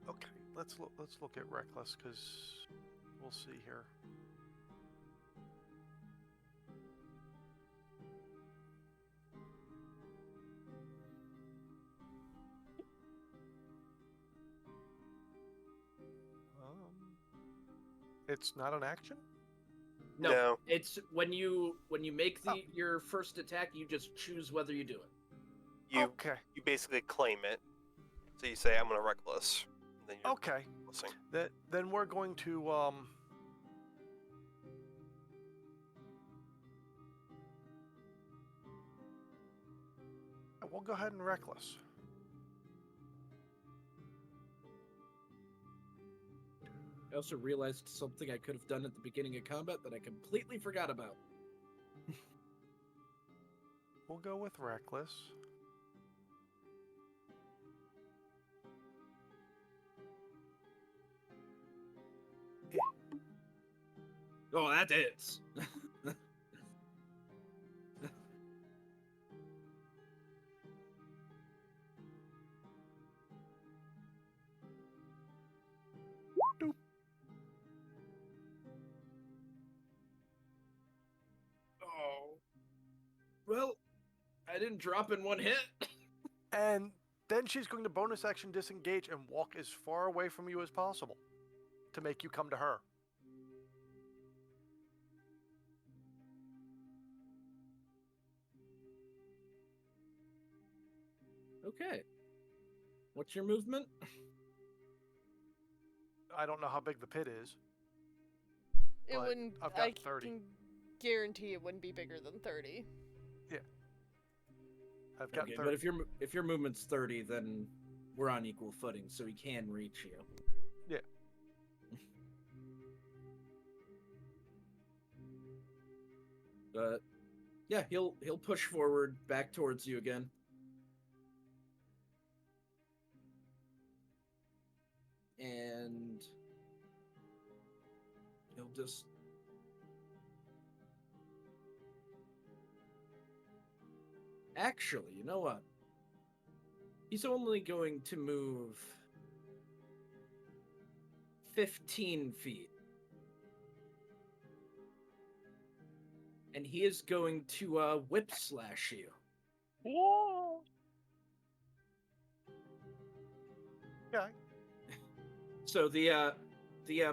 Speaker 1: Okay, let's look at reckless because we'll see here. It's not an action?
Speaker 3: No, it's when you make your first attack, you just choose whether you do it.
Speaker 4: You
Speaker 1: Okay.
Speaker 4: you basically claim it. So you say, I'm gonna reckless. And then you're
Speaker 1: Okay.
Speaker 4: recklessing.
Speaker 1: Then we're going to we'll go ahead and reckless.
Speaker 3: I also realized something I could have done at the beginning of combat that I completely forgot about.
Speaker 1: We'll go with reckless.
Speaker 3: Oh, that is. didn't drop in one hit.
Speaker 1: And then she's going to bonus action disengage and walk as far away from you as possible to make you come to her.
Speaker 3: Okay. What's your movement?
Speaker 1: I don't know how big the pit is.
Speaker 2: It
Speaker 1: But
Speaker 2: wouldn't.
Speaker 1: I've got
Speaker 2: I
Speaker 1: 30.
Speaker 2: can guarantee it wouldn't be bigger than 30.
Speaker 1: I've got
Speaker 3: Okay,
Speaker 1: 30.
Speaker 3: but if your movement's 30, then we're on equal footing, so he can reach you.
Speaker 1: Yeah.
Speaker 3: But yeah, he'll push forward back towards you again. And he'll just actually, you know what? He's only going to move 15 feet. And he is going to whip slash you.
Speaker 5: Whoa.
Speaker 1: Okay.
Speaker 3: So the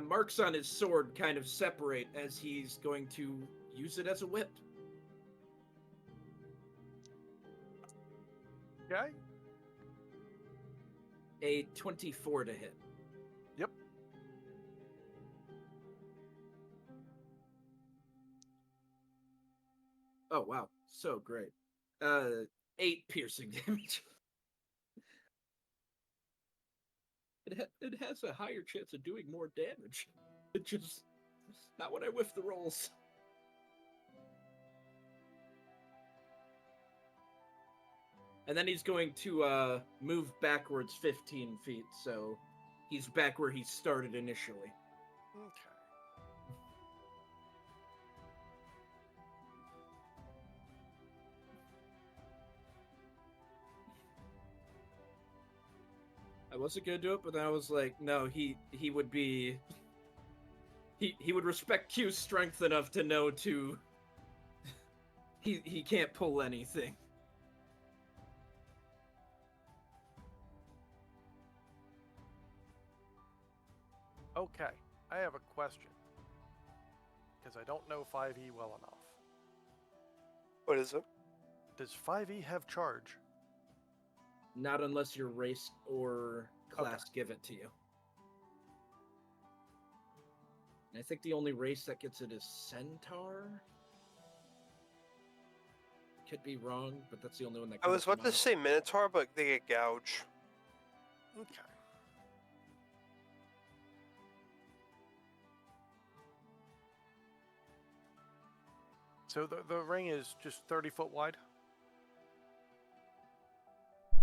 Speaker 3: marks on his sword kind of separate as he's going to use it as a whip.
Speaker 1: Okay.
Speaker 3: A 24 to hit.
Speaker 1: Yep.
Speaker 3: Oh wow, so great. 8 piercing damage. It has a higher chance of doing more damage. It just not when I whiff the rolls. And then he's going to move backwards 15 feet, so he's back where he started initially.
Speaker 1: Okay.
Speaker 3: I wasn't gonna do it, but then I was like, no, he would be he would respect Q's strength enough to know to he can't pull anything.
Speaker 1: Okay. I have a question. Because I don't know 5e well enough.
Speaker 4: What is it?
Speaker 1: Does 5e have charge?
Speaker 3: Not unless your race or class give it to you. And I think the only race that gets it is Centaur. Could be wrong, but that's the only one that.
Speaker 4: I was about to say Minotaur, but they get gouge.
Speaker 1: Okay. So the ring is just 30 foot wide?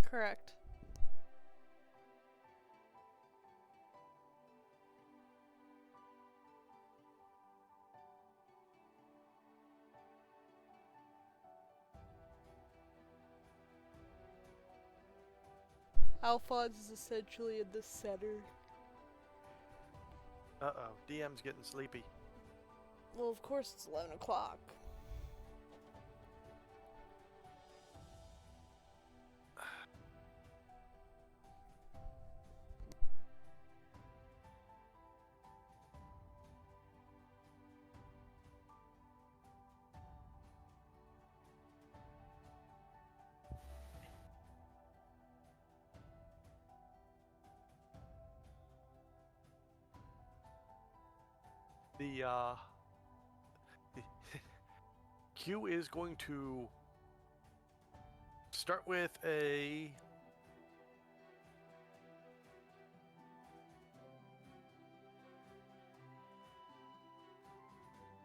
Speaker 2: Correct. Alphonse is essentially in the center.
Speaker 1: Uh-oh. DM's getting sleepy.
Speaker 2: Well, of course it's 11 o'clock.
Speaker 1: The Q is going to start with a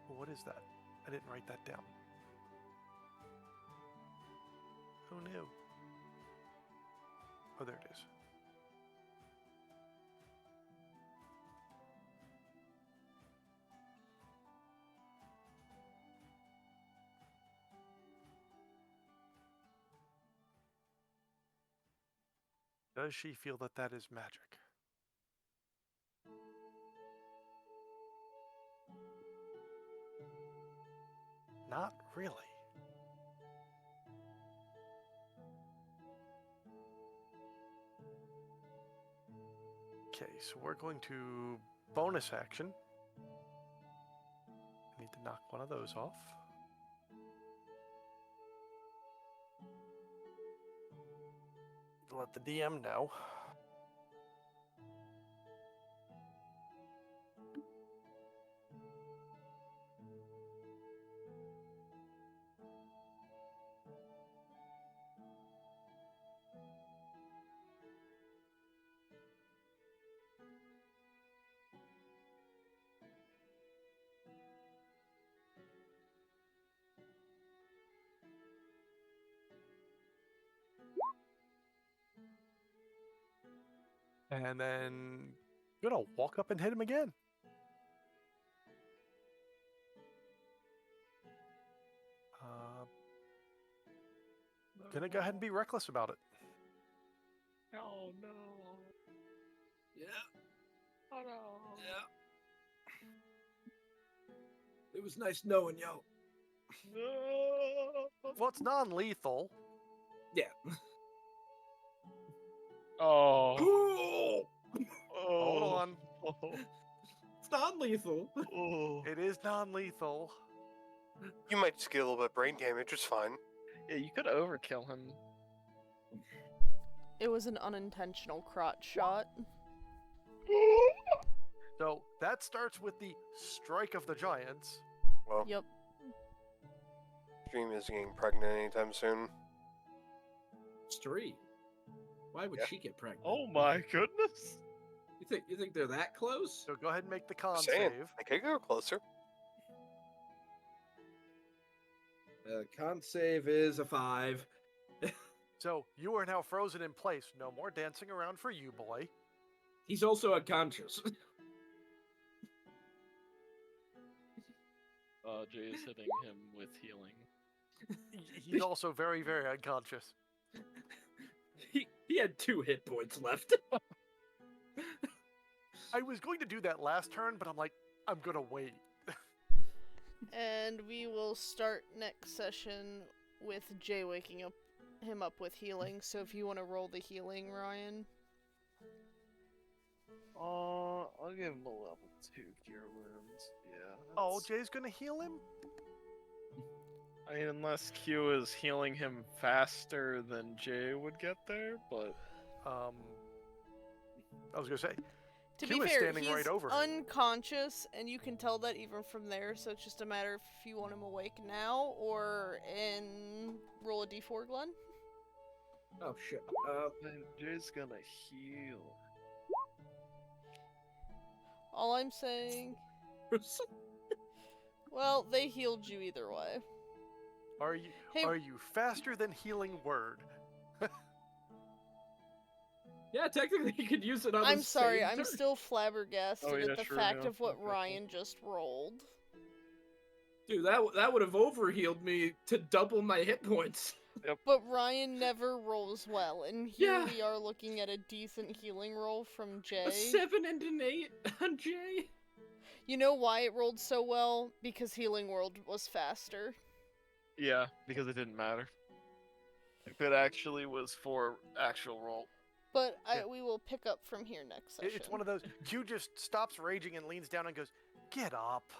Speaker 1: what is that? I didn't write that down. Oh no. Oh, there it is. Does she feel that that is magic? Not really. Okay, so we're going to bonus action. Need to knock one of those off. Let the DM know. And then gonna walk up and hit him again. Gonna go ahead and be reckless about it.
Speaker 5: Oh no.
Speaker 3: Yeah.
Speaker 5: Oh no.
Speaker 3: Yeah. It was nice knowing y'all.
Speaker 5: No.
Speaker 1: Well, it's non-lethal.
Speaker 3: Yeah.
Speaker 5: Oh.
Speaker 1: Hold on.
Speaker 5: Oh.
Speaker 3: It's non-lethal.
Speaker 5: Oh.
Speaker 1: It is non-lethal.
Speaker 4: You might just get a little bit of brain damage. It's fine.
Speaker 5: Yeah, you could overkill him.
Speaker 2: It was an unintentional crotch shot.
Speaker 1: So that starts with the strike of the giants.
Speaker 4: Well,
Speaker 2: Yep.
Speaker 4: Dream is getting pregnant anytime soon.
Speaker 3: Stree. Why would
Speaker 4: Yeah.
Speaker 3: she get pregnant?
Speaker 5: Oh my goodness.
Speaker 3: You think they're that close?
Speaker 1: So go ahead and make the con
Speaker 4: Saying,
Speaker 1: save.
Speaker 4: I could go closer.
Speaker 3: Con save is a 5.
Speaker 1: So you are now frozen in place. No more dancing around for you, boy.
Speaker 3: He's also unconscious.
Speaker 5: Jay is hitting him with healing.
Speaker 1: He's also very, very unconscious.
Speaker 3: he had 2 hit points left.
Speaker 1: I was going to do that last turn, but I'm like, I'm gonna wait.
Speaker 2: And we will start next session with Jay waking him up with healing. So if you want to roll the healing, Ryan.
Speaker 5: I'll give him a level 2 cure wounds. Yeah.
Speaker 1: Oh,
Speaker 5: that's-
Speaker 1: Jay's gonna heal him?
Speaker 5: I mean, unless Q is healing him faster than Jay would get there, but
Speaker 1: I was gonna say,
Speaker 2: To
Speaker 1: Q
Speaker 2: be
Speaker 1: is
Speaker 2: fair,
Speaker 1: standing
Speaker 2: he's
Speaker 1: right over him.
Speaker 2: unconscious, and you can tell that even from there. So it's just a matter if you want him awake now or in roll a d4, Glenn.
Speaker 3: Oh shit.
Speaker 5: then Jay's gonna heal.
Speaker 2: All I'm saying, well, they healed you either way.
Speaker 1: Are you
Speaker 2: Hey,
Speaker 1: are you faster than healing word?
Speaker 3: Yeah, technically you could use it on
Speaker 2: I'm
Speaker 3: the
Speaker 2: sorry,
Speaker 3: same
Speaker 2: I'm
Speaker 3: turn.
Speaker 2: still flabbergasted
Speaker 5: Oh, yeah,
Speaker 2: at the
Speaker 5: sure,
Speaker 2: fact
Speaker 5: yeah.
Speaker 2: of what
Speaker 5: Okay,
Speaker 2: Ryan just rolled.
Speaker 3: Dude, that would have overhealed me to double my hit points.
Speaker 2: But Ryan never rolls well, and here
Speaker 3: Yeah.
Speaker 2: we are looking at a decent healing roll from Jay.
Speaker 3: A 7 and an 8 on Jay.
Speaker 2: You know why it rolled so well? Because Healing World was faster.
Speaker 5: Yeah, because it didn't matter. If it actually was for actual roll.
Speaker 2: But
Speaker 1: Yeah.
Speaker 2: we will pick up from here next session.
Speaker 1: It's one of those. Q just stops raging and leans down and goes, "Get up."